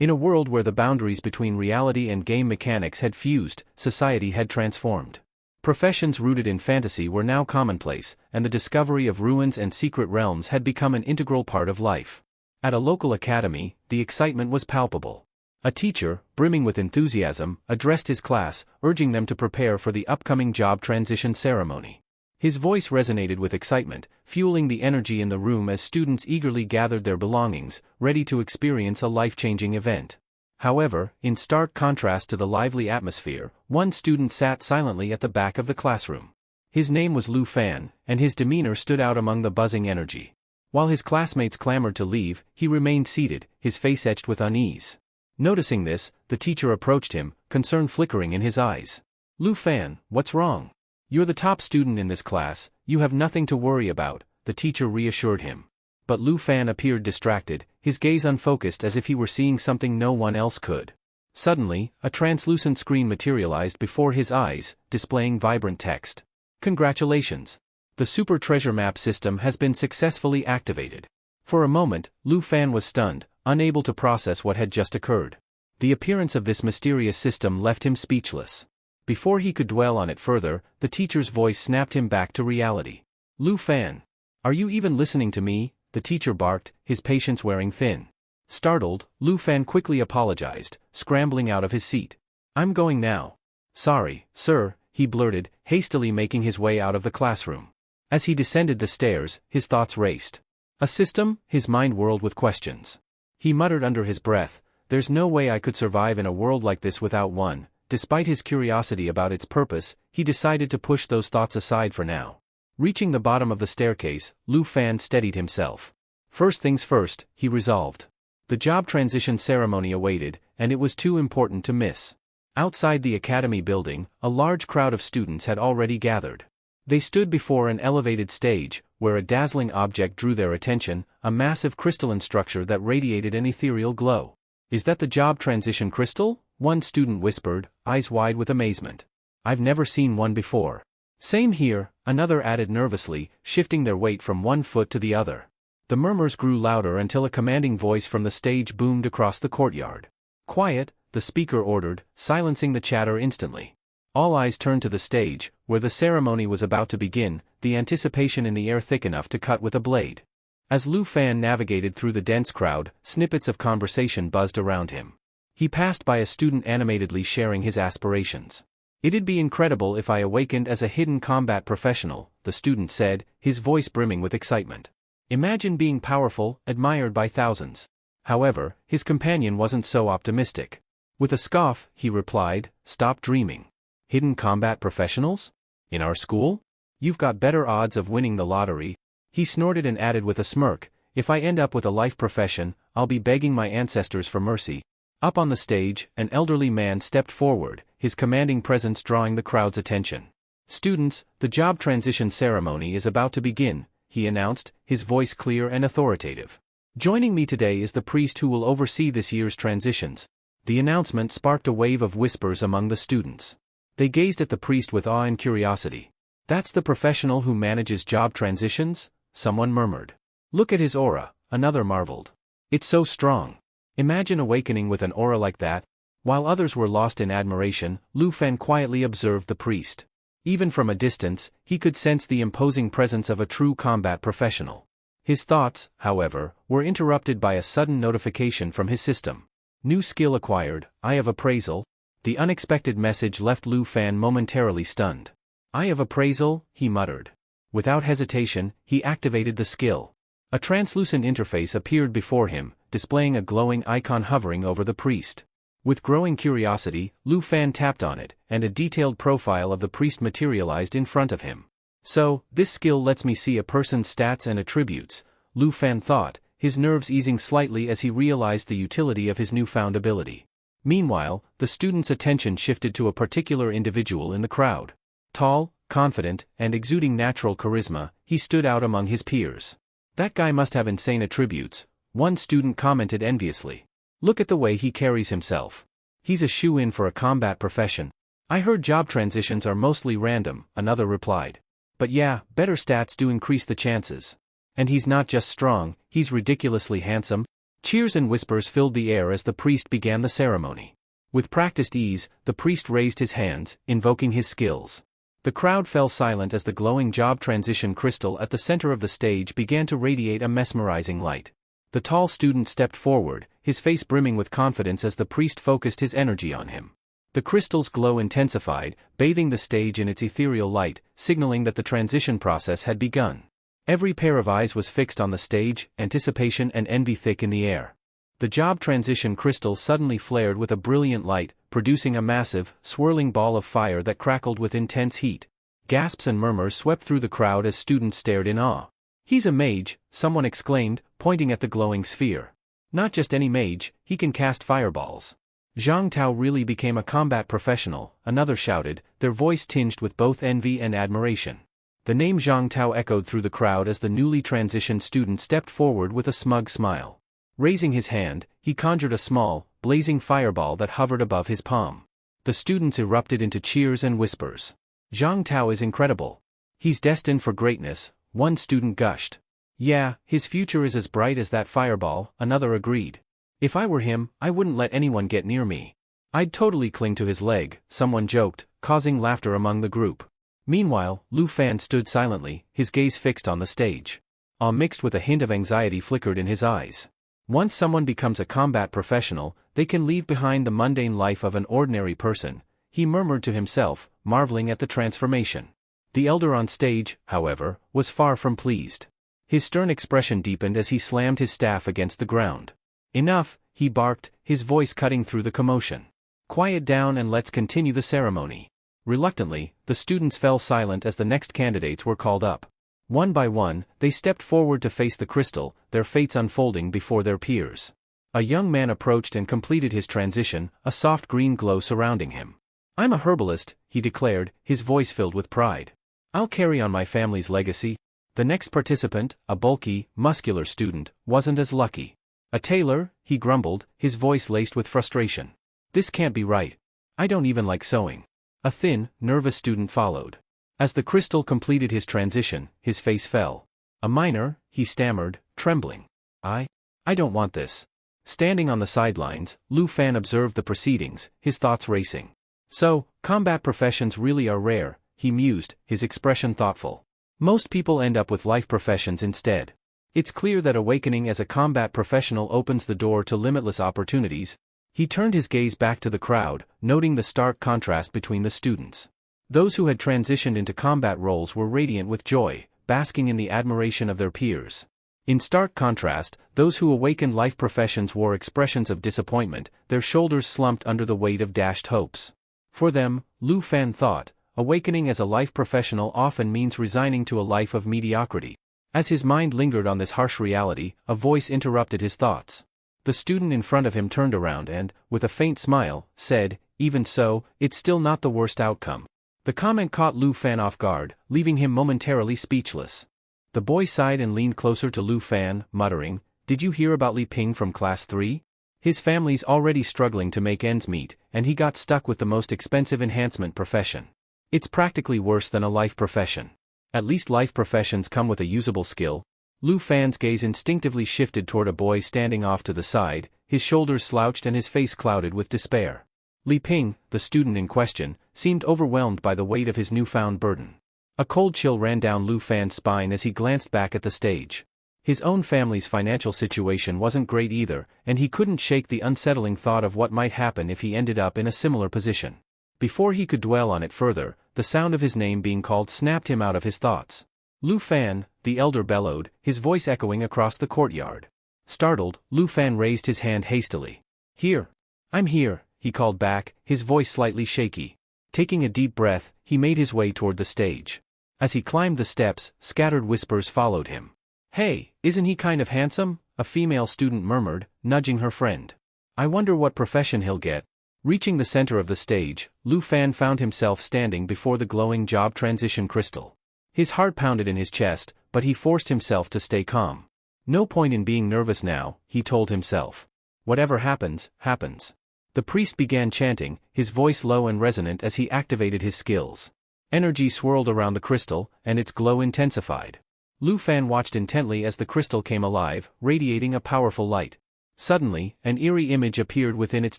In a world where the boundaries between reality and game mechanics had fused, society had transformed. Professions rooted in fantasy were now commonplace, and the discovery of ruins and secret realms had become an integral part of life. At a local academy, the excitement was palpable. A teacher, brimming with enthusiasm, addressed his class, urging them to prepare for the upcoming job transition ceremony. His voice resonated with excitement, fueling the energy in the room as students eagerly gathered their belongings, ready to experience a life-changing event. However, in stark contrast to the lively atmosphere, one student sat silently at the back of the classroom. His name was Lu Fan, and his demeanor stood out among the buzzing energy. While his classmates clamored to leave, he remained seated, his face etched with unease. Noticing this, the teacher approached him, concern flickering in his eyes. "Lu Fan, what's wrong? You're the top student in this class, you have nothing to worry about," the teacher reassured him. But Lu Fan appeared distracted, his gaze unfocused as if he were seeing something no one else could. Suddenly, a translucent screen materialized before his eyes, displaying vibrant text. "Congratulations! The Super Treasure Map system has been successfully activated." For a moment, Lu Fan was stunned, unable to process what had just occurred. The appearance of this mysterious system left him speechless. Before he could dwell on it further, the teacher's voice snapped him back to reality. "Lu Fan! Are you even listening to me?" the teacher barked, his patience wearing thin. Startled, Lu Fan quickly apologized, scrambling out of his seat. "I'm going now." "Sorry, sir," he blurted, hastily making his way out of the classroom. As he descended the stairs, his thoughts raced. A system? His mind whirled with questions. He muttered under his breath, "There's no way I could survive in a world like this without one." Despite his curiosity about its purpose, he decided to push those thoughts aside for now. Reaching the bottom of the staircase, Lu Fan steadied himself. First things first, he resolved. The job transition ceremony awaited, and it was too important to miss. Outside the academy building, a large crowd of students had already gathered. They stood before an elevated stage, where a dazzling object drew their attention, a massive crystalline structure that radiated an ethereal glow. "Is that the job transition crystal?" one student whispered, eyes wide with amazement. "I've never seen one before." "Same here," another added nervously, shifting their weight from one foot to the other. The murmurs grew louder until a commanding voice from the stage boomed across the courtyard. "Quiet," the speaker ordered, silencing the chatter instantly. All eyes turned to the stage, where the ceremony was about to begin, the anticipation in the air thick enough to cut with a blade. As Lu Fan navigated through the dense crowd, snippets of conversation buzzed around him. He passed by a student animatedly sharing his aspirations. "It'd be incredible if I awakened as a hidden combat professional," the student said, his voice brimming with excitement. "Imagine being powerful, admired by thousands." However, his companion wasn't so optimistic. With a scoff, he replied, "Stop dreaming. Hidden combat professionals? In our school? You've got better odds of winning the lottery." He snorted and added with a smirk, "If I end up with a life profession, I'll be begging my ancestors for mercy." Up on the stage, an elderly man stepped forward, his commanding presence drawing the crowd's attention. "Students, the job transition ceremony is about to begin," he announced, his voice clear and authoritative. "Joining me today is the priest who will oversee this year's transitions." The announcement sparked a wave of whispers among the students. They gazed at the priest with awe and curiosity. "That's the professional who manages job transitions?" someone murmured. "Look at his aura," another marveled. "It's so strong. Imagine awakening with an aura like that." While others were lost in admiration, Lu Fan quietly observed the priest. Even from a distance, he could sense the imposing presence of a true combat professional. His thoughts, however, were interrupted by a sudden notification from his system. "New skill acquired, Eye of Appraisal." The unexpected message left Lu Fan momentarily stunned. "Eye of Appraisal," he muttered. Without hesitation, he activated the skill. A translucent interface appeared before him, displaying a glowing icon hovering over the priest. With growing curiosity, Lu Fan tapped on it, and a detailed profile of the priest materialized in front of him. "So, this skill lets me see a person's stats and attributes," Lu Fan thought, his nerves easing slightly as he realized the utility of his newfound ability. Meanwhile, the student's attention shifted to a particular individual in the crowd. Tall, confident, and exuding natural charisma, he stood out among his peers. "That guy must have insane attributes," one student commented enviously. "Look at the way he carries himself. He's a shoo-in for a combat profession." "I heard job transitions are mostly random," another replied. "But yeah, better stats do increase the chances. And he's not just strong, he's ridiculously handsome." Cheers and whispers filled the air as the priest began the ceremony. With practiced ease, the priest raised his hands, invoking his skills. The crowd fell silent as the glowing job transition crystal at the center of the stage began to radiate a mesmerizing light. The tall student stepped forward, his face brimming with confidence as the priest focused his energy on him. The crystal's glow intensified, bathing the stage in its ethereal light, signaling that the transition process had begun. Every pair of eyes was fixed on the stage, anticipation and envy thick in the air. The job transition crystal suddenly flared with a brilliant light, producing a massive, swirling ball of fire that crackled with intense heat. Gasps and murmurs swept through the crowd as students stared in awe. "He's a mage," someone exclaimed, pointing at the glowing sphere. "Not just any mage, he can cast fireballs." "Zhang Tao really became a combat professional," another shouted, their voice tinged with both envy and admiration. The name Zhang Tao echoed through the crowd as the newly transitioned student stepped forward with a smug smile. Raising his hand, he conjured a small, blazing fireball that hovered above his palm. The students erupted into cheers and whispers. "Zhang Tao is incredible. He's destined for greatness," one student gushed. "Yeah, his future is as bright as that fireball," another agreed. "If I were him, I wouldn't let anyone get near me. I'd totally cling to his leg," someone joked, causing laughter among the group. Meanwhile, Lu Fan stood silently, his gaze fixed on the stage. Awe mixed with a hint of anxiety flickered in his eyes. Once someone becomes a combat professional, they can leave behind the mundane life of an ordinary person, he murmured to himself, marveling at the transformation. The elder on stage, however, was far from pleased. His stern expression deepened as he slammed his staff against the ground. "Enough," he barked, his voice cutting through the commotion. "Quiet down and let's continue the ceremony." Reluctantly, the students fell silent as the next candidates were called up. One by one, they stepped forward to face the crystal, their fates unfolding before their peers. A young man approached and completed his transition, a soft green glow surrounding him. "I'm a herbalist," he declared, his voice filled with pride. "I'll carry on my family's legacy." The next participant, a bulky, muscular student, wasn't as lucky. "A tailor," he grumbled, his voice laced with frustration. "This can't be right. I don't even like sewing." A thin, nervous student followed. As the crystal completed his transition, his face fell. "A miner," he stammered, trembling. I don't want this." Standing on the sidelines, Lu Fan observed the proceedings, his thoughts racing. "So, combat professions really are rare," he mused, his expression thoughtful. "Most people end up with life professions instead. It's clear that awakening as a combat professional opens the door to limitless opportunities." He turned his gaze back to the crowd, noting the stark contrast between the students. Those who had transitioned into combat roles were radiant with joy, basking in the admiration of their peers. In stark contrast, those who awakened life professions wore expressions of disappointment, their shoulders slumped under the weight of dashed hopes. For them, Lu Fan thought, awakening as a life professional often means resigning to a life of mediocrity. As his mind lingered on this harsh reality, a voice interrupted his thoughts. The student in front of him turned around and, with a faint smile, said, "Even so, it's still not the worst outcome." The comment caught Lu Fan off guard, leaving him momentarily speechless. The boy sighed and leaned closer to Lu Fan, muttering, "Did you hear about Li Ping from Class 3? His family's already struggling to make ends meet, and he got stuck with the most expensive enhancement profession. It's practically worse than a life profession. At least life professions come with a usable skill." Lu Fan's gaze instinctively shifted toward a boy standing off to the side, his shoulders slouched and his face clouded with despair. Li Ping, the student in question, seemed overwhelmed by the weight of his newfound burden. A cold chill ran down Lu Fan's spine as he glanced back at the stage. His own family's financial situation wasn't great either, and he couldn't shake the unsettling thought of what might happen if he ended up in a similar position. Before he could dwell on it further, the sound of his name being called snapped him out of his thoughts. "Lu Fan," the elder bellowed, his voice echoing across the courtyard. Startled, Lu Fan raised his hand hastily. "Here. I'm here," he called back, his voice slightly shaky. Taking a deep breath, he made his way toward the stage. As he climbed the steps, scattered whispers followed him. "Hey, isn't he kind of handsome?" a female student murmured, nudging her friend. "I wonder what profession he'll get." Reaching the center of the stage, Lu Fan found himself standing before the glowing job transition crystal. His heart pounded in his chest, but he forced himself to stay calm. No point in being nervous now, he told himself. Whatever happens, happens. The priest began chanting, his voice low and resonant as he activated his skills. Energy swirled around the crystal, and its glow intensified. Lu Fan watched intently as the crystal came alive, radiating a powerful light. Suddenly, an eerie image appeared within its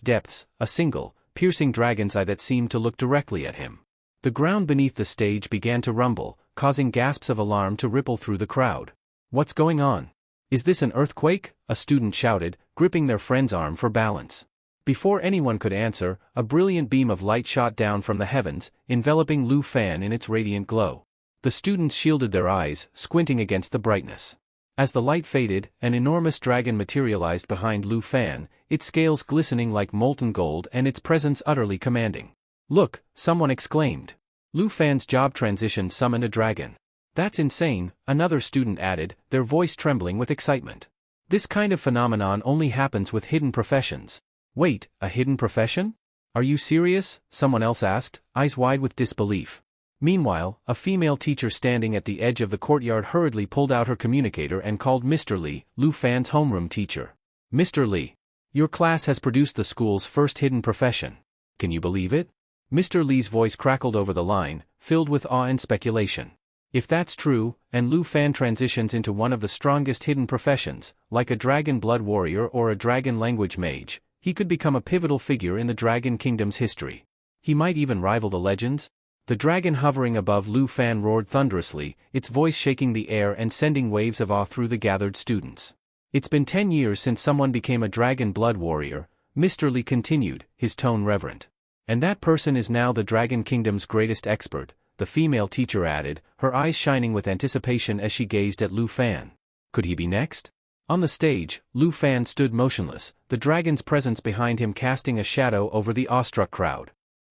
depths, a single, piercing dragon's eye that seemed to look directly at him. The ground beneath the stage began to rumble, causing gasps of alarm to ripple through the crowd. "What's going on? Is this an earthquake?" a student shouted, gripping their friend's arm for balance. Before anyone could answer, a brilliant beam of light shot down from the heavens, enveloping Lu Fan in its radiant glow. The students shielded their eyes, squinting against the brightness. As the light faded, an enormous dragon materialized behind Lu Fan, its scales glistening like molten gold and its presence utterly commanding. "Look," someone exclaimed. "Lu Fan's job transition summoned a dragon." "That's insane," another student added, their voice trembling with excitement. "This kind of phenomenon only happens with hidden professions." "Wait, a hidden profession? Are you serious?" someone else asked, eyes wide with disbelief. Meanwhile, a female teacher standing at the edge of the courtyard hurriedly pulled out her communicator and called Mr. Li, Lu Fan's homeroom teacher. "Mr. Li, your class has produced the school's first hidden profession. Can you believe it?" Mr. Li's voice crackled over the line, filled with awe and speculation. If that's true, and Lu Fan transitions into one of the strongest hidden professions, like a dragon blood warrior or a dragon language mage, he could become a pivotal figure in the Dragon Kingdom's history. He might even rival the legends. The dragon hovering above Lu Fan roared thunderously, its voice shaking the air and sending waves of awe through the gathered students. "It's been 10 years since someone became a dragon blood warrior," Mr. Li continued, his tone reverent. "And that person is now the Dragon Kingdom's greatest expert," the female teacher added, her eyes shining with anticipation as she gazed at Lu Fan. Could he be next? On the stage, Lu Fan stood motionless, the dragon's presence behind him casting a shadow over the awestruck crowd.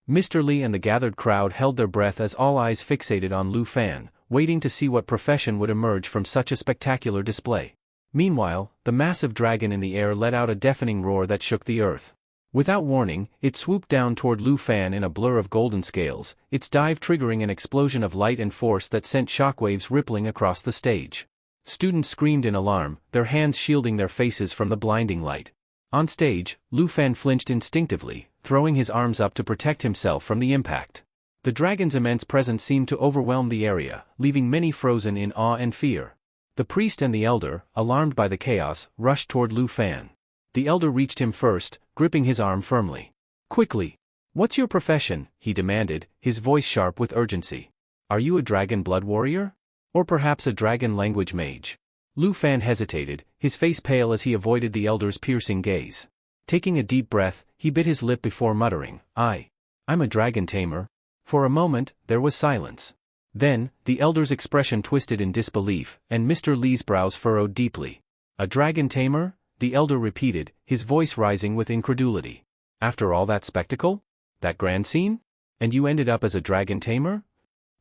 Mr. Li and the gathered crowd held their breath as all eyes fixated on Lu Fan, waiting to see what profession would emerge from such a spectacular display. Meanwhile, the massive dragon in the air let out a deafening roar that shook the earth. Without warning, it swooped down toward Lu Fan in a blur of golden scales, its dive triggering an explosion of light and force that sent shockwaves rippling across the stage. Students screamed in alarm, their hands shielding their faces from the blinding light. On stage, Lu Fan flinched instinctively, throwing his arms up to protect himself from the impact. The dragon's immense presence seemed to overwhelm the area, leaving many frozen in awe and fear. The priest and the elder, alarmed by the chaos, rushed toward Lu Fan. The elder reached him first, gripping his arm firmly. "Quickly! What's your profession?" he demanded, his voice sharp with urgency. "Are you a dragon blood warrior? Or perhaps a dragon language mage?" Lu Fan hesitated, his face pale as he avoided the elder's piercing gaze. Taking a deep breath, he bit his lip before muttering, I'm a dragon tamer." For a moment, there was silence. Then, the elder's expression twisted in disbelief, and Mr. Li's brows furrowed deeply. "A dragon tamer?" the elder repeated, his voice rising with incredulity. "After all that spectacle? That grand scene? And you ended up as a dragon tamer?"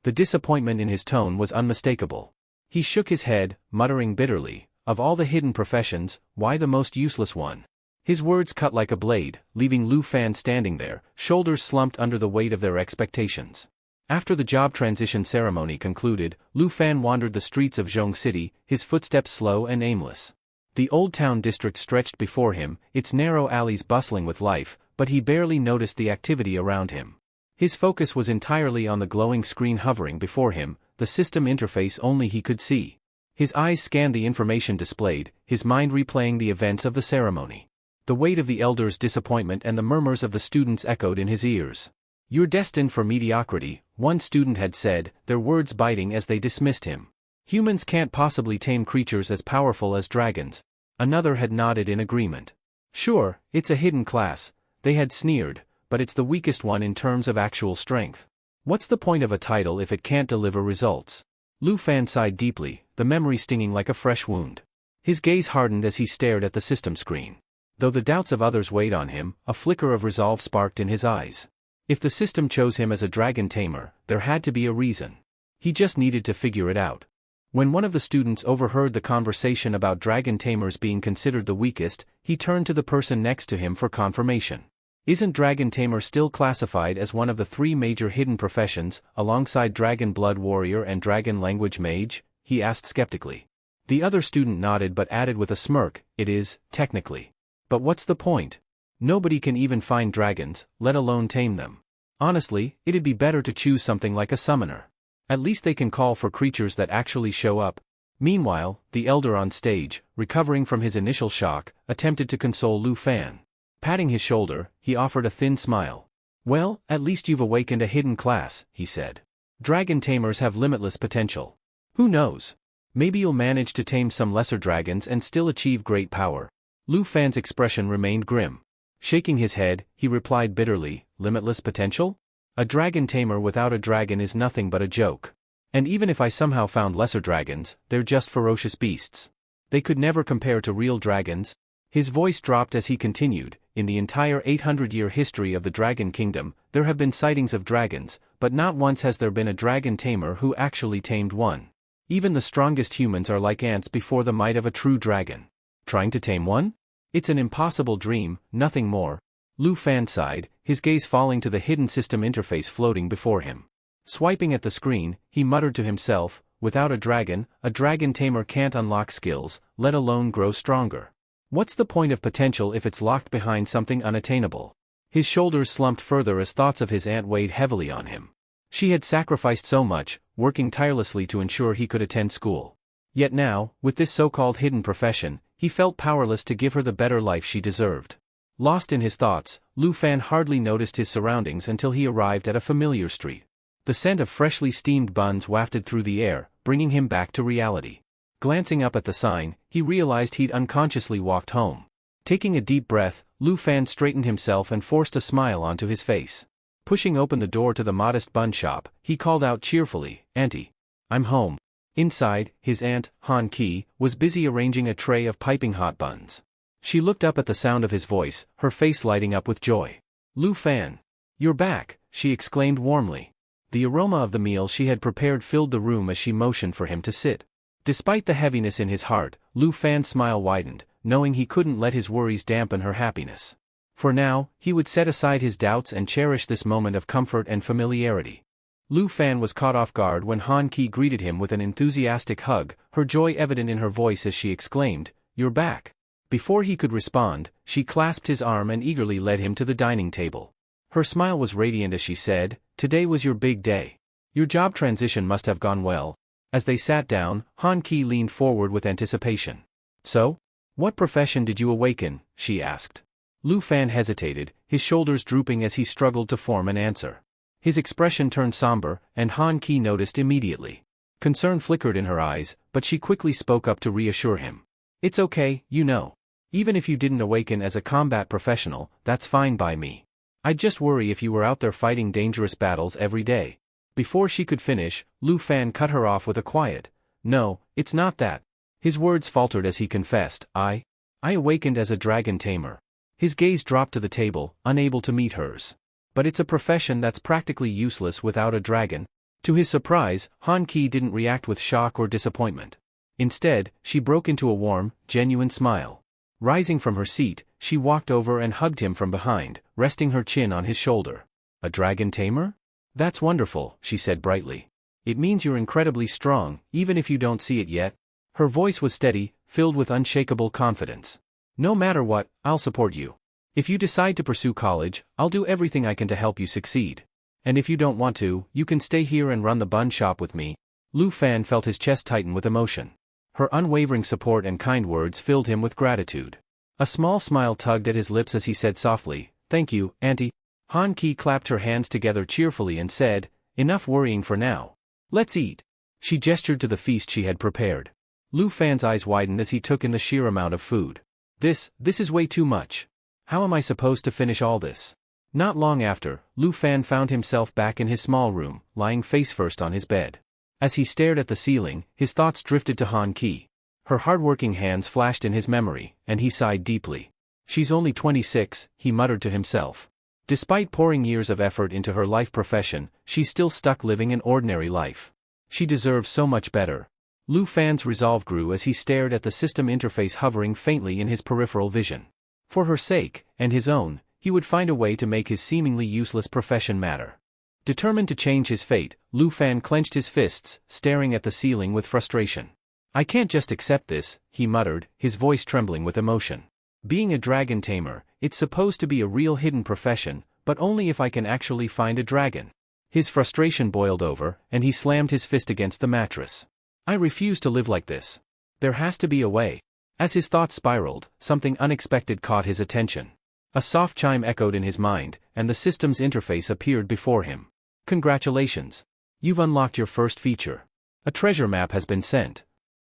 The disappointment in his tone was unmistakable. He shook his head, muttering bitterly, "Of all the hidden professions, why the most useless one?" His words cut like a blade, leaving Lu Fan standing there, shoulders slumped under the weight of their expectations. After the job transition ceremony concluded, Lu Fan wandered the streets of Zhong City, his footsteps slow and aimless. The old town district stretched before him, its narrow alleys bustling with life, but he barely noticed the activity around him. His focus was entirely on the glowing screen hovering before him, the system interface only he could see. His eyes scanned the information displayed, his mind replaying the events of the ceremony. The weight of the elder's disappointment and the murmurs of the students echoed in his ears. "You're destined for mediocrity," one student had said, their words biting as they dismissed him. "Humans can't possibly tame creatures as powerful as dragons." Another had nodded in agreement. "Sure, it's a hidden class," they had sneered, "but it's the weakest one in terms of actual strength. What's the point of a title if it can't deliver results?" Lu Fan sighed deeply, the memory stinging like a fresh wound. His gaze hardened as he stared at the system screen. Though the doubts of others weighed on him, a flicker of resolve sparked in his eyes. If the system chose him as a dragon tamer, there had to be a reason. He just needed to figure it out. When one of the students overheard the conversation about dragon tamers being considered the weakest, he turned to the person next to him for confirmation. "Isn't dragon tamer still classified as one of the 3 major hidden professions, alongside dragon blood warrior and dragon language mage?" he asked skeptically. The other student nodded but added with a smirk, "It is, technically. But what's the point? Nobody can even find dragons, let alone tame them. Honestly, it'd be better to choose something like a summoner. At least they can call for creatures that actually show up." Meanwhile, the elder on stage, recovering from his initial shock, attempted to console Lu Fan. Patting his shoulder, he offered a thin smile. "Well, at least you've awakened a hidden class," he said. "Dragon tamers have limitless potential. Who knows? Maybe you'll manage to tame some lesser dragons and still achieve great power." Lu Fan's expression remained grim. Shaking his head, he replied bitterly, "Limitless potential? A dragon tamer without a dragon is nothing but a joke. And even if I somehow found lesser dragons, they're just ferocious beasts. They could never compare to real dragons." His voice dropped as he continued, "In the entire 800-year history of the Dragon Kingdom, there have been sightings of dragons, but not once has there been a dragon tamer who actually tamed one. Even the strongest humans are like ants before the might of a true dragon. Trying to tame one? It's an impossible dream, nothing more." Lu Fan sighed, his gaze falling to the hidden system interface floating before him. Swiping at the screen, he muttered to himself, "Without a dragon tamer can't unlock skills, let alone grow stronger. What's the point of potential if it's locked behind something unattainable?" His shoulders slumped further as thoughts of his aunt weighed heavily on him. She had sacrificed so much, working tirelessly to ensure he could attend school. Yet now, with this so-called hidden profession, he felt powerless to give her the better life she deserved. Lost in his thoughts, Lu Fan hardly noticed his surroundings until he arrived at a familiar street. The scent of freshly steamed buns wafted through the air, bringing him back to reality. Glancing up at the sign, he realized he'd unconsciously walked home. Taking a deep breath, Lu Fan straightened himself and forced a smile onto his face. Pushing open the door to the modest bun shop, he called out cheerfully, "Auntie, I'm home." Inside, his aunt, Han Ki, was busy arranging a tray of piping hot buns. She looked up at the sound of his voice, her face lighting up with joy. "Lu Fan, you're back," she exclaimed warmly. The aroma of the meal she had prepared filled the room as she motioned for him to sit. Despite the heaviness in his heart, Lu Fan's smile widened, knowing he couldn't let his worries dampen her happiness. For now, he would set aside his doubts and cherish this moment of comfort and familiarity. Lu Fan was caught off guard when Han Ki greeted him with an enthusiastic hug, her joy evident in her voice as she exclaimed, "You're back." Before he could respond, she clasped his arm and eagerly led him to the dining table. Her smile was radiant as she said, "Today was your big day. Your job transition must have gone well." As they sat down, Han Ki leaned forward with anticipation. "So? What profession did you awaken?" she asked. Lu Fan hesitated, his shoulders drooping as he struggled to form an answer. His expression turned somber, and Han Ki noticed immediately. Concern flickered in her eyes, but she quickly spoke up to reassure him. "It's okay, you know. Even if you didn't awaken as a combat professional, that's fine by me. I'd just worry if you were out there fighting dangerous battles every day." Before she could finish, Lu Fan cut her off with a quiet, "No, it's not that." His words faltered as he confessed, I awakened as a dragon tamer." His gaze dropped to the table, unable to meet hers. "But it's a profession that's practically useless without a dragon." To his surprise, Han Ki didn't react with shock or disappointment. Instead, she broke into a warm, genuine smile. Rising from her seat, she walked over and hugged him from behind, resting her chin on his shoulder. "A dragon tamer? That's wonderful," she said brightly. "It means you're incredibly strong, even if you don't see it yet." Her voice was steady, filled with unshakable confidence. "No matter what, I'll support you. If you decide to pursue college, I'll do everything I can to help you succeed. And if you don't want to, you can stay here and run the bun shop with me." Lu Fan felt his chest tighten with emotion. Her unwavering support and kind words filled him with gratitude. A small smile tugged at his lips as he said softly, "Thank you, Auntie." Han Ki clapped her hands together cheerfully and said, "Enough worrying for now. Let's eat." She gestured to the feast she had prepared. Lu Fan's eyes widened as he took in the sheer amount of food. This is way too much. How am I supposed to finish all this?" Not long after, Lu Fan found himself back in his small room, lying face first on his bed. As he stared at the ceiling, his thoughts drifted to Han Ki. Her hard-working hands flashed in his memory, and he sighed deeply. "She's only 26, he muttered to himself. Despite pouring years of effort into her life profession, she's still stuck living an ordinary life. She deserves so much better." Lu Fan's resolve grew as he stared at the system interface hovering faintly in his peripheral vision. For her sake, and his own, he would find a way to make his seemingly useless profession matter. Determined to change his fate, Lu Fan clenched his fists, staring at the ceiling with frustration. "I can't just accept this," he muttered, his voice trembling with emotion. "Being a dragon tamer, it's supposed to be a real hidden profession, but only if I can actually find a dragon." His frustration boiled over, and he slammed his fist against the mattress. I refuse to live like this. There has to be a way. As his thoughts spiraled, something unexpected caught his attention. A soft chime echoed in his mind, and the system's interface appeared before him. Congratulations. You've unlocked your first feature. A treasure map has been sent.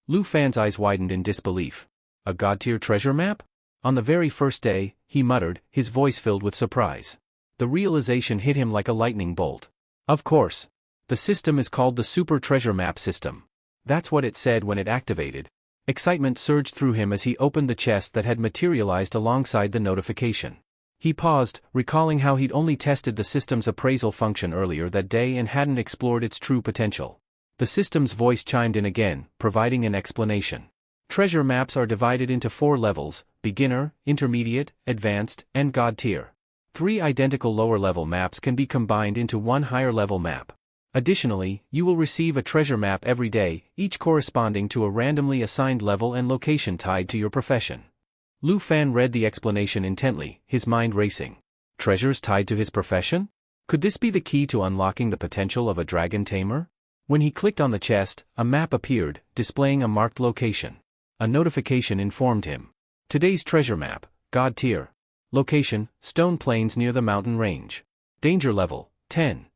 Lu Fan's eyes widened in disbelief. A god-tier treasure map? On the very first day, he muttered, his voice filled with surprise. The realization hit him like a lightning bolt. Of course. The system is called the Super Treasure Map System. That's what it said when it activated. Excitement surged through him as he opened the chest that had materialized alongside the notification. He paused, recalling how he'd only tested the system's appraisal function earlier that day and hadn't explored its true potential. The system's voice chimed in again, providing an explanation. Treasure maps are divided into 4 levels: beginner, intermediate, advanced, and god tier. 3 identical lower-level maps can be combined into one higher-level map. Additionally, you will receive a treasure map every day, each corresponding to a randomly assigned level and location tied to your profession. Lu Fan read the explanation intently, his mind racing. Treasures tied to his profession? Could this be the key to unlocking the potential of a dragon tamer? When he clicked on the chest, a map appeared, displaying a marked location. A notification informed him. Today's treasure map, God tier. Location, stone plains near the mountain range. Danger level, 10.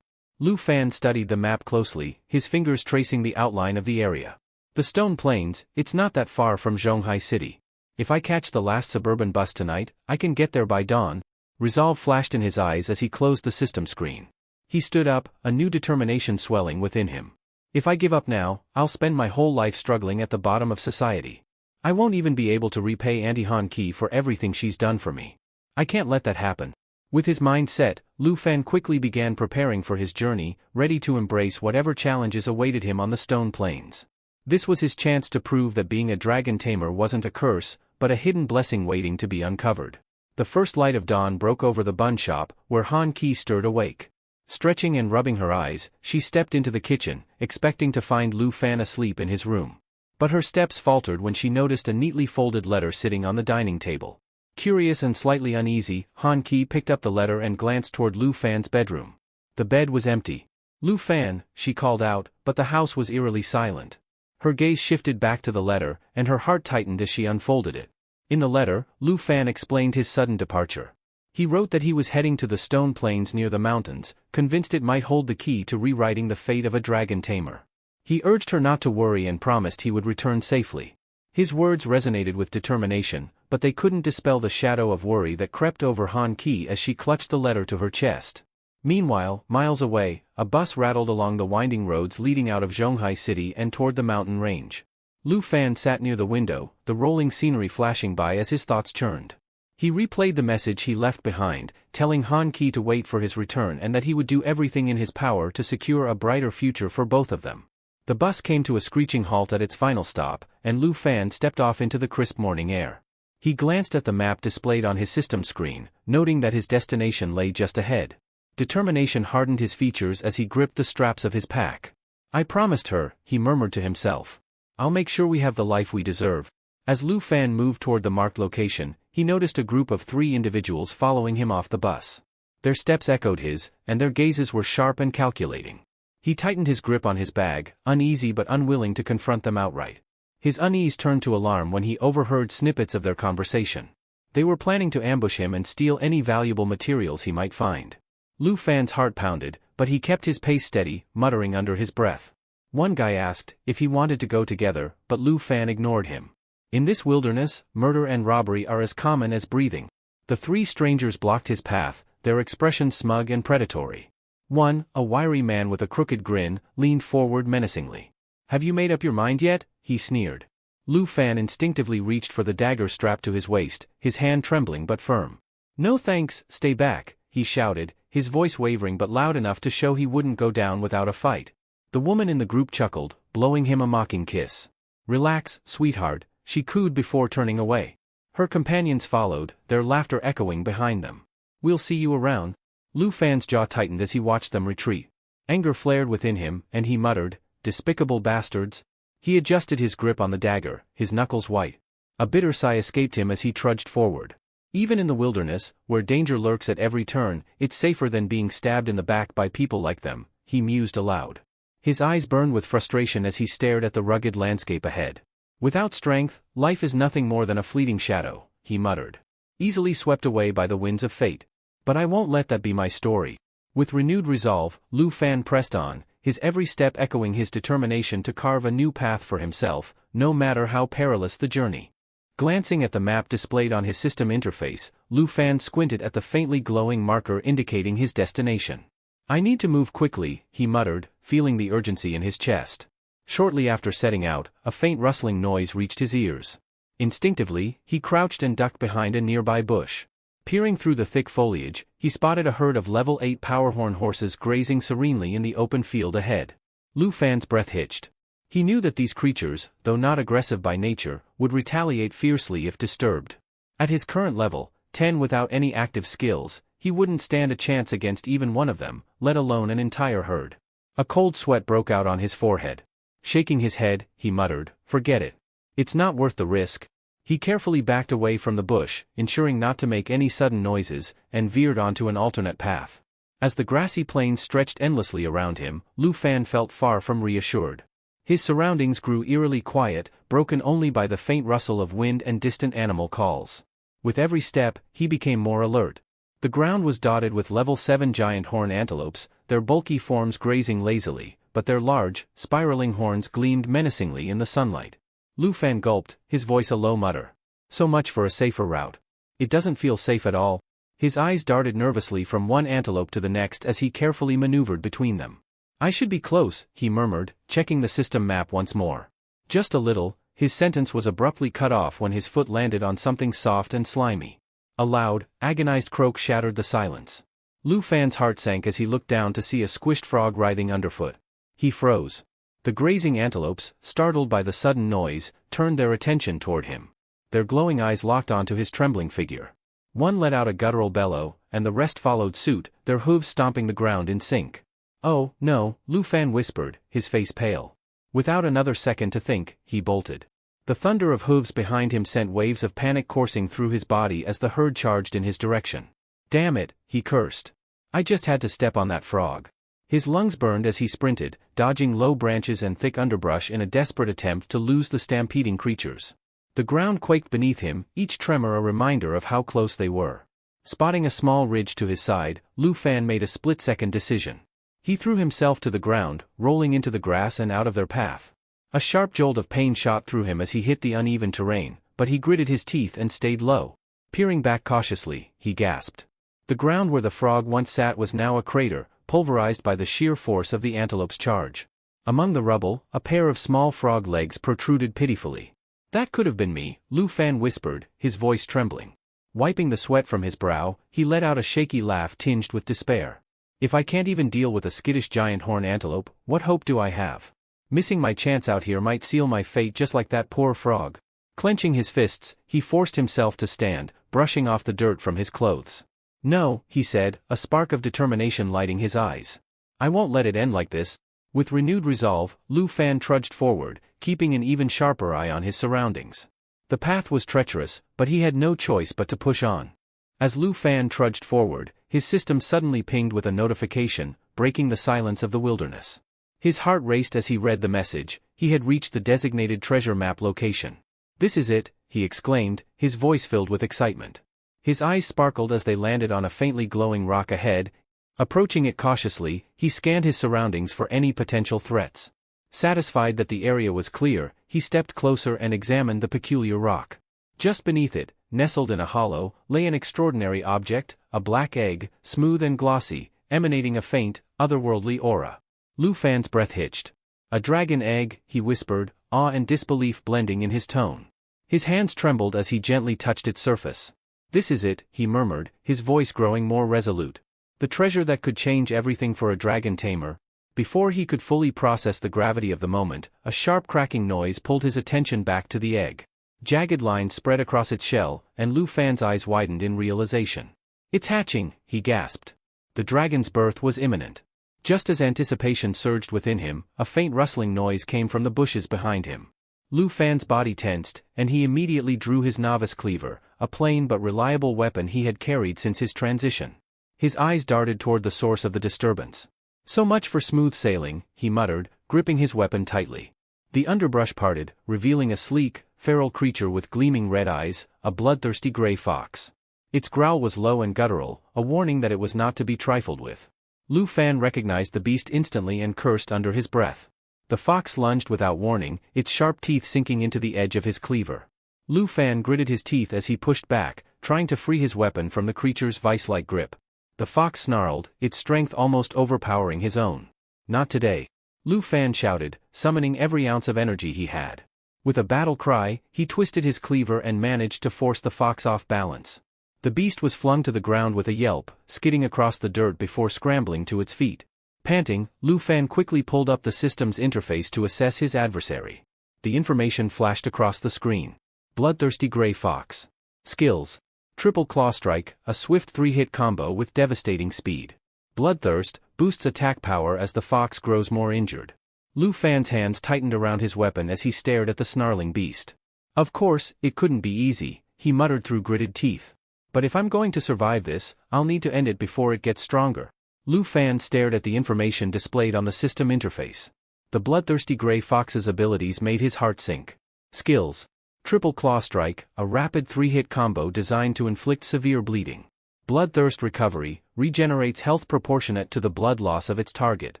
Lu Fan studied the map closely, his fingers tracing the outline of the area. The stone plains, it's not that far from Zhonghai City. If I catch the last suburban bus tonight, I can get there by dawn. Resolve flashed in his eyes as he closed the system screen. He stood up, a new determination swelling within him. If I give up now, I'll spend my whole life struggling at the bottom of society. I won't even be able to repay Auntie Han Ki for everything she's done for me. I can't let that happen. With his mind set, Lu Fan quickly began preparing for his journey, ready to embrace whatever challenges awaited him on the stone plains. This was his chance to prove that being a dragon tamer wasn't a curse, but a hidden blessing waiting to be uncovered. The first light of dawn broke over the bun shop, where Han Ki stirred awake. Stretching and rubbing her eyes, she stepped into the kitchen, expecting to find Lu Fan asleep in his room. But her steps faltered when she noticed a neatly folded letter sitting on the dining table. Curious and slightly uneasy, Han Ki picked up the letter and glanced toward Lu Fan's bedroom. The bed was empty. Lu Fan, she called out, but the house was eerily silent. Her gaze shifted back to the letter, and her heart tightened as she unfolded it. In the letter, Lu Fan explained his sudden departure. He wrote that he was heading to the stone plains near the mountains, convinced it might hold the key to rewriting the fate of a dragon tamer. He urged her not to worry and promised he would return safely. His words resonated with determination, but they couldn't dispel the shadow of worry that crept over Han Ki as she clutched the letter to her chest. Meanwhile, miles away, a bus rattled along the winding roads leading out of Zhonghai City and toward the mountain range. Lu Fan sat near the window, the rolling scenery flashing by as his thoughts churned. He replayed the message he left behind, telling Han Ki to wait for his return and that he would do everything in his power to secure a brighter future for both of them. The bus came to a screeching halt at its final stop, and Lu Fan stepped off into the crisp morning air. He glanced at the map displayed on his system screen, noting that his destination lay just ahead. Determination hardened his features as he gripped the straps of his pack. I promised her, he murmured to himself. I'll make sure we have the life we deserve. As Lu Fan moved toward the marked location, he noticed a group of 3 individuals following him off the bus. Their steps echoed his, and their gazes were sharp and calculating. He tightened his grip on his bag, uneasy but unwilling to confront them outright. His unease turned to alarm when he overheard snippets of their conversation. They were planning to ambush him and steal any valuable materials he might find. Lu Fan's heart pounded, but he kept his pace steady, muttering under his breath. One guy asked if he wanted to go together, but Lu Fan ignored him. In this wilderness, murder and robbery are as common as breathing. The 3 strangers blocked his path, their expressions smug and predatory. One, a wiry man with a crooked grin, leaned forward menacingly. Have you made up your mind yet? He sneered. Lu Fan instinctively reached for the dagger strapped to his waist, his hand trembling but firm. No thanks, stay back, he shouted, his voice wavering but loud enough to show he wouldn't go down without a fight. The woman in the group chuckled, blowing him a mocking kiss. Relax, sweetheart, she cooed before turning away. Her companions followed, their laughter echoing behind them. We'll see you around. Lu Fan's jaw tightened as he watched them retreat. Anger flared within him, and he muttered, despicable bastards. He adjusted his grip on the dagger, his knuckles white. A bitter sigh escaped him as he trudged forward. Even in the wilderness, where danger lurks at every turn, it's safer than being stabbed in the back by people like them, he mused aloud. His eyes burned with frustration as he stared at the rugged landscape ahead. Without strength, life is nothing more than a fleeting shadow, he muttered. Easily swept away by the winds of fate. But I won't let that be my story. With renewed resolve, Lu Fan pressed on, his every step echoing his determination to carve a new path for himself, no matter how perilous the journey. Glancing at the map displayed on his system interface, Lu Fan squinted at the faintly glowing marker indicating his destination. I need to move quickly, he muttered, feeling the urgency in his chest. Shortly after setting out, a faint rustling noise reached his ears. Instinctively, he crouched and ducked behind a nearby bush. Peering through the thick foliage, he spotted a herd of level 8 powerhorn horses grazing serenely in the open field ahead. Lu Fan's breath hitched. He knew that these creatures, though not aggressive by nature, would retaliate fiercely if disturbed. At his current level, 10 without any active skills, he wouldn't stand a chance against even one of them, let alone an entire herd. A cold sweat broke out on his forehead. Shaking his head, he muttered, "Forget it. It's not worth the risk." He carefully backed away from the bush, ensuring not to make any sudden noises, and veered onto an alternate path. As the grassy plain stretched endlessly around him, Lu Fan felt far from reassured. His surroundings grew eerily quiet, broken only by the faint rustle of wind and distant animal calls. With every step, he became more alert. The ground was dotted with level 7 giant horn antelopes, their bulky forms grazing lazily, but their large, spiraling horns gleamed menacingly in the sunlight. Lu Fan gulped, his voice a low mutter. So much for a safer route. It doesn't feel safe at all. His eyes darted nervously from one antelope to the next as he carefully maneuvered between them. I should be close, he murmured, checking the system map once more. Just a little. His sentence was abruptly cut off when his foot landed on something soft and slimy. A loud, agonized croak shattered the silence. Lu Fan's heart sank as he looked down to see a squished frog writhing underfoot. He froze. The grazing antelopes, startled by the sudden noise, turned their attention toward him. Their glowing eyes locked onto his trembling figure. One let out a guttural bellow, and the rest followed suit, their hooves stomping the ground in sync. "Oh, no," Lu Fan whispered, his face pale. Without another second to think, he bolted. The thunder of hooves behind him sent waves of panic coursing through his body as the herd charged in his direction. "Damn it," he cursed. "I just had to step on that frog." His lungs burned as he sprinted, dodging low branches and thick underbrush in a desperate attempt to lose the stampeding creatures. The ground quaked beneath him, each tremor a reminder of how close they were. Spotting a small ridge to his side, Lu Fan made a split-second decision. He threw himself to the ground, rolling into the grass and out of their path. A sharp jolt of pain shot through him as he hit the uneven terrain, but he gritted his teeth and stayed low. Peering back cautiously, he gasped. The ground where the frog once sat was now a crater, pulverized by the sheer force of the antelope's charge. Among the rubble, a pair of small frog legs protruded pitifully. "That could have been me," Lu Fan whispered, his voice trembling. Wiping the sweat from his brow, he let out a shaky laugh tinged with despair. "If I can't even deal with a skittish giant horn antelope, what hope do I have? Missing my chance out here might seal my fate just like that poor frog." Clenching his fists, he forced himself to stand, brushing off the dirt from his clothes. "No," he said, a spark of determination lighting his eyes. "I won't let it end like this." With renewed resolve, Lu Fan trudged forward, keeping an even sharper eye on his surroundings. The path was treacherous, but he had no choice but to push on. As Lu Fan trudged forward, his system suddenly pinged with a notification, breaking the silence of the wilderness. His heart raced as he read the message. He had reached the designated treasure map location. "This is it," he exclaimed, his voice filled with excitement. His eyes sparkled as they landed on a faintly glowing rock ahead. Approaching it cautiously, he scanned his surroundings for any potential threats. Satisfied that the area was clear, he stepped closer and examined the peculiar rock. Just beneath it, nestled in a hollow, lay an extraordinary object, a black egg, smooth and glossy, emanating a faint, otherworldly aura. Lu Fan's breath hitched. "A dragon egg," he whispered, awe and disbelief blending in his tone. His hands trembled as he gently touched its surface. "This is it," he murmured, his voice growing more resolute. "The treasure that could change everything for a dragon tamer." Before he could fully process the gravity of the moment, a sharp cracking noise pulled his attention back to the egg. Jagged lines spread across its shell, and Lu Fan's eyes widened in realization. "It's hatching," he gasped. The dragon's birth was imminent. Just as anticipation surged within him, a faint rustling noise came from the bushes behind him. Lu Fan's body tensed, and he immediately drew his novice cleaver, a plain but reliable weapon he had carried since his transition. His eyes darted toward the source of the disturbance. So much for smooth sailing, he muttered, gripping his weapon tightly. The underbrush parted, revealing a sleek, feral creature with gleaming red eyes, a bloodthirsty gray fox. Its growl was low and guttural, a warning that it was not to be trifled with. Lu Fan recognized the beast instantly and cursed under his breath. The fox lunged without warning, its sharp teeth sinking into the edge of his cleaver. Lu Fan gritted his teeth as he pushed back, trying to free his weapon from the creature's vice-like grip. The fox snarled, its strength almost overpowering his own. Not today. Lu Fan shouted, summoning every ounce of energy he had. With a battle cry, he twisted his cleaver and managed to force the fox off balance. The beast was flung to the ground with a yelp, skidding across the dirt before scrambling to its feet. Panting, Lu Fan quickly pulled up the system's interface to assess his adversary. The information flashed across the screen. Bloodthirsty gray fox. Skills. Triple claw strike, a swift 3-hit combo with devastating speed. Bloodthirst, boosts attack power as the fox grows more injured. Lu Fan's hands tightened around his weapon as he stared at the snarling beast. Of course, it couldn't be easy, he muttered through gritted teeth. But if I'm going to survive this, I'll need to end it before it gets stronger. Lu Fan stared at the information displayed on the system interface. The bloodthirsty gray fox's abilities made his heart sink. Skills. Triple claw strike, a rapid 3-hit combo designed to inflict severe bleeding. Bloodthirst recovery, regenerates health proportionate to the blood loss of its target.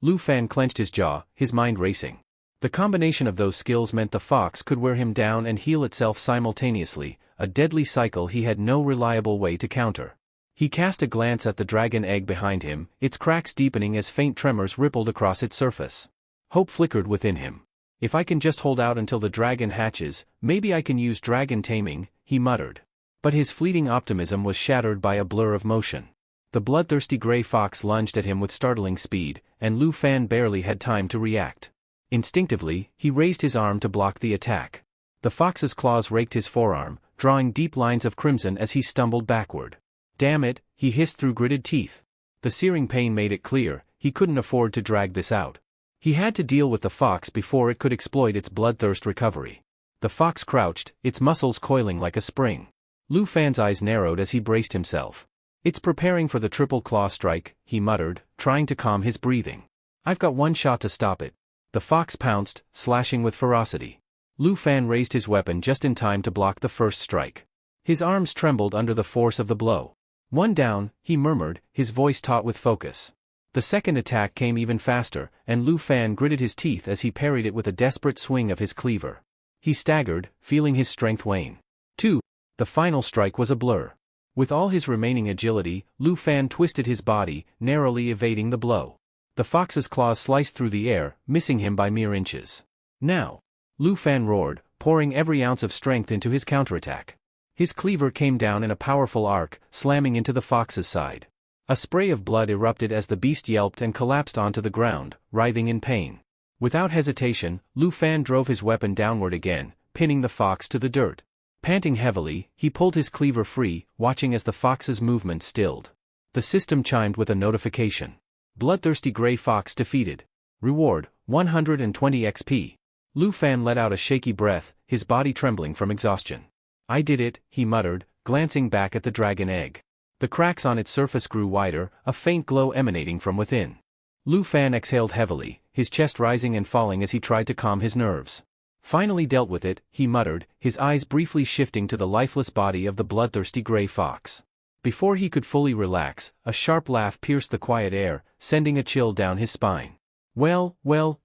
Lu Fan clenched his jaw, his mind racing. The combination of those skills meant the fox could wear him down and heal itself simultaneously, a deadly cycle he had no reliable way to counter. He cast a glance at the dragon egg behind him, its cracks deepening as faint tremors rippled across its surface. Hope flickered within him. If I can just hold out until the dragon hatches, maybe I can use dragon taming, he muttered. But his fleeting optimism was shattered by a blur of motion. The bloodthirsty gray fox lunged at him with startling speed, and Lu Fan barely had time to react. Instinctively, he raised his arm to block the attack. The fox's claws raked his forearm, drawing deep lines of crimson as he stumbled backward. Damn it, he hissed through gritted teeth. The searing pain made it clear, he couldn't afford to drag this out. He had to deal with the fox before it could exploit its bloodthirst recovery. The fox crouched, its muscles coiling like a spring. Lu Fan's eyes narrowed as he braced himself. It's preparing for the triple claw strike, he muttered, trying to calm his breathing. I've got one shot to stop it. The fox pounced, slashing with ferocity. Lu Fan raised his weapon just in time to block the first strike. His arms trembled under the force of the blow. One down, he murmured, his voice taut with focus. The second attack came even faster, and Lu Fan gritted his teeth as he parried it with a desperate swing of his cleaver. He staggered, feeling his strength wane. 2. The final strike was a blur. With all his remaining agility, Lu Fan twisted his body, narrowly evading the blow. The fox's claws sliced through the air, missing him by mere inches. Now! Lu Fan roared, pouring every ounce of strength into his counterattack. His cleaver came down in a powerful arc, slamming into the fox's side. A spray of blood erupted as the beast yelped and collapsed onto the ground, writhing in pain. Without hesitation, Lu Fan drove his weapon downward again, pinning the fox to the dirt. Panting heavily, he pulled his cleaver free, watching as the fox's movement stilled. The system chimed with a notification. Bloodthirsty gray fox defeated. Reward, 120 XP. Lu Fan let out a shaky breath, his body trembling from exhaustion. I did it, he muttered, glancing back at the dragon egg. The cracks on its surface grew wider, a faint glow emanating from within. Lu Fan exhaled heavily, his chest rising and falling as he tried to calm his nerves. Finally dealt with it, he muttered, his eyes briefly shifting to the lifeless body of the bloodthirsty gray fox. Before he could fully relax, a sharp laugh pierced the quiet air, sending a chill down his spine. Well,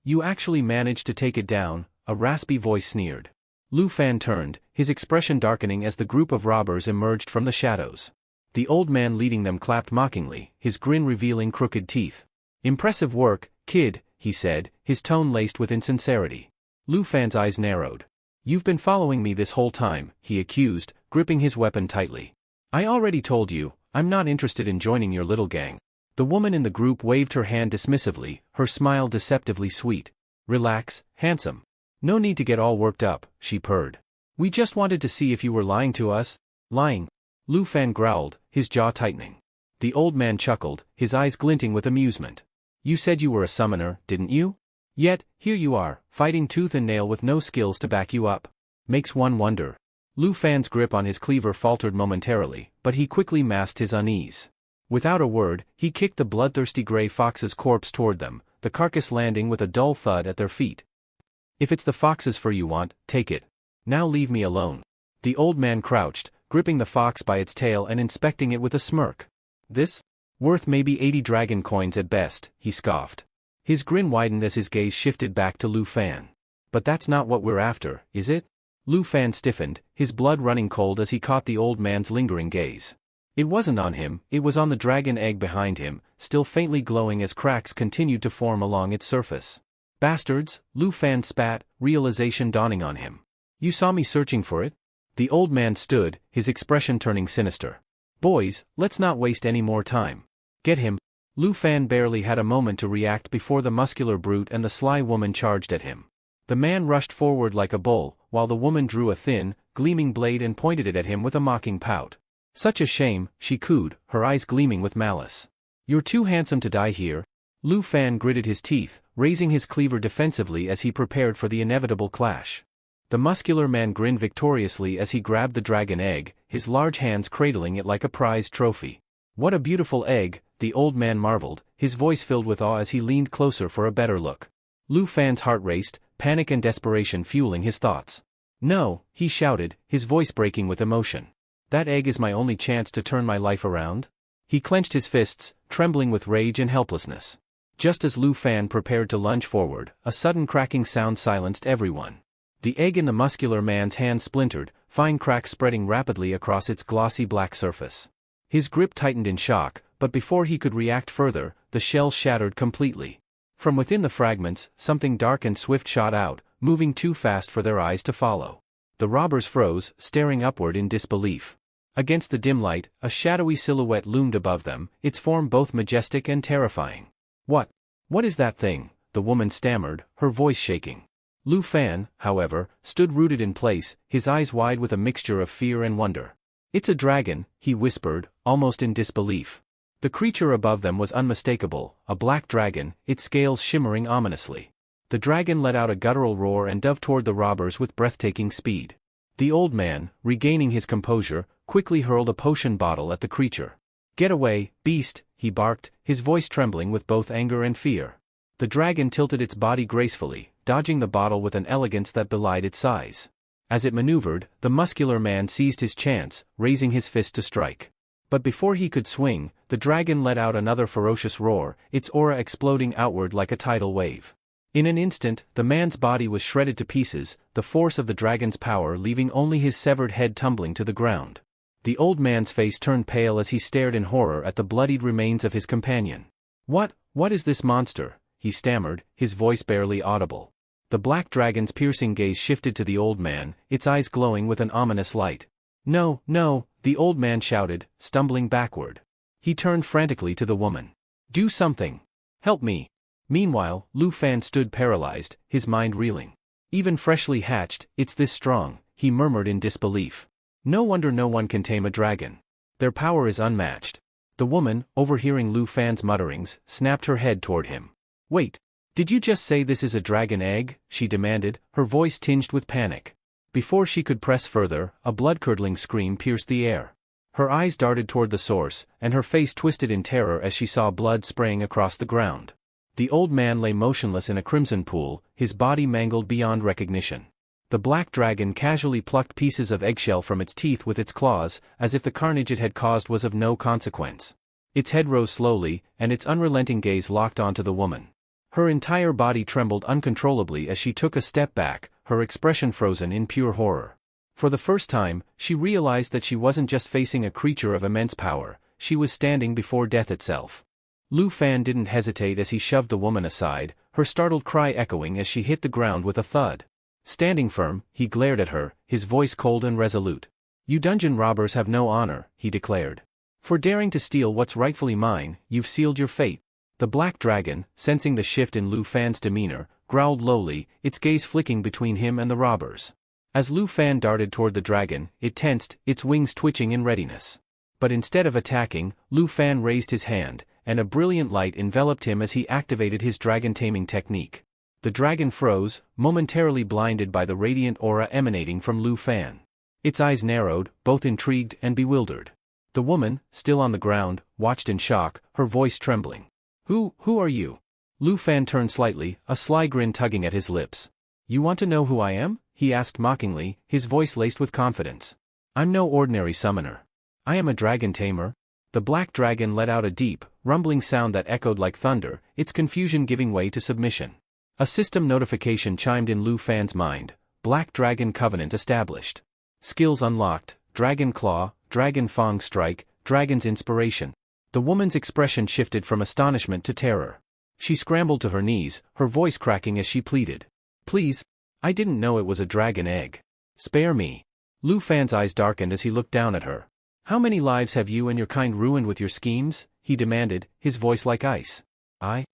you actually managed to take it down, a raspy voice sneered. Lu Fan turned, his expression darkening as the group of robbers emerged from the shadows. The old man leading them clapped mockingly, his grin revealing crooked teeth. Impressive work, kid, he said, his tone laced with insincerity. Lu Fan's eyes narrowed. You've been following me this whole time, he accused, gripping his weapon tightly. I already told you, I'm not interested in joining your little gang. The woman in the group waved her hand dismissively, her smile deceptively sweet. Relax, handsome. No need to get all worked up, she purred. We just wanted to see if you were lying to us. Lying? Lu Fan growled, his jaw tightening. The old man chuckled, his eyes glinting with amusement. You said you were a summoner, didn't you? Yet, here you are, fighting tooth and nail with no skills to back you up. Makes one wonder. Lu Fan's grip on his cleaver faltered momentarily, but he quickly masked his unease. Without a word, he kicked the bloodthirsty gray fox's corpse toward them, the carcass landing with a dull thud at their feet. If it's the fox's fur you want, take it. Now leave me alone. The old man crouched, gripping the fox by its tail and inspecting it with a smirk. This? Worth maybe 80 dragon coins at best, he scoffed. His grin widened as his gaze shifted back to Lu Fan. But that's not what we're after, is it? Lu Fan stiffened, his blood running cold as he caught the old man's lingering gaze. It wasn't on him, it was on the dragon egg behind him, still faintly glowing as cracks continued to form along its surface. Bastards, Lu Fan spat, realization dawning on him. You saw me searching for it? The old man stood, his expression turning sinister. Boys, let's not waste any more time. Get him. Lu Fan barely had a moment to react before the muscular brute and the sly woman charged at him. The man rushed forward like a bull, while the woman drew a thin, gleaming blade and pointed it at him with a mocking pout. Such a shame, she cooed, her eyes gleaming with malice. You're too handsome to die here. Lu Fan gritted his teeth, raising his cleaver defensively as he prepared for the inevitable clash. The muscular man grinned victoriously as he grabbed the dragon egg, his large hands cradling it like a prized trophy. What a beautiful egg, the old man marveled, his voice filled with awe as he leaned closer for a better look. Lu Fan's heart raced, panic and desperation fueling his thoughts. No, he shouted, his voice breaking with emotion. That egg is my only chance to turn my life around? He clenched his fists, trembling with rage and helplessness. Just as Lu Fan prepared to lunge forward, a sudden cracking sound silenced everyone. The egg in the muscular man's hand splintered, fine cracks spreading rapidly across its glossy black surface. His grip tightened in shock, but before he could react further, the shell shattered completely. From within the fragments, something dark and swift shot out, moving too fast for their eyes to follow. The robbers froze, staring upward in disbelief. Against the dim light, a shadowy silhouette loomed above them, its form both majestic and terrifying. What is that thing? The woman stammered, her voice shaking. Lu Fan, however, stood rooted in place, his eyes wide with a mixture of fear and wonder. It's a dragon, he whispered, almost in disbelief. The creature above them was unmistakable, a black dragon, its scales shimmering ominously. The dragon let out a guttural roar and dove toward the robbers with breathtaking speed. The old man, regaining his composure, quickly hurled a potion bottle at the creature. Get away, beast, he barked, his voice trembling with both anger and fear. The dragon tilted its body gracefully, dodging the bottle with an elegance that belied its size. As it maneuvered, the muscular man seized his chance, raising his fist to strike. But before he could swing, the dragon let out another ferocious roar, its aura exploding outward like a tidal wave. In an instant, the man's body was shredded to pieces, the force of the dragon's power leaving only his severed head tumbling to the ground. The old man's face turned pale as he stared in horror at the bloodied remains of his companion. What is this monster? He stammered, his voice barely audible. The black dragon's piercing gaze shifted to the old man, its eyes glowing with an ominous light. No, the old man shouted, stumbling backward. He turned frantically to the woman. Do something. Help me. Meanwhile, Lu Fan stood paralyzed, his mind reeling. Even freshly hatched, it's this strong, he murmured in disbelief. No wonder no one can tame a dragon. Their power is unmatched. The woman, overhearing Lu Fan's mutterings, snapped her head toward him. Wait, did you just say this is a dragon egg? She demanded, her voice tinged with panic. Before she could press further, a blood-curdling scream pierced the air. Her eyes darted toward the source, and her face twisted in terror as she saw blood spraying across the ground. The old man lay motionless in a crimson pool, his body mangled beyond recognition. The black dragon casually plucked pieces of eggshell from its teeth with its claws, as if the carnage it had caused was of no consequence. Its head rose slowly, and its unrelenting gaze locked onto the woman. Her entire body trembled uncontrollably as she took a step back, her expression frozen in pure horror. For the first time, she realized that she wasn't just facing a creature of immense power, she was standing before death itself. Lu Fan didn't hesitate as he shoved the woman aside, her startled cry echoing as she hit the ground with a thud. Standing firm, he glared at her, his voice cold and resolute. You dungeon robbers have no honor, he declared. For daring to steal what's rightfully mine, you've sealed your fate. The black dragon, sensing the shift in Lu Fan's demeanor, growled lowly, its gaze flicking between him and the robbers. As Lu Fan darted toward the dragon, it tensed, its wings twitching in readiness. But instead of attacking, Lu Fan raised his hand, and a brilliant light enveloped him as he activated his dragon-taming technique. The dragon froze, momentarily blinded by the radiant aura emanating from Lu Fan. Its eyes narrowed, both intrigued and bewildered. The woman, still on the ground, watched in shock, her voice trembling. Who are you? Lu Fan turned slightly, a sly grin tugging at his lips. You want to know who I am? He asked mockingly, his voice laced with confidence. I'm no ordinary summoner. I am a dragon tamer. The black dragon let out a deep, rumbling sound that echoed like thunder, its confusion giving way to submission. A system notification chimed in Lu Fan's mind. Black Dragon Covenant established. Skills unlocked, Dragon Claw, Dragon Fang Strike, Dragon's Inspiration. The woman's expression shifted from astonishment to terror. She scrambled to her knees, her voice cracking as she pleaded. Please, I didn't know it was a dragon egg. Spare me. Lu Fan's eyes darkened as he looked down at her. How many lives have you and your kind ruined with your schemes? He demanded, his voice like ice. I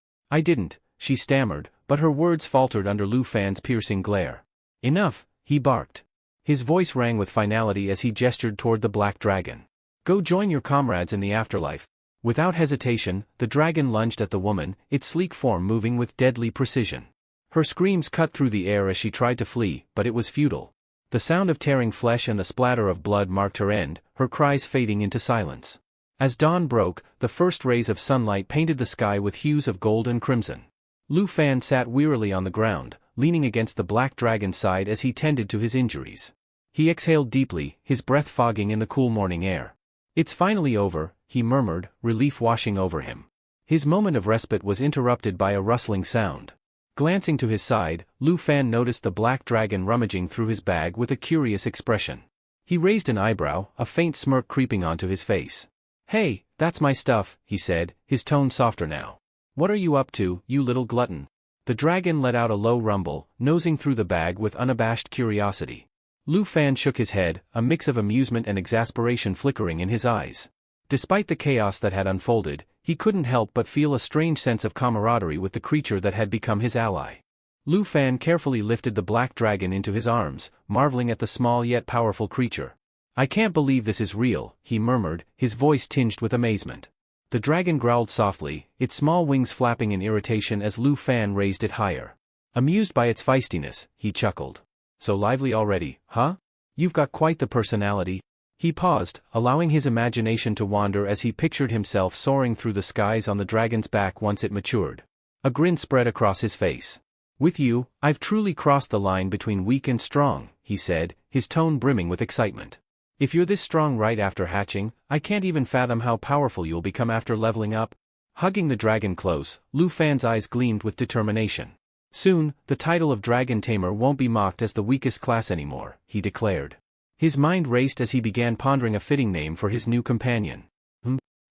didn't, she stammered, but her words faltered under Lu Fan's piercing glare. Enough, he barked. His voice rang with finality as he gestured toward the black dragon. Go join your comrades in the afterlife. Without hesitation, the dragon lunged at the woman, its sleek form moving with deadly precision. Her screams cut through the air as she tried to flee, but it was futile. The sound of tearing flesh and the splatter of blood marked her end, her cries fading into silence. As dawn broke, the first rays of sunlight painted the sky with hues of gold and crimson. Lu Fan sat wearily on the ground, leaning against the black dragon's side as he tended to his injuries. He exhaled deeply, his breath fogging in the cool morning air. It's finally over, he murmured, relief washing over him. His moment of respite was interrupted by a rustling sound. Glancing to his side, Lu Fan noticed the black dragon rummaging through his bag with a curious expression. He raised an eyebrow, a faint smirk creeping onto his face. Hey, that's my stuff, he said, his tone softer now. What are you up to, you little glutton? The dragon let out a low rumble, nosing through the bag with unabashed curiosity. Lu Fan shook his head, a mix of amusement and exasperation flickering in his eyes. Despite the chaos that had unfolded, he couldn't help but feel a strange sense of camaraderie with the creature that had become his ally. Lu Fan carefully lifted the black dragon into his arms, marveling at the small yet powerful creature. I can't believe this is real, he murmured, his voice tinged with amazement. The dragon growled softly, its small wings flapping in irritation as Lu Fan raised it higher. Amused by its feistiness, he chuckled. So lively already, huh? You've got quite the personality. He paused, allowing his imagination to wander as he pictured himself soaring through the skies on the dragon's back once it matured. A grin spread across his face. With you, I've truly crossed the line between weak and strong, he said, his tone brimming with excitement. If you're this strong right after hatching, I can't even fathom how powerful you'll become after leveling up. Hugging the dragon close, Lu Fan's eyes gleamed with determination. Soon, the title of Dragon Tamer won't be mocked as the weakest class anymore, he declared. His mind raced as he began pondering a fitting name for his new companion.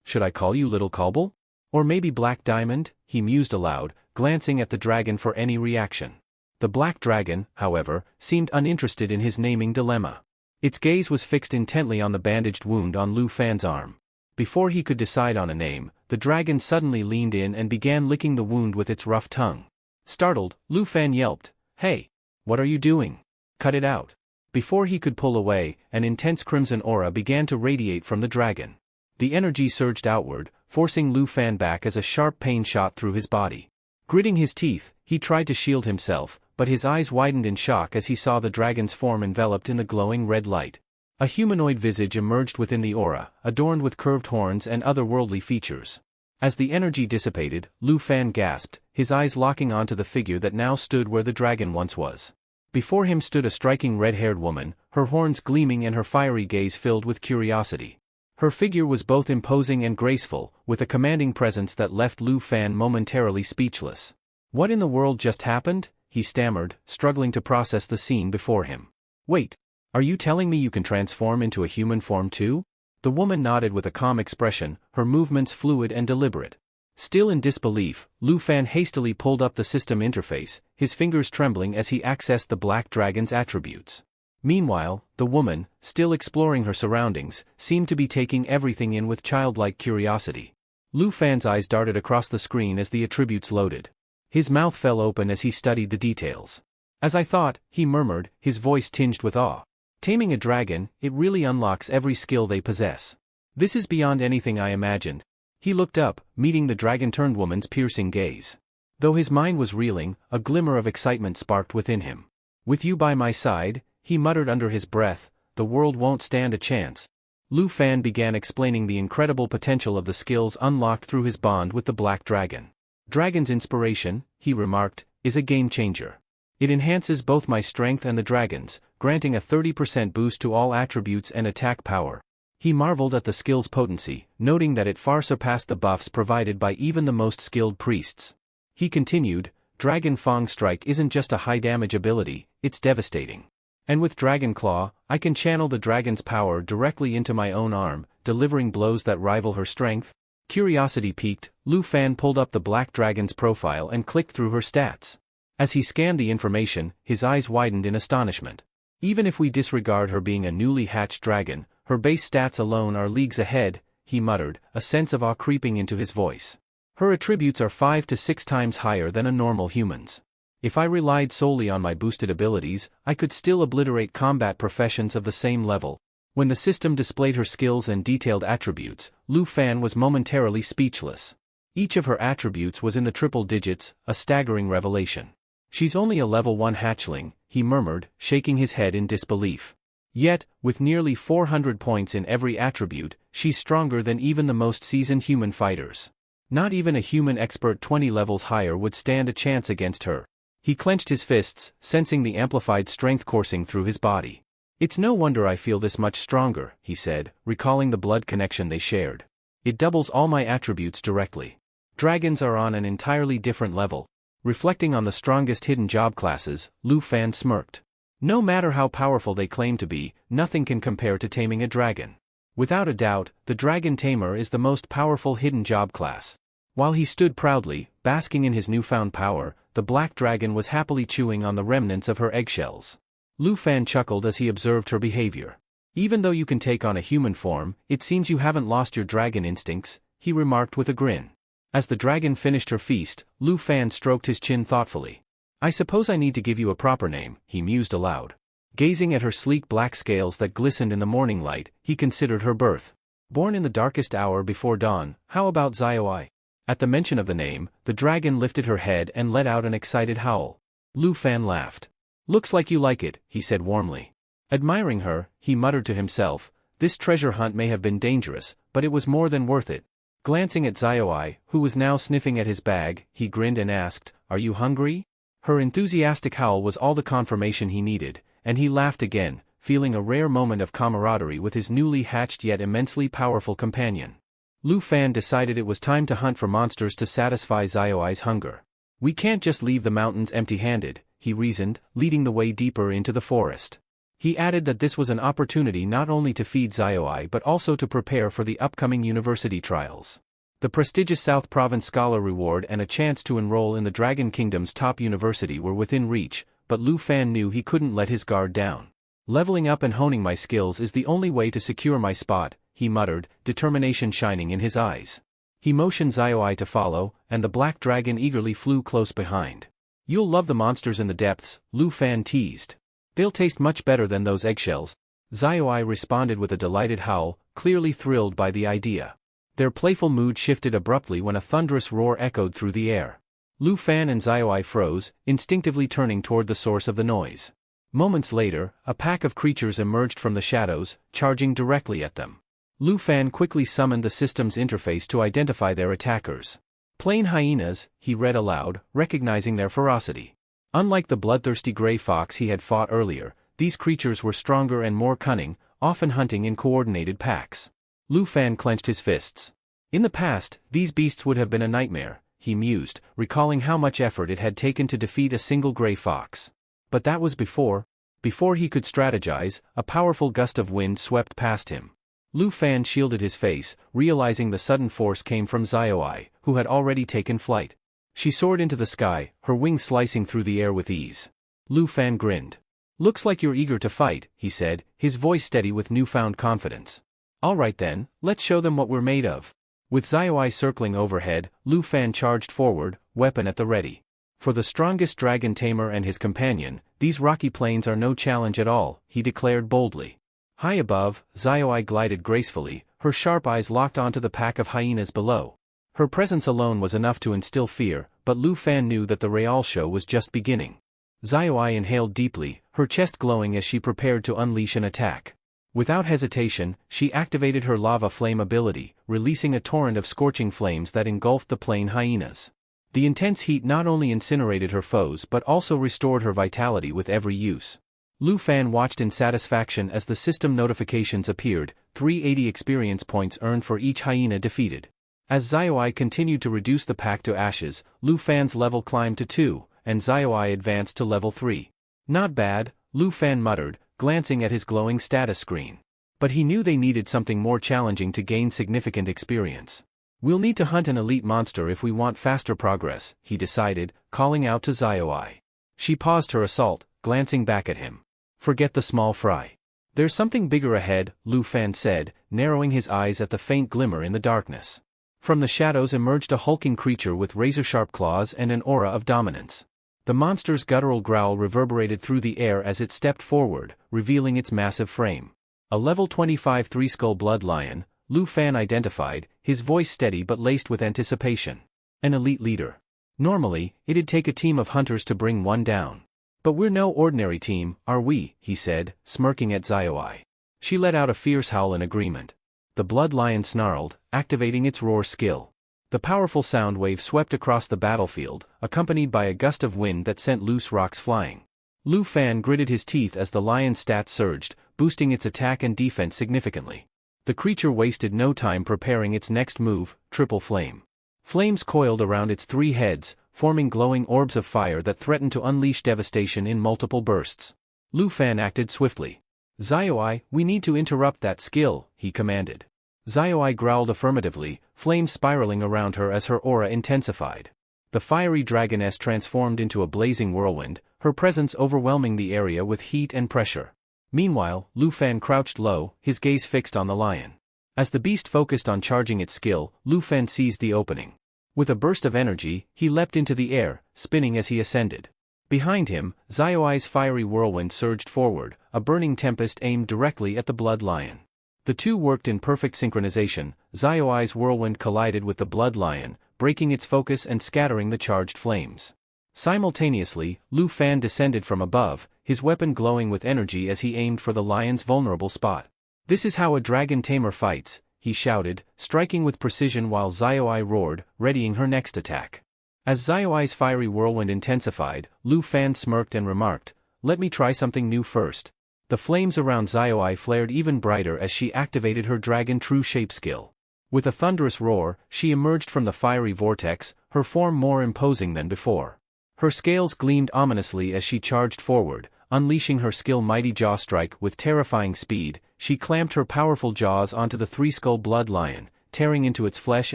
Should I call you Little Cobble? Or maybe Black Diamond? He mused aloud, glancing at the dragon for any reaction. The black dragon, however, seemed uninterested in his naming dilemma. Its gaze was fixed intently on the bandaged wound on Lu Fan's arm. Before he could decide on a name, the dragon suddenly leaned in and began licking the wound with its rough tongue. Startled, Lu Fan yelped, "Hey! What are you doing? Cut it out." Before he could pull away, an intense crimson aura began to radiate from the dragon. The energy surged outward, forcing Lu Fan back as a sharp pain shot through his body. Gritting his teeth, he tried to shield himself, but his eyes widened in shock as he saw the dragon's form enveloped in the glowing red light. A humanoid visage emerged within the aura, adorned with curved horns and otherworldly features. As the energy dissipated, Lu Fan gasped, his eyes locking onto the figure that now stood where the dragon once was. Before him stood a striking red-haired woman, her horns gleaming and her fiery gaze filled with curiosity. Her figure was both imposing and graceful, with a commanding presence that left Lu Fan momentarily speechless. What in the world just happened? He stammered, struggling to process the scene before him. Wait, are you telling me you can transform into a human form too? The woman nodded with a calm expression, her movements fluid and deliberate. Still in disbelief, Lu Fan hastily pulled up the system interface, his fingers trembling as he accessed the black dragon's attributes. Meanwhile, the woman, still exploring her surroundings, seemed to be taking everything in with childlike curiosity. Lu Fan's eyes darted across the screen as the attributes loaded. His mouth fell open as he studied the details. As I thought, he murmured, his voice tinged with awe. Taming a dragon, it really unlocks every skill they possess. This is beyond anything I imagined. He looked up, meeting the dragon-turned woman's piercing gaze. Though his mind was reeling, a glimmer of excitement sparked within him. With you by my side, he muttered under his breath, the world won't stand a chance. Lu Fan began explaining the incredible potential of the skills unlocked through his bond with the Black Dragon. Dragon's inspiration, he remarked, is a game changer. It enhances both my strength and the dragon's, granting a 30% boost to all attributes and attack power. He marveled at the skill's potency, noting that it far surpassed the buffs provided by even the most skilled priests. He continued, Dragon Fang Strike isn't just a high-damage ability, it's devastating. And with Dragon Claw, I can channel the dragon's power directly into my own arm, delivering blows that rival her strength. Curiosity piqued, Lu Fan pulled up the Black Dragon's profile and clicked through her stats. As he scanned the information, his eyes widened in astonishment. Even if we disregard her being a newly hatched dragon, her base stats alone are leagues ahead, he muttered, a sense of awe creeping into his voice. Her attributes are 5 to 6 times higher than a normal human's. If I relied solely on my boosted abilities, I could still obliterate combat professions of the same level. When the system displayed her skills and detailed attributes, Lu Fan was momentarily speechless. Each of her attributes was in the triple digits, a staggering revelation. She's only a level 1 hatchling, he murmured, shaking his head in disbelief. Yet, with nearly 400 points in every attribute, she's stronger than even the most seasoned human fighters. Not even a human expert 20 levels higher would stand a chance against her. He clenched his fists, sensing the amplified strength coursing through his body. It's no wonder I feel this much stronger, he said, recalling the blood connection they shared. It doubles all my attributes directly. Dragons are on an entirely different level. Reflecting on the strongest hidden job classes, Lu Fan smirked. No matter how powerful they claim to be, nothing can compare to taming a dragon. Without a doubt, the Dragon Tamer is the most powerful hidden job class. While he stood proudly, basking in his newfound power, the Black Dragon was happily chewing on the remnants of her eggshells. Lu Fan chuckled as he observed her behavior. Even though you can take on a human form, it seems you haven't lost your dragon instincts, he remarked with a grin. As the dragon finished her feast, Lu Fan stroked his chin thoughtfully. I suppose I need to give you a proper name, he mused aloud. Gazing at her sleek black scales that glistened in the morning light, he considered her birth. Born in the darkest hour before dawn, how about Zioi? At the mention of the name, the dragon lifted her head and let out an excited howl. Lu Fan laughed. Looks like you like it, he said warmly. Admiring her, he muttered to himself, this treasure hunt may have been dangerous, but it was more than worth it. Glancing at Zioi, who was now sniffing at his bag, he grinned and asked, Are you hungry? Her enthusiastic howl was all the confirmation he needed, and he laughed again, feeling a rare moment of camaraderie with his newly hatched yet immensely powerful companion. Lu Fan decided it was time to hunt for monsters to satisfy Zioi's hunger. We can't just leave the mountains empty-handed, he reasoned, leading the way deeper into the forest. He added that this was an opportunity not only to feed Zioi but also to prepare for the upcoming university trials. The prestigious South Province Scholar Reward and a chance to enroll in the Dragon Kingdom's top university were within reach, but Lu Fan knew he couldn't let his guard down. Leveling up and honing my skills is the only way to secure my spot, he muttered, determination shining in his eyes. He motioned Zioi to follow, and the black dragon eagerly flew close behind. You'll love the monsters in the depths, Lu Fan teased. They'll taste much better than those eggshells. Zioi responded with a delighted howl, clearly thrilled by the idea. Their playful mood shifted abruptly when a thunderous roar echoed through the air. Lu Fan and Zioi froze, instinctively turning toward the source of the noise. Moments later, a pack of creatures emerged from the shadows, charging directly at them. Lu Fan quickly summoned the system's interface to identify their attackers. Plain hyenas, he read aloud, recognizing their ferocity. Unlike the bloodthirsty gray fox he had fought earlier, these creatures were stronger and more cunning, often hunting in coordinated packs. Lu Fan clenched his fists. In the past, these beasts would have been a nightmare, he mused, recalling how much effort it had taken to defeat a single gray fox. But that was before he could strategize, a powerful gust of wind swept past him. Lu Fan shielded his face, realizing the sudden force came from Zioi, who had already taken flight. She soared into the sky, her wings slicing through the air with ease. Lu Fan grinned. Looks like you're eager to fight, he said, his voice steady with newfound confidence. All right then, let's show them what we're made of. With Zioi circling overhead, Lu Fan charged forward, weapon at the ready. For the strongest dragon tamer and his companion, these rocky plains are no challenge at all, he declared boldly. High above, Zioi glided gracefully, her sharp eyes locked onto the pack of hyenas below. Her presence alone was enough to instill fear, but Lu Fan knew that the real show was just beginning. Zioi inhaled deeply, her chest glowing as she prepared to unleash an attack. Without hesitation, she activated her lava flame ability, releasing a torrent of scorching flames that engulfed the plain hyenas. The intense heat not only incinerated her foes but also restored her vitality with every use. Lu Fan watched in satisfaction as the system notifications appeared, 380 experience points earned for each hyena defeated. As Xiaoai continued to reduce the pack to ashes, Lu Fan's level climbed to 2, and Xiaoai advanced to level 3. Not bad, Lu Fan muttered, glancing at his glowing status screen. But he knew they needed something more challenging to gain significant experience. We'll need to hunt an elite monster if we want faster progress, he decided, calling out to Xiaoai. She paused her assault, glancing back at him. Forget the small fry. There's something bigger ahead, Lu Fan said, narrowing his eyes at the faint glimmer in the darkness. From the shadows emerged a hulking creature with razor-sharp claws and an aura of dominance. The monster's guttural growl reverberated through the air as it stepped forward, revealing its massive frame. A level 25 three-skull blood lion, Lu Fan identified, his voice steady but laced with anticipation. An elite leader. Normally, it'd take a team of hunters to bring one down. But we're no ordinary team, are we, he said, smirking at Xiaoai. She let out a fierce howl in agreement. The blood lion snarled, activating its roar skill. The powerful sound wave swept across the battlefield, accompanied by a gust of wind that sent loose rocks flying. Lu Fan gritted his teeth as the lion's stats surged, boosting its attack and defense significantly. The creature wasted no time preparing its next move, Triple Flame. Flames coiled around its 3 heads, forming glowing orbs of fire that threatened to unleash devastation in multiple bursts. Lu Fan acted swiftly. Xiaoai, we need to interrupt that skill, he commanded. Xiaoai growled affirmatively, flames spiraling around her as her aura intensified. The fiery dragoness transformed into a blazing whirlwind, her presence overwhelming the area with heat and pressure. Meanwhile, Lu Fan crouched low, his gaze fixed on the lion. As the beast focused on charging its skill, Lu Fan seized the opening. With a burst of energy, he leapt into the air, spinning as he ascended. Behind him, Xiaoai's fiery whirlwind surged forward, a burning tempest aimed directly at the blood lion. The two worked in perfect synchronization. Xiaoai's whirlwind collided with the blood lion, breaking its focus and scattering the charged flames. Simultaneously, Lu Fan descended from above, his weapon glowing with energy as he aimed for the lion's vulnerable spot. This is how a dragon tamer fights, he shouted, striking with precision while Xiaoai roared, readying her next attack. As Xiaoai's fiery whirlwind intensified, Lu Fan smirked and remarked, "Let me try something new first." The flames around Xiaoai flared even brighter as she activated her dragon true shape skill. With a thunderous roar, she emerged from the fiery vortex, her form more imposing than before. Her scales gleamed ominously as she charged forward, unleashing her skill mighty jaw strike with terrifying speed. She clamped her powerful jaws onto the three-skull blood lion, tearing into its flesh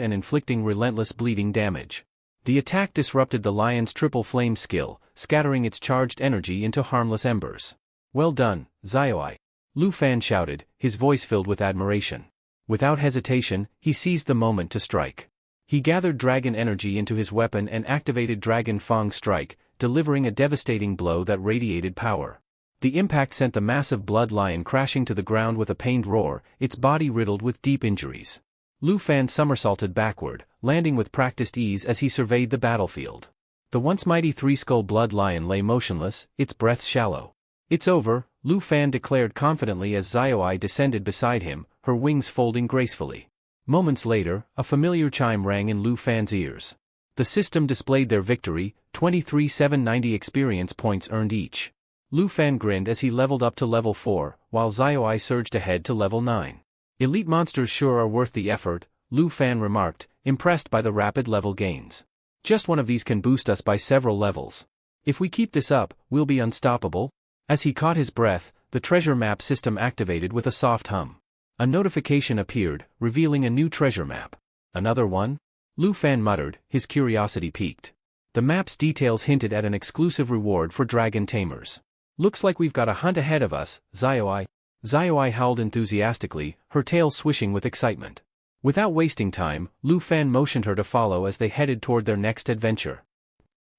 and inflicting relentless bleeding damage. The attack disrupted the lion's triple flame skill, scattering its charged energy into harmless embers. "Well done, Xiaoai," Lu Fan shouted, his voice filled with admiration. Without hesitation, he seized the moment to strike. He gathered dragon energy into his weapon and activated Dragon Fang Strike, delivering a devastating blow that radiated power. The impact sent the massive blood lion crashing to the ground with a pained roar, its body riddled with deep injuries. Lu Fan somersaulted backward, landing with practiced ease as he surveyed the battlefield. The once mighty three-skull blood lion lay motionless, its breath shallow. "It's over," Lu Fan declared confidently as Xiaoai descended beside him, her wings folding gracefully. Moments later, a familiar chime rang in Lu Fan's ears. The system displayed their victory, 23,790 experience points earned each. Lu Fan grinned as he leveled up to level 4, while Xiaoai surged ahead to level 9. "Elite monsters sure are worth the effort," Lu Fan remarked, impressed by the rapid level gains. "Just one of these can boost us by several levels. If we keep this up, we'll be unstoppable." As he caught his breath, the treasure map system activated with a soft hum. A notification appeared, revealing a new treasure map. "Another one?" Lu Fan muttered, his curiosity piqued. The map's details hinted at an exclusive reward for dragon tamers. "Looks like we've got a hunt ahead of us, Xiaoai." Xiaoai howled enthusiastically, her tail swishing with excitement. Without wasting time, Lu Fan motioned her to follow as they headed toward their next adventure.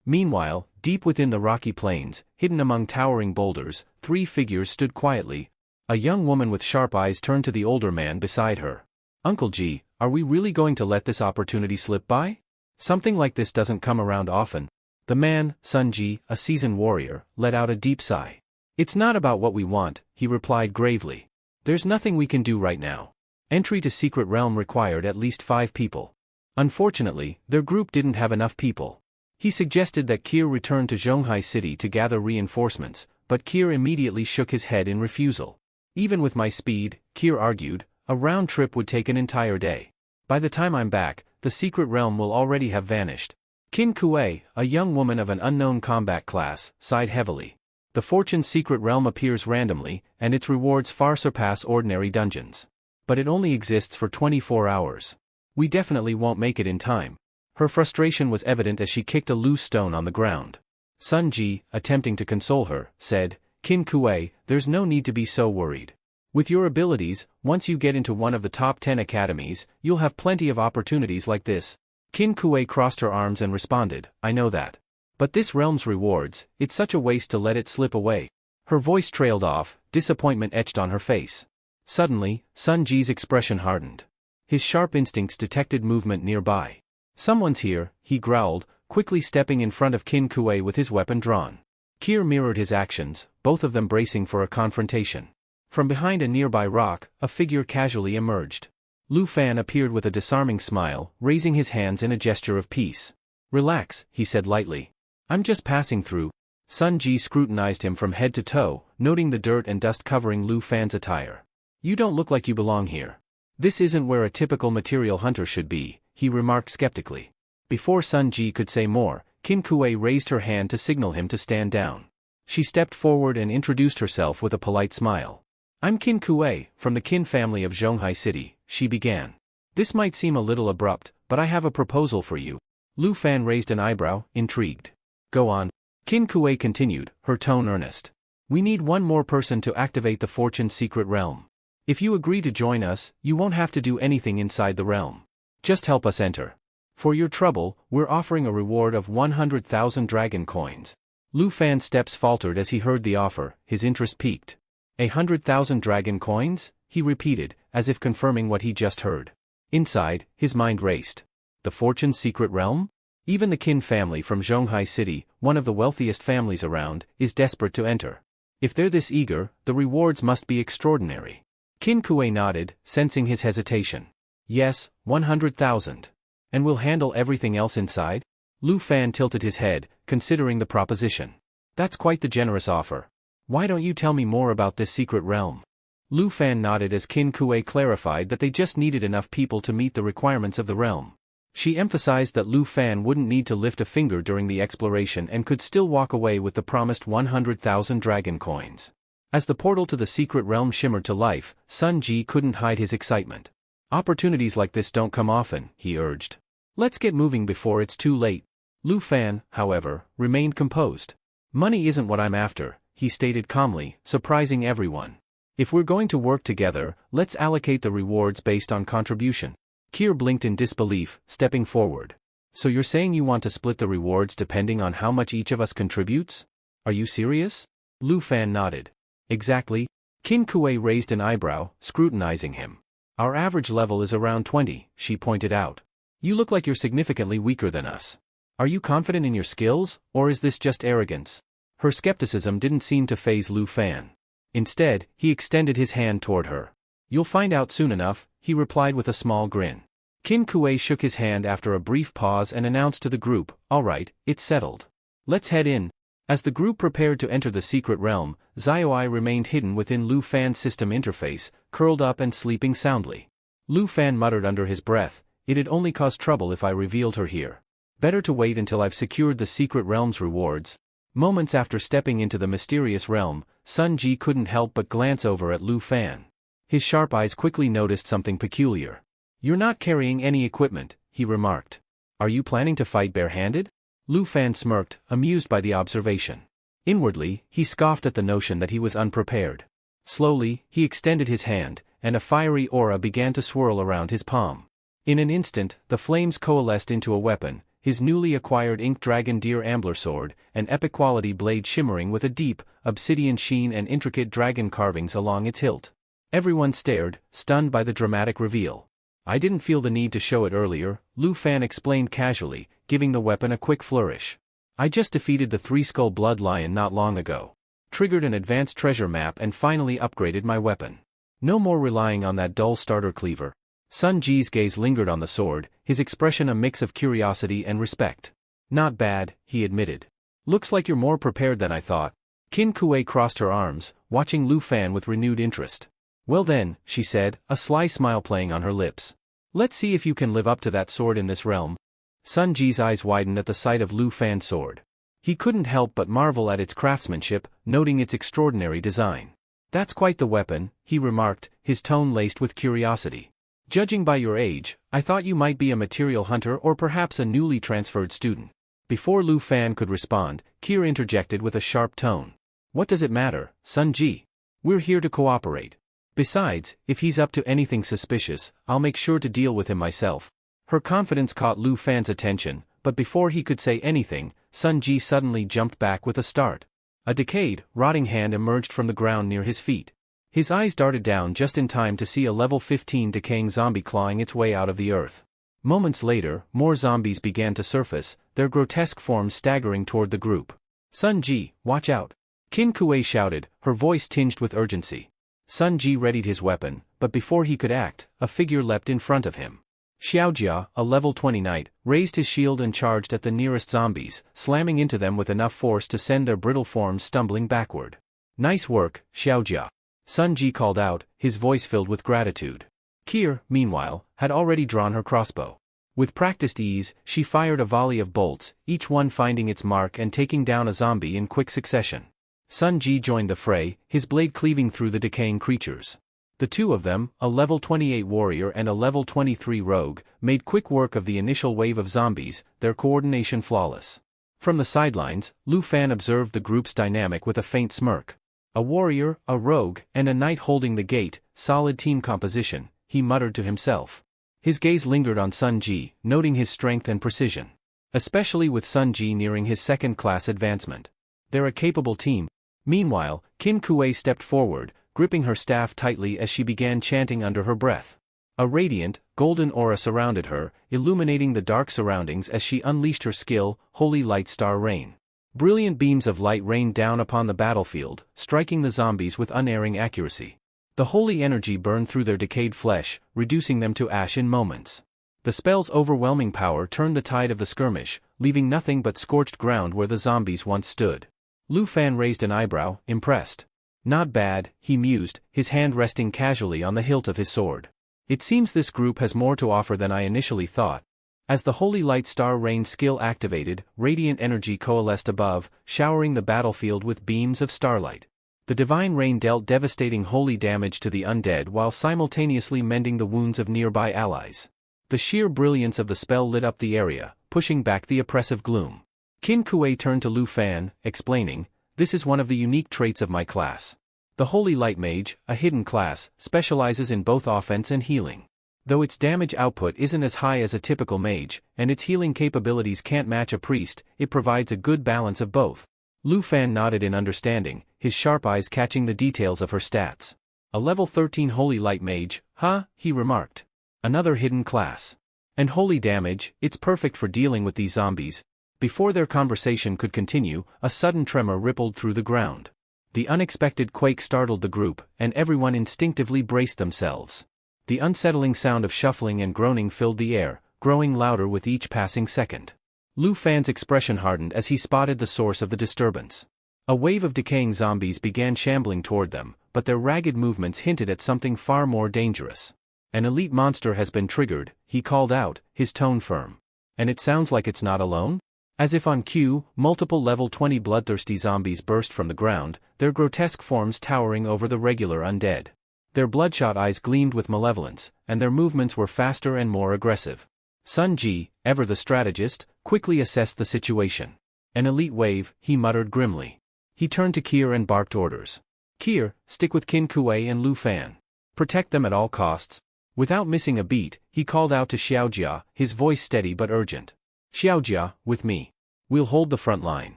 Meanwhile, deep within the rocky plains, hidden among towering boulders, 3 figures stood quietly. A young woman with sharp eyes turned to the older man beside her. "Uncle Ji, are we really going to let this opportunity slip by? Something like this doesn't come around often." The man, Sun Ji, a seasoned warrior, let out a deep sigh. "It's not about what we want," he replied gravely. There's nothing we can do right now. Entry to Secret Realm required at least 5 people. Unfortunately, their group didn't have enough people. He suggested that Kier return to Zhonghai City to gather reinforcements, but Kier immediately shook his head in refusal. Even with my speed, Kier argued, a round trip would take an entire day. By the time I'm back, the Secret Realm will already have vanished. Qin Kuei, a young woman of an unknown combat class, sighed heavily. The Fortune's Secret Realm appears randomly, and its rewards far surpass ordinary dungeons. But it only exists for 24 hours. We definitely won't make it in time. Her frustration was evident as she kicked a loose stone on the ground. Sun Ji, attempting to console her, said, Qin Kuei, there's no need to be so worried. With your abilities, once you get into one of the top 10 academies, you'll have plenty of opportunities like this. Qin Kuei crossed her arms and responded, I know that. But this realm's rewards, it's such a waste to let it slip away. Her voice trailed off, disappointment etched on her face. Suddenly, Sun Ji's expression hardened. His sharp instincts detected movement nearby. Someone's here, he growled, quickly stepping in front of Qin Kuei with his weapon drawn. Kier mirrored his actions, both of them bracing for a confrontation. From behind a nearby rock, a figure casually emerged. Lu Fan appeared with a disarming smile, raising his hands in a gesture of peace. Relax, he said lightly. I'm just passing through. Sun Ji scrutinized him from head to toe, noting the dirt and dust covering Lu Fan's attire. You don't look like you belong here. This isn't where a typical material hunter should be, he remarked skeptically. Before Sun Ji could say more, Qin Kuei raised her hand to signal him to stand down. She stepped forward and introduced herself with a polite smile. I'm Qin Kuei, from the Qin family of Zhonghai City, she began. This might seem a little abrupt, but I have a proposal for you. Lu Fan raised an eyebrow, intrigued. Go on. Qin Kuei continued, her tone earnest. We need one more person to activate the Fortune's Secret Realm. If you agree to join us, you won't have to do anything inside the realm. Just help us enter. For your trouble, we're offering a reward of 100,000 dragon coins. Lu Fan's steps faltered as he heard the offer, his interest piqued. 100,000 dragon coins? He repeated, as if confirming what he just heard. Inside, his mind raced. The Fortune's Secret Realm? Even the Qin family from Zhonghai City, one of the wealthiest families around, is desperate to enter. If they're this eager, the rewards must be extraordinary. Qin Kuei nodded, sensing his hesitation. Yes, 100,000. And we'll handle everything else inside? Lu Fan tilted his head, considering the proposition. That's quite the generous offer. Why don't you tell me more about this secret realm? Lu Fan nodded as Qin Kuei clarified that they just needed enough people to meet the requirements of the realm. She emphasized that Lu Fan wouldn't need to lift a finger during the exploration and could still walk away with the promised 100,000 dragon coins. As the portal to the secret realm shimmered to life, Sun Ji couldn't hide his excitement. Opportunities like this don't come often, he urged. Let's get moving before it's too late. Lu Fan, however, remained composed. Money isn't what I'm after, he stated calmly, surprising everyone. If we're going to work together, let's allocate the rewards based on contribution. Kier blinked in disbelief, stepping forward. So you're saying you want to split the rewards depending on how much each of us contributes? Are you serious? Lu Fan nodded. Exactly. Qin Kuei raised an eyebrow, scrutinizing him. Our average level is around 20, she pointed out. You look like you're significantly weaker than us. Are you confident in your skills, or is this just arrogance? Her skepticism didn't seem to faze Lu Fan. Instead, he extended his hand toward her. You'll find out soon enough, he replied with a small grin. Qin Kuei shook his hand after a brief pause and announced to the group, all right, it's settled. Let's head in. As the group prepared to enter the secret realm, Xiaoai remained hidden within Lu Fan's system interface, curled up and sleeping soundly. Lu Fan muttered under his breath, it'd only cause trouble if I revealed her here. Better to wait until I've secured the secret realm's rewards. Moments after stepping into the mysterious realm, Sun Ji couldn't help but glance over at Lu Fan. His sharp eyes quickly noticed something peculiar. You're not carrying any equipment, he remarked. Are you planning to fight barehanded? Lu Fan smirked, amused by the observation. Inwardly, he scoffed at the notion that he was unprepared. Slowly, he extended his hand, and a fiery aura began to swirl around his palm. In an instant, the flames coalesced into a weapon, his newly acquired ink dragon deer ambler sword, an epic-quality blade shimmering with a deep, obsidian sheen and intricate dragon carvings along its hilt. Everyone stared, stunned by the dramatic reveal. I didn't feel the need to show it earlier, Lu Fan explained casually, giving the weapon a quick flourish. I just defeated the three-skull blood lion not long ago. Triggered an advanced treasure map and finally upgraded my weapon. No more relying on that dull starter cleaver. Sun Ji's gaze lingered on the sword, his expression a mix of curiosity and respect. Not bad, he admitted. Looks like you're more prepared than I thought. Qin Kuei crossed her arms, watching Lu Fan with renewed interest. Well then, she said, a sly smile playing on her lips. Let's see if you can live up to that sword in this realm. Sun Ji's eyes widened at the sight of Lu Fan's sword. He couldn't help but marvel at its craftsmanship, noting its extraordinary design. That's quite the weapon, he remarked, his tone laced with curiosity. Judging by your age, I thought you might be a material hunter or perhaps a newly transferred student. Before Lu Fan could respond, Kier interjected with a sharp tone. What does it matter, Sun Ji? We're here to cooperate. Besides, if he's up to anything suspicious, I'll make sure to deal with him myself. Her confidence caught Lu Fan's attention, but before he could say anything, Sun Ji suddenly jumped back with a start. A decayed, rotting hand emerged from the ground near his feet. His eyes darted down just in time to see a level 15 decaying zombie clawing its way out of the earth. Moments later, more zombies began to surface, their grotesque forms staggering toward the group. Sun Ji, watch out! Qin Kuei shouted, her voice tinged with urgency. Sun Ji readied his weapon, but before he could act, a figure leapt in front of him. Xiaojia, a level 20 knight, raised his shield and charged at the nearest zombies, slamming into them with enough force to send their brittle forms stumbling backward. Nice work, Xiaojia. Sun Ji called out, his voice filled with gratitude. Kier, meanwhile, had already drawn her crossbow. With practiced ease, she fired a volley of bolts, each one finding its mark and taking down a zombie in quick succession. Sun Ji joined the fray, his blade cleaving through the decaying creatures. The two of them, a level 28 warrior and a level 23 rogue, made quick work of the initial wave of zombies, their coordination flawless. From the sidelines, Lu Fan observed the group's dynamic with a faint smirk. A warrior, a rogue, and a knight holding the gate, solid team composition, he muttered to himself. His gaze lingered on Sun Ji, noting his strength and precision. Especially with Sun Ji nearing his second-class advancement. They're a capable team. Meanwhile, Qin Kuei stepped forward, gripping her staff tightly as she began chanting under her breath. A radiant, golden aura surrounded her, illuminating the dark surroundings as she unleashed her skill, Holy Light Star Rain. Brilliant beams of light rained down upon the battlefield, striking the zombies with unerring accuracy. The holy energy burned through their decayed flesh, reducing them to ash in moments. The spell's overwhelming power turned the tide of the skirmish, leaving nothing but scorched ground where the zombies once stood. Lu Fan raised an eyebrow, impressed. Not bad, he mused, his hand resting casually on the hilt of his sword. It seems this group has more to offer than I initially thought. As the Holy Light Star Rain skill activated, radiant energy coalesced above, showering the battlefield with beams of starlight. The divine rain dealt devastating holy damage to the undead while simultaneously mending the wounds of nearby allies. The sheer brilliance of the spell lit up the area, pushing back the oppressive gloom. Qin Kuei turned to Lu Fan, explaining, "This is one of the unique traits of my class. The Holy Light Mage, a hidden class, specializes in both offense and healing. Though its damage output isn't as high as a typical mage, and its healing capabilities can't match a priest, it provides a good balance of both." Lu Fan nodded in understanding, his sharp eyes catching the details of her stats. "A level 13 Holy Light Mage, huh?" he remarked. "Another hidden class. And holy damage, it's perfect for dealing with these zombies." Before their conversation could continue, a sudden tremor rippled through the ground. The unexpected quake startled the group, and everyone instinctively braced themselves. The unsettling sound of shuffling and groaning filled the air, growing louder with each passing second. Lu Fan's expression hardened as he spotted the source of the disturbance. A wave of decaying zombies began shambling toward them, but their ragged movements hinted at something far more dangerous. "An elite monster has been triggered," he called out, his tone firm. "And it sounds like it's not alone?" As if on cue, multiple level 20 bloodthirsty zombies burst from the ground, their grotesque forms towering over the regular undead. Their bloodshot eyes gleamed with malevolence, and their movements were faster and more aggressive. Sun Ji, ever the strategist, quickly assessed the situation. "An elite wave," he muttered grimly. He turned to Kier and barked orders. "Kier, stick with Qin Kuei and Lu Fan. Protect them at all costs." Without missing a beat, he called out to Xiaojia, his voice steady but urgent. "Xiaojia, with me. We'll hold the front line.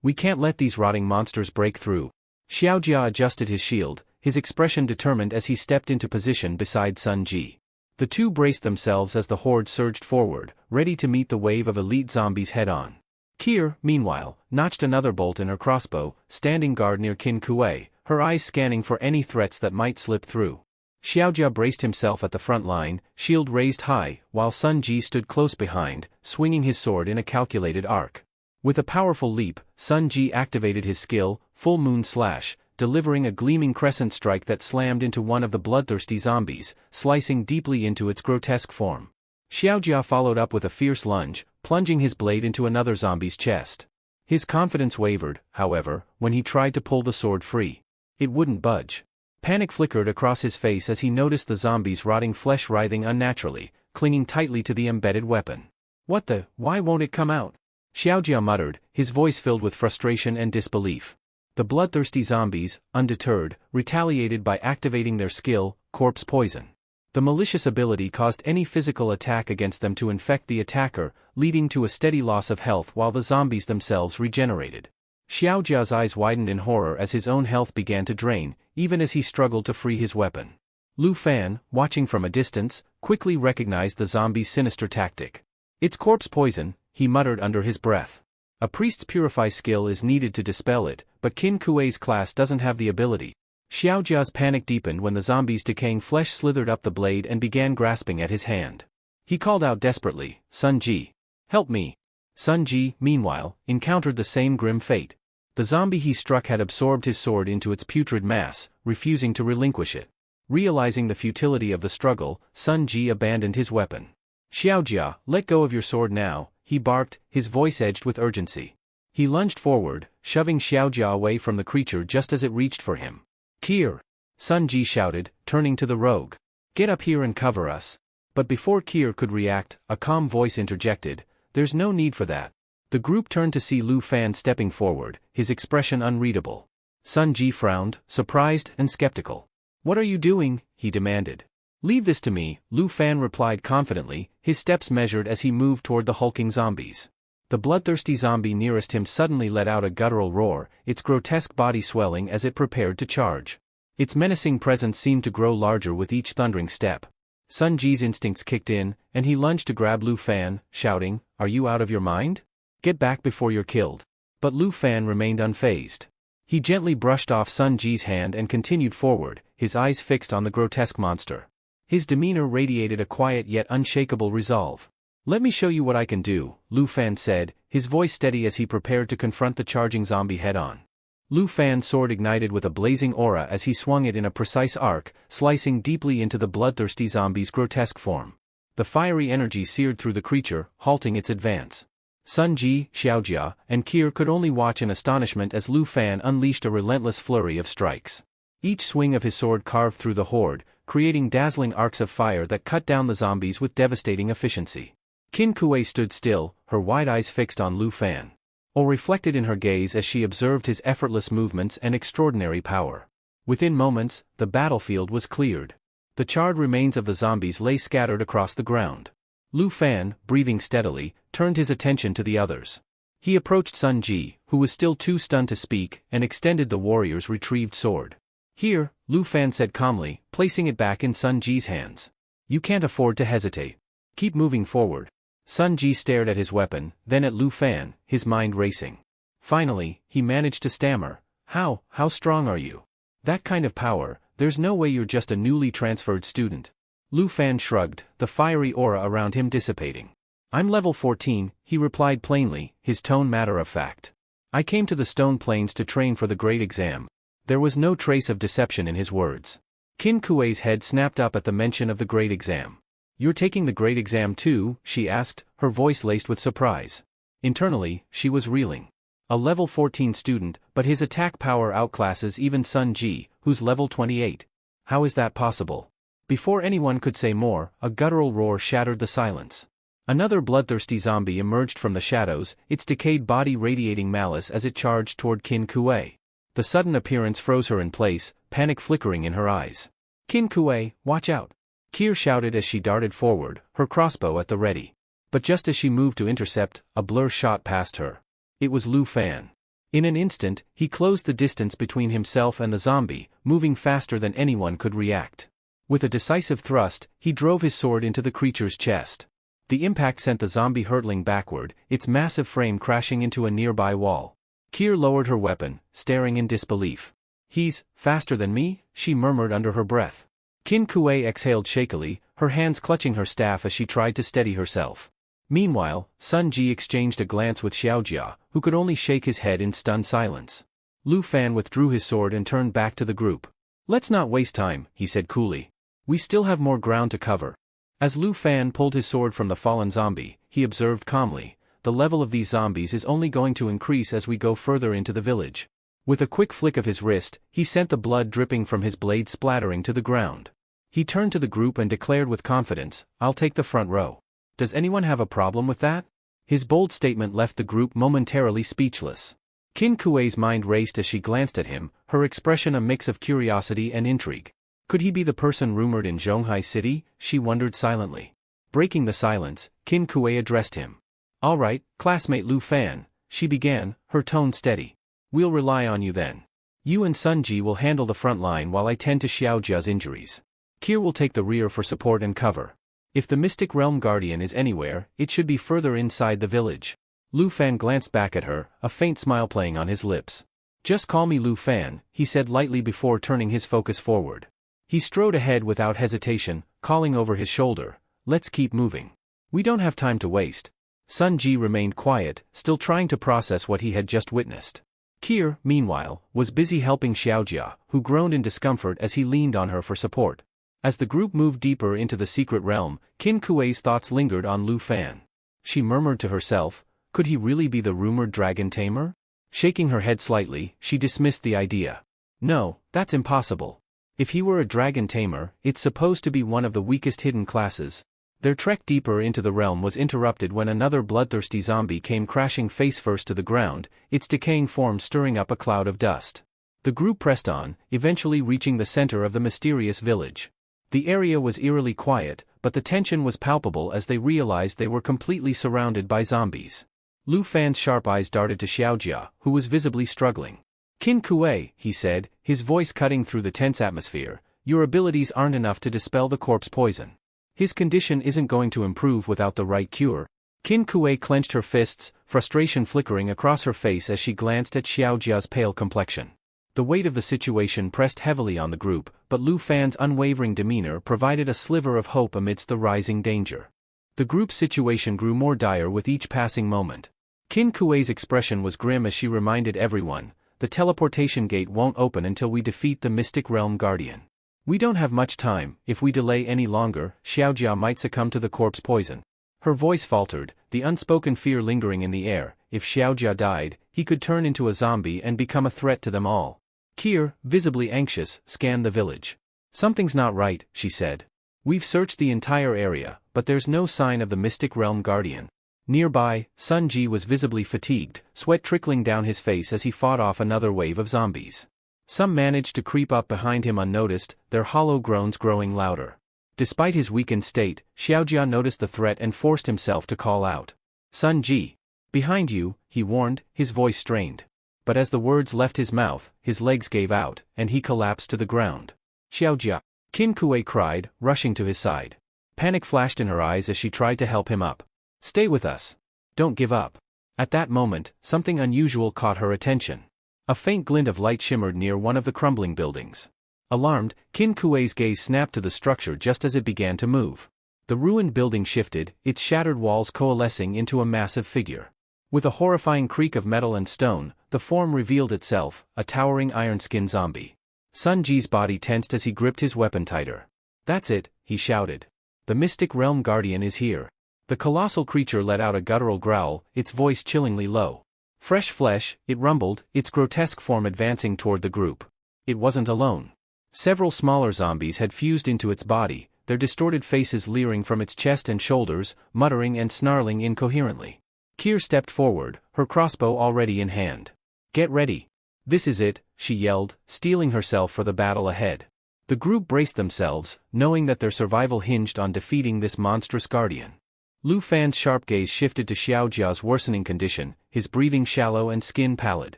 We can't let these rotting monsters break through." Xiaojia adjusted his shield, his expression determined as he stepped into position beside Sun Ji. The two braced themselves as the horde surged forward, ready to meet the wave of elite zombies head-on. Kier, meanwhile, notched another bolt in her crossbow, standing guard near Qin Kuei, her eyes scanning for any threats that might slip through. Xiaojia braced himself at the front line, shield raised high, while Sun Ji stood close behind, swinging his sword in a calculated arc. With a powerful leap, Sun Ji activated his skill, Full Moon Slash, delivering a gleaming crescent strike that slammed into one of the bloodthirsty zombies, slicing deeply into its grotesque form. Xiaojia followed up with a fierce lunge, plunging his blade into another zombie's chest. His confidence wavered, however, when he tried to pull the sword free. It wouldn't budge. Panic flickered across his face as he noticed the zombie's rotting flesh writhing unnaturally, clinging tightly to the embedded weapon. "What the? Why won't it come out?" Xiaojia muttered, his voice filled with frustration and disbelief. The bloodthirsty zombies, undeterred, retaliated by activating their skill, Corpse Poison. The malicious ability caused any physical attack against them to infect the attacker, leading to a steady loss of health while the zombies themselves regenerated. Xiaojia's eyes widened in horror as his own health began to drain, even as he struggled to free his weapon. Lu Fan, watching from a distance, quickly recognized the zombie's sinister tactic. "It's corpse poison," he muttered under his breath. A priest's purify skill is needed to dispel it, but Qin Kuei's class doesn't have the ability. Xiaojia's panic deepened when the zombie's decaying flesh slithered up the blade and began grasping at his hand. He called out desperately, "Sun Ji! Help me!" Sun Ji, meanwhile, encountered the same grim fate. The zombie he struck had absorbed his sword into its putrid mass, refusing to relinquish it. Realizing the futility of the struggle, Sun Ji abandoned his weapon. "Xiaojia, let go of your sword now," he barked, his voice edged with urgency. He lunged forward, shoving Xiaojia away from the creature just as it reached for him. "Kier!" Sun Ji shouted, turning to the rogue. "Get up here and cover us." But before Kier could react, a calm voice interjected, "There's no need for that." The group turned to see Lu Fan stepping forward, his expression unreadable. Sun Ji frowned, surprised and skeptical. "What are you doing?" he demanded. "Leave this to me," Lu Fan replied confidently, his steps measured as he moved toward the hulking zombies. The bloodthirsty zombie nearest him suddenly let out a guttural roar, its grotesque body swelling as it prepared to charge. Its menacing presence seemed to grow larger with each thundering step. Sun Ji's instincts kicked in, and he lunged to grab Lu Fan, shouting, "Are you out of your mind? Get back before you're killed." But Lu Fan remained unfazed. He gently brushed off Sun Ji's hand and continued forward, his eyes fixed on the grotesque monster. His demeanor radiated a quiet yet unshakable resolve. "Let me show you what I can do," Lu Fan said, his voice steady as he prepared to confront the charging zombie head-on. Lu Fan's sword ignited with a blazing aura as he swung it in a precise arc, slicing deeply into the bloodthirsty zombie's grotesque form. The fiery energy seared through the creature, halting its advance. Sun Ji, Xiaojia, and Kier could only watch in astonishment as Lu Fan unleashed a relentless flurry of strikes. Each swing of his sword carved through the horde, creating dazzling arcs of fire that cut down the zombies with devastating efficiency. Qin Kuei stood still, her wide eyes fixed on Lu Fan. Awe reflected in her gaze as she observed his effortless movements and extraordinary power. Within moments, the battlefield was cleared. The charred remains of the zombies lay scattered across the ground. Lu Fan, breathing steadily, turned his attention to the others. He approached Sun Ji, who was still too stunned to speak, and extended the warrior's retrieved sword. "Here," Lu Fan said calmly, placing it back in Sun Ji's hands. "You can't afford to hesitate. Keep moving forward." Sun Ji stared at his weapon, then at Lu Fan, his mind racing. Finally, he managed to stammer, How strong are you? That kind of power, there's no way you're just a newly transferred student." Lu Fan shrugged, the fiery aura around him dissipating. "I'm level 14, he replied plainly, his tone matter of fact. "I came to the Stone Plains to train for the great exam." There was no trace of deception in his words. Qin Kuei's head snapped up at the mention of the great exam. "You're taking the great exam too?" she asked, her voice laced with surprise. Internally, she was reeling. A level 14 student, but his attack power outclasses even Sun Ji, who's level 28. How is that possible? Before anyone could say more, a guttural roar shattered the silence. Another bloodthirsty zombie emerged from the shadows, its decayed body radiating malice as it charged toward Qin Kuei. The sudden appearance froze her in place, panic flickering in her eyes. "Qin Kuei, watch out!" Kier shouted as she darted forward, her crossbow at the ready. But just as she moved to intercept, a blur shot past her. It was Lu Fan. In an instant, he closed the distance between himself and the zombie, moving faster than anyone could react. With a decisive thrust, he drove his sword into the creature's chest. The impact sent the zombie hurtling backward, its massive frame crashing into a nearby wall. Kier lowered her weapon, staring in disbelief. "He's faster than me?" she murmured under her breath. Qin Kuei exhaled shakily, her hands clutching her staff as she tried to steady herself. Meanwhile, Sun Ji exchanged a glance with Xiaojia, who could only shake his head in stunned silence. Lu Fan withdrew his sword and turned back to the group. "Let's not waste time," he said coolly. "We still have more ground to cover." As Lu Fan pulled his sword from the fallen zombie, he observed calmly, "The level of these zombies is only going to increase as we go further into the village." With a quick flick of his wrist, he sent the blood dripping from his blade splattering to the ground. He turned to the group and declared with confidence, "I'll take the front row. Does anyone have a problem with that?" His bold statement left the group momentarily speechless. Qin Kuei's mind raced as she glanced at him, her expression a mix of curiosity and intrigue. Could he be the person rumored in Zhonghai City? She wondered silently. Breaking the silence, Qin Kuei addressed him. "All right, classmate Lu Fan," she began, her tone steady. "We'll rely on you then. You and Sun Ji will handle the front line while I tend to Xiaojia's injuries. Kier will take the rear for support and cover. If the Mystic Realm Guardian is anywhere, it should be further inside the village." Lu Fan glanced back at her, a faint smile playing on his lips. "Just call me Lu Fan," he said lightly before turning his focus forward. He strode ahead without hesitation, calling over his shoulder, "Let's keep moving. We don't have time to waste." Sun Ji remained quiet, still trying to process what he had just witnessed. Kier, meanwhile, was busy helping Xiaojia, who groaned in discomfort as he leaned on her for support. As the group moved deeper into the secret realm, Qin Kuei's thoughts lingered on Lu Fan. She murmured to herself, could he really be the rumored dragon tamer? Shaking her head slightly, she dismissed the idea. No, that's impossible. If he were a dragon tamer, it's supposed to be one of the weakest hidden classes. Their trek deeper into the realm was interrupted when another bloodthirsty zombie came crashing face first to the ground, its decaying form stirring up a cloud of dust. The group pressed on, eventually reaching the center of the mysterious village. The area was eerily quiet, but the tension was palpable as they realized they were completely surrounded by zombies. Lu Fan's sharp eyes darted to Xiaojia, who was visibly struggling. "Qin Kuei," he said, his voice cutting through the tense atmosphere, "your abilities aren't enough to dispel the corpse poison. His condition isn't going to improve without the right cure." Qin Kuei clenched her fists, frustration flickering across her face as she glanced at Xiaojia's pale complexion. The weight of the situation pressed heavily on the group, but Lu Fan's unwavering demeanor provided a sliver of hope amidst the rising danger. The group's situation grew more dire with each passing moment. Qin Kuei's expression was grim as she reminded everyone, "The teleportation gate won't open until we defeat the Mystic Realm Guardian. We don't have much time. If we delay any longer, Xiaojia might succumb to the corpse poison." Her voice faltered, the unspoken fear lingering in the air. If Xiaojia died, he could turn into a zombie and become a threat to them all. Kier, visibly anxious, scanned the village. "Something's not right," she said. "We've searched the entire area, but there's no sign of the Mystic Realm Guardian." Nearby, Sun Ji was visibly fatigued, sweat trickling down his face as he fought off another wave of zombies. Some managed to creep up behind him unnoticed, their hollow groans growing louder. Despite his weakened state, Xiaojia noticed the threat and forced himself to call out. "Sun Ji! Behind you," he warned, his voice strained. But as the words left his mouth, his legs gave out, and he collapsed to the ground. "Xiaojia!" Qin Kuei cried, rushing to his side. Panic flashed in her eyes as she tried to help him up. "Stay with us. Don't give up." At that moment, something unusual caught her attention. A faint glint of light shimmered near one of the crumbling buildings. Alarmed, Qin Kuei's gaze snapped to the structure just as it began to move. The ruined building shifted, its shattered walls coalescing into a massive figure. With a horrifying creak of metal and stone, the form revealed itself, a towering iron-skinned zombie. Sun Ji's body tensed as he gripped his weapon tighter. "That's it," he shouted. "The Mystic Realm Guardian is here." The colossal creature let out a guttural growl, its voice chillingly low. "Fresh flesh," it rumbled, its grotesque form advancing toward the group. It wasn't alone. Several smaller zombies had fused into its body, their distorted faces leering from its chest and shoulders, muttering and snarling incoherently. Kier stepped forward, her crossbow already in hand. "Get ready. This is it," she yelled, steeling herself for the battle ahead. The group braced themselves, knowing that their survival hinged on defeating this monstrous guardian. Lu Fan's sharp gaze shifted to Xiaojia's worsening condition, his breathing shallow and skin pallid.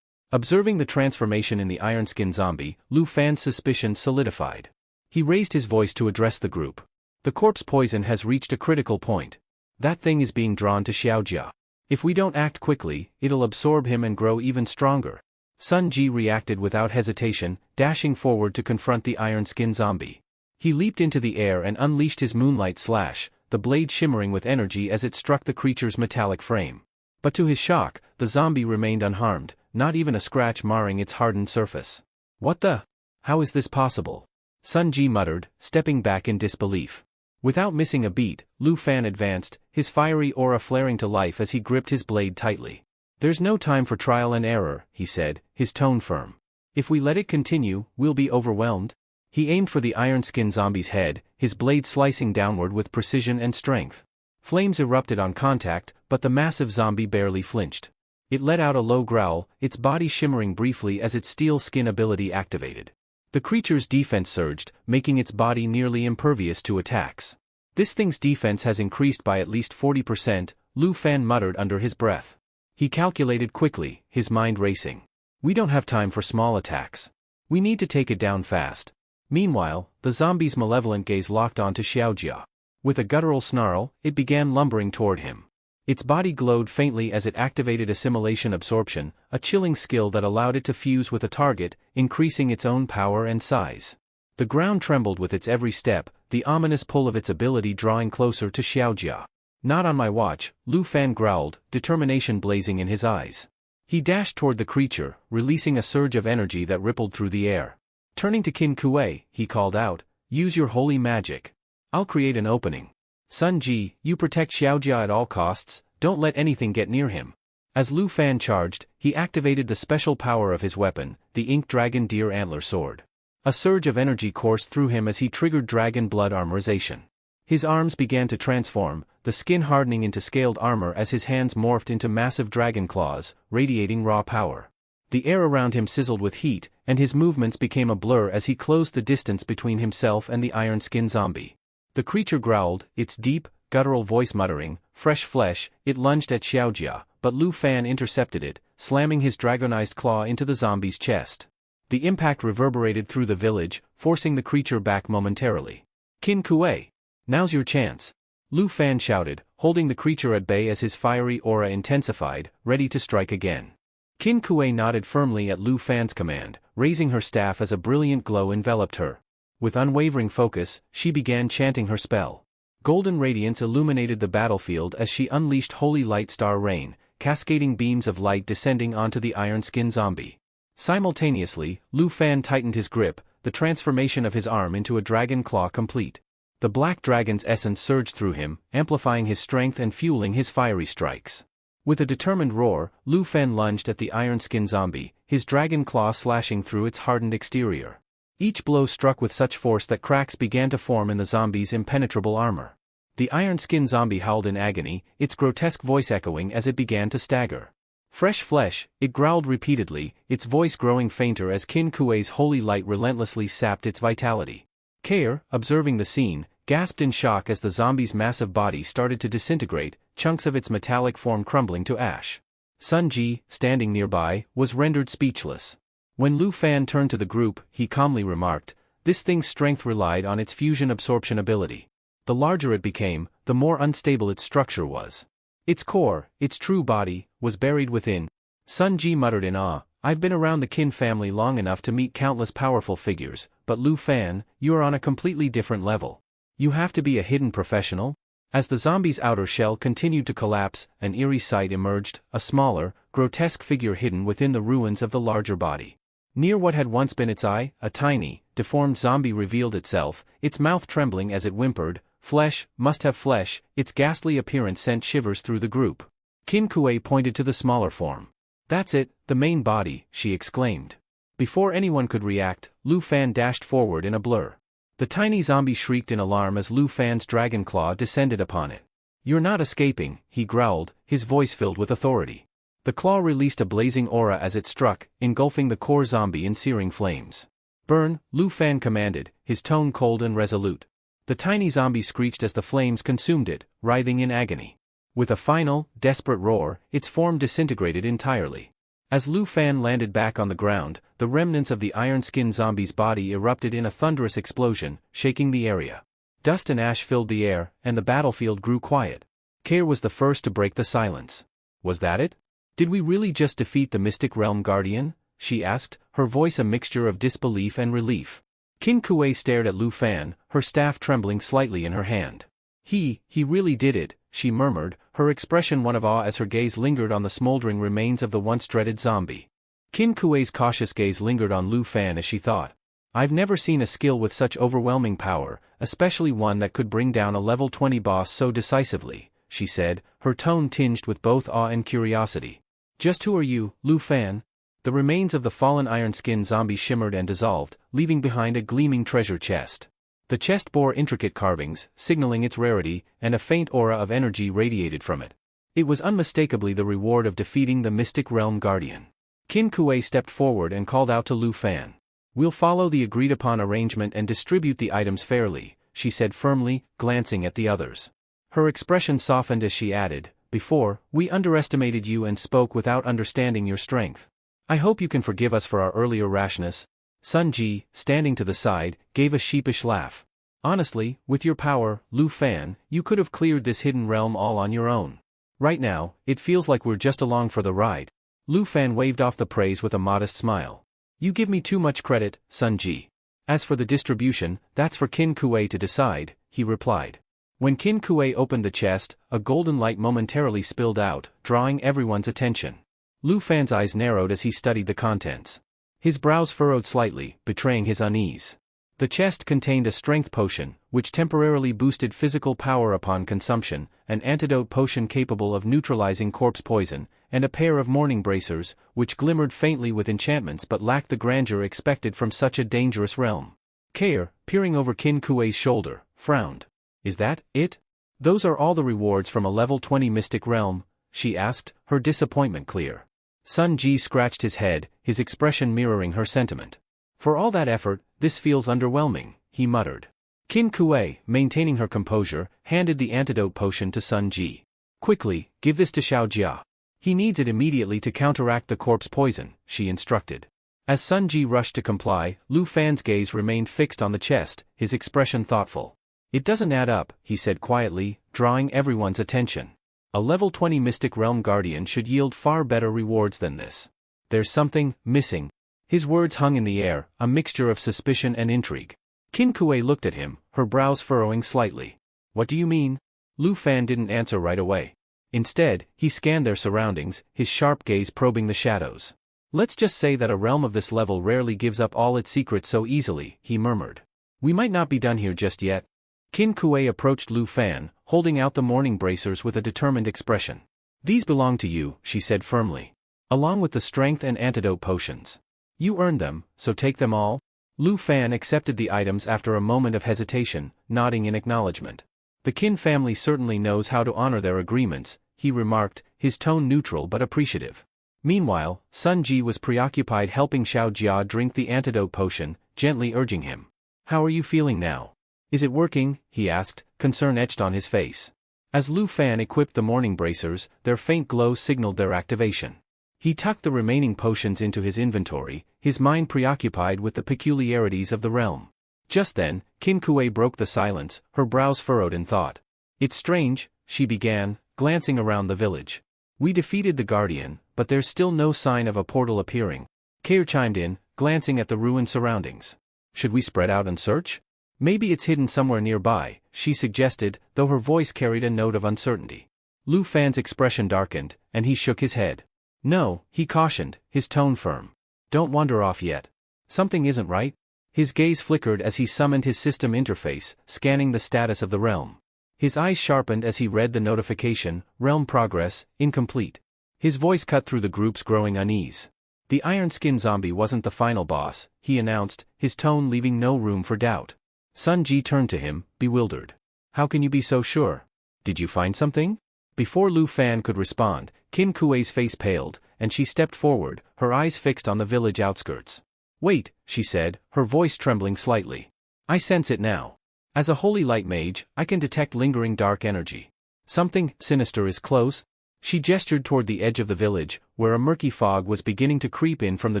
Observing the transformation in the iron-skinned zombie, Lu Fan's suspicions solidified. He raised his voice to address the group. "The corpse poison has reached a critical point. That thing is being drawn to Xiaojia. If we don't act quickly, it'll absorb him and grow even stronger." Sun Ji reacted without hesitation, dashing forward to confront the iron-skinned zombie. He leaped into the air and unleashed his moonlight slash, the blade shimmering with energy as it struck the creature's metallic frame. But to his shock, the zombie remained unharmed, not even a scratch marring its hardened surface. What the? How is this possible? Sun Ji muttered, stepping back in disbelief. Without missing a beat, Lu Fan advanced, his fiery aura flaring to life as he gripped his blade tightly. There's no time for trial and error, he said, his tone firm. If we let it continue, we'll be overwhelmed. He aimed for the iron-skinned zombie's head, his blade slicing downward with precision and strength. Flames erupted on contact, but the massive zombie barely flinched. It let out a low growl, its body shimmering briefly as its steel skin ability activated. The creature's defense surged, making its body nearly impervious to attacks. This thing's defense has increased by at least 40%, Lu Fan muttered under his breath. He calculated quickly, his mind racing. We don't have time for small attacks. We need to take it down fast. Meanwhile, the zombie's malevolent gaze locked onto Xiaojia. With a guttural snarl, it began lumbering toward him. Its body glowed faintly as it activated assimilation absorption, a chilling skill that allowed it to fuse with a target, increasing its own power and size. The ground trembled with its every step, the ominous pull of its ability drawing closer to Xiaojia. Not on my watch, Lu Fan growled, determination blazing in his eyes. He dashed toward the creature, releasing a surge of energy that rippled through the air. Turning to Qin Kuei, he called out, use your holy magic. I'll create an opening. Sun Ji, you protect Xiaojia at all costs, don't let anything get near him. As Lu Fan charged, he activated the special power of his weapon, the Ink Dragon Deer Antler Sword. A surge of energy coursed through him as he triggered dragon blood armorization. His arms began to transform, the skin hardening into scaled armor as his hands morphed into massive dragon claws, radiating raw power. The air around him sizzled with heat, and his movements became a blur as he closed the distance between himself and the iron-skinned zombie. The creature growled, its deep, guttural voice muttering, fresh flesh. It lunged at Xiaojia, but Lu Fan intercepted it, slamming his dragonized claw into the zombie's chest. The impact reverberated through the village, forcing the creature back momentarily. Qin Kuei, now's your chance. Lu Fan shouted, holding the creature at bay as his fiery aura intensified, ready to strike again. Qin Kuei nodded firmly at Lu Fan's command, raising her staff as a brilliant glow enveloped her. With unwavering focus, she began chanting her spell. Golden radiance illuminated the battlefield as she unleashed holy light star rain, cascading beams of light descending onto the iron-skinned zombie. Simultaneously, Lu Fan tightened his grip, the transformation of his arm into a dragon claw complete. The black dragon's essence surged through him, amplifying his strength and fueling his fiery strikes. With a determined roar, Lu Fan lunged at the iron-skinned zombie, his dragon claw slashing through its hardened exterior. Each blow struck with such force that cracks began to form in the zombie's impenetrable armor. The iron-skinned zombie howled in agony, its grotesque voice echoing as it began to stagger. Fresh flesh, it growled repeatedly, its voice growing fainter as Qin Kuei's holy light relentlessly sapped its vitality. Kair, observing the scene, gasped in shock as the zombie's massive body started to disintegrate, chunks of its metallic form crumbling to ash. Sun Ji, standing nearby, was rendered speechless. When Lu Fan turned to the group, he calmly remarked, this thing's strength relied on its fusion absorption ability. The larger it became, the more unstable its structure was. Its core, its true body, was buried within. Sun Ji muttered in awe, I've been around the Qin family long enough to meet countless powerful figures, but Lu Fan, you are on a completely different level. You have to be a hidden professional? As the zombie's outer shell continued to collapse, an eerie sight emerged, a smaller, grotesque figure hidden within the ruins of the larger body. Near what had once been its eye, a tiny, deformed zombie revealed itself, its mouth trembling as it whimpered, flesh, must have flesh. Its ghastly appearance sent shivers through the group. Qin Kuei pointed to the smaller form. That's it, the main body, she exclaimed. Before anyone could react, Lu Fan dashed forward in a blur. The tiny zombie shrieked in alarm as Lu Fan's dragon claw descended upon it. You're not escaping, he growled, his voice filled with authority. The claw released a blazing aura as it struck, engulfing the core zombie in searing flames. Burn, Lu Fan commanded, his tone cold and resolute. The tiny zombie screeched as the flames consumed it, writhing in agony. With a final, desperate roar, its form disintegrated entirely. As Lu Fan landed back on the ground, the remnants of the iron-skinned zombie's body erupted in a thunderous explosion, shaking the area. Dust and ash filled the air, and the battlefield grew quiet. Kair was the first to break the silence. Was that it? Did we really just defeat the Mystic Realm Guardian? She asked, her voice a mixture of disbelief and relief. Qin Kuei stared at Lu Fan, her staff trembling slightly in her hand. He really did it, she murmured, her expression one of awe as her gaze lingered on the smoldering remains of the once dreaded zombie. Qin Kuei's cautious gaze lingered on Lu Fan as she thought. I've never seen a skill with such overwhelming power, especially one that could bring down a level 20 boss so decisively, she said, her tone tinged with both awe and curiosity. Just who are you, Lu Fan? The remains of the fallen iron-skinned zombie shimmered and dissolved, leaving behind a gleaming treasure chest. The chest bore intricate carvings, signaling its rarity, and a faint aura of energy radiated from it. It was unmistakably the reward of defeating the Mystic Realm Guardian. Qin Kuei stepped forward and called out to Lu Fan. We'll follow the agreed-upon arrangement and distribute the items fairly, she said firmly, glancing at the others. Her expression softened as she added, before, we underestimated you and spoke without understanding your strength. I hope you can forgive us for our earlier rashness. Sun Ji, standing to the side, gave a sheepish laugh. Honestly, with your power, Lu Fan, you could have cleared this hidden realm all on your own. Right now, it feels like we're just along for the ride. Lu Fan waved off the praise with a modest smile. You give me too much credit, Sun Ji. As for the distribution, that's for Qin Kuei to decide, he replied. When Qin Kuei opened the chest, a golden light momentarily spilled out, drawing everyone's attention. Lu Fan's eyes narrowed as he studied the contents. His brows furrowed slightly, betraying his unease. The chest contained a strength potion, which temporarily boosted physical power upon consumption, an antidote potion capable of neutralizing corpse poison, and a pair of morning bracers, which glimmered faintly with enchantments but lacked the grandeur expected from such a dangerous realm. Kair, peering over Qin Kuei's shoulder, frowned. Is that it? Those are all the rewards from a level 20 mystic realm? She asked, her disappointment clear. Sun Ji scratched his head, his expression mirroring her sentiment. For all that effort, this feels underwhelming, he muttered. Qin Kuei, maintaining her composure, handed the antidote potion to Sun Ji. Quickly, give this to Xiao Jia. He needs it immediately to counteract the corpse poison, she instructed. As Sun Ji rushed to comply, Lu Fan's gaze remained fixed on the chest, his expression thoughtful. It doesn't add up, he said quietly, drawing everyone's attention. A level 20 Mystic Realm Guardian should yield far better rewards than this. There's something missing. His words hung in the air, a mixture of suspicion and intrigue. Qin Kuei looked at him, her brows furrowing slightly. What do you mean? Lu Fan didn't answer right away. Instead, he scanned their surroundings, his sharp gaze probing the shadows. Let's just say that a realm of this level rarely gives up all its secrets so easily, he murmured. We might not be done here just yet. Qin Kuei approached Lu Fan, holding out the morning bracers with a determined expression. These belong to you, she said firmly. Along with the strength and antidote potions. You earned them, so take them all? Lu Fan accepted the items after a moment of hesitation, nodding in acknowledgement. The Qin family certainly knows how to honor their agreements, he remarked, his tone neutral but appreciative. Meanwhile, Sun Ji was preoccupied helping Xiao Jia drink the antidote potion, gently urging him. How are you feeling now? Is it working? He asked, concern etched on his face. As Lu Fan equipped the morning bracers, their faint glow signaled their activation. He tucked the remaining potions into his inventory, his mind preoccupied with the peculiarities of the realm. Just then, Qin Kuei broke the silence, her brows furrowed in thought. It's strange, she began, glancing around the village. We defeated the Guardian, but there's still no sign of a portal appearing. Kair chimed in, glancing at the ruined surroundings. Should we spread out and search? Maybe it's hidden somewhere nearby, she suggested, though her voice carried a note of uncertainty. Lu Fan's expression darkened, and he shook his head. No, he cautioned, his tone firm. Don't wander off yet. Something isn't right. His gaze flickered as he summoned his system interface, scanning the status of the realm. His eyes sharpened as he read the notification, realm progress, incomplete. His voice cut through the group's growing unease. The iron-skinned zombie wasn't the final boss, he announced, his tone leaving no room for doubt. Sun Ji turned to him, bewildered. How can you be so sure? Did you find something? Before Lu Fan could respond, Qin Kuei's face paled, and she stepped forward, her eyes fixed on the village outskirts. Wait, she said, her voice trembling slightly. I sense it now. As a holy light mage, I can detect lingering dark energy. Something sinister is close. She gestured toward the edge of the village, where a murky fog was beginning to creep in from the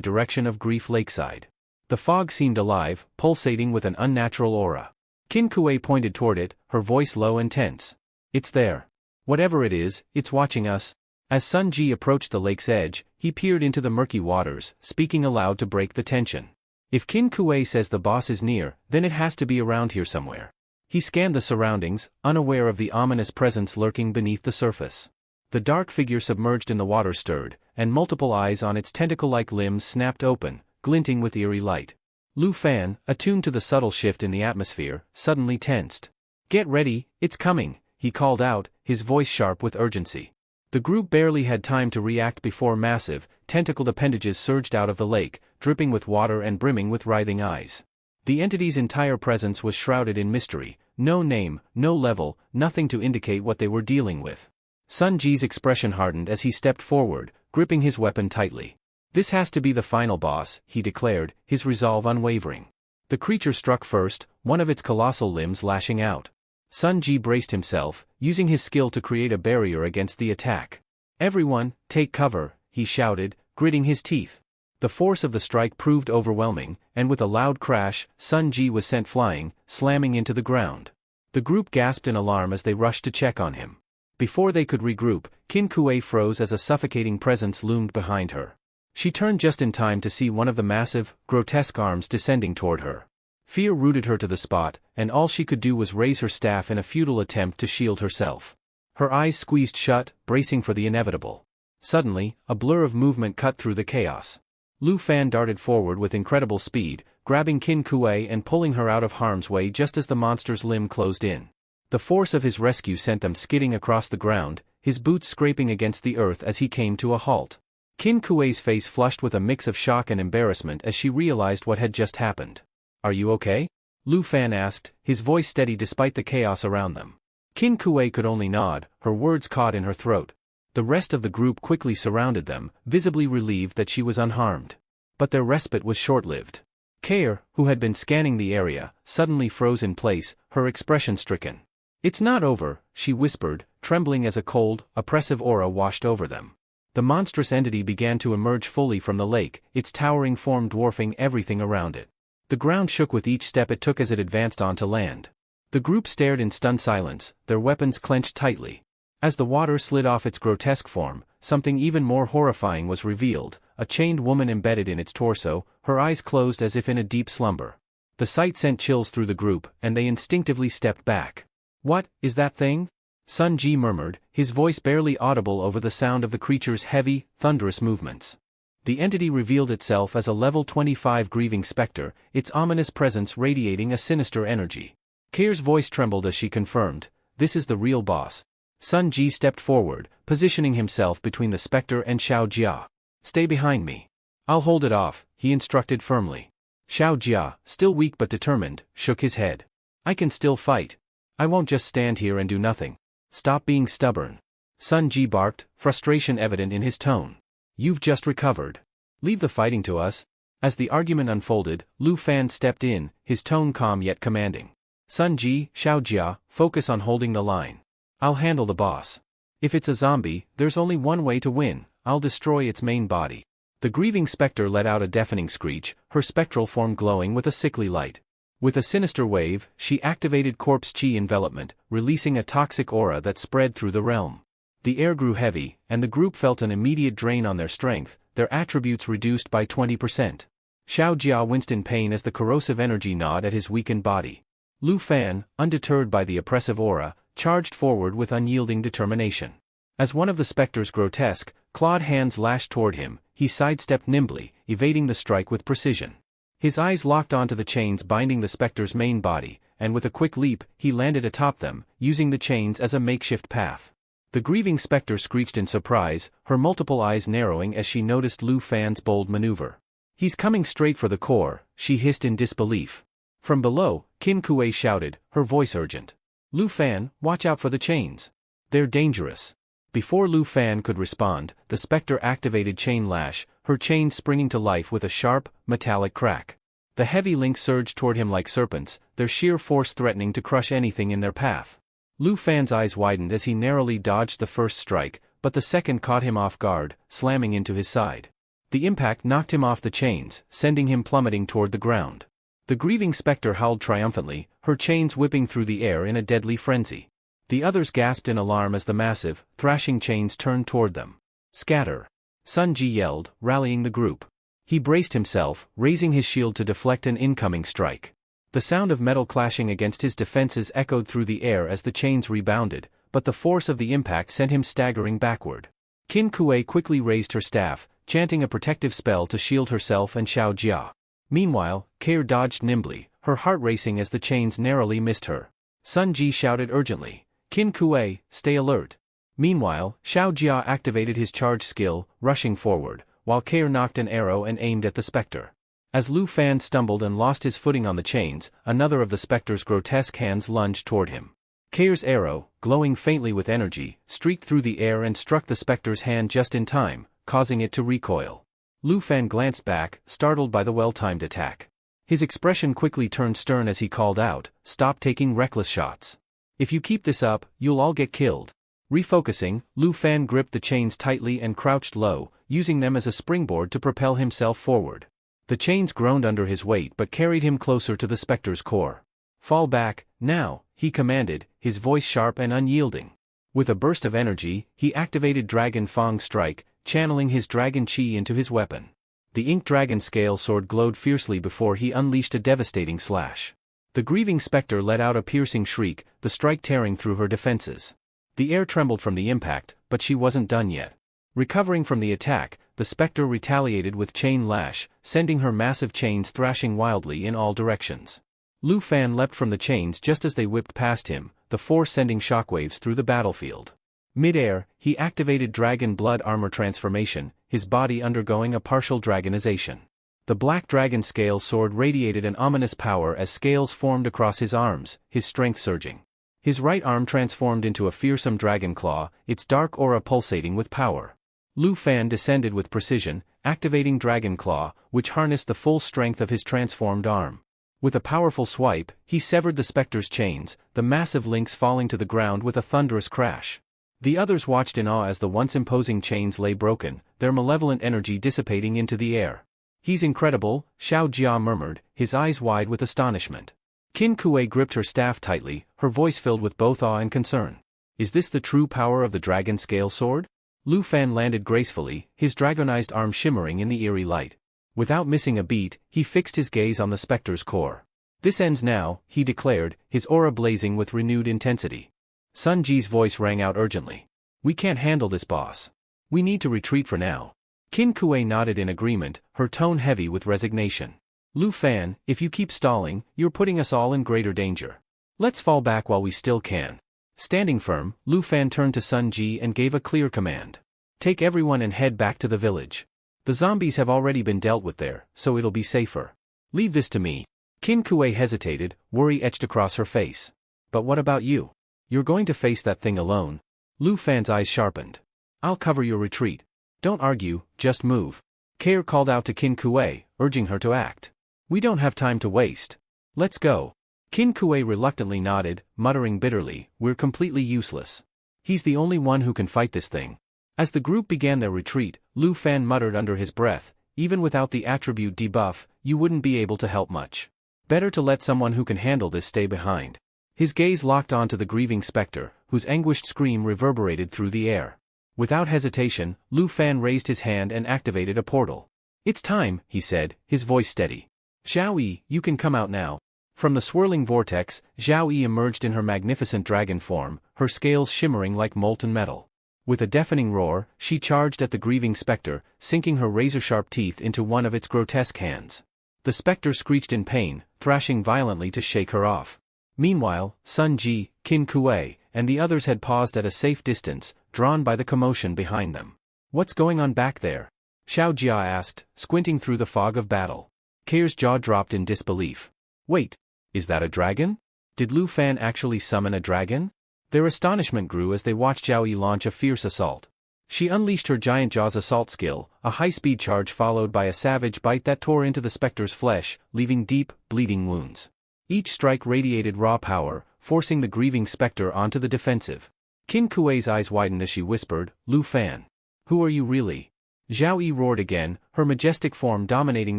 direction of Grief Lakeside. The fog seemed alive, pulsating with an unnatural aura. Qin Kuei pointed toward it, her voice low and tense. It's there. Whatever it is, it's watching us. As Sun Ji approached the lake's edge, he peered into the murky waters, speaking aloud to break the tension. If Qin Kuei says the boss is near, then it has to be around here somewhere. He scanned the surroundings, unaware of the ominous presence lurking beneath the surface. The dark figure submerged in the water stirred, and multiple eyes on its tentacle-like limbs snapped open, glinting with eerie light. Lu Fan, attuned to the subtle shift in the atmosphere, suddenly tensed. "Get ready, it's coming," he called out, his voice sharp with urgency. The group barely had time to react before massive, tentacled appendages surged out of the lake, dripping with water and brimming with writhing eyes. The entity's entire presence was shrouded in mystery, no name, no level, nothing to indicate what they were dealing with. Sun Ji's expression hardened as he stepped forward, gripping his weapon tightly. "This has to be the final boss," he declared, his resolve unwavering. The creature struck first, one of its colossal limbs lashing out. Sun Ji braced himself, using his skill to create a barrier against the attack. "Everyone, take cover," he shouted, gritting his teeth. The force of the strike proved overwhelming, and with a loud crash, Sun Ji was sent flying, slamming into the ground. The group gasped in alarm as they rushed to check on him. Before they could regroup, Qin Kuei froze as a suffocating presence loomed behind her. She turned just in time to see one of the massive, grotesque arms descending toward her. Fear rooted her to the spot, and all she could do was raise her staff in a futile attempt to shield herself. Her eyes squeezed shut, bracing for the inevitable. Suddenly, a blur of movement cut through the chaos. Lu Fan darted forward with incredible speed, grabbing Qin Kuei and pulling her out of harm's way just as the monster's limb closed in. The force of his rescue sent them skidding across the ground, his boots scraping against the earth as he came to a halt. Qin Kuei's face flushed with a mix of shock and embarrassment as she realized what had just happened. "Are you okay?" Lu Fan asked, his voice steady despite the chaos around them. Qin Kuei could only nod, her words caught in her throat. The rest of the group quickly surrounded them, visibly relieved that she was unharmed. But their respite was short-lived. Kair, who had been scanning the area, suddenly froze in place, her expression stricken. "It's not over," she whispered, trembling as a cold, oppressive aura washed over them. The monstrous entity began to emerge fully from the lake, its towering form dwarfing everything around it. The ground shook with each step it took as it advanced onto land. The group stared in stunned silence, their weapons clenched tightly. As the water slid off its grotesque form, something even more horrifying was revealed, a chained woman embedded in its torso, her eyes closed as if in a deep slumber. The sight sent chills through the group, and they instinctively stepped back. "What is that thing?" Sun Ji murmured, his voice barely audible over the sound of the creature's heavy, thunderous movements. The entity revealed itself as a level 25 grieving specter, its ominous presence radiating a sinister energy. Kair's voice trembled as she confirmed, "This is the real boss." Sun Ji stepped forward, positioning himself between the specter and Xiao Jia. "Stay behind me. I'll hold it off," he instructed firmly. Xiao Jia, still weak but determined, shook his head. "I can still fight. I won't just stand here and do nothing." "Stop being stubborn." Sun Ji barked, frustration evident in his tone. "You've just recovered. Leave the fighting to us." As the argument unfolded, Lu Fan stepped in, his tone calm yet commanding. "Sun Ji, Xiao Jia, focus on holding the line. I'll handle the boss. If it's a zombie, there's only one way to win, I'll destroy its main body." The grieving specter let out a deafening screech, her spectral form glowing with a sickly light. With a sinister wave, she activated corpse chi envelopment, releasing a toxic aura that spread through the realm. The air grew heavy, and the group felt an immediate drain on their strength, their attributes reduced by 20%. Xiao Jia winced in pain as the corrosive energy gnawed at his weakened body. Lu Fan, undeterred by the oppressive aura, charged forward with unyielding determination. As one of the specter's grotesque, clawed hands lashed toward him, he sidestepped nimbly, evading the strike with precision. His eyes locked onto the chains binding the specter's main body, and with a quick leap, he landed atop them, using the chains as a makeshift path. The grieving specter screeched in surprise, her multiple eyes narrowing as she noticed Lu Fan's bold maneuver. "He's coming straight for the core," she hissed in disbelief. From below, Qin Kuei shouted, her voice urgent. "Lu Fan, watch out for the chains. They're dangerous." Before Lu Fan could respond, the specter activated Chain Lash, her chains springing to life with a sharp, metallic crack. The heavy links surged toward him like serpents, their sheer force threatening to crush anything in their path. Lu Fan's eyes widened as he narrowly dodged the first strike, but the second caught him off guard, slamming into his side. The impact knocked him off the chains, sending him plummeting toward the ground. The grieving specter howled triumphantly, her chains whipping through the air in a deadly frenzy. The others gasped in alarm as the massive, thrashing chains turned toward them. "Scatter!" Sun Ji yelled, rallying the group. He braced himself, raising his shield to deflect an incoming strike. The sound of metal clashing against his defenses echoed through the air as the chains rebounded, but the force of the impact sent him staggering backward. Qin Kuei quickly raised her staff, chanting a protective spell to shield herself and Xiao Jia. Meanwhile, Kair dodged nimbly, her heart racing as the chains narrowly missed her. Sun Ji shouted urgently, "Qin Kuei, stay alert." Meanwhile, Xiao Jia activated his charge skill, rushing forward, while Kair knocked an arrow and aimed at the specter. As Lu Fan stumbled and lost his footing on the chains, another of the specter's grotesque hands lunged toward him. Kair's arrow, glowing faintly with energy, streaked through the air and struck the specter's hand just in time, causing it to recoil. Lu Fan glanced back, startled by the well-timed attack. His expression quickly turned stern as he called out, "Stop taking reckless shots. If you keep this up, you'll all get killed." Refocusing, Lu Fan gripped the chains tightly and crouched low, using them as a springboard to propel himself forward. The chains groaned under his weight but carried him closer to the specter's core. "Fall back, now," he commanded, his voice sharp and unyielding. With a burst of energy, he activated Dragon Fang Strike, channeling his dragon chi into his weapon. The ink dragon scale sword glowed fiercely before he unleashed a devastating slash. The grieving specter let out a piercing shriek, the strike tearing through her defenses. The air trembled from the impact, but she wasn't done yet. Recovering from the attack, the specter retaliated with chain lash, sending her massive chains thrashing wildly in all directions. Lu Fan leapt from the chains just as they whipped past him, the force sending shockwaves through the battlefield. Mid-air, he activated Dragon Blood Armor Transformation, his body undergoing a partial dragonization. The black dragon scale sword radiated an ominous power as scales formed across his arms, his strength surging. His right arm transformed into a fearsome dragon claw, its dark aura pulsating with power. Lu Fan descended with precision, activating Dragon Claw, which harnessed the full strength of his transformed arm. With a powerful swipe, he severed the specter's chains, the massive links falling to the ground with a thunderous crash. The others watched in awe as the once imposing chains lay broken, their malevolent energy dissipating into the air. "He's incredible," Xiao Jia murmured, his eyes wide with astonishment. Qin Kuei gripped her staff tightly, her voice filled with both awe and concern. "Is this the true power of the dragon scale sword?" Lu Fan landed gracefully, his dragonized arm shimmering in the eerie light. Without missing a beat, he fixed his gaze on the specter's core. "This ends now," he declared, his aura blazing with renewed intensity. Sun Ji's voice rang out urgently. "We can't handle this, boss. We need to retreat for now." Qin Kuei nodded in agreement, her tone heavy with resignation. "Lu Fan, if you keep stalling, you're putting us all in greater danger. Let's fall back while we still can." Standing firm, Lu Fan turned to Sun Ji and gave a clear command. "Take everyone and head back to the village. The zombies have already been dealt with there, so it'll be safer. Leave this to me." Qin Kuei hesitated, worry etched across her face. "But what about you? You're going to face that thing alone." Lu Fan's eyes sharpened. "I'll cover your retreat. Don't argue, just move." Kair called out to Qin Kuei, urging her to act. "We don't have time to waste. Let's go." Qin Kuei reluctantly nodded, muttering bitterly, "We're completely useless. He's the only one who can fight this thing." As the group began their retreat, Lu Fan muttered under his breath, "Even without the attribute debuff, you wouldn't be able to help much. Better to let someone who can handle this stay behind." His gaze locked onto the grieving specter, whose anguished scream reverberated through the air. Without hesitation, Lu Fan raised his hand and activated a portal. "It's time," he said, his voice steady. "Xiao Yi, you can come out now." From the swirling vortex, Xiao Yi emerged in her magnificent dragon form, her scales shimmering like molten metal. With a deafening roar, she charged at the grieving specter, sinking her razor-sharp teeth into one of its grotesque hands. The specter screeched in pain, thrashing violently to shake her off. Meanwhile, Sun Ji, Qin Kuei, and the others had paused at a safe distance, drawn by the commotion behind them. "What's going on back there?" Xiao Jia asked, squinting through the fog of battle. Kair's jaw dropped in disbelief. "Wait. Is that a dragon? Did Lu Fan actually summon a dragon?" Their astonishment grew as they watched Xiao Yi launch a fierce assault. She unleashed her giant jaws assault skill, a high-speed charge followed by a savage bite that tore into the specter's flesh, leaving deep, bleeding wounds. Each strike radiated raw power, forcing the grieving specter onto the defensive. Qin Kuei's eyes widened as she whispered, "Lu Fan. Who are you really?" Xiao Yi roared again, her majestic form dominating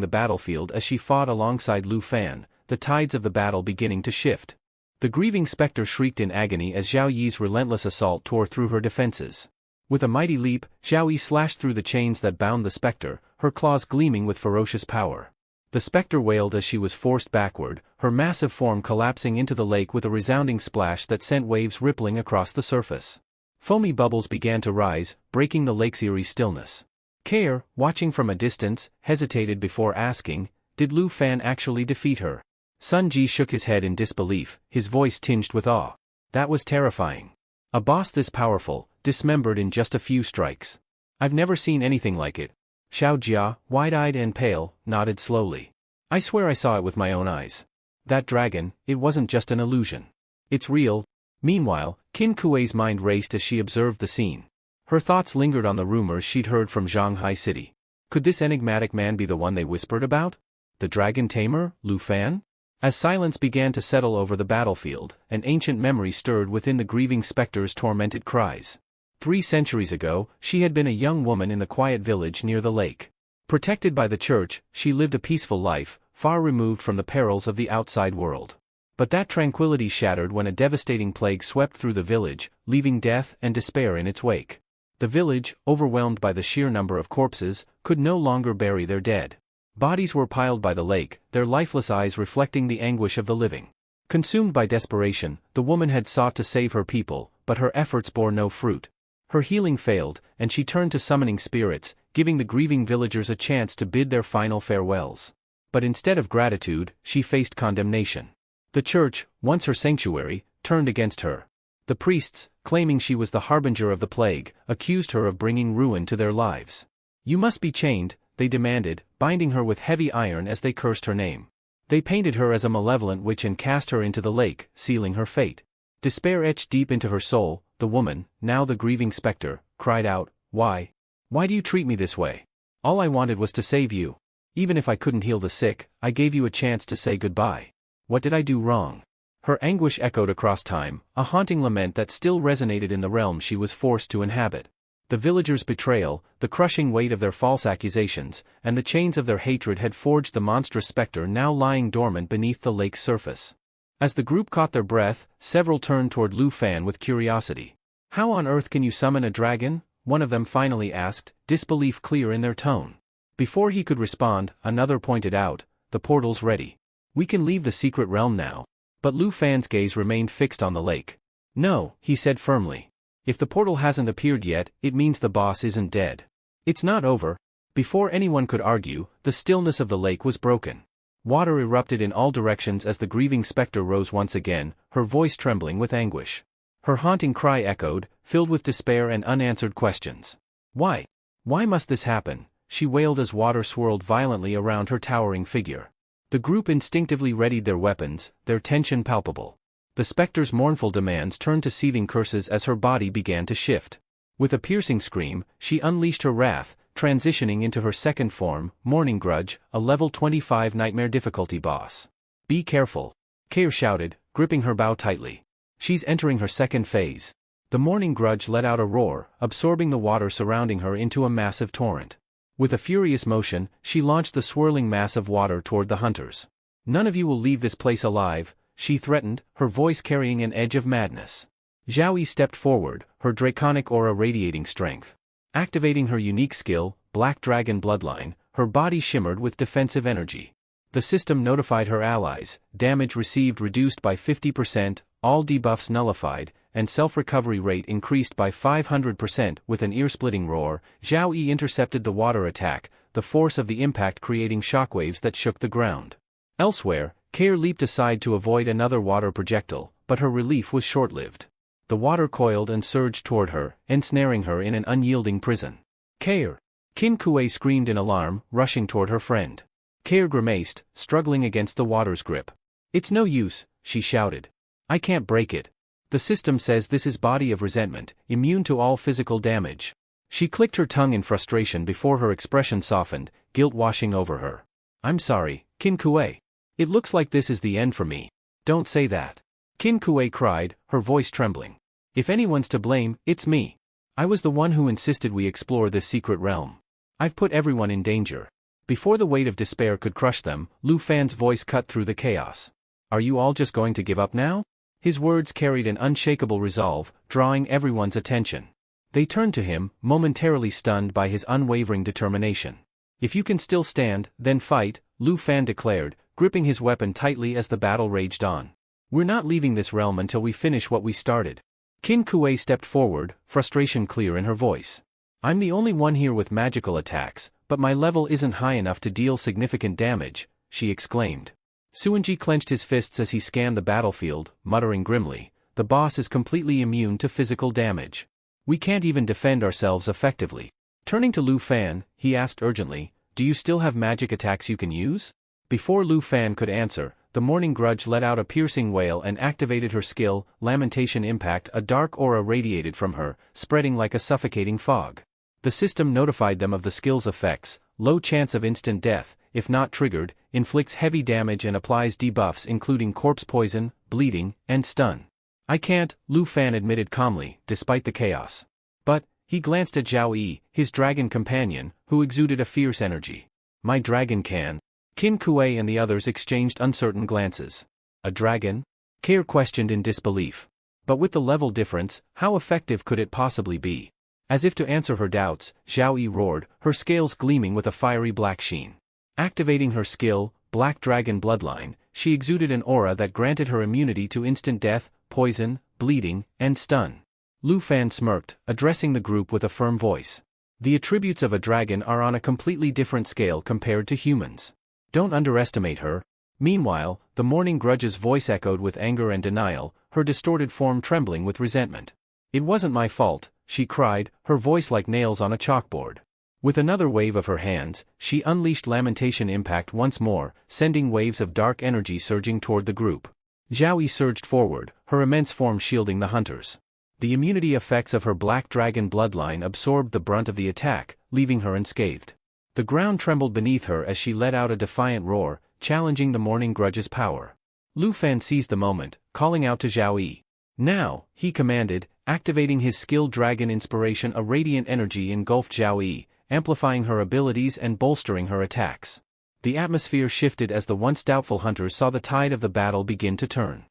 the battlefield as she fought alongside Lu Fan, the tides of the battle beginning to shift. The grieving specter shrieked in agony as Xiao Yi's relentless assault tore through her defenses. With a mighty leap, Xiao Yi slashed through the chains that bound the specter, her claws gleaming with ferocious power. The specter wailed as she was forced backward, her massive form collapsing into the lake with a resounding splash that sent waves rippling across the surface. Foamy bubbles began to rise, breaking the lake's eerie stillness. Kair, watching from a distance, hesitated before asking, "Did Lu Fan actually defeat her?" Sun Ji shook his head in disbelief, his voice tinged with awe. That was terrifying. A boss this powerful, dismembered in just a few strikes. I've never seen anything like it. Xiao Jia, wide-eyed and pale, nodded slowly. I swear I saw it with my own eyes. That dragon, it wasn't just an illusion. It's real. Meanwhile, Qin Kuei's mind raced as she observed the scene. Her thoughts lingered on the rumors she'd heard from Shanghai City. Could this enigmatic man be the one they whispered about? The dragon tamer, Lu Fan? As silence began to settle over the battlefield, an ancient memory stirred within the grieving specter's tormented cries. 3 centuries ago, she had been a young woman in the quiet village near the lake. Protected by the church, she lived a peaceful life, far removed from the perils of the outside world. But that tranquility shattered when a devastating plague swept through the village, leaving death and despair in its wake. The village, overwhelmed by the sheer number of corpses, could no longer bury their dead. Bodies were piled by the lake, their lifeless eyes reflecting the anguish of the living. Consumed by desperation, the woman had sought to save her people, but her efforts bore no fruit. Her healing failed, and she turned to summoning spirits, giving the grieving villagers a chance to bid their final farewells. But instead of gratitude, she faced condemnation. The church, once her sanctuary, turned against her. The priests, claiming she was the harbinger of the plague, accused her of bringing ruin to their lives. "You must be chained," they demanded, binding her with heavy iron as they cursed her name. They painted her as a malevolent witch and cast her into the lake, sealing her fate. Despair etched deep into her soul. The woman, now the grieving specter, cried out, "Why? Why do you treat me this way? All I wanted was to save you. Even if I couldn't heal the sick, I gave you a chance to say goodbye. What did I do wrong?" Her anguish echoed across time, a haunting lament that still resonated in the realm she was forced to inhabit. The villagers' betrayal, the crushing weight of their false accusations, and the chains of their hatred had forged the monstrous specter now lying dormant beneath the lake's surface. As the group caught their breath, several turned toward Lu Fan with curiosity. "How on earth can you summon a dragon?" one of them finally asked, disbelief clear in their tone. Before he could respond, another pointed out, "The portal's ready. We can leave the secret realm now." But Lu Fan's gaze remained fixed on the lake. "No," he said firmly. "If the portal hasn't appeared yet, it means the boss isn't dead. It's not over." Before anyone could argue, the stillness of the lake was broken. Water erupted in all directions as the grieving specter rose once again, her voice trembling with anguish. Her haunting cry echoed, filled with despair and unanswered questions. "Why? Why must this happen?" she wailed as water swirled violently around her towering figure. The group instinctively readied their weapons, their tension palpable. The specter's mournful demands turned to seething curses as her body began to shift. With a piercing scream, she unleashed her wrath, transitioning into her second form, Morning Grudge, a level 25 nightmare difficulty boss. "Be careful," Kair shouted, gripping her bow tightly. "She's entering her second phase." The Morning Grudge let out a roar, absorbing the water surrounding her into a massive torrent. With a furious motion, she launched the swirling mass of water toward the hunters. "None of you will leave this place alive," she threatened, her voice carrying an edge of madness. Zhao Yi stepped forward, her draconic aura radiating strength. Activating her unique skill, Black Dragon Bloodline, her body shimmered with defensive energy. The system notified her allies, damage received reduced by 50%, all debuffs nullified, and self-recovery rate increased by 500%. With an ear-splitting roar, Zhao Yi intercepted the water attack, the force of the impact creating shockwaves that shook the ground. Elsewhere, Kair leaped aside to avoid another water projectile, but her relief was short-lived. The water coiled and surged toward her, ensnaring her in an unyielding prison. "Kair!" Qin Kuei screamed in alarm, rushing toward her friend. Kair grimaced, struggling against the water's grip. "It's no use," she shouted. "I can't break it. The system says this is body of resentment, immune to all physical damage." She clicked her tongue in frustration before her expression softened, guilt washing over her. "I'm sorry, Qin Kuei. It looks like this is the end for me." "Don't say that," Qin Kuei cried, her voice trembling. "If anyone's to blame, it's me. I was the one who insisted we explore this secret realm. I've put everyone in danger." Before the weight of despair could crush them, Lu Fan's voice cut through the chaos. "Are you all just going to give up now?" His words carried an unshakable resolve, drawing everyone's attention. They turned to him, momentarily stunned by his unwavering determination. If you can still stand, then fight, Lu Fan declared, gripping his weapon tightly as the battle raged on. We're not leaving this realm until we finish what we started. Qin Kuei stepped forward, frustration clear in her voice. I'm the only one here with magical attacks, but my level isn't high enough to deal significant damage, she exclaimed. Suanji clenched his fists as he scanned the battlefield, muttering grimly, the boss is completely immune to physical damage. We can't even defend ourselves effectively. Turning to Lu Fan, he asked urgently, do you still have magic attacks you can use? Before Lu Fan could answer, the Morning Grudge let out a piercing wail and activated her skill, Lamentation Impact. A dark aura radiated from her, spreading like a suffocating fog. The system notified them of the skill's effects: low chance of instant death, if not triggered, inflicts heavy damage and applies debuffs including corpse poison, bleeding, and stun. I can't, Lu Fan admitted calmly, despite the chaos. But, he glanced at Zhao Yi, his dragon companion, who exuded a fierce energy. My dragon can. Qin Kuei and the others exchanged uncertain glances. A dragon? Kair questioned in disbelief. But with the level difference, how effective could it possibly be? As if to answer her doubts, Zhao Yi roared, her scales gleaming with a fiery black sheen. Activating her skill, Black Dragon Bloodline, she exuded an aura that granted her immunity to instant death, poison, bleeding, and stun. Lu Fan smirked, addressing the group with a firm voice. The attributes of a dragon are on a completely different scale compared to humans. Don't underestimate her. Meanwhile, the Morning Grudge's voice echoed with anger and denial, her distorted form trembling with resentment. It wasn't my fault, she cried, her voice like nails on a chalkboard. With another wave of her hands, she unleashed Lamentation Impact once more, sending waves of dark energy surging toward the group. Zhao Yi surged forward, her immense form shielding the hunters. The immunity effects of her Black Dragon Bloodline absorbed the brunt of the attack, leaving her unscathed. The ground trembled beneath her as she let out a defiant roar, challenging the Morning Grudge's power. Lu Fan seized the moment, calling out to Zhao Yi. Now, he commanded, activating his skill Dragon Inspiration. A radiant energy engulfed Zhao Yi, amplifying her abilities and bolstering her attacks. The atmosphere shifted as the once doubtful hunters saw the tide of the battle begin to turn.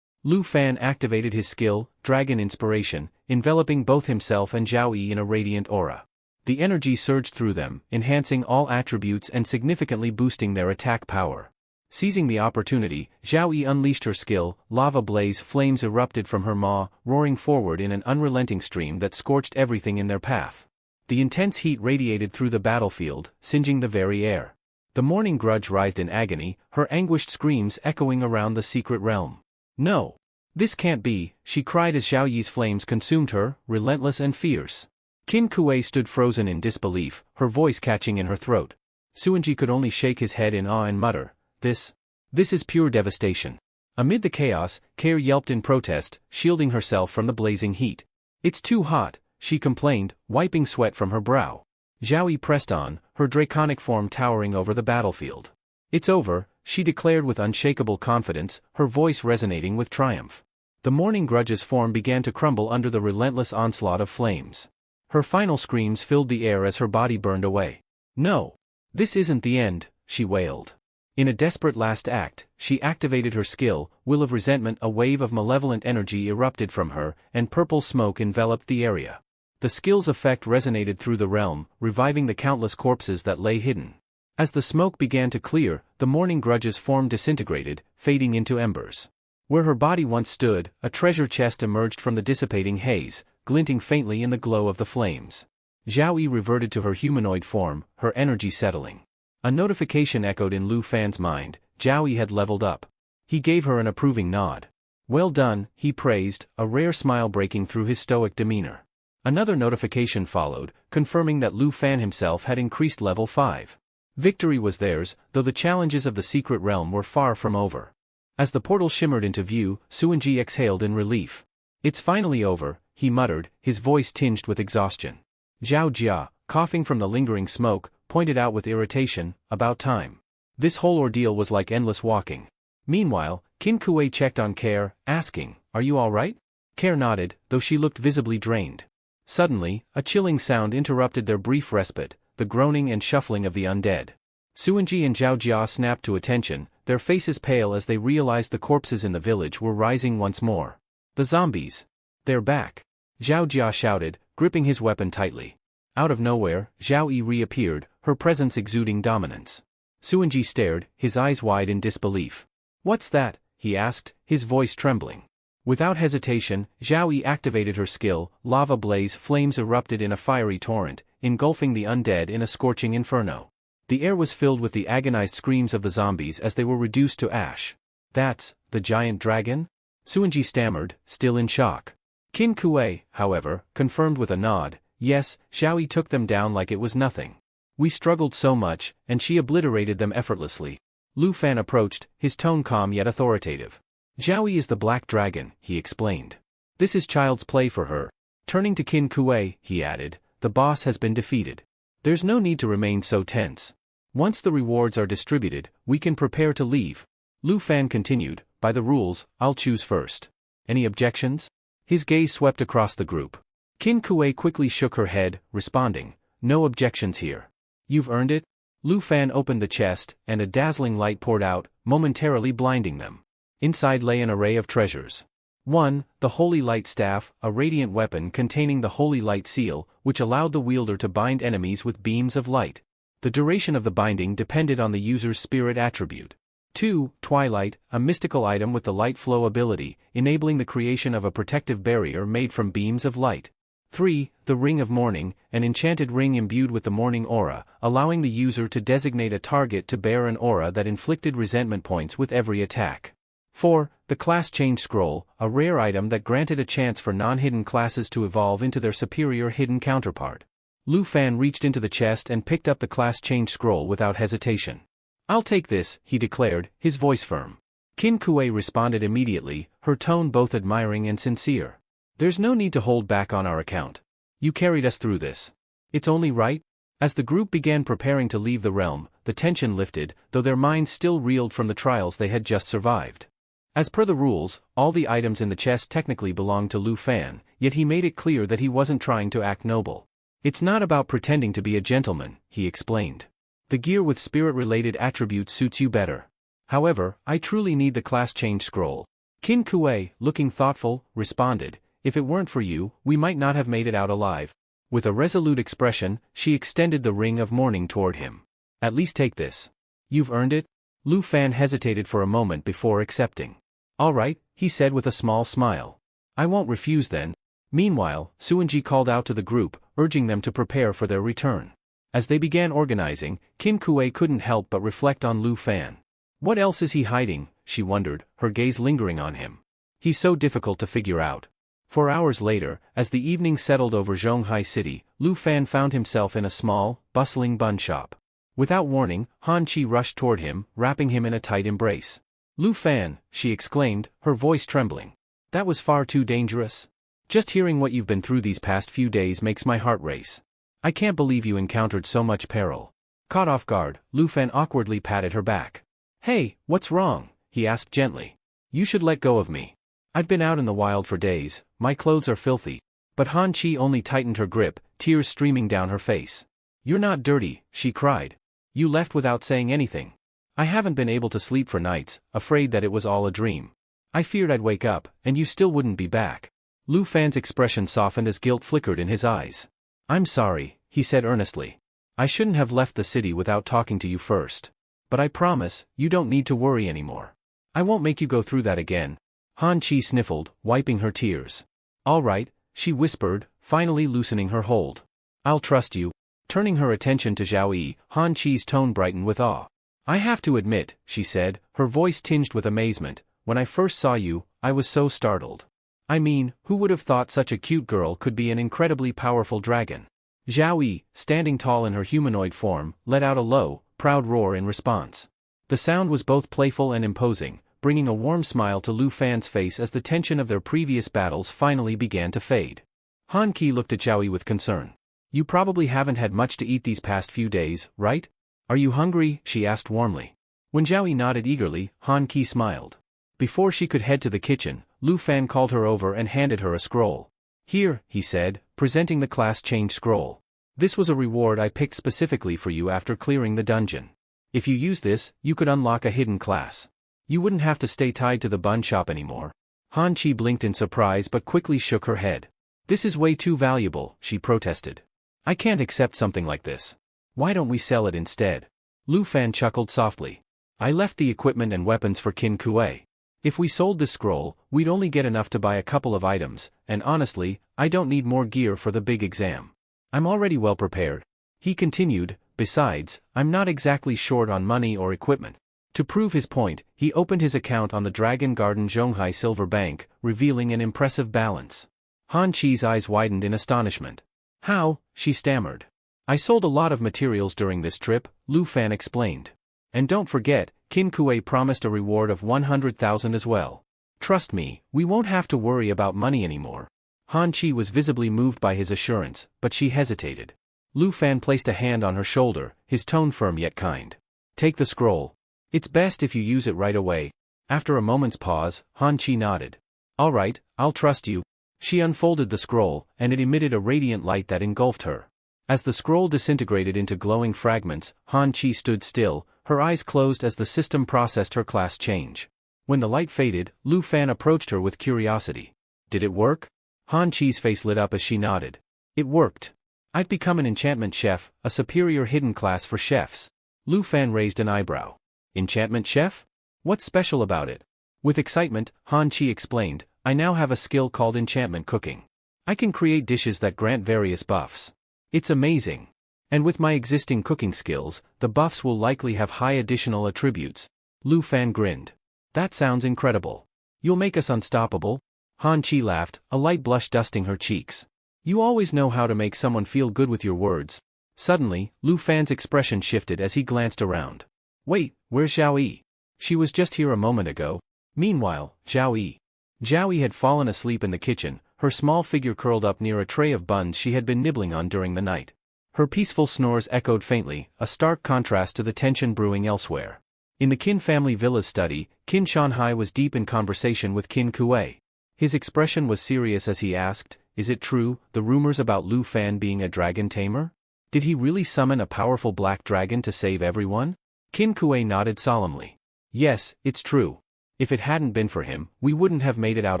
Lu Fan activated his skill, Dragon Inspiration, enveloping both himself and Zhao Yi in a radiant aura. The energy surged through them, enhancing all attributes and significantly boosting their attack power. Seizing the opportunity, Zhao Yi unleashed her skill, Lava Blaze. Flames erupted from her maw, roaring forward in an unrelenting stream that scorched everything in their path. The intense heat radiated through the battlefield, singeing the very air. The Morning Grudge writhed in agony, her anguished screams echoing around the secret realm. No! This can't be, she cried as Zhao Yi's flames consumed her, relentless and fierce. Qin Kuei stood frozen in disbelief, her voice catching in her throat. Suanji could only shake his head in awe and mutter, This is pure devastation. Amid the chaos, Kair yelped in protest, shielding herself from the blazing heat. It's too hot, she complained, wiping sweat from her brow. Zhao Yi pressed on, her draconic form towering over the battlefield. It's over, she declared with unshakable confidence, her voice resonating with triumph. The Morning Grudge's form began to crumble under the relentless onslaught of flames. Her final screams filled the air as her body burned away. No! This isn't the end, she wailed. In a desperate last act, she activated her skill, Will of Resentment. A wave of malevolent energy erupted from her, and purple smoke enveloped the area. The skill's effect resonated through the realm, reviving the countless corpses that lay hidden. As the smoke began to clear, the Morning Grudge's form disintegrated, fading into embers. Where her body once stood, a treasure chest emerged from the dissipating haze, glinting faintly in the glow of the flames. Zhao Yi reverted to her humanoid form, her energy settling. A notification echoed in Lu Fan's mind, Zhao Yi had leveled up. He gave her an approving nod. Well done, he praised, a rare smile breaking through his stoic demeanor. Another notification followed, confirming that Lu Fan himself had increased level 5. Victory was theirs, though the challenges of the secret realm were far from over. As the portal shimmered into view, Suanji exhaled in relief. It's finally over, he muttered, his voice tinged with exhaustion. Zhao Jia, coughing from the lingering smoke, pointed out with irritation, about time. This whole ordeal was like endless walking. Meanwhile, Qin Kuei checked on Kair, asking, Are you all right? Kair nodded, though she looked visibly drained. Suddenly, a chilling sound interrupted their brief respite, the groaning and shuffling of the undead. Suanji and Zhao Jia snapped to attention, their faces pale as they realized the corpses in the village were rising once more. The zombies! They're back! Zhao Jia shouted, gripping his weapon tightly. Out of nowhere, Zhao Yi reappeared, her presence exuding dominance. Suanji stared, his eyes wide in disbelief. "What's that?" he asked, his voice trembling. Without hesitation, Zhao Yi activated her skill, lava blaze flames erupted in a fiery torrent, engulfing the undead in a scorching inferno. The air was filled with the agonized screams of the zombies as they were reduced to ash. "That's the giant dragon?" Suanji stammered, still in shock. Qin Kuei, however, confirmed with a nod, "Yes, Zhao Yi took them down like it was nothing. We struggled so much, and she obliterated them effortlessly." Lu Fan approached, his tone calm yet authoritative. "Zhao Yi is the black dragon," he explained. "This is child's play for her." Turning to Qin Kuei, he added, "The boss has been defeated. There's no need to remain so tense. Once the rewards are distributed, we can prepare to leave." Lu Fan continued, "By the rules, I'll choose first. Any objections?" His gaze swept across the group. Qin Kuei quickly shook her head, responding, "No objections here. You've earned it." Lu Fan opened the chest, and a dazzling light poured out, momentarily blinding them. Inside lay an array of treasures. 1. The Holy Light Staff, a radiant weapon containing the Holy Light Seal, which allowed the wielder to bind enemies with beams of light. The duration of the binding depended on the user's spirit attribute. 2. Twilight, a mystical item with the light flow ability, enabling the creation of a protective barrier made from beams of light. 3. The Ring of Morning, an enchanted ring imbued with the morning aura, allowing the user to designate a target to bear an aura that inflicted resentment points with every attack. 4. The Class Change Scroll, a rare item that granted a chance for non-hidden classes to evolve into their superior hidden counterpart. Lu Fan reached into the chest and picked up the Class Change Scroll without hesitation. "I'll take this," he declared, his voice firm. Qin Kuei responded immediately, her tone both admiring and sincere. "There's no need to hold back on our account. You carried us through this. It's only right." As the group began preparing to leave the realm, the tension lifted, though their minds still reeled from the trials they had just survived. As per the rules, all the items in the chest technically belonged to Lu Fan, yet he made it clear that he wasn't trying to act noble. "It's not about pretending to be a gentleman," he explained. "The gear with spirit-related attributes suits you better. However, I truly need the Class Change Scroll." Qin Kuei, looking thoughtful, responded, "If it weren't for you, we might not have made it out alive." With a resolute expression, she extended the Ring of Morning toward him. "At least take this. You've earned it." Lu Fan hesitated for a moment before accepting. "All right," he said with a small smile. "I won't refuse then." Meanwhile, Suanji called out to the group, urging them to prepare for their return. As they began organizing, Qin Kuei couldn't help but reflect on Lu Fan. What else is he hiding, she wondered, her gaze lingering on him. He's so difficult to figure out. 4 hours later, as the evening settled over Zhonghai City, Lu Fan found himself in a small, bustling bun shop. Without warning, Han Qi rushed toward him, wrapping him in a tight embrace. "Lu Fan," she exclaimed, her voice trembling. "That was far too dangerous. Just hearing what you've been through these past few days makes my heart race. I can't believe you encountered so much peril." Caught off guard, Lu Fan awkwardly patted her back. "Hey, what's wrong?" he asked gently. "You should let go of me. I've been out in the wild for days, my clothes are filthy." But Han Qi only tightened her grip, tears streaming down her face. "You're not dirty," she cried. "You left without saying anything. I haven't been able to sleep for nights, afraid that it was all a dream. I feared I'd wake up, and you still wouldn't be back." Lu Fan's expression softened as guilt flickered in his eyes. "I'm sorry," he said earnestly. "I shouldn't have left the city without talking to you first. But I promise, you don't need to worry anymore. I won't make you go through that again." Han Qi sniffled, wiping her tears. "All right," she whispered, finally loosening her hold. "I'll trust you." Turning her attention to Zhao Yi, Han Qi's tone brightened with awe. "I have to admit," she said, her voice tinged with amazement, "when I first saw you, I was so startled. I mean, who would have thought such a cute girl could be an incredibly powerful dragon?" Zhao Yi, standing tall in her humanoid form, let out a low, proud roar in response. The sound was both playful and imposing, bringing a warm smile to Lu Fan's face as the tension of their previous battles finally began to fade. Han Qi looked at Zhao Yi with concern. "You probably haven't had much to eat these past few days, right? Are you hungry?" she asked warmly. When Zhao Yi nodded eagerly, Han Qi smiled. Before she could head to the kitchen, Lu Fan called her over and handed her a scroll. "Here," he said, presenting the Class Change Scroll. "This was a reward I picked specifically for you after clearing the dungeon. If you use this, you could unlock a hidden class. You wouldn't have to stay tied to the bun shop anymore." Han Qi blinked in surprise but quickly shook her head. "This is way too valuable," she protested. I can't accept something like this. Why don't we sell it instead? Lu Fan chuckled softly. I left the equipment and weapons for Qin Kuei. If we sold this scroll, we'd only get enough to buy a couple of items, and honestly, I don't need more gear for the big exam. I'm already well prepared. He continued, besides, I'm not exactly short on money or equipment. To prove his point, he opened his account on the Dragon Garden Zhonghai Silver Bank, revealing an impressive balance. Han Chi's eyes widened in astonishment. How? She stammered. I sold a lot of materials during this trip, Lu Fan explained. And don't forget, Qin Kuei promised a reward of 100,000 as well. Trust me, we won't have to worry about money anymore. Han Chi was visibly moved by his assurance, but she hesitated. Lu Fan placed a hand on her shoulder, his tone firm yet kind. Take the scroll. It's best if you use it right away. After a moment's pause, Han Chi nodded. All right, I'll trust you. She unfolded the scroll, and it emitted a radiant light that engulfed her. As the scroll disintegrated into glowing fragments, Han Chi stood still, her eyes closed as the system processed her class change. When the light faded, Lu Fan approached her with curiosity. Did it work? Han Chi's face lit up as she nodded. It worked. I've become an enchantment chef, a superior hidden class for chefs. Lu Fan raised an eyebrow. Enchantment chef? What's special about it? With excitement, Han Chi explained, I now have a skill called enchantment cooking. I can create dishes that grant various buffs. It's amazing. And with my existing cooking skills, the buffs will likely have high additional attributes. Lu Fan grinned. That sounds incredible. You'll make us unstoppable? Han Chi laughed, a light blush dusting her cheeks. You always know how to make someone feel good with your words. Suddenly, Lu Fan's expression shifted as he glanced around. Wait, where's Zhao Yi? She was just here a moment ago. Meanwhile, Zhao Yi had fallen asleep in the kitchen, her small figure curled up near a tray of buns she had been nibbling on during the night. Her peaceful snores echoed faintly, a stark contrast to the tension brewing elsewhere. In the Qin family villa's study, Qin Shanhai was deep in conversation with Qin Kuei. His expression was serious as he asked, is it true, the rumors about Lu Fan being a dragon tamer? Did he really summon a powerful black dragon to save everyone? Qin Kuei nodded solemnly. Yes, it's true. If it hadn't been for him, we wouldn't have made it out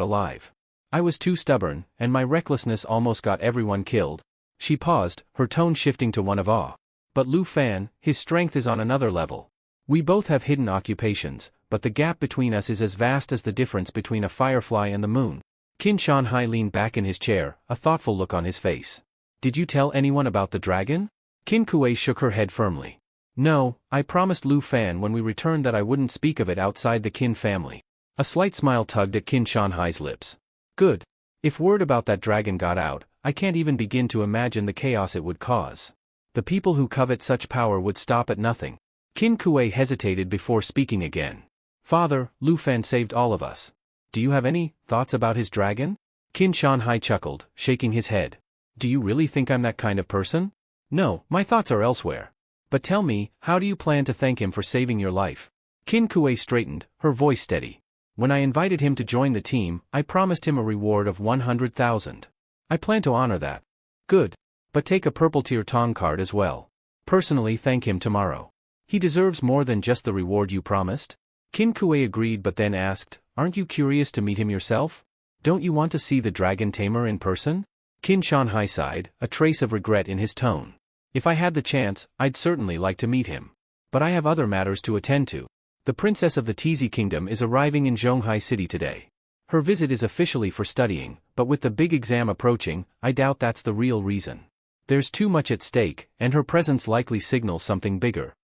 alive. I was too stubborn, and my recklessness almost got everyone killed. She paused, her tone shifting to one of awe. But Lu Fan, his strength is on another level. We both have hidden occupations, but the gap between us is as vast as the difference between a firefly and the moon. Qin Shanhai leaned back in his chair, a thoughtful look on his face. Did you tell anyone about the dragon? Qin Kuei shook her head firmly. No, I promised Lu Fan when we returned that I wouldn't speak of it outside the Qin family. A slight smile tugged at Qin Shanhai's lips. Good. If word about that dragon got out, I can't even begin to imagine the chaos it would cause. The people who covet such power would stop at nothing. Qin Kuei hesitated before speaking again. Father, Lu Fan saved all of us. Do you have any thoughts about his dragon? Qin Shanhai chuckled, shaking his head. Do you really think I'm that kind of person? No, my thoughts are elsewhere. But tell me, how do you plan to thank him for saving your life? Qin Kuei straightened, her voice steady. When I invited him to join the team, I promised him a reward of 100,000. I plan to honor that. Good. But take a purple tier Tong card as well. Personally thank him tomorrow. He deserves more than just the reward you promised. Qin Kuei agreed but then asked, aren't you curious to meet him yourself? Don't you want to see the dragon tamer in person? Qin Shanhai sighed, a trace of regret in his tone. If I had the chance, I'd certainly like to meet him. But I have other matters to attend to. The princess of the Tizi Kingdom is arriving in Zhonghai City today. Her visit is officially for studying, but with the big exam approaching, I doubt that's the real reason. There's too much at stake, and her presence likely signals something bigger.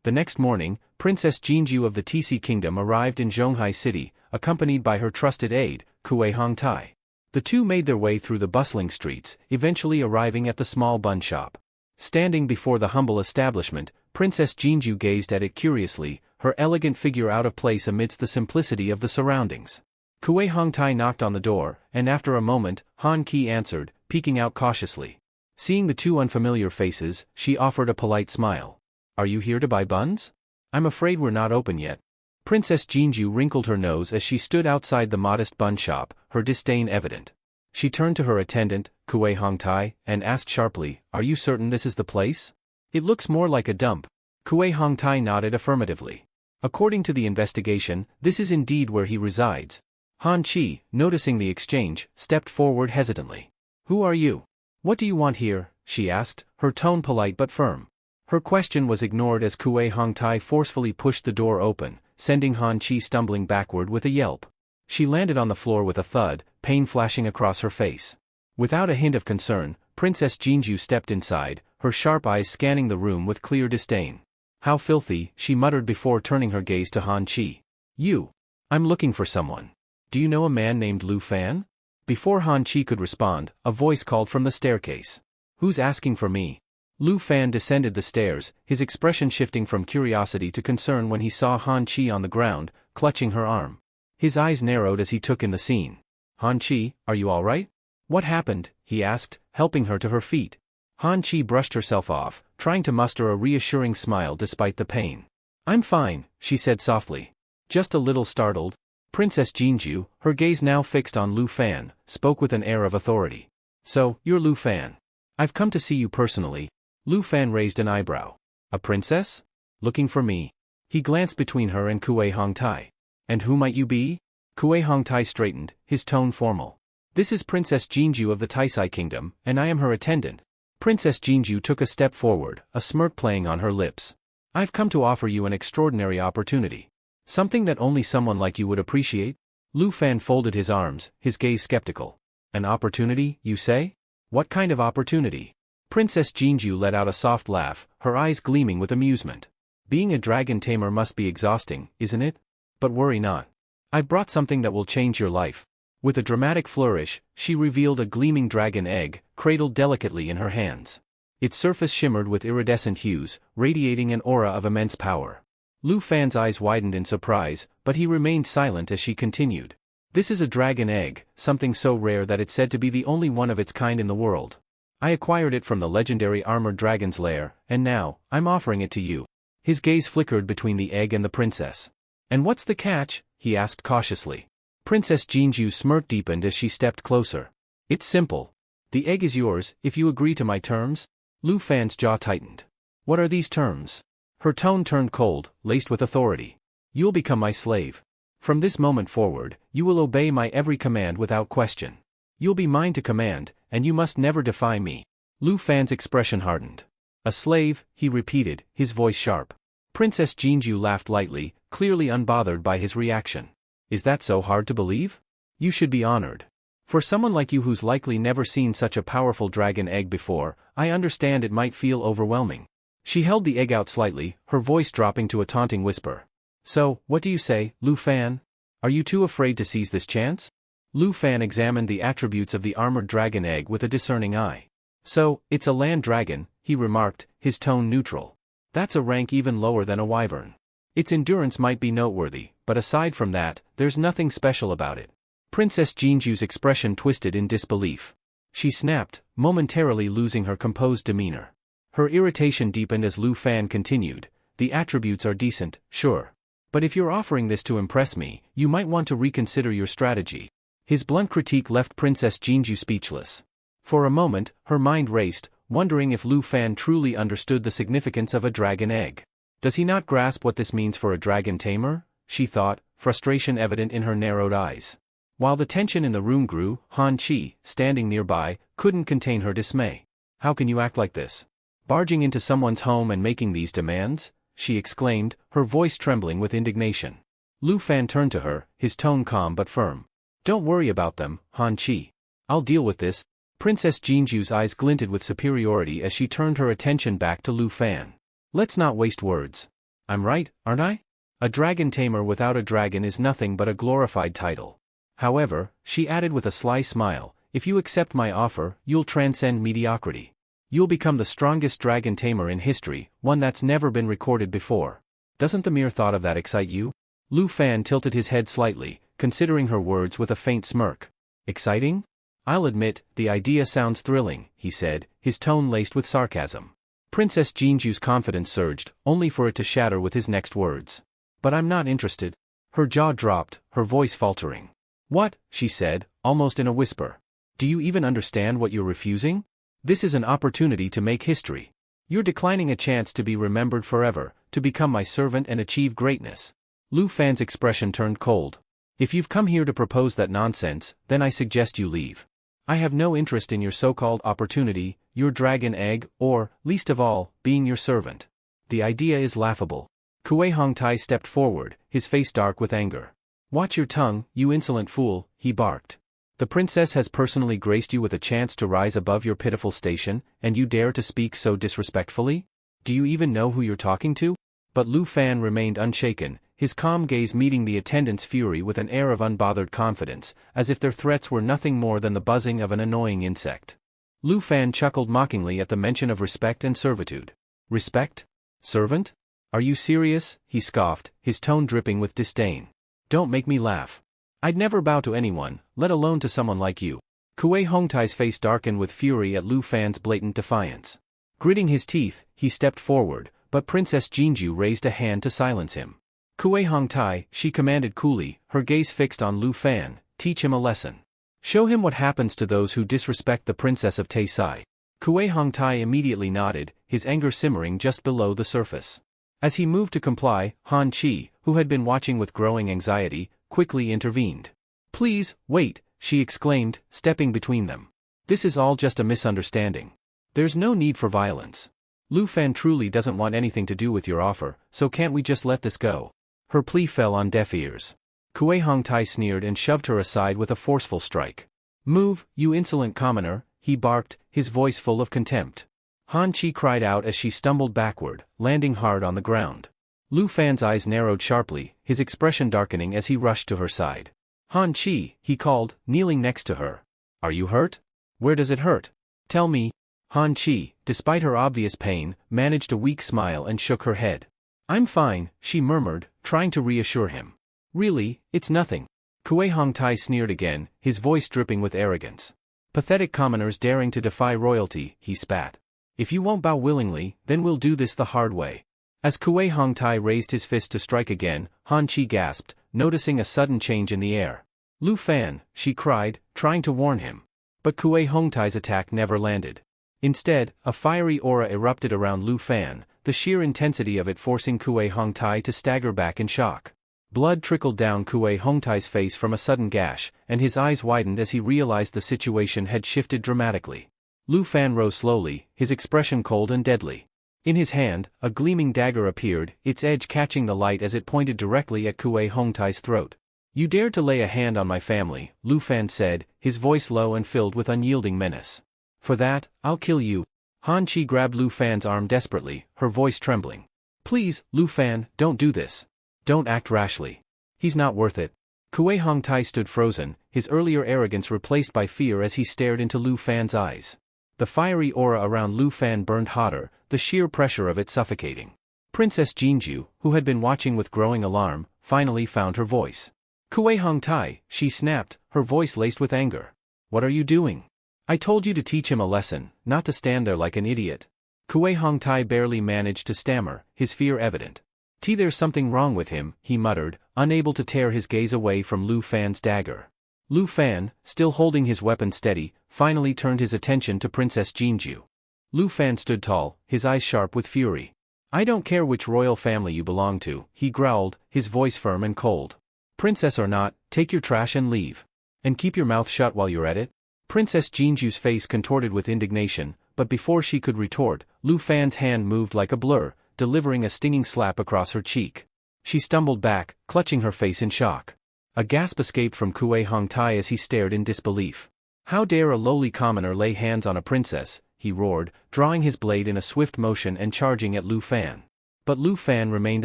The next morning, Princess Jinju of the Tizi Kingdom arrived in Zhonghai City, accompanied by her trusted aide, Kuei Hongtai. The two made their way through the bustling streets, eventually arriving at the small bun shop. Standing before the humble establishment, Princess Jinju gazed at it curiously, her elegant figure out of place amidst the simplicity of the surroundings. Kuei Hongtai knocked on the door, and after a moment, Han Qi answered, peeking out cautiously. Seeing the two unfamiliar faces, she offered a polite smile. Are you here to buy buns? I'm afraid we're not open yet. Princess Jinju wrinkled her nose as she stood outside the modest bun shop, her disdain evident. She turned to her attendant, Kuei Hongtai, and asked sharply, are you certain this is the place? It looks more like a dump. Kuei Hongtai nodded affirmatively. According to the investigation, this is indeed where he resides. Han Qi, noticing the exchange, stepped forward hesitantly. Who are you? What do you want here? she asked, her tone polite but firm. Her question was ignored as Kue Hongtai forcefully pushed the door open, sending Han Chi stumbling backward with a yelp. She landed on the floor with a thud, pain flashing across her face. Without a hint of concern, Princess Jinju stepped inside, her sharp eyes scanning the room with clear disdain. "How filthy," she muttered before turning her gaze to Han Chi. "You. I'm looking for someone. Do you know a man named Lu Fan?" Before Han Chi could respond, a voice called from the staircase. "Who's asking for me?" Lu Fan descended the stairs, his expression shifting from curiosity to concern when he saw Han Chi on the ground, clutching her arm. His eyes narrowed as he took in the scene. "Han Chi, are you all right?" "What happened?" he asked, helping her to her feet. Han Chi brushed herself off, trying to muster a reassuring smile despite the pain. "I'm fine," she said softly. "Just a little startled." Princess Jinju, her gaze now fixed on Lu Fan, spoke with an air of authority. "So, you're Lu Fan. I've come to see you personally." Lu Fan raised an eyebrow. "A princess? Looking for me?" He glanced between her and Kue Hongtai. "And who might you be?" Kue Hongtai straightened, his tone formal. "This is Princess Jinju of the Taisai Kingdom, and I am her attendant." Princess Jinju took a step forward, a smirk playing on her lips. "I've come to offer you an extraordinary opportunity. Something that only someone like you would appreciate." Lu Fan folded his arms, his gaze skeptical. "An opportunity, you say? What kind of opportunity?" Princess Jinju let out a soft laugh, her eyes gleaming with amusement. "Being a dragon tamer must be exhausting, isn't it? But worry not. I've brought something that will change your life." With a dramatic flourish, she revealed a gleaming dragon egg, cradled delicately in her hands. Its surface shimmered with iridescent hues, radiating an aura of immense power. Lu Fan's eyes widened in surprise, but he remained silent as she continued. "This is a dragon egg, something so rare that it's said to be the only one of its kind in the world. I acquired it from the legendary armored dragon's lair, and now, I'm offering it to you." His gaze flickered between the egg and the princess. "And what's the catch?" he asked cautiously. Princess Jinju's smirk deepened as she stepped closer. "It's simple. The egg is yours, if you agree to my terms." Lu Fan's jaw tightened. "What are these terms?" Her tone turned cold, laced with authority. "You'll become my slave. From this moment forward, you will obey my every command without question. You'll be mine to command, and you must never defy me." Lu Fan's expression hardened. "A slave," he repeated, his voice sharp. Princess Jinju laughed lightly, clearly unbothered by his reaction. "Is that so hard to believe? You should be honored. For someone like you who's likely never seen such a powerful dragon egg before, I understand it might feel overwhelming." She held the egg out slightly, her voice dropping to a taunting whisper. "So, what do you say, Lu Fan? Are you too afraid to seize this chance?" Lu Fan examined the attributes of the armored dragon egg with a discerning eye. "So, it's a land dragon," he remarked, his tone neutral. "That's a rank even lower than a wyvern. Its endurance might be noteworthy, but aside from that, there's nothing special about it." Princess Jinju's expression twisted in disbelief. She snapped, momentarily losing her composed demeanor. Her irritation deepened as Lu Fan continued. "The attributes are decent, sure. But if you're offering this to impress me, you might want to reconsider your strategy." His blunt critique left Princess Jinju speechless. For a moment, her mind raced, wondering if Lu Fan truly understood the significance of a dragon egg. "Does he not grasp what this means for a dragon tamer?" she thought, frustration evident in her narrowed eyes. While the tension in the room grew, Han Chi, standing nearby, couldn't contain her dismay. "How can you act like this? Barging into someone's home and making these demands?" she exclaimed, her voice trembling with indignation. Lu Fan turned to her, his tone calm but firm. "Don't worry about them, Han Chi. I'll deal with this." Princess Jinju's eyes glinted with superiority as she turned her attention back to Lu Fan. "Let's not waste words. I'm right, aren't I? A dragon tamer without a dragon is nothing but a glorified title. However," she added with a sly smile, "if you accept my offer, you'll transcend mediocrity. You'll become the strongest dragon tamer in history, one that's never been recorded before. Doesn't the mere thought of that excite you?" Lu Fan tilted his head slightly, considering her words with a faint smirk. "Exciting? I'll admit, the idea sounds thrilling," he said, his tone laced with sarcasm. Princess Jinju's confidence surged, only for it to shatter with his next words. "But I'm not interested." Her jaw dropped, her voice faltering. "What?" she said, almost in a whisper. "Do you even understand what you're refusing? This is an opportunity to make history. You're declining a chance to be remembered forever, to become my servant and achieve greatness." Lu Fan's expression turned cold. "If you've come here to propose that nonsense, then I suggest you leave. I have no interest in your so-called opportunity, your dragon egg, or, least of all, being your servant. The idea is laughable. Kue Hongtai stepped forward, his face dark with anger. Watch your tongue, you insolent fool, he barked. The princess has personally graced you with a chance to rise above your pitiful station, and you dare to speak so disrespectfully? Do you even know who you're talking to? But Lu Fan remained unshaken, his calm gaze meeting the attendant's fury with an air of unbothered confidence, as if their threats were nothing more than the buzzing of an annoying insect. Lu Fan chuckled mockingly at the mention of respect and servitude. Respect? Servant? Are you serious? He scoffed, his tone dripping with disdain. Don't make me laugh. I'd never bow to anyone, let alone to someone like you. Kue Hongtai's face darkened with fury at Lu Fan's blatant defiance. Gritting his teeth, he stepped forward, but Princess Jinju raised a hand to silence him. Kue Hongtai, she commanded coolly, her gaze fixed on Lu Fan, teach him a lesson. Show him what happens to those who disrespect the Princess of Taisai. Kue Hongtai immediately nodded, his anger simmering just below the surface. As he moved to comply, Han Chi, who had been watching with growing anxiety, quickly intervened. Please, wait, she exclaimed, stepping between them. This is all just a misunderstanding. There's no need for violence. Lu Fan truly doesn't want anything to do with your offer, so can't we just let this go? Her plea fell on deaf ears. Kue Hongtai sneered and shoved her aside with a forceful strike. Move, you insolent commoner, he barked, his voice full of contempt. Han Chi cried out as she stumbled backward, landing hard on the ground. Lu Fan's eyes narrowed sharply, his expression darkening as he rushed to her side. Han Chi, he called, kneeling next to her. Are you hurt? Where does it hurt? Tell me. Han Chi, despite her obvious pain, managed a weak smile and shook her head. I'm fine, she murmured, trying to reassure him. Really, it's nothing. Kue Hongtai sneered again, his voice dripping with arrogance. Pathetic commoners daring to defy royalty, he spat. If you won't bow willingly, then we'll do this the hard way. As Kue Hongtai raised his fist to strike again, Han Chi gasped, noticing a sudden change in the air. Lu Fan, she cried, trying to warn him. But Kue Hongtai's attack never landed. Instead, a fiery aura erupted around Lu Fan, the sheer intensity of it forcing Kue Hongtai to stagger back in shock. Blood trickled down Kue Hongtai's face from a sudden gash, and his eyes widened as he realized the situation had shifted dramatically. Lu Fan rose slowly, his expression cold and deadly. In his hand, a gleaming dagger appeared, its edge catching the light as it pointed directly at Kue Hongtai's throat. You dared to lay a hand on my family, Lu Fan said, his voice low and filled with unyielding menace. For that, I'll kill you. Han Chi grabbed Lu Fan's arm desperately, her voice trembling. Please, Lu Fan, don't do this. Don't act rashly. He's not worth it. Kue Hongtai stood frozen, his earlier arrogance replaced by fear as he stared into Lu Fan's eyes. The fiery aura around Lu Fan burned hotter, the sheer pressure of it suffocating. Princess Jinju, who had been watching with growing alarm, finally found her voice. Kue Hongtai, she snapped, her voice laced with anger. What are you doing? I told you to teach him a lesson, not to stand there like an idiot. Kue Hongtai barely managed to stammer, his fear evident. There's something wrong with him, he muttered, unable to tear his gaze away from Lu Fan's dagger. Lu Fan, still holding his weapon steady, finally turned his attention to Princess Jinju. Lu Fan stood tall, his eyes sharp with fury. I don't care which royal family you belong to, he growled, his voice firm and cold. Princess or not, take your trash and leave. And keep your mouth shut while you're at it. Princess Jinju's face contorted with indignation, but before she could retort, Lu Fan's hand moved like a blur, delivering a stinging slap across her cheek. She stumbled back, clutching her face in shock. A gasp escaped from Kue Hongtai as he stared in disbelief. How dare a lowly commoner lay hands on a princess, he roared, drawing his blade in a swift motion and charging at Lu Fan. But Lu Fan remained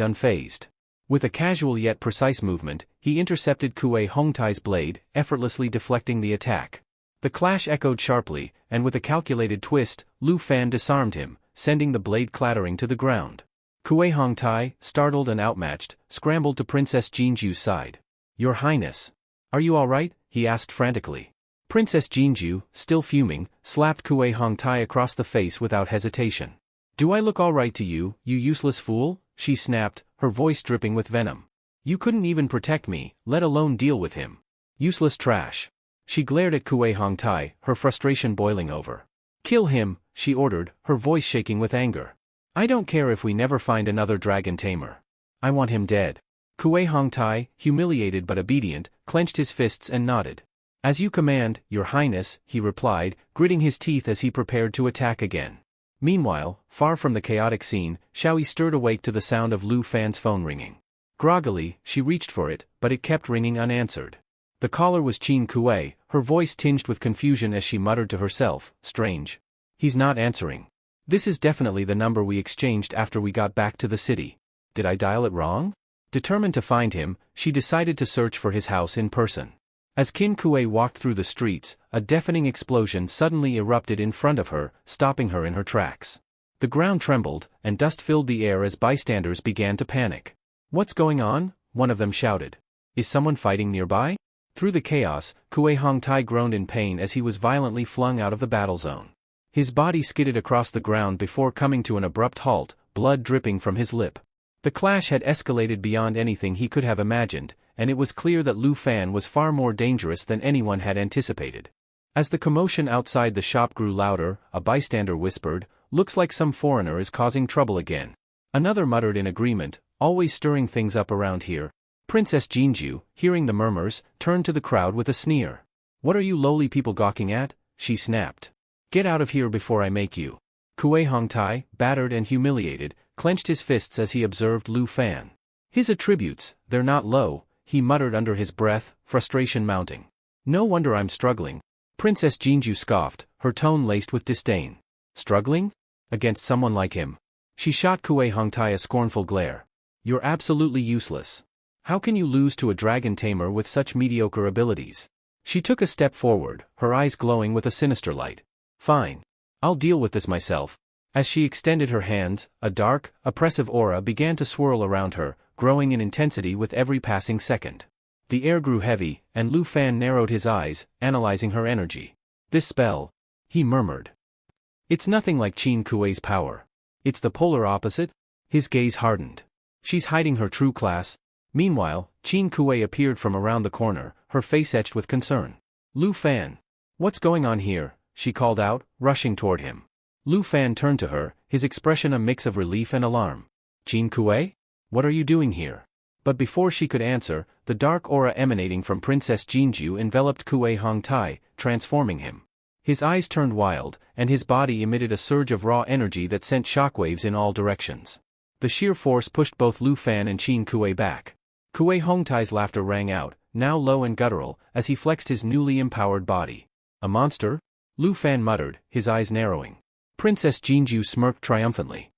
unfazed. With a casual yet precise movement, he intercepted Kue Hongtai's blade, effortlessly deflecting the attack. The clash echoed sharply, and with a calculated twist, Lu Fan disarmed him, sending the blade clattering to the ground. Kue Hongtai, startled and outmatched, scrambled to Princess Jinju's side. Your Highness. Are you all right? He asked frantically. Princess Jinju, still fuming, slapped Kue Hongtai across the face without hesitation. Do I look all right to you, you useless fool? She snapped, her voice dripping with venom. You couldn't even protect me, let alone deal with him. Useless trash. She glared at Kue Hongtai, her frustration boiling over. Kill him, she ordered, her voice shaking with anger. I don't care if we never find another dragon tamer. I want him dead. Kue Hongtai, humiliated but obedient, clenched his fists and nodded. As you command, Your Highness, he replied, gritting his teeth as he prepared to attack again. Meanwhile, far from the chaotic scene, Xiaoyi stirred awake to the sound of Lu Fan's phone ringing. Groggily, she reached for it, but it kept ringing unanswered. The caller was Qin Kuei, her voice tinged with confusion as she muttered to herself, strange. He's not answering. This is definitely the number we exchanged after we got back to the city. Did I dial it wrong? Determined to find him, she decided to search for his house in person. As Qin Kuei walked through the streets, a deafening explosion suddenly erupted in front of her, stopping her in her tracks. The ground trembled, and dust filled the air as bystanders began to panic. What's going on? One of them shouted. Is someone fighting nearby? Through the chaos, Kuei Hongtai groaned in pain as he was violently flung out of the battle zone. His body skidded across the ground before coming to an abrupt halt, blood dripping from his lip. The clash had escalated beyond anything he could have imagined, and it was clear that Lu Fan was far more dangerous than anyone had anticipated. As the commotion outside the shop grew louder, a bystander whispered, "Looks like some foreigner is causing trouble again." Another muttered in agreement, "Always stirring things up around here." Princess Jinju, hearing the murmurs, turned to the crowd with a sneer. "What are you lowly people gawking at?" she snapped. "Get out of here before I make you." Kuei Hongtai, battered and humiliated, clenched his fists as he observed Lu Fan. "His attributes, they're not low," he muttered under his breath, frustration mounting. "No wonder I'm struggling." Princess Jinju scoffed, her tone laced with disdain. "Struggling? Against someone like him?" She shot Kuei Hongtai a scornful glare. "You're absolutely useless. How can you lose to a dragon tamer with such mediocre abilities?" She took a step forward, her eyes glowing with a sinister light. "Fine. I'll deal with this myself." As she extended her hands, a dark, oppressive aura began to swirl around her, growing in intensity with every passing second. The air grew heavy, and Lu Fan narrowed his eyes, analyzing her energy. "This spell," he murmured. "It's nothing like Qin Kuei's power. It's the polar opposite." His gaze hardened. "She's hiding her true class." Meanwhile, Qin Kuei appeared from around the corner, her face etched with concern. "Lu Fan. What's going on here?" she called out, rushing toward him. Lu Fan turned to her, his expression a mix of relief and alarm. "Qin Kuei? What are you doing here?" But before she could answer, the dark aura emanating from Princess Jinju enveloped Kuei Hongtai, transforming him. His eyes turned wild, and his body emitted a surge of raw energy that sent shockwaves in all directions. The sheer force pushed both Lu Fan and Qin Kuei back. Kuei Hongtai's laughter rang out, now low and guttural, as he flexed his newly empowered body. "A monster?" Lu Fan muttered, his eyes narrowing. Princess Jinju smirked triumphantly.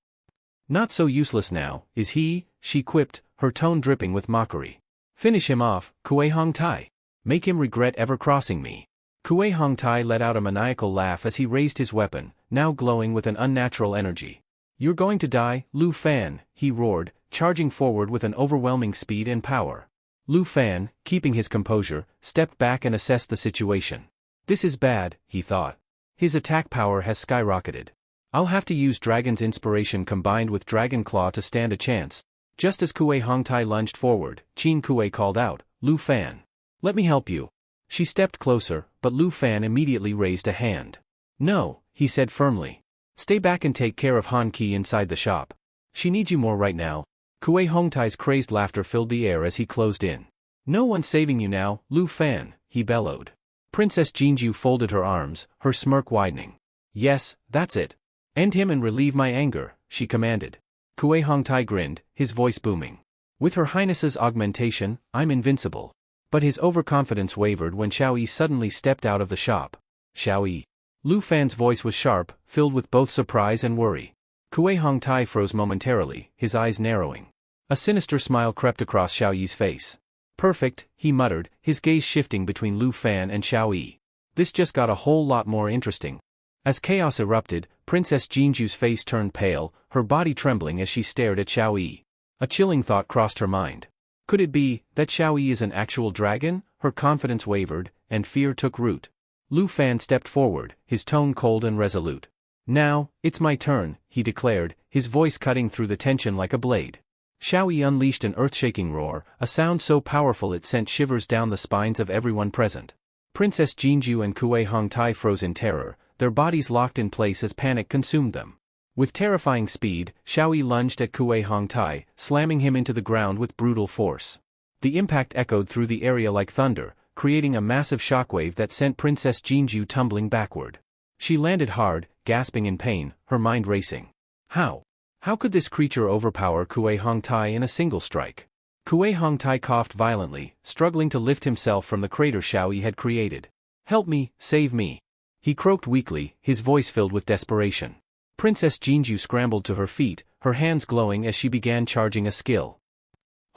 "Not so useless now, is he?" she quipped, her tone dripping with mockery. "Finish him off, Kuei Hongtai. Make him regret ever crossing me." Kuei Hongtai let out a maniacal laugh as he raised his weapon, now glowing with an unnatural energy. "You're going to die, Lu Fan," he roared, charging forward with an overwhelming speed and power. Lu Fan, keeping his composure, stepped back and assessed the situation. "This is bad," he thought. "His attack power has skyrocketed. I'll have to use Dragon's Inspiration combined with Dragon Claw to stand a chance." Just as Kuei Hongtai lunged forward, Qin Kuei called out, "Lu Fan. Let me help you." She stepped closer, but Lu Fan immediately raised a hand. "No," he said firmly. "Stay back and take care of Han Qi inside the shop. She needs you more right now." Kuei Hongtai's crazed laughter filled the air as he closed in. "No one's saving you now, Lu Fan," he bellowed. Princess Jinju folded her arms, her smirk widening. "Yes, that's it. End him and relieve my anger," she commanded. Kuei Hongtai grinned, his voice booming. "With Her Highness's augmentation, I'm invincible." But his overconfidence wavered when Xiaoyi suddenly stepped out of the shop. "Xiaoyi." Lu Fan's voice was sharp, filled with both surprise and worry. Kuei Hongtai froze momentarily, his eyes narrowing. A sinister smile crept across Xiaoyi's face. "Perfect," he muttered, his gaze shifting between Lu Fan and Xiaoyi. "This just got a whole lot more interesting." As chaos erupted, Princess Jinju's face turned pale, her body trembling as she stared at Xiaoyi. A chilling thought crossed her mind. Could it be that Xiaoyi is an actual dragon? Her confidence wavered, and fear took root. Lu Fan stepped forward, his tone cold and resolute. "Now, it's my turn," he declared, his voice cutting through the tension like a blade. Xiaoyi unleashed an earth-shaking roar, a sound so powerful it sent shivers down the spines of everyone present. Princess Jinju and Kuei Hongtai froze in terror, their bodies locked in place as panic consumed them. With terrifying speed, Xiaoyi lunged at Kuei Hongtai, slamming him into the ground with brutal force. The impact echoed through the area like thunder, creating a massive shockwave that sent Princess Jinju tumbling backward. She landed hard, gasping in pain, her mind racing. How? How could this creature overpower Kue Hongtai in a single strike? Kue Hongtai coughed violently, struggling to lift himself from the crater Xiaoyi had created. Help me, save me. He croaked weakly, his voice filled with desperation. Princess Jinju scrambled to her feet, her hands glowing as she began charging a skill.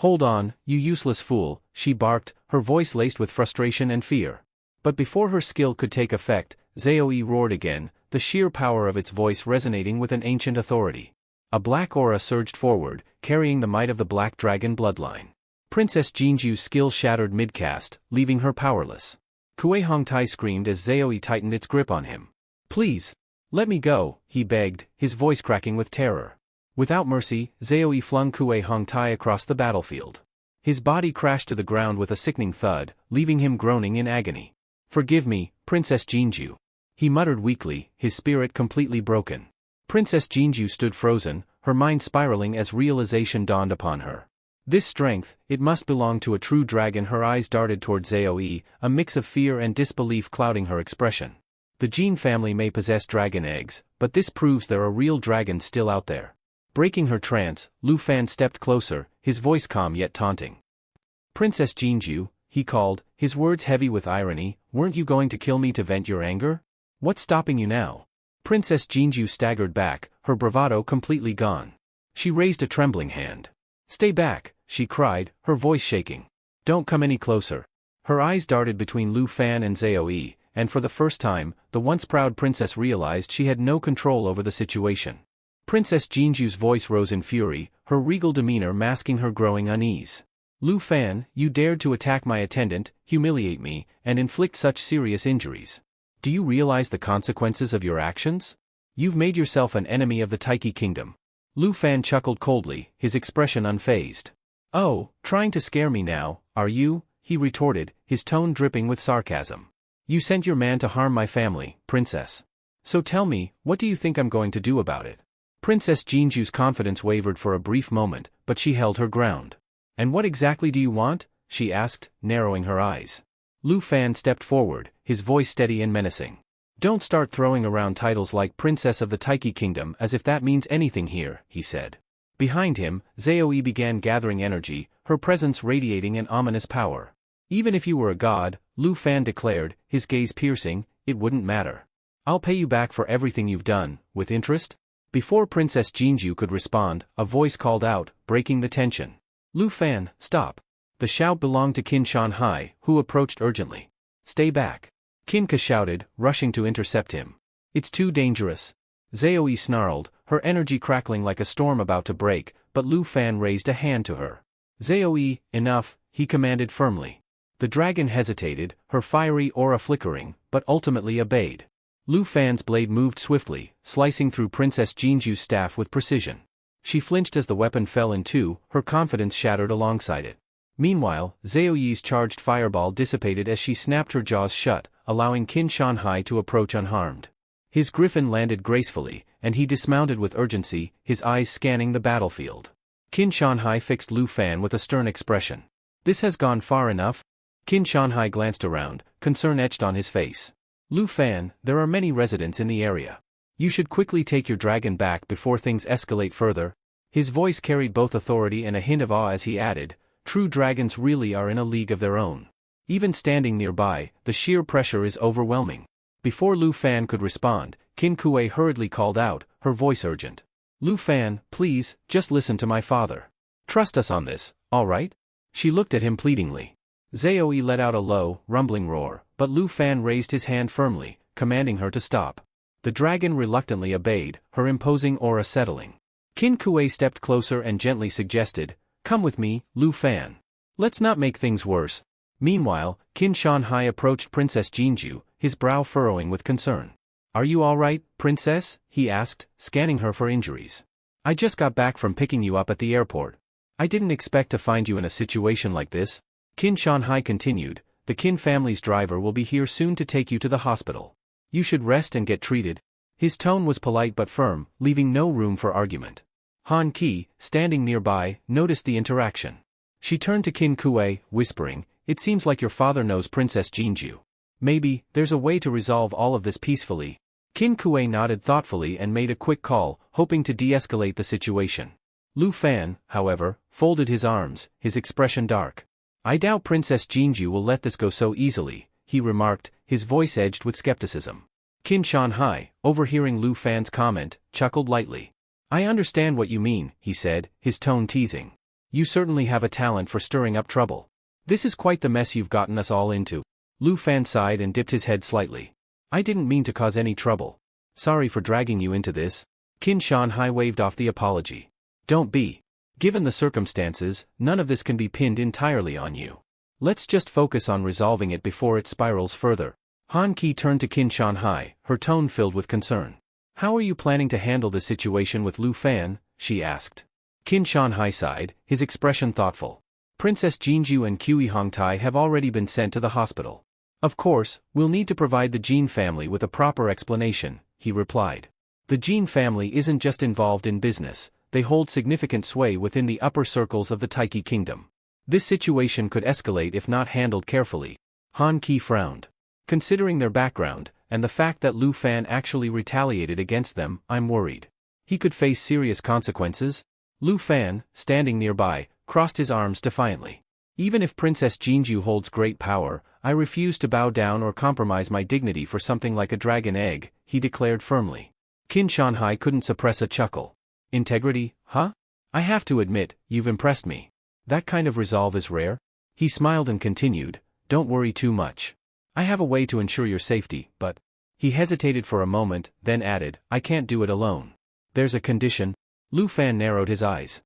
Hold on, you useless fool, she barked, her voice laced with frustration and fear. But before her skill could take effect, Zeoe roared again, the sheer power of its voice resonating with an ancient authority. A black aura surged forward, carrying the might of the Black Dragon bloodline. Princess Jinju's skill shattered mid-cast, leaving her powerless. Kue Hongtai screamed as Zeoe tightened its grip on him. Please, let me go, he begged, his voice cracking with terror. Without mercy, Zeoe flung Kue Hongtai across the battlefield. His body crashed to the ground with a sickening thud, leaving him groaning in agony. Forgive me, Princess Jinju. He muttered weakly, his spirit completely broken. Princess Jinju stood frozen, her mind spiraling as realization dawned upon her. This strength, it must belong to a true dragon. Her eyes darted toward Zeoe, a mix of fear and disbelief clouding her expression. The Jin family may possess dragon eggs, but this proves there are real dragons still out there. Breaking her trance, Lu Fan stepped closer, his voice calm yet taunting. Princess Jinju, he called, his words heavy with irony, weren't you going to kill me to vent your anger? What's stopping you now? Princess Jinju staggered back, her bravado completely gone. She raised a trembling hand. Stay back, she cried, her voice shaking. Don't come any closer. Her eyes darted between Lu Fan and Zeoe, and for the first time, the once proud princess realized she had no control over the situation. Princess Jinju's voice rose in fury, her regal demeanor masking her growing unease. Lu Fan, you dared to attack my attendant, humiliate me, and inflict such serious injuries. Do you realize the consequences of your actions? You've made yourself an enemy of the Taiki kingdom. Lu Fan chuckled coldly, his expression unfazed. Oh, trying to scare me now, are you? He retorted, his tone dripping with sarcasm. You sent your man to harm my family, princess. So tell me, what do you think I'm going to do about it? Princess Jinju's confidence wavered for a brief moment, but she held her ground. And what exactly do you want? She asked, narrowing her eyes. Lu Fan stepped forward, his voice steady and menacing. Don't start throwing around titles like Princess of the Taiki Kingdom as if that means anything here, he said. Behind him, Zeoe began gathering energy, her presence radiating an ominous power. Even if you were a god, Lu Fan declared, his gaze piercing, it wouldn't matter. I'll pay you back for everything you've done, with interest? Before Princess Jinju could respond, a voice called out, breaking the tension. Lu Fan, stop. The shout belonged to Qin Shanhai, who approached urgently. Stay back. Qinka shouted, rushing to intercept him. It's too dangerous. Zeoe snarled, her energy crackling like a storm about to break, but Lu Fan raised a hand to her. Zeoe, enough, he commanded firmly. The dragon hesitated, her fiery aura flickering, but ultimately obeyed. Lu Fan's blade moved swiftly, slicing through Princess Jinju's staff with precision. She flinched as the weapon fell in two, her confidence shattered alongside it. Meanwhile, Zeoe's charged fireball dissipated as she snapped her jaws shut, allowing Qin Shanhai to approach unharmed. His griffin landed gracefully, and he dismounted with urgency, his eyes scanning the battlefield. Qin Shanhai fixed Lu Fan with a stern expression. This has gone far enough? Qin Shanhai glanced around, concern etched on his face. Lu Fan, there are many residents in the area. You should quickly take your dragon back before things escalate further. His voice carried both authority and a hint of awe as he added, true dragons really are in a league of their own. Even standing nearby, the sheer pressure is overwhelming. Before Lu Fan could respond, Qin Kue hurriedly called out, her voice urgent. Lu Fan, please, just listen to my father. Trust us on this, all right? She looked at him pleadingly. Zeoe let out a low, rumbling roar, but Lu Fan raised his hand firmly, commanding her to stop. The dragon reluctantly obeyed, her imposing aura settling. Qin Kue stepped closer and gently suggested, come with me, Lu Fan. Let's not make things worse. Meanwhile, Qin Shanhai approached Princess Jinju, his brow furrowing with concern. Are you all right, princess? He asked, scanning her for injuries. I just got back from picking you up at the airport. I didn't expect to find you in a situation like this. Qin Shanhai continued, the Qin family's driver will be here soon to take you to the hospital. You should rest and get treated. His tone was polite but firm, leaving no room for argument. Han Qi, standing nearby, noticed the interaction. She turned to Qin Kue, whispering, It seems like your father knows Princess Jinju. Maybe, there's a way to resolve all of this peacefully. Qin Kuei nodded thoughtfully and made a quick call, hoping to de-escalate the situation. Lu Fan, however, folded his arms, his expression dark. I doubt Princess Jinju will let this go so easily, he remarked, his voice edged with skepticism. Qin Shanhai, overhearing Lu Fan's comment, chuckled lightly. I understand what you mean, he said, his tone teasing. You certainly have a talent for stirring up trouble. This is quite the mess you've gotten us all into. Lu Fan sighed and dipped his head slightly. I didn't mean to cause any trouble. Sorry for dragging you into this. Qin Shanhai waved off the apology. Don't be. Given the circumstances, none of this can be pinned entirely on you. Let's just focus on resolving it before it spirals further. Han Qi turned to Qin Shanhai, her tone filled with concern. How are you planning to handle the situation with Lu Fan? She asked. Qin Shanhai sighed, his expression thoughtful. Princess Jinju and Kui Hongtai have already been sent to the hospital. Of course, we'll need to provide the Jin family with a proper explanation, he replied. The Jin family isn't just involved in business, they hold significant sway within the upper circles of the Taiki kingdom. This situation could escalate if not handled carefully. Han Qi frowned. Considering their background, and the fact that Lu Fan actually retaliated against them, I'm worried. He could face serious consequences. Lu Fan, standing nearby, crossed his arms defiantly. Even if Princess Jinju holds great power, I refuse to bow down or compromise my dignity for something like a dragon egg, he declared firmly. Qin Shanhai couldn't suppress a chuckle. Integrity, huh? I have to admit, you've impressed me. That kind of resolve is rare. He smiled and continued, don't worry too much. I have a way to ensure your safety, but... He hesitated for a moment, then added, I can't do it alone. There's a condition. Lu Fan narrowed his eyes.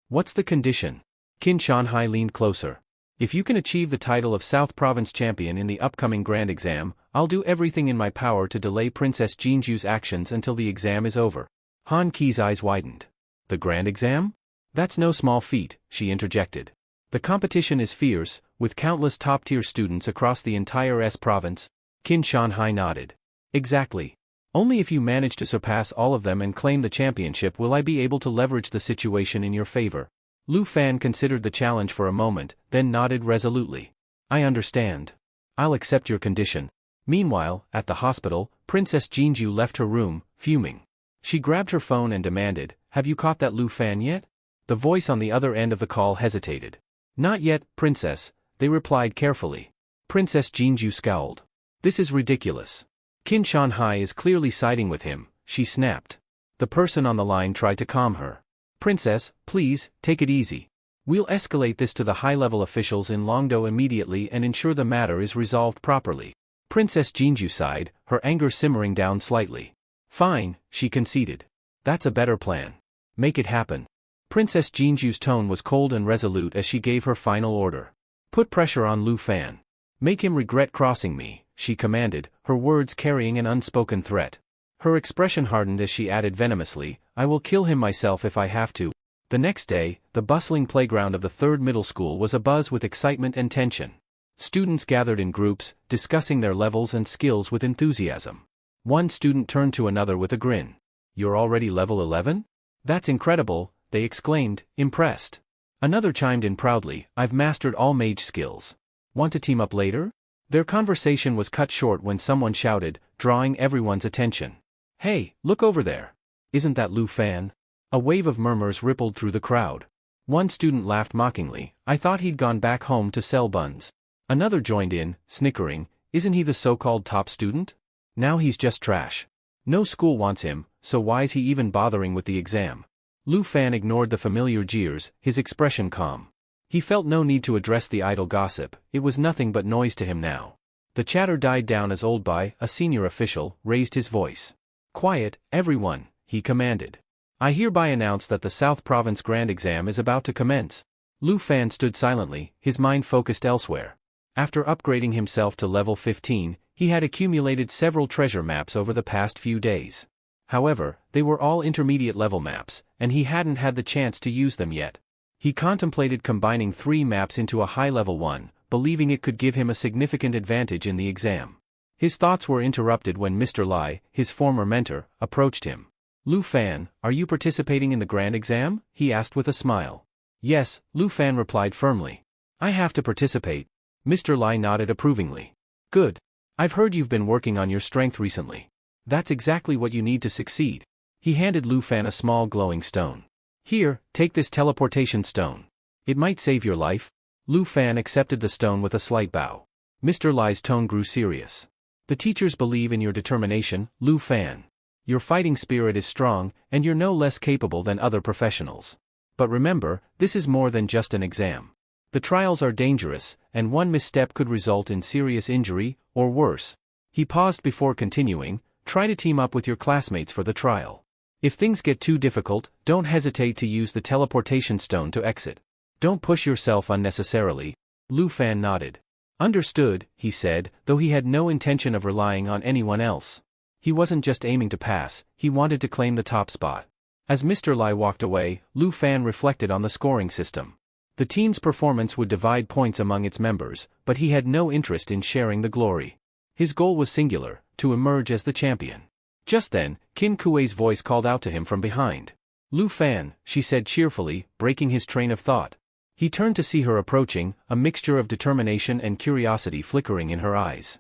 What's the condition? Qin Shanhai leaned closer. If you can achieve the title of South Province champion in the upcoming grand exam, I'll do everything in my power to delay Princess Jinju's actions until the exam is over. Han Qi's eyes widened. The grand exam? That's no small feat, she interjected. The competition is fierce, with countless top-tier students across the entire S province. Qin Shanhai nodded. Exactly. Only if you manage to surpass all of them and claim the championship will I be able to leverage the situation in your favor. Lu Fan considered the challenge for a moment, then nodded resolutely. I understand. I'll accept your condition. Meanwhile, at the hospital, Princess Jinju left her room, fuming. She grabbed her phone and demanded, have you caught that Lu Fan yet? The voice on the other end of the call hesitated. Not yet, Princess, they replied carefully. Princess Jinju scowled. This is ridiculous. Qin Shanhai is clearly siding with him, she snapped. The person on the line tried to calm her. Princess, please, take it easy. We'll escalate this to the high-level officials in Longdo immediately and ensure the matter is resolved properly. Princess Jinju sighed, her anger simmering down slightly. Fine, she conceded. That's a better plan. Make it happen. Princess Jinju's tone was cold and resolute as she gave her final order. Put pressure on Lu Fan. Make him regret crossing me, she commanded, her words carrying an unspoken threat. Her expression hardened as she added venomously, I will kill him myself if I have to. The next day, the bustling playground of the 3rd middle school was abuzz with excitement and tension. Students gathered in groups, discussing their levels and skills with enthusiasm. One student turned to another with a grin. You're already level 11? That's incredible, they exclaimed, impressed. Another chimed in proudly, I've mastered all mage skills. Want to team up later? Their conversation was cut short when someone shouted, drawing everyone's attention. Hey, look over there. Isn't that Lu Fan? A wave of murmurs rippled through the crowd. One student laughed mockingly, I thought he'd gone back home to sell buns. Another joined in, snickering, isn't he the so-called top student? Now he's just trash. No school wants him, so why's he even bothering with the exam? Lu Fan ignored the familiar jeers, his expression calm. He felt no need to address the idle gossip, it was nothing but noise to him now. The chatter died down as Old Bai, a senior official, raised his voice. Quiet, everyone, he commanded. I hereby announce that the South Province Grand Exam is about to commence. Lu Fan stood silently, his mind focused elsewhere. After upgrading himself to level 15, he had accumulated several treasure maps over the past few days. However, they were all intermediate level maps, and he hadn't had the chance to use them yet. He contemplated combining 3 maps into a high-level one, believing it could give him a significant advantage in the exam. His thoughts were interrupted when Mr. Lai, his former mentor, approached him. Lu Fan, are you participating in the grand exam? He asked with a smile. Yes, Lu Fan replied firmly. I have to participate. Mr. Lai nodded approvingly. Good. I've heard you've been working on your strength recently. That's exactly what you need to succeed. He handed Lu Fan a small glowing stone. Here, take this teleportation stone. It might save your life. Lu Fan accepted the stone with a slight bow. Mr. Lai's tone grew serious. The teachers believe in your determination, Lu Fan. Your fighting spirit is strong, and you're no less capable than other professionals. But remember, this is more than just an exam. The trials are dangerous, and one misstep could result in serious injury, or worse. He paused before continuing. Try to team up with your classmates for the trial. If things get too difficult, don't hesitate to use the teleportation stone to exit. Don't push yourself unnecessarily. Lu Fan nodded. Understood, he said, though he had no intention of relying on anyone else. He wasn't just aiming to pass, he wanted to claim the top spot. As Mr. Lai walked away, Lu Fan reflected on the scoring system. The team's performance would divide points among its members, but he had no interest in sharing the glory. His goal was singular, to emerge as the champion. Just then, Qin Kuei's voice called out to him from behind. Lu Fan, she said cheerfully, breaking his train of thought. He turned to see her approaching, a mixture of determination and curiosity flickering in her eyes.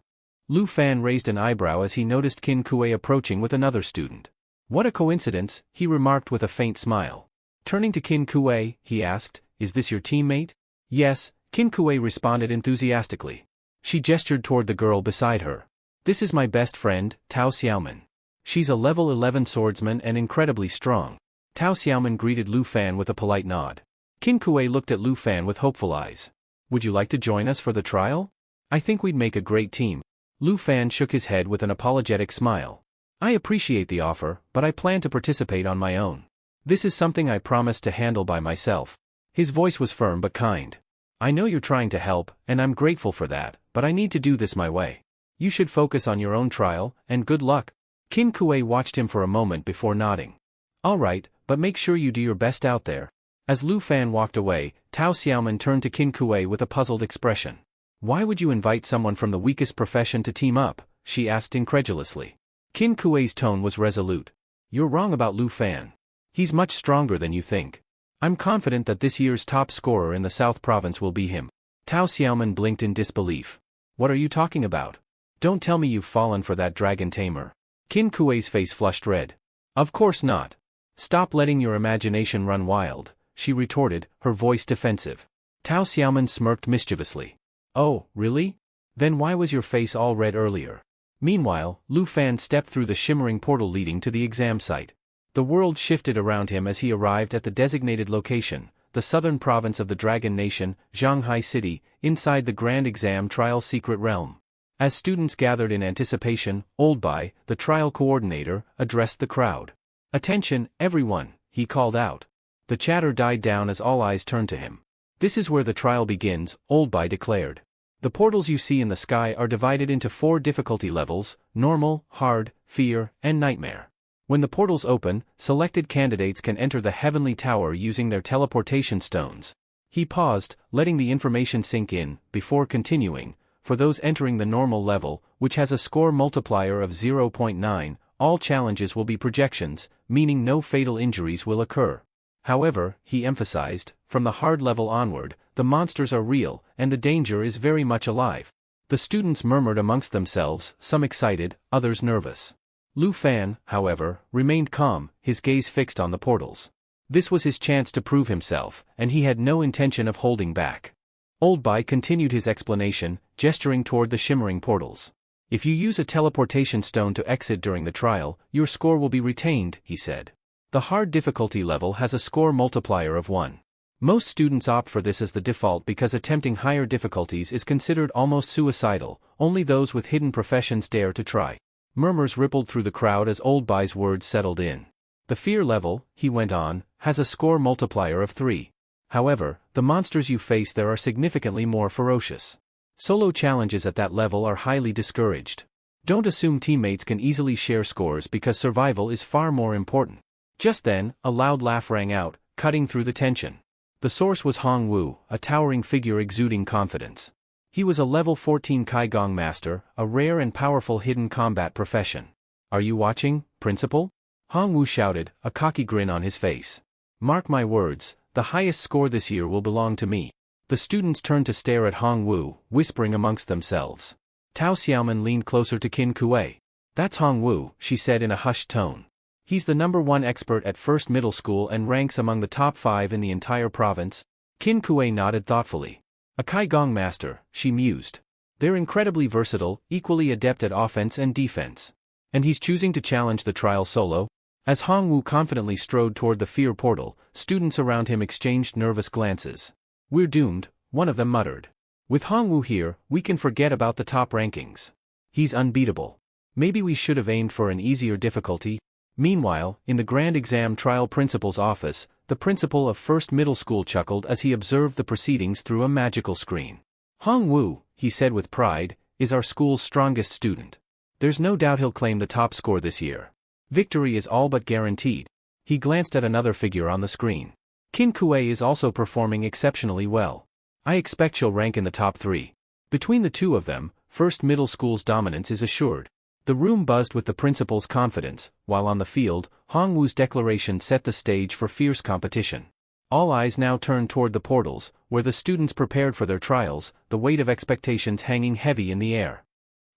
Lu Fan raised an eyebrow as he noticed Qin Kuei approaching with another student. What a coincidence, he remarked with a faint smile. Turning to Qin Kuei, he asked, Is this your teammate? Yes, Qin Kuei responded enthusiastically. She gestured toward the girl beside her. This is my best friend, Tao Xiaoman. She's a level 11 swordsman and incredibly strong. Tao Xiaoman greeted Lu Fan with a polite nod. Qin Kuei looked at Lu Fan with hopeful eyes. Would you like to join us for the trial? I think we'd make a great team. Lu Fan shook his head with an apologetic smile. I appreciate the offer, but I plan to participate on my own. This is something I promised to handle by myself. His voice was firm but kind. I know you're trying to help, and I'm grateful for that, but I need to do this my way. You should focus on your own trial, and good luck. Qin Kuei watched him for a moment before nodding. All right, but make sure you do your best out there. As Lu Fan walked away, Tao Xiaoman turned to Qin Kuei with a puzzled expression. Why would you invite someone from the weakest profession to team up? She asked incredulously. Qin Kuei's tone was resolute. You're wrong about Lu Fan. He's much stronger than you think. I'm confident that this year's top scorer in the South Province will be him. Tao Xiaoman blinked in disbelief. What are you talking about? Don't tell me you've fallen for that dragon tamer. Qin Kuei's face flushed red. Of course not. Stop letting your imagination run wild, she retorted, her voice defensive. Tao Xiaoman smirked mischievously. Oh, really? Then why was your face all red earlier? Meanwhile, Lu Fan stepped through the shimmering portal leading to the exam site. The world shifted around him as he arrived at the designated location, the southern province of the Dragon Nation, Zhanghai City, inside the Grand Exam Trial Secret Realm. As students gathered in anticipation, Old Bai, the trial coordinator, addressed the crowd. Attention, everyone, he called out. The chatter died down as all eyes turned to him. This is where the trial begins, Old Bai declared. The portals you see in the sky are divided into 4 difficulty levels: normal, hard, fear, and nightmare. When the portals open, selected candidates can enter the heavenly tower using their teleportation stones. He paused, letting the information sink in, before continuing. For those entering the normal level, which has a score multiplier of 0.9, all challenges will be projections, meaning no fatal injuries will occur. However, he emphasized, from the hard level onward, the monsters are real, and the danger is very much alive. The students murmured amongst themselves, some excited, others nervous. Lu Fan, however, remained calm, his gaze fixed on the portals. This was his chance to prove himself, and he had no intention of holding back. Old Bai continued his explanation, gesturing toward the shimmering portals. If you use a teleportation stone to exit during the trial, your score will be retained, he said. The hard difficulty level has a score multiplier of 1. Most students opt for this as the default because attempting higher difficulties is considered almost suicidal. Only those with hidden professions dare to try. Murmurs rippled through the crowd as Old Bai's words settled in. The fear level, he went on, has a score multiplier of 3. However, the monsters you face there are significantly more ferocious. Solo challenges at that level are highly discouraged. Don't assume teammates can easily share scores because survival is far more important. Just then, a loud laugh rang out, cutting through the tension. The source was Hong Wu, a towering figure exuding confidence. He was a level 14 Kaigong master, a rare and powerful hidden combat profession. Are you watching, Principal? Hong Wu shouted, a cocky grin on his face. Mark my words, the highest score this year will belong to me. The The students turned to stare at Hong Wu, whispering amongst themselves. Tao Xiaoman leaned closer to Qin Kuei. "That's Hong Wu," she said in a hushed tone. "He's the #1 expert at first middle school and ranks among the top 5 in the entire province." Qin Kuei nodded thoughtfully. "A Kai Gong master," she mused. "They're incredibly versatile, equally adept at offense and defense. And he's choosing to challenge the trial solo?" As Hong Wu confidently strode toward the fear portal, students around him exchanged nervous glances. "We're doomed," one of them muttered. "With Hong Wu here, we can forget about the top rankings. He's unbeatable. Maybe we should have aimed for an easier difficulty." Meanwhile, in the Grand Exam Trial Principal's office, the principal of First Middle School chuckled as he observed the proceedings through a magical screen. "Hong Wu," he said with pride, "is our school's strongest student. There's no doubt he'll claim the top score this year. Victory is all but guaranteed." He glanced at another figure on the screen. "Qin Kuei is also performing exceptionally well. I expect she'll rank in the top 3. Between the two of them, First Middle School's dominance is assured." The room buzzed with the principal's confidence, while on the field, Hong Wu's declaration set the stage for fierce competition. All eyes now turned toward the portals, where the students prepared for their trials, the weight of expectations hanging heavy in the air.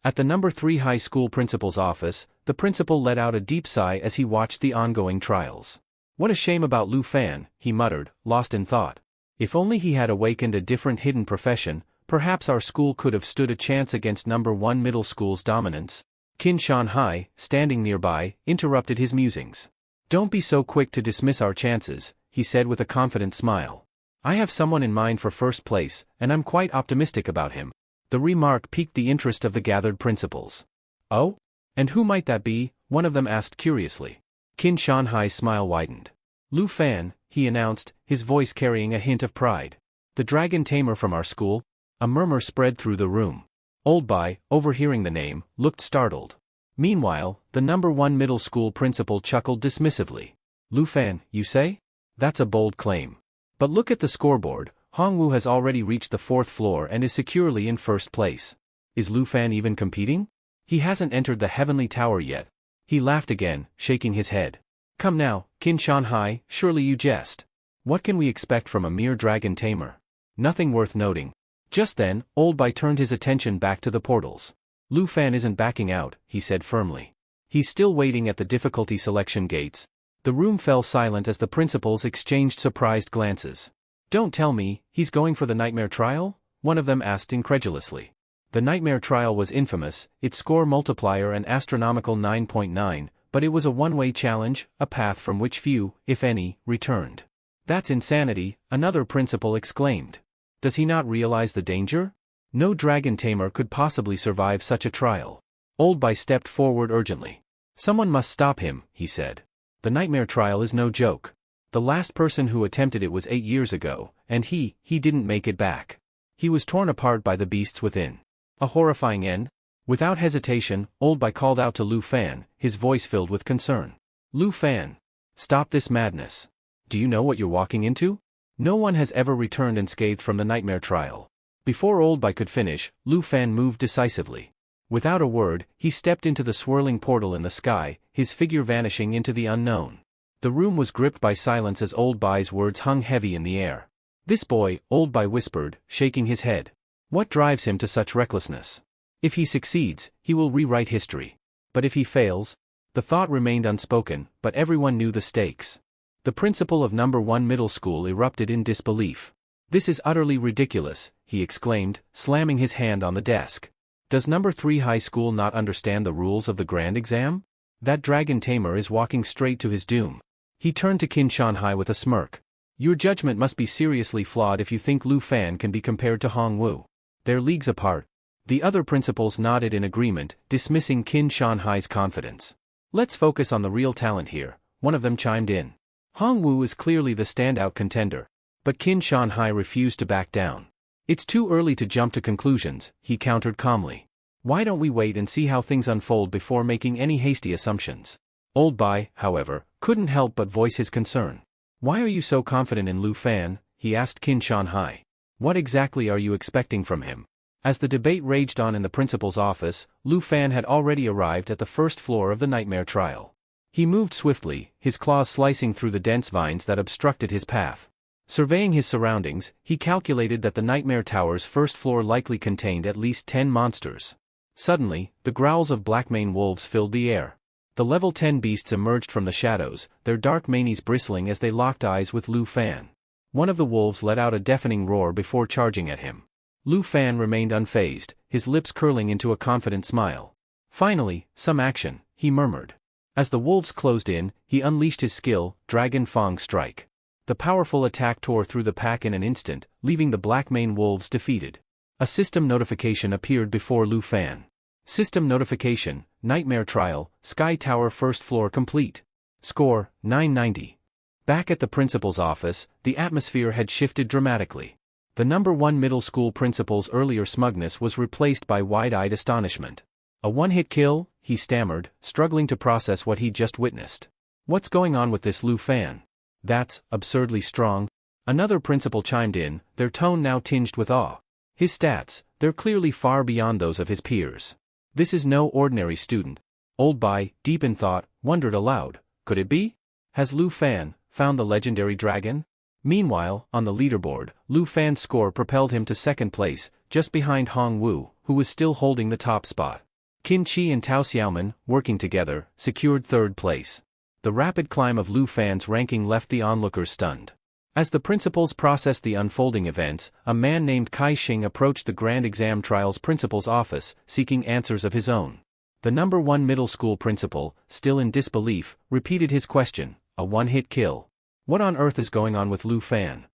At the #3 high school principal's office, the principal let out a deep sigh as he watched the ongoing trials. "What a shame about Lu Fan," he muttered, lost in thought. "If only he had awakened a different hidden profession, perhaps our school could have stood a chance against #1 middle school's dominance." Qin Shanhai, standing nearby, interrupted his musings. "Don't be so quick to dismiss our chances," he said with a confident smile. "I have someone in mind for first place, and I'm quite optimistic about him." The remark piqued the interest of the gathered principals. "Oh? And who might that be?" one of them asked curiously. Qin Shanhai's smile widened. "Lu Fan," he announced, his voice carrying a hint of pride. "The dragon tamer from our school?" A murmur spread through the room. Old Bai, overhearing the name, looked startled. Meanwhile, the #1 middle school principal chuckled dismissively. "Lu Fan, you say? That's a bold claim. But look at the scoreboard, Hong Wu has already reached the 4th floor and is securely in first place. Is Lu Fan even competing? He hasn't entered the heavenly tower yet." He laughed again, shaking his head. "Come now, Qin Shanhai, surely you jest. What can we expect from a mere dragon tamer? Nothing worth noting." Just then, Old Bai turned his attention back to the portals. "Lu Fan isn't backing out," he said firmly. "He's still waiting at the difficulty selection gates." The room fell silent as the principals exchanged surprised glances. "Don't tell me, he's going for the nightmare trial?" one of them asked incredulously. The nightmare trial was infamous, its score multiplier an astronomical 9.9, but it was a one-way challenge, a path from which few, if any, returned. "That's insanity," another principal exclaimed. "Does he not realize the danger? No dragon tamer could possibly survive such a trial." Old Bai stepped forward urgently. "Someone must stop him," he said. "The nightmare trial is no joke. The last person who attempted it was 8 years ago, and he didn't make it back. He was torn apart by the beasts within. A horrifying end." Without hesitation, Old Bai called out to Lu Fan, his voice filled with concern. "Lu Fan, stop this madness. Do you know what you're walking into? No one has ever returned unscathed from the nightmare trial." Before Old Bai could finish, Lu Fan moved decisively. Without a word, he stepped into the swirling portal in the sky, his figure vanishing into the unknown. The room was gripped by silence as Old Bai's words hung heavy in the air. "This boy," Old Bai whispered, shaking his head. "What drives him to such recklessness? If he succeeds, he will rewrite history. But if he fails?" The thought remained unspoken, but everyone knew the stakes. The principal of #1 middle school erupted in disbelief. "This is utterly ridiculous," he exclaimed, slamming his hand on the desk. "Does #3 high school not understand the rules of the grand exam? That dragon tamer is walking straight to his doom." He turned to Qin Shanhai with a smirk. "Your judgment must be seriously flawed if you think Lu Fan can be compared to Hong Wu. They're leagues apart." The other principals nodded in agreement, dismissing Qin Shanhai's confidence. "Let's focus on the real talent here," one of them chimed in. "Hong Wu is clearly the standout contender." But Qin Shanhai refused to back down. "It's too early to jump to conclusions," he countered calmly. "Why don't we wait and see how things unfold before making any hasty assumptions?" Old Bai, however, couldn't help but voice his concern. "Why are you so confident in Lu Fan?" he asked Qin Shanhai. "What exactly are you expecting from him?" As the debate raged on in the principal's office, Lu Fan had already arrived at the 1st floor of the nightmare trial. He moved swiftly, his claws slicing through the dense vines that obstructed his path. Surveying his surroundings, he calculated that the Nightmare Tower's first floor likely contained at least 10 monsters. Suddenly, the growls of black-maned wolves filled the air. The level 10 beasts emerged from the shadows, their dark manes bristling as they locked eyes with Lu Fan. One of the wolves let out a deafening roar before charging at him. Lu Fan remained unfazed, his lips curling into a confident smile. Finally, some action, he murmured. As the wolves closed in, he unleashed his skill, Dragon Fang Strike. The powerful attack tore through the pack in an instant, leaving the black-maned wolves defeated. A system notification appeared before Lu Fan. System notification, Nightmare Trial, Sky Tower first floor complete. Score, 990. Back at the principal's office, the atmosphere had shifted dramatically. The number 1 middle school principal's earlier smugness was replaced by wide-eyed astonishment. A one-hit kill, he stammered, struggling to process what he'd just witnessed. What's going on with this Lu Fan? That's absurdly strong. Another principal chimed in, their tone now tinged with awe. His stats, they're clearly far beyond those of his peers. This is no ordinary student. Old Bai, deep in thought, wondered aloud, could it be? Has Lu Fan found the legendary dragon? Meanwhile, on the leaderboard, Lu Fan's score propelled him to second place, just behind Hong Wu, who was still holding the top spot. Qin Chi and Tao Xiaoman, working together, secured third place. The rapid climb of Lu Fan's ranking left the onlookers stunned. As the principals processed the unfolding events, a man named Kai Xing approached the Grand Exam Trial's principal's office, seeking answers of his own. The number 1 middle school principal, still in disbelief, repeated his question, a one-hit kill. What on earth is going on with Lu Fan?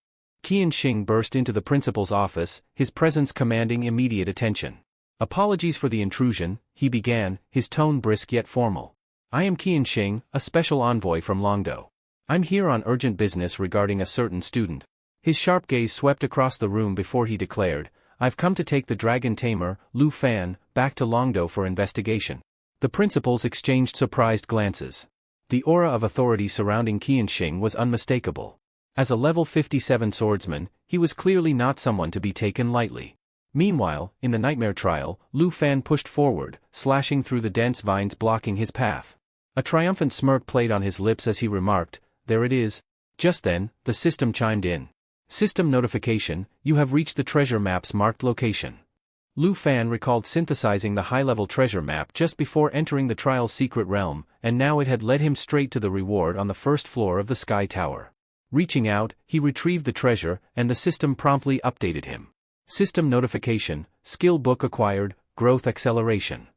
Qian Xing burst into the principal's office, his presence commanding immediate attention. Apologies for the intrusion, he began, his tone brisk yet formal. I am Qian Xing, a special envoy from Longdo. I'm here on urgent business regarding a certain student. His sharp gaze swept across the room before he declared, I've come to take the dragon tamer, Lu Fan, back to Longdo for investigation. The principals exchanged surprised glances. The aura of authority surrounding Qian Xing was unmistakable. As a level 57 swordsman, he was clearly not someone to be taken lightly. Meanwhile, in the Nightmare Trial, Lu Fan pushed forward, slashing through the dense vines blocking his path. A triumphant smirk played on his lips as he remarked, there it is. Just then, the system chimed in. System notification, you have reached the treasure map's marked location. Lu Fan recalled synthesizing the high-level treasure map just before entering the trial's secret realm, and now it had led him straight to the reward on the first floor of the Sky Tower. Reaching out, he retrieved the treasure, and the system promptly updated him. System notification, skill book acquired, growth acceleration.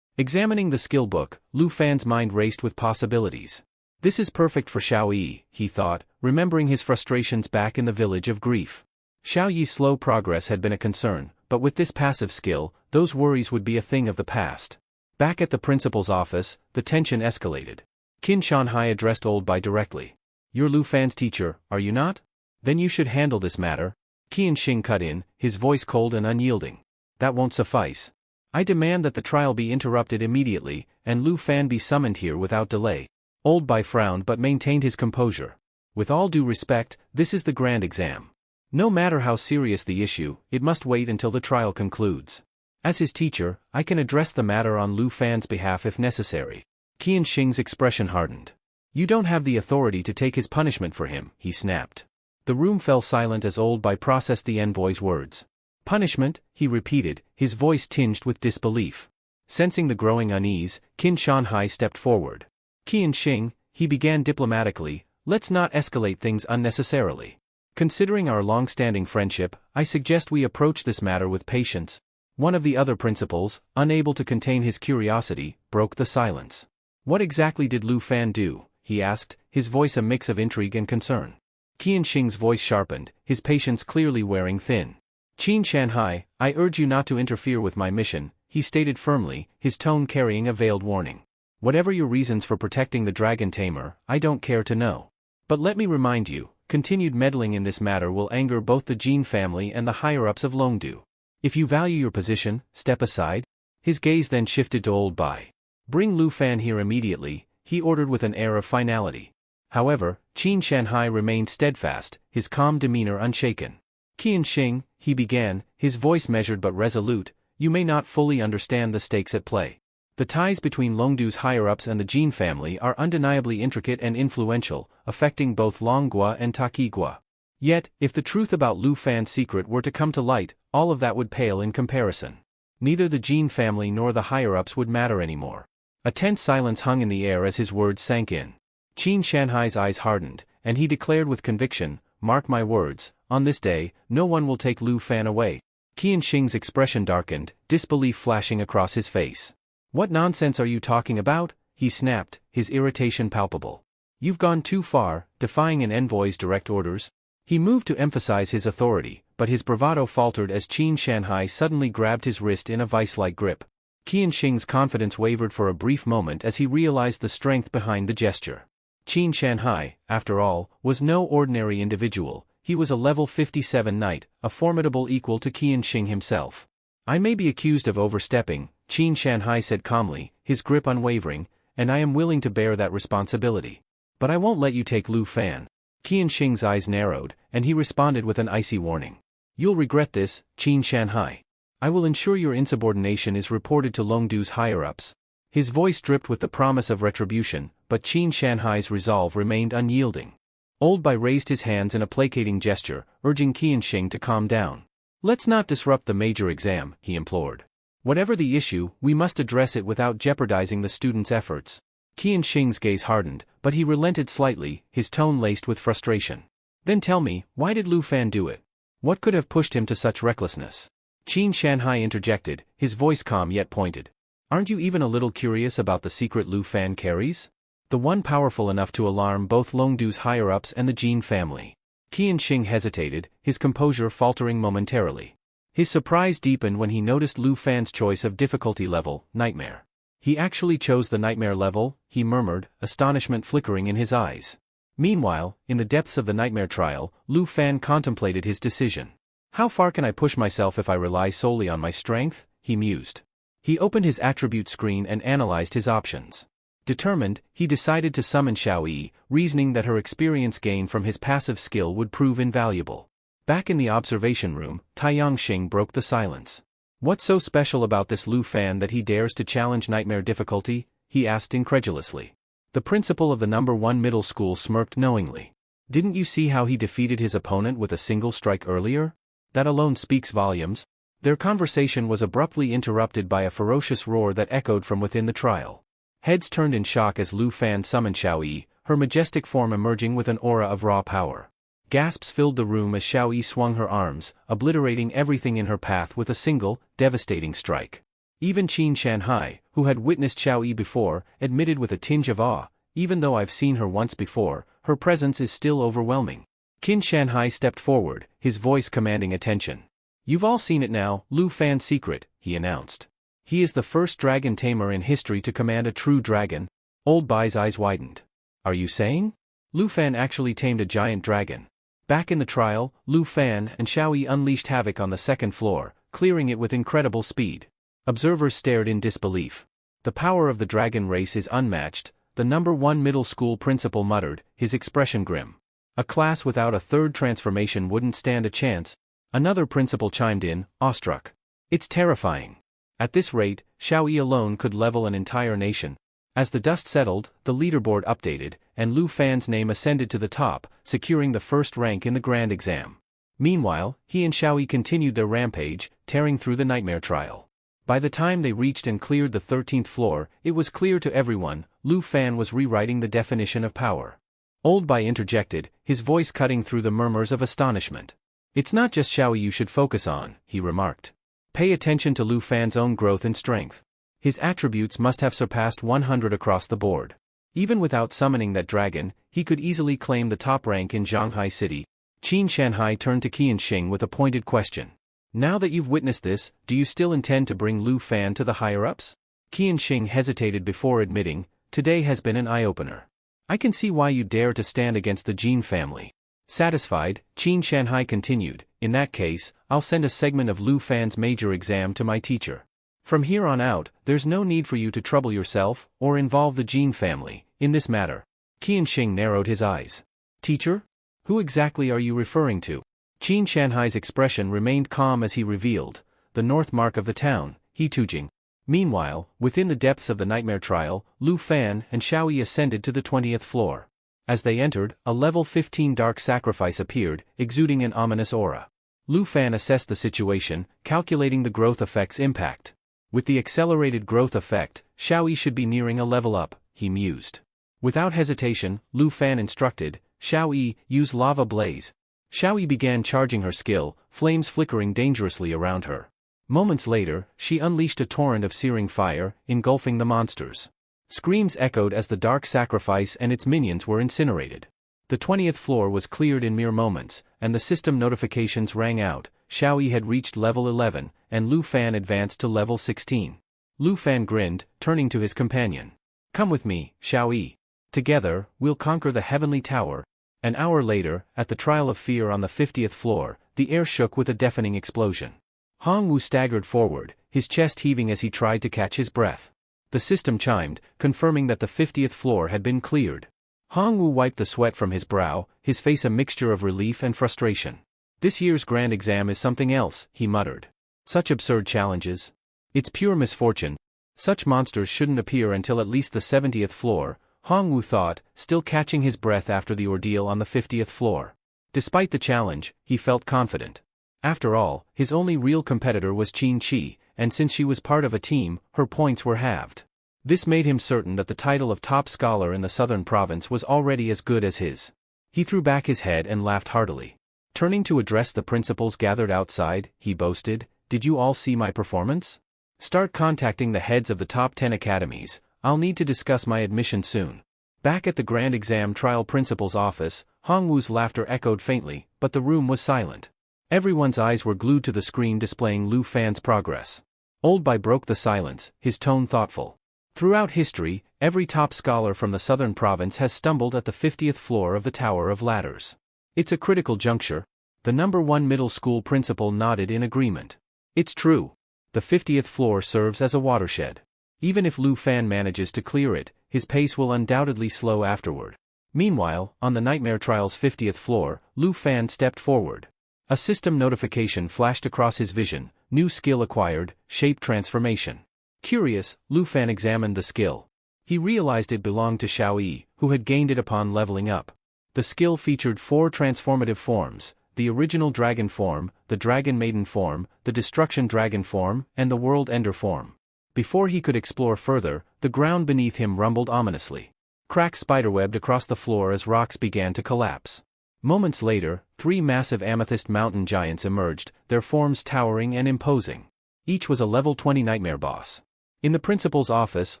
Examining the skill book, Lu Fan's mind raced with possibilities. This is perfect for Xiao Yi, he thought, remembering his frustrations back in the village of grief. Xiao Yi's slow progress had been a concern, but with this passive skill, those worries would be a thing of the past. Back at the principal's office, the tension escalated. Qin Shanhai addressed Old Bai directly. You're Lu Fan's teacher, are you not? Then you should handle this matter. Qian Xing cut in, his voice cold and unyielding. That won't suffice. I demand that the trial be interrupted immediately, and Lu Fan be summoned here without delay. Old Bai frowned but maintained his composure. With all due respect, this is the grand exam. No matter how serious the issue, it must wait until the trial concludes. As his teacher, I can address the matter on Lu Fan's behalf if necessary. Qian Xing's expression hardened. You don't have the authority to take his punishment for him, he snapped. The room fell silent as Old Bai processed the envoy's words. Punishment, he repeated, his voice tinged with disbelief. Sensing the growing unease, Qin Shanhai stepped forward. Qian Xing, he began diplomatically, let's not escalate things unnecessarily. Considering our long-standing friendship, I suggest we approach this matter with patience. One of the other principals, unable to contain his curiosity, broke the silence. What exactly did Lu Fan do? He asked, his voice a mix of intrigue and concern. Qian Xing's voice sharpened, his patience clearly wearing thin. Qin Shanhai, I urge you not to interfere with my mission, he stated firmly, his tone carrying a veiled warning. Whatever your reasons for protecting the dragon tamer, I don't care to know. But let me remind you, continued meddling in this matter will anger both the Jin family and the higher-ups of Longdu. If you value your position, step aside. His gaze then shifted to Old Bai. Bring Lu Fan here immediately, he ordered with an air of finality. However, Qin Shanhai remained steadfast, his calm demeanor unshaken. Qian Xing, he began, his voice measured but resolute, you may not fully understand the stakes at play. The ties between Longdu's higher-ups and the Jin family are undeniably intricate and influential, affecting both Longhua and Takigua. Yet, if the truth about Lu Fan's secret were to come to light, all of that would pale in comparison. Neither the Jin family nor the higher-ups would matter anymore. A tense silence hung in the air as his words sank in. Qin Shanhai's eyes hardened, and he declared with conviction, "Mark my words, on this day, no one will take Lu Fan away." Qian Xing's expression darkened, disbelief flashing across his face. "What nonsense are you talking about?" he snapped, his irritation palpable. "You've gone too far, defying an envoy's direct orders." He moved to emphasize his authority, but his bravado faltered as Qin Shanhai suddenly grabbed his wrist in a vice-like grip. Qian Xing's confidence wavered for a brief moment as he realized the strength behind the gesture. Qin Shanhai, after all, was no ordinary individual. He was a level 57 knight, a formidable equal to Qian Xing himself. "I may be accused of overstepping," Qin Shanhai said calmly, his grip unwavering, "and I am willing to bear that responsibility. But I won't let you take Lu Fan." Qian Xing's eyes narrowed, and he responded with an icy warning. "You'll regret this, Qin Shanhai. I will ensure your insubordination is reported to Longdu's higher-ups." His voice dripped with the promise of retribution, but Qin Shanhai's resolve remained unyielding. Old Bai raised his hands in a placating gesture, urging Qian Xing to calm down. "Let's not disrupt the major exam," he implored. "Whatever the issue, we must address it without jeopardizing the students' efforts." Qian Xing's gaze hardened, but he relented slightly, his tone laced with frustration. "Then tell me, why did Lu Fan do it? What could have pushed him to such recklessness?" Qin Shanhai interjected, his voice calm yet pointed. "Aren't you even a little curious about the secret Lu Fan carries? The one powerful enough to alarm both Longdu's higher-ups and the Jin family." Qian Xing hesitated, his composure faltering momentarily. His surprise deepened when he noticed Lu Fan's choice of difficulty level, Nightmare. "He actually chose the Nightmare level," he murmured, astonishment flickering in his eyes. Meanwhile, in the depths of the Nightmare trial, Lu Fan contemplated his decision. "How far can I push myself if I rely solely on my strength?" he mused. He opened his attribute screen and analyzed his options. Determined, he decided to summon Xiao Yi, reasoning that her experience gained from his passive skill would prove invaluable. Back in the observation room, Taiyang Xing broke the silence. "What's so special about this Lu Fan that he dares to challenge Nightmare difficulty?" he asked incredulously. The principal of the No. 1 middle school smirked knowingly. "Didn't you see how he defeated his opponent with a single strike earlier? That alone speaks volumes." Their conversation was abruptly interrupted by a ferocious roar that echoed from within the trial. Heads turned in shock as Lu Fan summoned Xiao Yi, her majestic form emerging with an aura of raw power. Gasps filled the room as Xiao Yi swung her arms, obliterating everything in her path with a single, devastating strike. Even Qin Shanhai, who had witnessed Xiao Yi before, admitted with a tinge of awe, "Even though I've seen her once before, her presence is still overwhelming." Qin Shanhai stepped forward, his voice commanding attention. "You've all seen it now, Lu Fan's secret," he announced. "He is the first dragon tamer in history to command a true dragon." Old Bai's eyes widened. "Are you saying? Lu Fan actually tamed a giant dragon?" Back in the trial, Lu Fan and Xiao Yi unleashed havoc on the second floor, clearing it with incredible speed. Observers stared in disbelief. "The power of the dragon race is unmatched," the No. 1 middle school principal muttered, his expression grim. "A class without a third transformation wouldn't stand a chance." Another principal chimed in, awestruck. "It's terrifying. At this rate, Xiao Yi alone could level an entire nation." As the dust settled, the leaderboard updated, and Lu Fan's name ascended to the top, securing the first rank in the grand exam. Meanwhile, he and Xiao Yi continued their rampage, tearing through the Nightmare trial. By the time they reached and cleared the 13th floor, it was clear to everyone, Lu Fan was rewriting the definition of power. Old Bai interjected, his voice cutting through the murmurs of astonishment. "It's not just Xiao Yi you should focus on," he remarked. "Pay attention to Lu Fan's own growth and strength. His attributes must have surpassed 100 across the board. Even without summoning that dragon, he could easily claim the top rank in Shanghai City." Qin Shanhai turned to Qian Xing with a pointed question. "Now that you've witnessed this, do you still intend to bring Lu Fan to the higher-ups?" Qian Xing hesitated before admitting, "Today has been an eye-opener. I can see why you dare to stand against the Jin family." Satisfied, Qin Shanhai continued, "In that case, I'll send a segment of Lu Fan's major exam to my teacher. From here on out, there's no need for you to trouble yourself, or involve the Jin family, in this matter." Qian Xing narrowed his eyes. "Teacher? Who exactly are you referring to?" Qin Shanhai's expression remained calm as he revealed, "The north mark of the town, Tujing." Meanwhile, within the depths of the Nightmare trial, Lu Fan and Xiao Yi ascended to the 20th floor. As they entered, a level 15 dark sacrifice appeared, exuding an ominous aura. Lu Fan assessed the situation, calculating the growth effect's impact. With the accelerated growth effect, Xiao Yi should be nearing a level up, he mused. Without hesitation, Lu Fan instructed, Xiao Yi, use lava blaze. Xiao Yi began charging her skill, flames flickering dangerously around her. Moments later, she unleashed a torrent of searing fire, engulfing the monsters. Screams echoed as the dark sacrifice and its minions were incinerated. The 20th floor was cleared in mere moments, and the system notifications rang out. Xiao Yi had reached level 11, and Lu Fan advanced to level 16. Lu Fan grinned, turning to his companion. Come with me, Xiao Yi. Together, we'll conquer the heavenly tower. An hour later, at the Trial of Fear on the 50th floor, the air shook with a deafening explosion. Hong Wu staggered forward, his chest heaving as he tried to catch his breath. The system chimed, confirming that the 50th floor had been cleared. Hong Wu wiped the sweat from his brow, his face a mixture of relief and frustration. This year's grand exam is something else, he muttered. Such absurd challenges. It's pure misfortune. Such monsters shouldn't appear until at least the 70th floor, Hong Wu thought, still catching his breath after the ordeal on the 50th floor. Despite the challenge, he felt confident. After all, his only real competitor was Qin Qi, and since she was part of a team, her points were halved. This made him certain that the title of top scholar in the southern province was already as good as his. He threw back his head and laughed heartily. Turning to address the principals gathered outside, he boasted, "Did you all see my performance? Start contacting the heads of the top 10 academies, I'll need to discuss my admission soon." Back at the grand exam trial principal's office, Hong Wu's laughter echoed faintly, but the room was silent. Everyone's eyes were glued to the screen displaying Lu Fan's progress. Old Bai broke the silence, his tone thoughtful. Throughout history, every top scholar from the southern province has stumbled at the 50th floor of the Tower of Ladders. It's a critical juncture. The number 1 middle school principal nodded in agreement. It's true. The 50th floor serves as a watershed. Even if Lu Fan manages to clear it, his pace will undoubtedly slow afterward. Meanwhile, on the Nightmare Trial's 50th floor, Lu Fan stepped forward. A system notification flashed across his vision, new skill acquired, shape transformation. Curious, Lu Fan examined the skill. He realized it belonged to Xiao Yi, who had gained it upon leveling up. The skill featured 4 transformative forms, the original dragon form, the dragon maiden form, the destruction dragon form, and the world ender form. Before he could explore further, the ground beneath him rumbled ominously. Cracks spiderwebbed across the floor as rocks began to collapse. Moments later, 3 massive amethyst mountain giants emerged, their forms towering and imposing. Each was a level 20 nightmare boss. In the principal's office,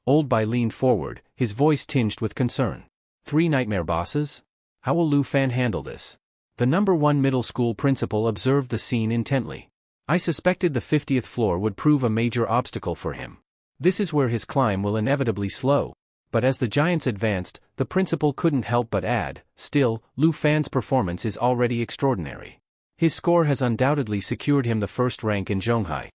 Old Bai leaned forward, his voice tinged with concern. 3 nightmare bosses? How will Lu Fan handle this? The number 1 middle school principal observed the scene intently. I suspected the 50th floor would prove a major obstacle for him. This is where his climb will inevitably slow. But as the giants advanced, the principal couldn't help but add, still, Lu Fan's performance is already extraordinary. His score has undoubtedly secured him the first rank in Zhonghai.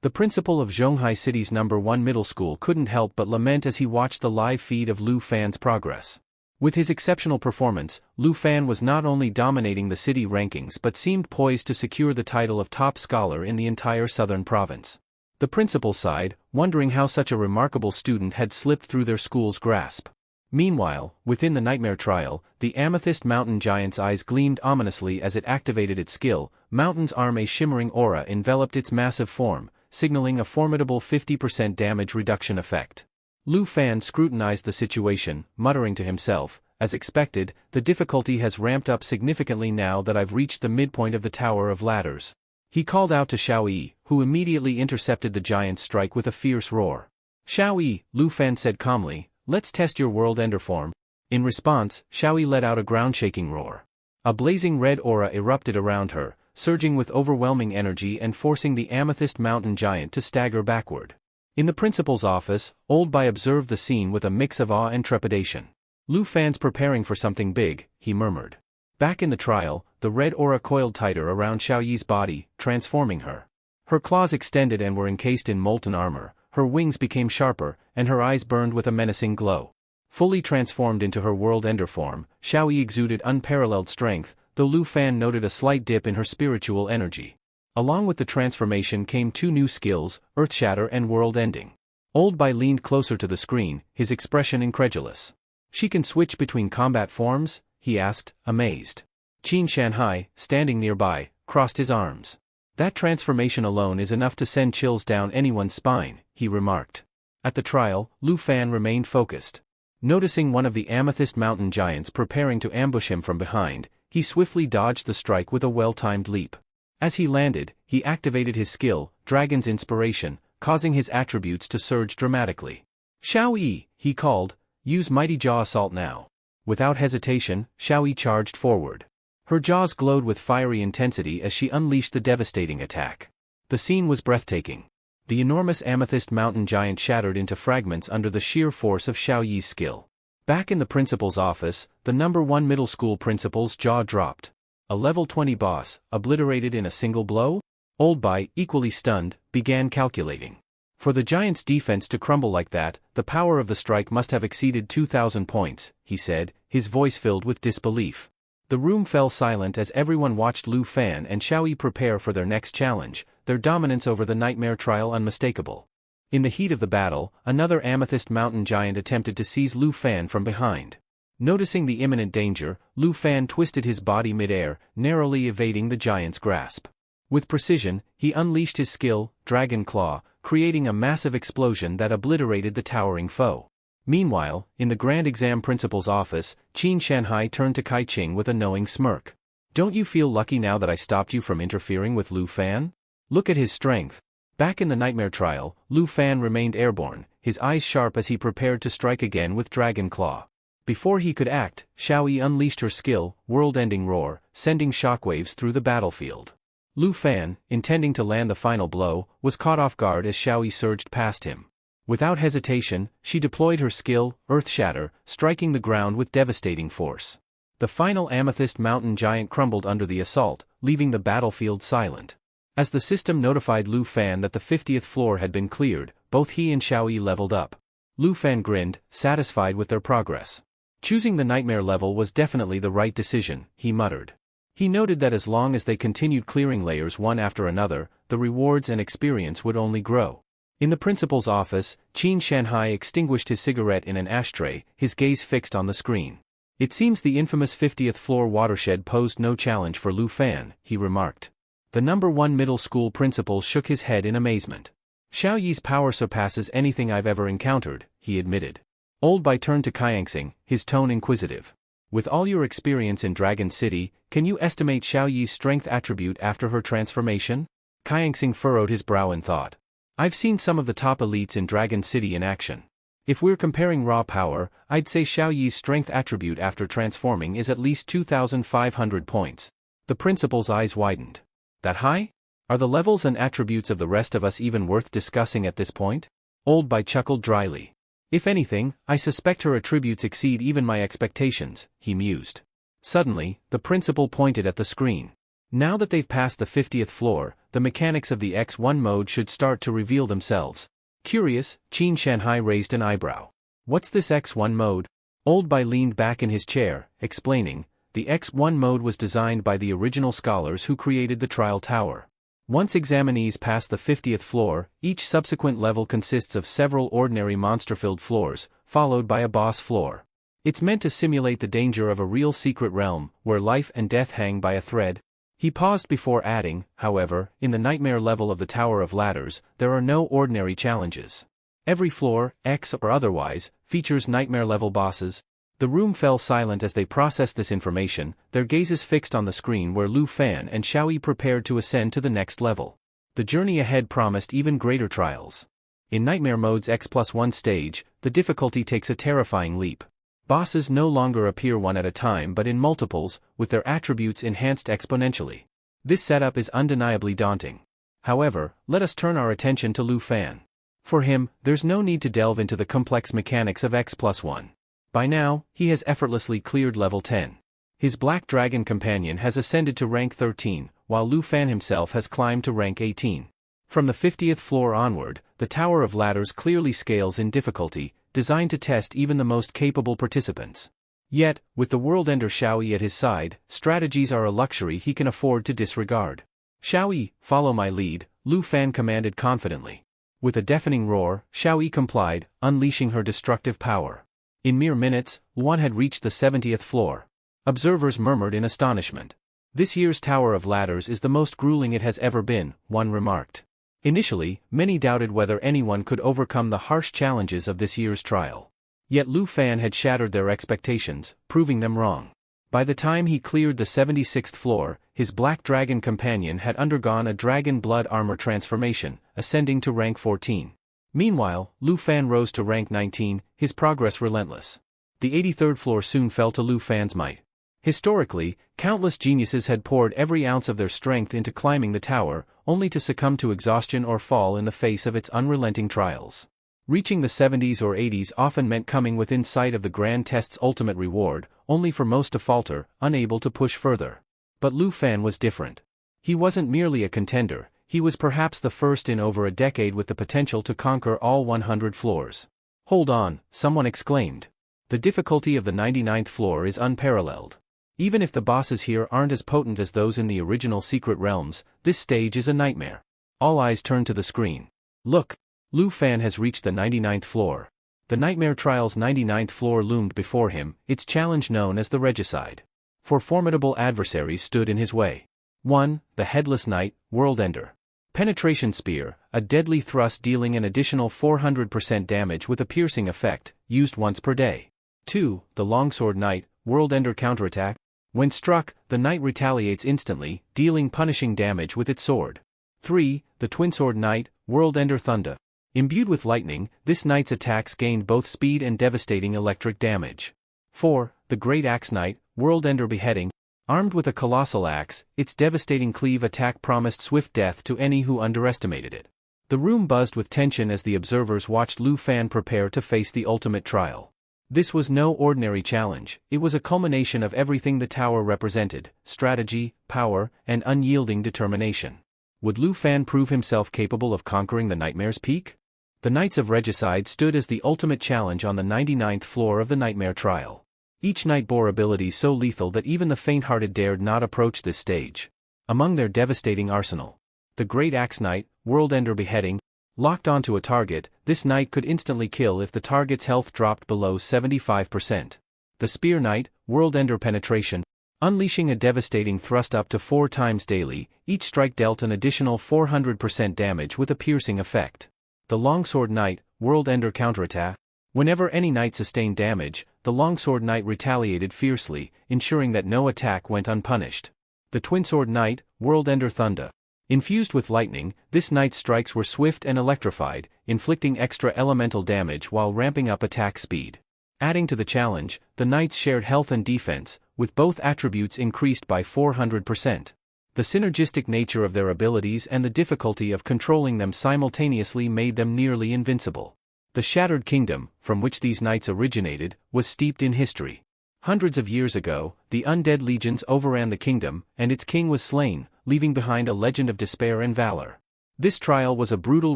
The principal of Zhonghai City's number 1 middle school couldn't help but lament as he watched the live feed of Lu Fan's progress. With his exceptional performance, Lu Fan was not only dominating the city rankings but seemed poised to secure the title of top scholar in the entire southern province. The principal sighed, wondering how such a remarkable student had slipped through their school's grasp. Meanwhile, within the Nightmare Trial, the Amethyst Mountain Giant's eyes gleamed ominously as it activated its skill. Mountain's arm, a shimmering aura enveloped its massive form, signaling a formidable 50% damage reduction effect. Lu Fan scrutinized the situation, muttering to himself, as expected, the difficulty has ramped up significantly now that I've reached the midpoint of the Tower of Ladders. He called out to Xiao Yi, who immediately intercepted the giant's strike with a fierce roar. Xiao Yi, Lu Fan said calmly, let's test your world ender form. In response, Xiao Yi let out a ground-shaking roar. A blazing red aura erupted around her, surging with overwhelming energy and forcing the Amethyst Mountain Giant to stagger backward. In the principal's office, Old Bai observed the scene with a mix of awe and trepidation. Lu Fan's preparing for something big, he murmured. Back in the trial, the red aura coiled tighter around Xiao Yi's body, transforming her. Her claws extended and were encased in molten armor, her wings became sharper, and her eyes burned with a menacing glow. Fully transformed into her world ender form, Xiao Yi exuded unparalleled strength, though Lu Fan noted a slight dip in her spiritual energy. Along with the transformation came 2 new skills, Earthshatter and World Ending. Old Bai leaned closer to the screen, his expression incredulous. She can switch between combat forms? He asked, amazed. Qin Shanhai, standing nearby, crossed his arms. That transformation alone is enough to send chills down anyone's spine, he remarked. At the trial, Lu Fan remained focused. Noticing one of the amethyst mountain giants preparing to ambush him from behind, he swiftly dodged the strike with a well-timed leap. As he landed, he activated his skill, Dragon's Inspiration, causing his attributes to surge dramatically. Xiao Yi, he called, use Mighty Jaw Assault now. Without hesitation, Xiao Yi charged forward. Her jaws glowed with fiery intensity as she unleashed the devastating attack. The scene was breathtaking. The enormous amethyst mountain giant shattered into fragments under the sheer force of Xiao Yi's skill. Back in the principal's office, the number 1 middle school principal's jaw dropped. A level 20 boss, obliterated in a single blow? Old Bai, equally stunned, began calculating. For the giant's defense to crumble like that, the power of the strike must have exceeded 2,000 points, he said, his voice filled with disbelief. The room fell silent as everyone watched Lu Fan and Xiao Yi prepare for their next challenge, their dominance over the nightmare trial unmistakable. In the heat of the battle, another amethyst mountain giant attempted to seize Lu Fan from behind. Noticing the imminent danger, Lu Fan twisted his body mid-air, narrowly evading the giant's grasp. With precision, he unleashed his skill, Dragon Claw, creating a massive explosion that obliterated the towering foe. Meanwhile, in the Grand Exam Principal's office, Qin Shanhai turned to Kai Qing with a knowing smirk. Don't you feel lucky now that I stopped you from interfering with Lu Fan? Look at his strength. Back in the nightmare trial, Lu Fan remained airborne, his eyes sharp as he prepared to strike again with Dragon Claw. Before he could act, Xiao Yi unleashed her skill, World-Ending Roar, sending shockwaves through the battlefield. Lu Fan, intending to land the final blow, was caught off guard as Xiao Yi surged past him. Without hesitation, she deployed her skill, Earth Shatter, striking the ground with devastating force. The final amethyst mountain giant crumbled under the assault, leaving the battlefield silent. As the system notified Lu Fan that the 50th floor had been cleared, both he and Xiao Yi leveled up. Lu Fan grinned, satisfied with their progress. Choosing the nightmare level was definitely the right decision, he muttered. He noted that as long as they continued clearing layers one after another, the rewards and experience would only grow. In the principal's office, Qin Shanhai extinguished his cigarette in an ashtray, his gaze fixed on the screen. It seems the infamous 50th floor watershed posed no challenge for Lu Fan, he remarked. The number 1 middle school principal shook his head in amazement. Xiao Yi's power surpasses anything I've ever encountered, he admitted. Old Bai turned to Kaiangxing, his tone inquisitive. With all your experience in Dragon City, can you estimate Xiao Yi's strength attribute after her transformation? Kaiangxing furrowed his brow in thought. I've seen some of the top elites in Dragon City in action. If we're comparing raw power, I'd say Xiao Yi's strength attribute after transforming is at least 2,500 points. The principal's eyes widened. That high? Are the levels and attributes of the rest of us even worth discussing at this point? Old Bai chuckled dryly. If anything, I suspect her attributes exceed even my expectations, he mused. Suddenly, the principal pointed at the screen. Now that they've passed the 50th floor, the mechanics of the X1 mode should start to reveal themselves. Curious, Qin Shanhai raised an eyebrow. What's this X1 mode? Old Bai leaned back in his chair, explaining, the X1 mode was designed by the original scholars who created the trial tower. Once examinees pass the 50th floor, each subsequent level consists of several ordinary monster-filled floors, followed by a boss floor. It's meant to simulate the danger of a real secret realm, where life and death hang by a thread. He paused before adding, however, in the nightmare level of the Tower of Ladders, there are no ordinary challenges. Every floor, X or otherwise, features nightmare-level bosses. The room fell silent as they processed this information, their gazes fixed on the screen where Lu Fan and Xiao Yi prepared to ascend to the next level. The journey ahead promised even greater trials. In Nightmare Mode's X+1 stage, the difficulty takes a terrifying leap. Bosses no longer appear one at a time but in multiples, with their attributes enhanced exponentially. This setup is undeniably daunting. However, let us turn our attention to Lu Fan. For him, there's no need to delve into the complex mechanics of X+1. By now, he has effortlessly cleared level 10. His Black Dragon companion has ascended to rank 13, while Lu Fan himself has climbed to rank 18. From the 50th floor onward, the Tower of Ladders clearly scales in difficulty, designed to test even the most capable participants. Yet, with the world-ender Xiao Yi at his side, strategies are a luxury he can afford to disregard. Xiao Yi, follow my lead, Lu Fan commanded confidently. With a deafening roar, Xiao Yi complied, unleashing her destructive power. In mere minutes, Luan had reached the 70th floor. Observers murmured in astonishment. "This year's Tower of Ladders is the most grueling it has ever been," one remarked. Initially, many doubted whether anyone could overcome the harsh challenges of this year's trial. Yet Lu Fan had shattered their expectations, proving them wrong. By the time he cleared the 76th floor, his black dragon companion had undergone a dragon blood armor transformation, ascending to rank 14. Meanwhile, Lu Fan rose to rank 19, his progress relentless. The 83rd floor soon fell to Lu Fan's might. Historically, countless geniuses had poured every ounce of their strength into climbing the tower, only to succumb to exhaustion or fall in the face of its unrelenting trials. Reaching the 70s or 80s often meant coming within sight of the grand test's ultimate reward, only for most to falter, unable to push further. But Lu Fan was different. He wasn't merely a contender, he was perhaps the first in over a decade with the potential to conquer all 100 floors. "Hold on," someone exclaimed. "The difficulty of the 99th floor is unparalleled. Even if the bosses here aren't as potent as those in the original Secret Realms, this stage is a nightmare." All eyes turned to the screen. "Look! Lu Fan has reached the 99th floor." The Nightmare Trial's 99th floor loomed before him, its challenge known as the Regicide. Four formidable adversaries stood in his way. 1. The Headless Knight, World Ender. Penetration Spear, a deadly thrust dealing an additional 400% damage with a piercing effect, used once per day. 2. The Longsword Knight, World Ender Counterattack. When struck, the knight retaliates instantly, dealing punishing damage with its sword. 3. The Twinsword Knight, World Ender Thunder. Imbued with lightning, this knight's attacks gained both speed and devastating electric damage. 4. The Great Axe Knight, World Ender Beheading. Armed with a colossal axe, its devastating cleave attack promised swift death to any who underestimated it. The room buzzed with tension as the observers watched Lu Fan prepare to face the ultimate trial. This was no ordinary challenge, it was a culmination of everything the tower represented: strategy, power, and unyielding determination. Would Lu Fan prove himself capable of conquering the Nightmare's Peak? The Knights of Regicide stood as the ultimate challenge on the 99th floor of the Nightmare Trial. Each knight bore abilities so lethal that even the faint-hearted dared not approach this stage. Among their devastating arsenal, the Great Axe Knight, World Ender Beheading. Locked onto a target, this knight could instantly kill if the target's health dropped below 75%. The Spear Knight, World Ender Penetration. Unleashing a devastating thrust up to 4 times daily, each strike dealt an additional 400% damage with a piercing effect. The Longsword Knight, World Ender Counterattack. Whenever any knight sustained damage, the Longsword Knight retaliated fiercely, ensuring that no attack went unpunished. The Twinsword Knight, World Ender Thunder. Infused with lightning, this knight's strikes were swift and electrified, inflicting extra elemental damage while ramping up attack speed. Adding to the challenge, the knights shared health and defense, with both attributes increased by 400%. The synergistic nature of their abilities and the difficulty of controlling them simultaneously made them nearly invincible. The Shattered Kingdom, from which these knights originated, was steeped in history. Hundreds of years ago, the undead legions overran the kingdom, and its king was slain, leaving behind a legend of despair and valor. This trial was a brutal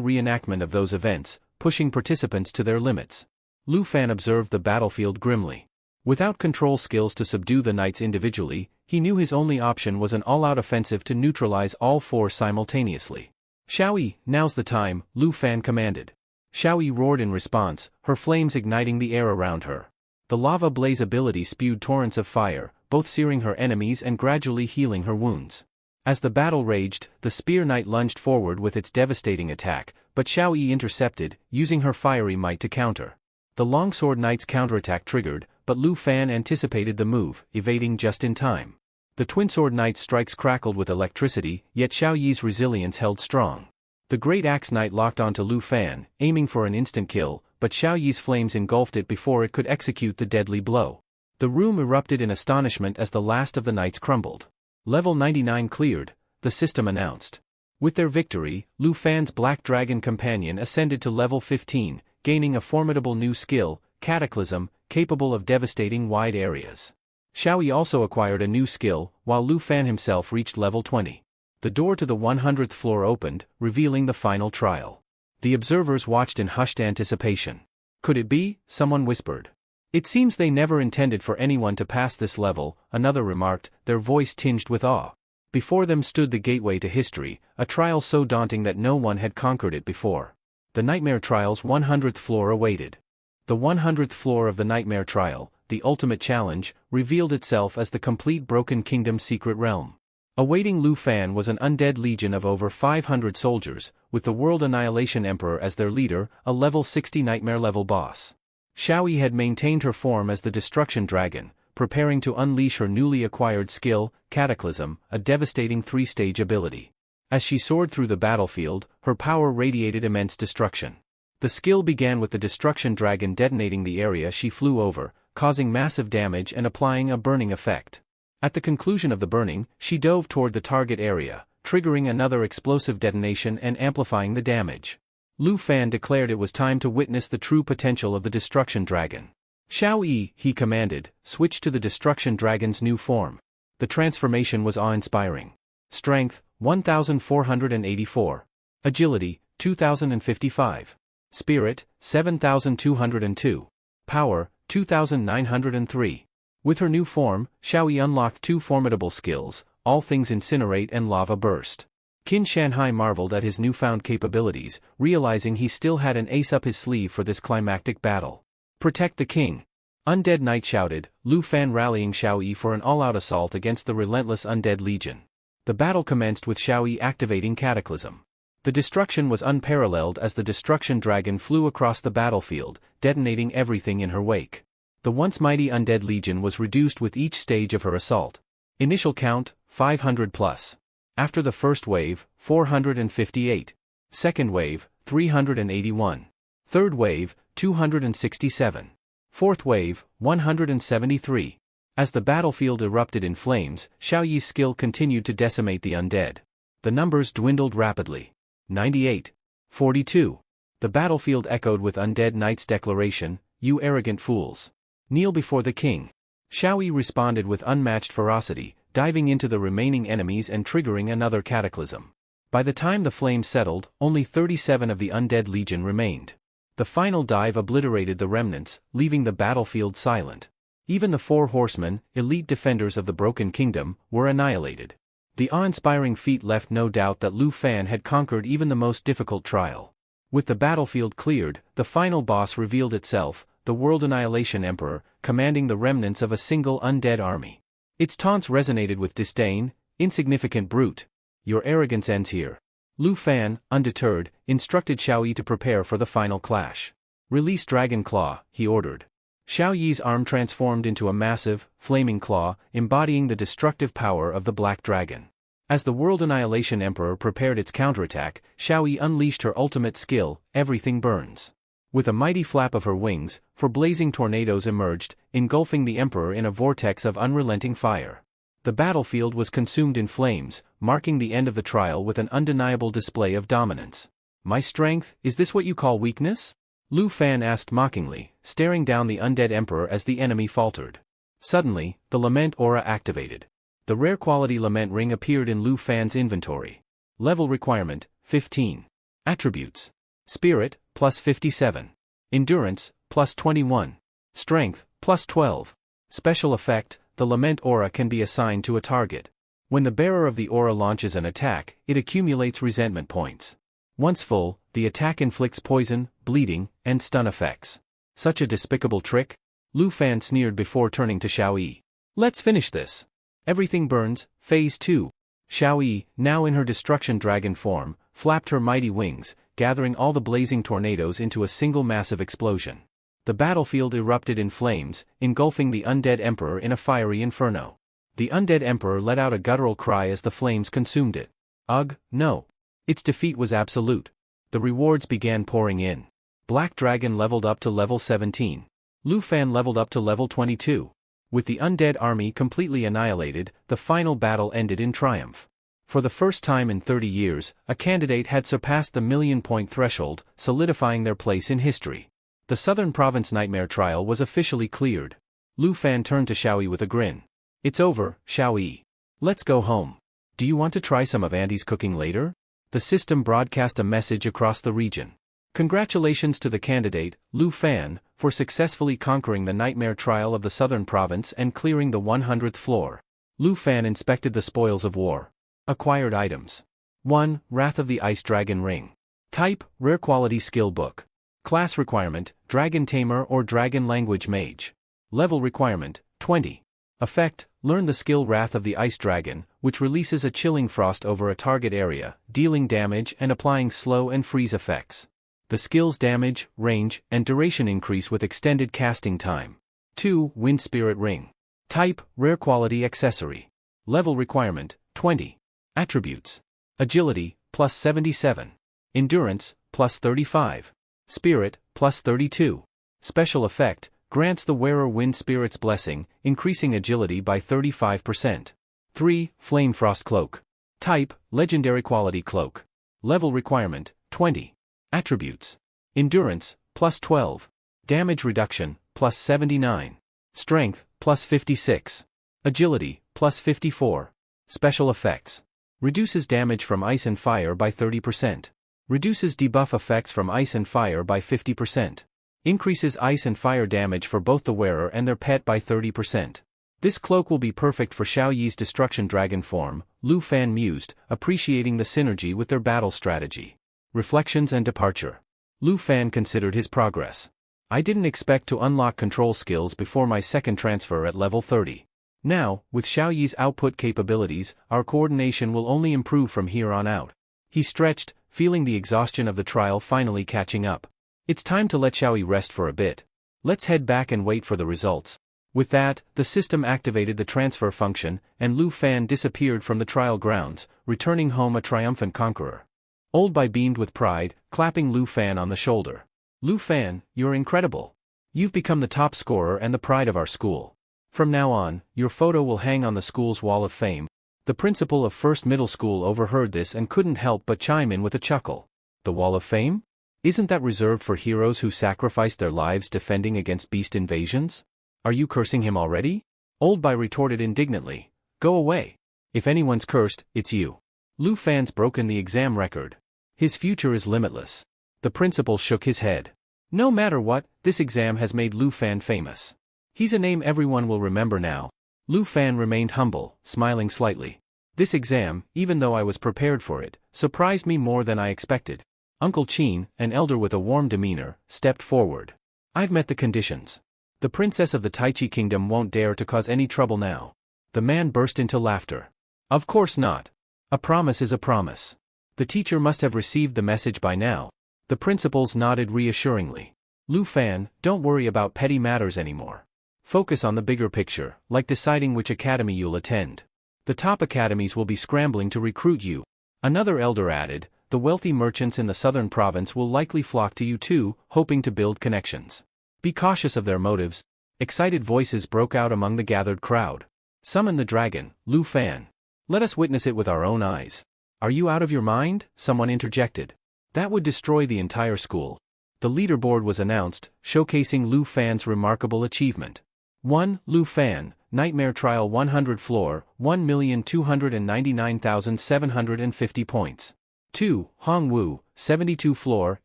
reenactment of those events, pushing participants to their limits. Lu Fan observed the battlefield grimly. Without control skills to subdue the knights individually, he knew his only option was an all-out offensive to neutralize all 4 simultaneously. "Xiaoyi, now's the time," Lu Fan commanded. Xiaoyi roared in response, her flames igniting the air around her. The lava blaze ability spewed torrents of fire, both searing her enemies and gradually healing her wounds. As the battle raged, the Spear Knight lunged forward with its devastating attack, but Xiaoyi intercepted, using her fiery might to counter. The Longsword Knight's counterattack triggered, but Lu Fan anticipated the move, evading just in time. The Twinsword Knight's strikes crackled with electricity, yet Xiaoyi's resilience held strong. The Great Axe Knight locked onto Lu Fan, aiming for an instant kill, but Xiaoyi's flames engulfed it before it could execute the deadly blow. The room erupted in astonishment as the last of the knights crumbled. "Level 99 cleared," the system announced. With their victory, Lu Fan's Black Dragon companion ascended to level 15, gaining a formidable new skill, Cataclysm, capable of devastating wide areas. Xiaoyi also acquired a new skill, while Lu Fan himself reached level 20. The door to the 100th floor opened, revealing the final trial. The observers watched in hushed anticipation. "Could it be?" someone whispered. "It seems they never intended for anyone to pass this level," another remarked, their voice tinged with awe. Before them stood the gateway to history, a trial so daunting that no one had conquered it before. The Nightmare Trial's 100th floor awaited. The 100th floor of the Nightmare Trial, the ultimate challenge, revealed itself as the complete Broken Kingdom secret realm. Awaiting Lu Fan was an undead legion of over 500 soldiers, with the World Annihilation Emperor as their leader, a level 60 nightmare-level boss. Xiaoyi had maintained her form as the Destruction Dragon, preparing to unleash her newly acquired skill, Cataclysm, a devastating 3-stage ability. As she soared through the battlefield, her power radiated immense destruction. The skill began with the Destruction Dragon detonating the area she flew over, causing massive damage and applying a burning effect. At the conclusion of the burning, she dove toward the target area, triggering another explosive detonation and amplifying the damage. Lu Fan declared it was time to witness the true potential of the Destruction Dragon. Xiaoyi, he commanded, switched to the Destruction Dragon's new form. The transformation was awe-inspiring. Strength, 1,484. Agility, 2,055. Spirit, 7,202. Power, 2,903. With her new form, Xiaoyi unlocked 2 formidable skills, All Things Incinerate and Lava Burst. Qin Shanhai marveled at his newfound capabilities, realizing he still had an ace up his sleeve for this climactic battle. Protect the king! Undead Knight shouted, Lu Fan rallying Xiaoyi for an all-out assault against the relentless undead legion. The battle commenced with Xiaoyi activating Cataclysm. The destruction was unparalleled as the Destruction Dragon flew across the battlefield, detonating everything in her wake. The once mighty undead legion was reduced with each stage of her assault. Initial count, 500 plus. After the first wave, 458. Second wave, 381. Third wave, 267. Fourth wave, 173. As the battlefield erupted in flames, Xiaoyi's skill continued to decimate the undead. The numbers dwindled rapidly. 98. 42. The battlefield echoed with Undead Knight's declaration, You arrogant fools. Kneel before the king. Xiaoyi responded with unmatched ferocity, diving into the remaining enemies and triggering another cataclysm. By the time the flames settled, only 37 of the undead legion remained. The final dive obliterated the remnants, leaving the battlefield silent. Even the 4 horsemen, elite defenders of the Broken Kingdom, were annihilated. The awe-inspiring feat left no doubt that Lu Fan had conquered even the most difficult trial. With the battlefield cleared, the final boss revealed itself, the World Annihilation Emperor, commanding the remnants of a single undead army. Its taunts resonated with disdain, insignificant brute. Your arrogance ends here. Lu Fan, undeterred, instructed Xiaoyi to prepare for the final clash. Release Dragon Claw, he ordered. Xiaoyi's arm transformed into a massive, flaming claw, embodying the destructive power of the Black Dragon. As the World Annihilation Emperor prepared its counterattack, Xiaoyi unleashed her ultimate skill, Everything Burns. With a mighty flap of her wings, 4 blazing tornadoes emerged, engulfing the Emperor in a vortex of unrelenting fire. The battlefield was consumed in flames, marking the end of the trial with an undeniable display of dominance. My strength, is this what you call weakness? Lu Fan asked mockingly, staring down the undead Emperor as the enemy faltered. Suddenly, the Lament aura activated. The rare quality Lament ring appeared in Lu Fan's inventory. Level requirement, 15. Attributes. Spirit, plus 57. Endurance, plus 21. Strength, plus 12. Special effect, the Lament aura can be assigned to a target. When the bearer of the aura launches an attack, it accumulates resentment points. Once full, the attack inflicts poison, bleeding, and stun effects. Such a despicable trick? Lu Fan sneered before turning to Xiaoyi. Let's finish this. Everything Burns, Phase 2. Xiaoyi, now in her Destruction Dragon form, flapped her mighty wings, gathering all the blazing tornadoes into a single massive explosion. The battlefield erupted in flames, engulfing the undead Emperor in a fiery inferno. The undead Emperor let out a guttural cry as the flames consumed it. Ugh, no. Its defeat was absolute. The rewards began pouring in. Black Dragon leveled up to level 17. Lu Fan leveled up to level 22. With the undead army completely annihilated, the final battle ended in triumph. For the first time in 30 years, a candidate had surpassed the million-point threshold, solidifying their place in history. The Southern Province Nightmare trial was officially cleared. Lu Fan turned to Xiaoyi with a grin. It's over, Xiaoyi. Let's go home. Do you want to try some of Auntie's cooking later? The system broadcast a message across the region. Congratulations to the candidate, Lu Fan, for successfully conquering the Nightmare trial of the Southern Province and clearing the 100th floor. Lu Fan inspected the spoils of war. Acquired items. 1. Wrath of the Ice Dragon Ring. Type, Rare Quality Skill Book. Class requirement, Dragon Tamer or Dragon Language Mage. Level requirement, 20. Effect, learn the skill Wrath of the Ice Dragon, which releases a chilling frost over a target area, dealing damage and applying slow and freeze effects. The skill's damage, range, and duration increase with extended casting time. 2. Wind Spirit Ring. Type, Rare Quality Accessory. Level requirement, 20. Attributes. Agility, plus 77. Endurance, plus 35. Spirit, plus 32. Special effect, grants the wearer Wind Spirit's Blessing, increasing agility by 35%. 3. Flame Frost Cloak. Type, Legendary Quality Cloak. Level requirement, 20. Attributes. Endurance, plus 12. Damage reduction, plus 79. Strength, plus 56. Agility, plus 54. Special effects. Reduces damage from ice and fire by 30%. Reduces debuff effects from ice and fire by 50%. Increases ice and fire damage for both the wearer and their pet by 30%. This cloak will be perfect for Xiaoyi's Destruction Dragon form, Lu Fan mused, appreciating the synergy with their battle strategy. Reflections and departure. Lu Fan considered his progress. I didn't expect to unlock control skills before my second transfer at level 30. Now, with Xiaoyi's output capabilities, our coordination will only improve from here on out. He stretched, feeling the exhaustion of the trial finally catching up. It's time to let Xiaoyi rest for a bit. Let's head back and wait for the results. With that, the system activated the transfer function, and Lu Fan disappeared from the trial grounds, returning home a triumphant conqueror. Old Bai beamed with pride, clapping Lu Fan on the shoulder. Lu Fan, you're incredible. You've become the top scorer and the pride of our school. From now on, your photo will hang on the school's wall of fame. The principal of First Middle School overheard this and couldn't help but chime in with a chuckle. The Wall of Fame? Isn't that reserved for heroes who sacrificed their lives defending against beast invasions? Are you cursing him already? Old Bai retorted indignantly. Go away. If anyone's cursed, it's you. Lu Fan's broken the exam record. His future is limitless. The principal shook his head. No matter what, this exam has made Lu Fan famous. He's a name everyone will remember now. Lu Fan remained humble, smiling slightly. This exam, even though I was prepared for it, surprised me more than I expected. Uncle Qin, an elder with a warm demeanor, stepped forward. I've met the conditions. The princess of the Taichi kingdom won't dare to cause any trouble now. The man burst into laughter. Of course not. A promise is a promise. The teacher must have received the message by now. The principals nodded reassuringly. Lu Fan, don't worry about petty matters anymore. Focus on the bigger picture, like deciding which academy you'll attend. The top academies will be scrambling to recruit you. Another elder added, the wealthy merchants in the southern province will likely flock to you too, hoping to build connections. Be cautious of their motives. Excited voices broke out among the gathered crowd. Summon the dragon, Lu Fan. Let us witness it with our own eyes. Are you out of your mind? Someone interjected. That would destroy the entire school. The leaderboard was announced, showcasing Lu Fan's remarkable achievement. 1. Lu Fan, Nightmare Trial 100 floor, 1,299,750 points. 2. Hong Wu, 72 floor,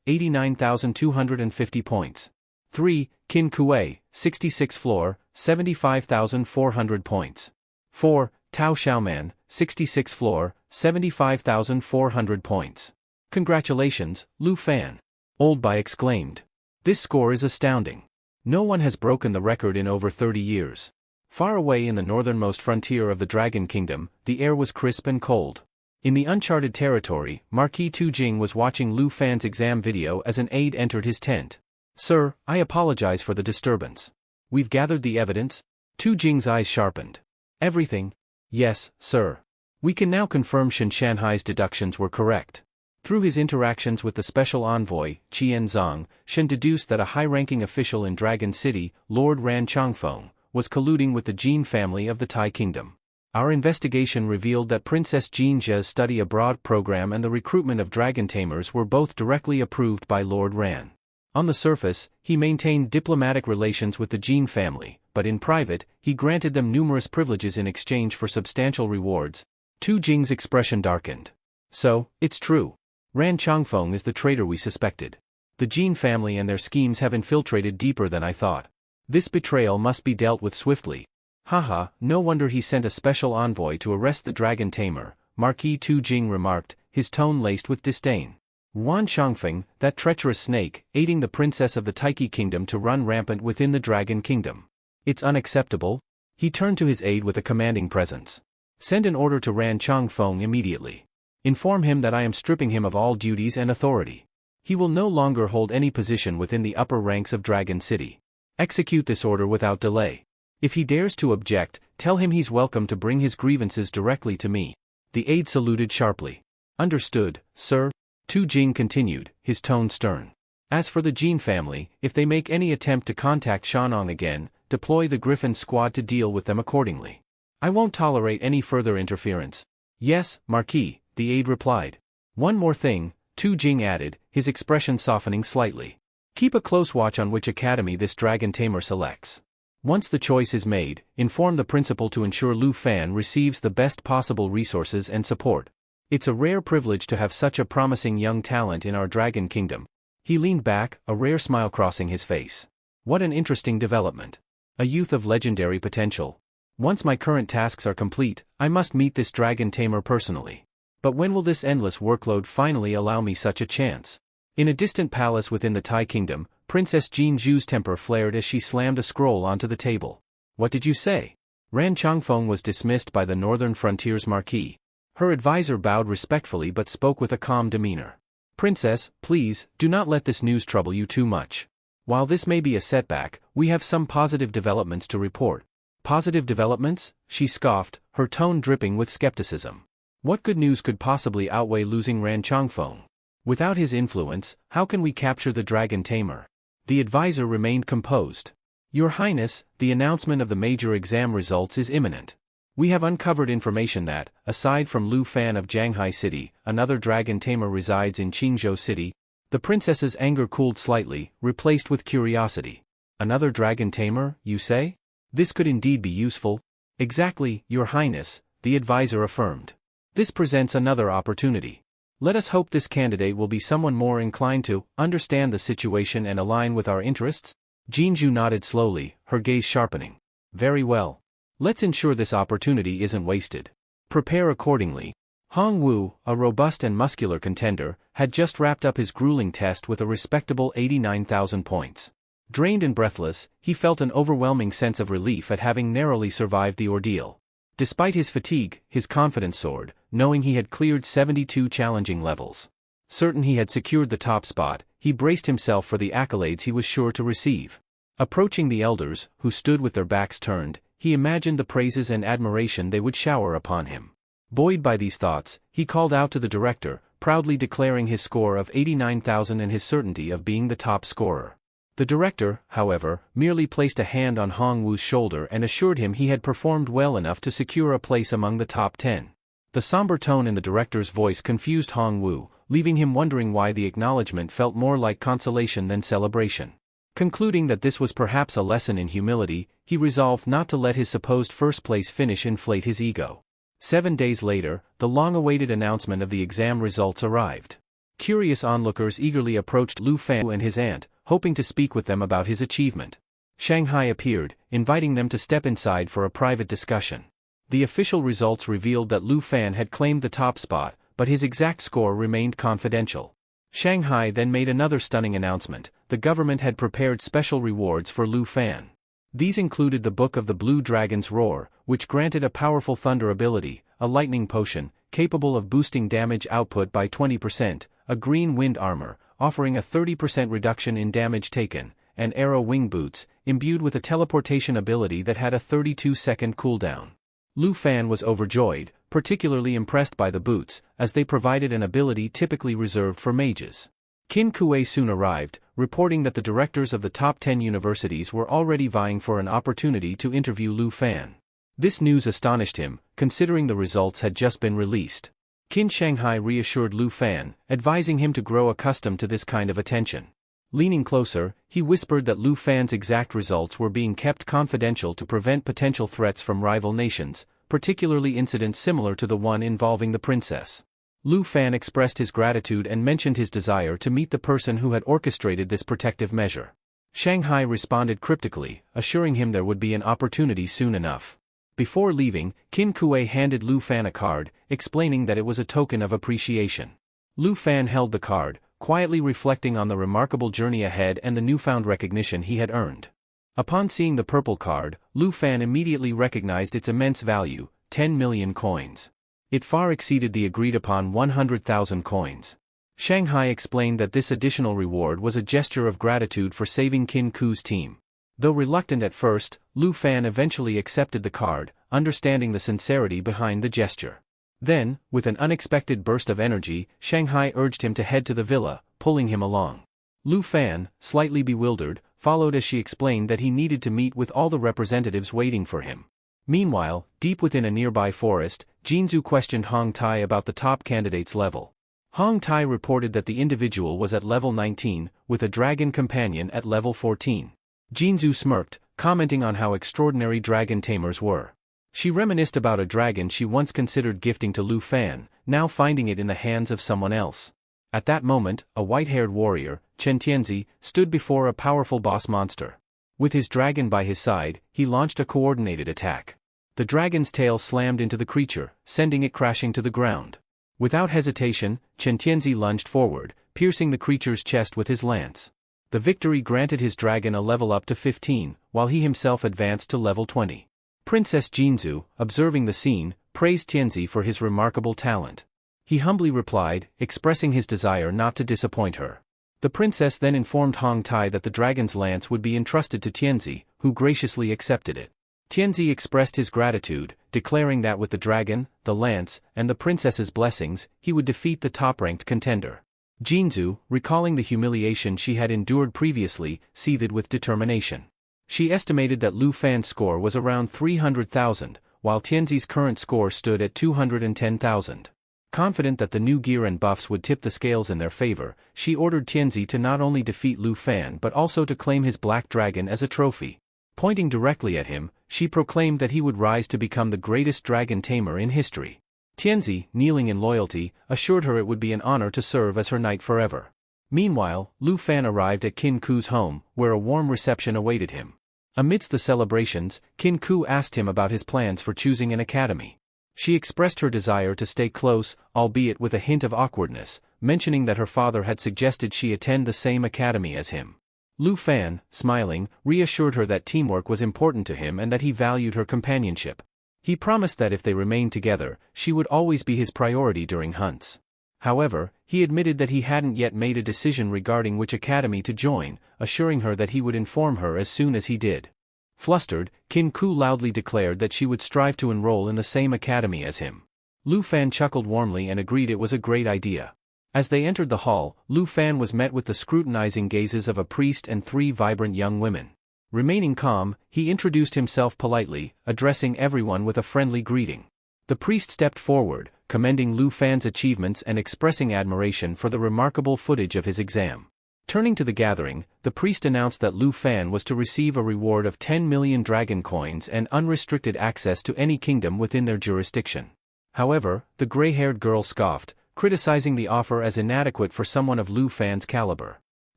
89,250 points. 3. Qin Kuei, 66 floor, 75,400 points. 4. Tao Xiaoman, 66 floor, 75,400 points. Congratulations, Lu Fan. Old Bai exclaimed. This score is astounding. No one has broken the record in over 30 years. Far away in the northernmost frontier of the Dragon Kingdom, the air was crisp and cold. In the uncharted territory, Marquis Tu Jing was watching Lu Fan's exam video as an aide entered his tent. Sir, I apologize for the disturbance. We've gathered the evidence. Tu Jing's eyes sharpened. Everything? Yes, sir. We can now confirm Shen Shanhai's deductions were correct. Through his interactions with the special envoy, Qian Zong, Shen deduced that a high-ranking official in Dragon City, Lord Ran Chongfeng, was colluding with the Jin family of the Tai Kingdom. Our investigation revealed that Princess Jin Zhe's study abroad program and the recruitment of dragon tamers were both directly approved by Lord Ran. On the surface, he maintained diplomatic relations with the Jin family, but in private, he granted them numerous privileges in exchange for substantial rewards. Tu Jing's expression darkened. So, it's true. Ran Chongfeng is the traitor we suspected. The Jin family and their schemes have infiltrated deeper than I thought. This betrayal must be dealt with swiftly. Haha, no wonder he sent a special envoy to arrest the dragon tamer, Marquis Tu Jing remarked, his tone laced with disdain. Yuan Shangfeng, that treacherous snake, aiding the princess of the Taiki kingdom to run rampant within the Dragon Kingdom. It's unacceptable. He turned to his aide with a commanding presence. Send an order to Ran Changfeng immediately. Inform him that I am stripping him of all duties and authority. He will no longer hold any position within the upper ranks of Dragon City. Execute this order without delay. If he dares to object, tell him he's welcome to bring his grievances directly to me. The aide saluted sharply. Understood, sir. Tu Jing continued, his tone stern. As for the Jin family, if they make any attempt to contact Shanong again, deploy the Griffin squad to deal with them accordingly. I won't tolerate any further interference. Yes, Marquis, the aide replied. One more thing, Tu Jing added, his expression softening slightly. Keep a close watch on which academy this dragon tamer selects. Once the choice is made, inform the principal to ensure Lu Fan receives the best possible resources and support. It's a rare privilege to have such a promising young talent in our Dragon Kingdom. He leaned back, a rare smile crossing his face. What an interesting development. A youth of legendary potential. Once my current tasks are complete, I must meet this dragon tamer personally. But when will this endless workload finally allow me such a chance? In a distant palace within the Tai Kingdom, Princess Jin Zhu's temper flared as she slammed a scroll onto the table. What did you say? Ran Changfeng was dismissed by the Northern Frontier's Marquis. Her advisor bowed respectfully but spoke with a calm demeanor. Princess, please, do not let this news trouble you too much. While this may be a setback, we have some positive developments to report. Positive developments? She scoffed, her tone dripping with skepticism. What good news could possibly outweigh losing Ran Changfeng? Without his influence, how can we capture the dragon tamer? The advisor remained composed. Your Highness, the announcement of the major exam results is imminent. We have uncovered information that, aside from Lu Fan of Jianghai City, another dragon tamer resides in Qingzhou City. The princess's anger cooled slightly, replaced with curiosity. Another dragon tamer, you say? This could indeed be useful. Exactly, Your Highness, the advisor affirmed. This presents another opportunity. Let us hope this candidate will be someone more inclined to understand the situation and align with our interests. Jinju nodded slowly, her gaze sharpening. Very well. Let's ensure this opportunity isn't wasted. Prepare accordingly. Hong Wu, a robust and muscular contender, had just wrapped up his grueling test with a respectable 89,000 points. Drained and breathless, he felt an overwhelming sense of relief at having narrowly survived the ordeal. Despite his fatigue, his confidence soared, knowing he had cleared 72 challenging levels. Certain he had secured the top spot, he braced himself for the accolades he was sure to receive. Approaching the elders, who stood with their backs turned, he imagined the praises and admiration they would shower upon him. Buoyed by these thoughts, he called out to the director, proudly declaring his score of 89,000 and his certainty of being the top scorer. The director, however, merely placed a hand on Hong Wu's shoulder and assured him he had performed well enough to secure a place among the top 10. The somber tone in the director's voice confused Hong Wu, leaving him wondering why the acknowledgement felt more like consolation than celebration. Concluding that this was perhaps a lesson in humility, he resolved not to let his supposed first-place finish inflate his ego. 7 days later, the long-awaited announcement of the exam results arrived. Curious onlookers eagerly approached Lu Fan and his aunt, hoping to speak with them about his achievement. Shanghai appeared, inviting them to step inside for a private discussion. The official results revealed that Lu Fan had claimed the top spot, but his exact score remained confidential. Shanghai then made another stunning announcement: the government had prepared special rewards for Lu Fan. These included the Book of the Blue Dragon's Roar, which granted a powerful thunder ability, a lightning potion, capable of boosting damage output by 20%, a green wind armor, offering a 30% reduction in damage taken, and arrow wing boots, imbued with a teleportation ability that had a 32-second cooldown. Lu Fan was overjoyed, particularly impressed by the boots, as they provided an ability typically reserved for mages. Qin Kuei soon arrived, reporting that the directors of the top 10 universities were already vying for an opportunity to interview Lu Fan. This news astonished him, considering the results had just been released. Qin Shanghai reassured Lu Fan, advising him to grow accustomed to this kind of attention. Leaning closer, he whispered that Lu Fan's exact results were being kept confidential to prevent potential threats from rival nations, particularly incidents similar to the one involving the princess. Lu Fan expressed his gratitude and mentioned his desire to meet the person who had orchestrated this protective measure. Shanghai responded cryptically, assuring him there would be an opportunity soon enough. Before leaving, Qin Kuei handed Lu Fan a card, explaining that it was a token of appreciation. Lu Fan held the card, quietly reflecting on the remarkable journey ahead and the newfound recognition he had earned. Upon seeing the purple card, Lu Fan immediately recognized its immense value, 10 million coins. It far exceeded the agreed-upon 100,000 coins. Shanghai explained that this additional reward was a gesture of gratitude for saving Qin Ku's team. Though reluctant at first, Lu Fan eventually accepted the card, understanding the sincerity behind the gesture. Then, with an unexpected burst of energy, Shanghai urged him to head to the villa, pulling him along. Lu Fan, slightly bewildered, followed as she explained that he needed to meet with all the representatives waiting for him. Meanwhile, deep within a nearby forest, Jinzhu questioned Hong Tai about the top candidate's level. Hong Tai reported that the individual was at level 19, with a dragon companion at level 14. Jinzhu smirked, commenting on how extraordinary dragon tamers were. She reminisced about a dragon she once considered gifting to Lu Fan, now finding it in the hands of someone else. At that moment, a white-haired warrior, Chen Tianzi, stood before a powerful boss monster. With his dragon by his side, he launched a coordinated attack. The dragon's tail slammed into the creature, sending it crashing to the ground. Without hesitation, Chen Tianzi lunged forward, piercing the creature's chest with his lance. The victory granted his dragon a level up to 15, while he himself advanced to level 20. Princess Jinzhu, observing the scene, praised Tianzi for his remarkable talent. He humbly replied, expressing his desire not to disappoint her. The princess then informed Hong Tai that the dragon's lance would be entrusted to Tianzi, who graciously accepted it. Tianzi expressed his gratitude, declaring that with the dragon, the lance, and the princess's blessings, he would defeat the top-ranked contender. Jinzhu, recalling the humiliation she had endured previously, seethed with determination. She estimated that Lu Fan's score was around 300,000, while Tianzi's current score stood at 210,000. Confident that the new gear and buffs would tip the scales in their favor, she ordered Tianzi to not only defeat Lu Fan but also to claim his black dragon as a trophy. Pointing directly at him, she proclaimed that he would rise to become the greatest dragon tamer in history. Tianzi, kneeling in loyalty, assured her it would be an honor to serve as her knight forever. Meanwhile, Lu Fan arrived at Qin Ku's home, where a warm reception awaited him. Amidst the celebrations, Qin Ku asked him about his plans for choosing an academy. She expressed her desire to stay close, albeit with a hint of awkwardness, mentioning that her father had suggested she attend the same academy as him. Lu Fan, smiling, reassured her that teamwork was important to him and that he valued her companionship. He promised that if they remained together, she would always be his priority during hunts. However, he admitted that he hadn't yet made a decision regarding which academy to join, assuring her that he would inform her as soon as he did. Flustered, Qin Ku loudly declared that she would strive to enroll in the same academy as him. Lu Fan chuckled warmly and agreed it was a great idea. As they entered the hall, Lu Fan was met with the scrutinizing gazes of a priest and 3 vibrant young women. Remaining calm, he introduced himself politely, addressing everyone with a friendly greeting. The priest stepped forward, commending Lu Fan's achievements and expressing admiration for the remarkable footage of his exam. Turning to the gathering, the priest announced that Lu Fan was to receive a reward of 10 million dragon coins and unrestricted access to any kingdom within their jurisdiction. However, the gray-haired girl scoffed, criticizing the offer as inadequate for someone of Lu Fan's caliber.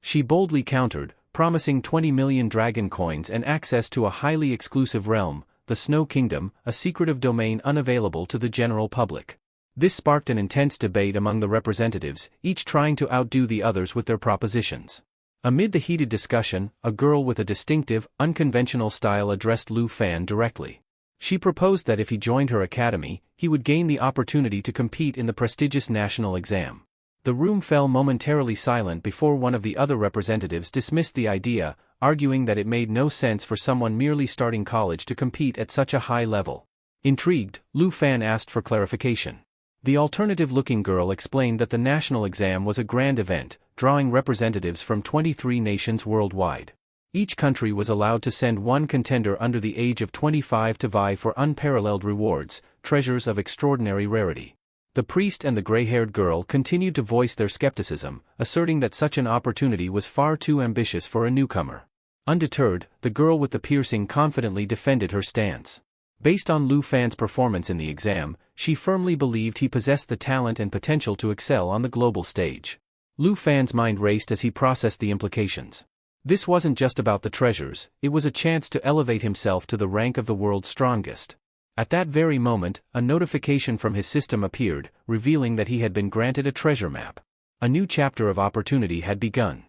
She boldly countered, promising 20 million dragon coins and access to a highly exclusive realm, the Snow Kingdom, a secretive domain unavailable to the general public. This sparked an intense debate among the representatives, each trying to outdo the others with their propositions. Amid the heated discussion, a girl with a distinctive, unconventional style addressed Lu Fan directly. She proposed that if he joined her academy, he would gain the opportunity to compete in the prestigious national exam. The room fell momentarily silent before one of the other representatives dismissed the idea, arguing that it made no sense for someone merely starting college to compete at such a high level. Intrigued, Lu Fan asked for clarification. The alternative-looking girl explained that the national exam was a grand event, drawing representatives from 23 nations worldwide. Each country was allowed to send one contender under the age of 25 to vie for unparalleled rewards, treasures of extraordinary rarity. The priest and the gray-haired girl continued to voice their skepticism, asserting that such an opportunity was far too ambitious for a newcomer. Undeterred, the girl with the piercing confidently defended her stance. Based on Lu Fan's performance in the exam, she firmly believed he possessed the talent and potential to excel on the global stage. Lu Fan's mind raced as he processed the implications. This wasn't just about the treasures, it was a chance to elevate himself to the rank of the world's strongest. At that very moment, a notification from his system appeared, revealing that he had been granted a treasure map. A new chapter of opportunity had begun.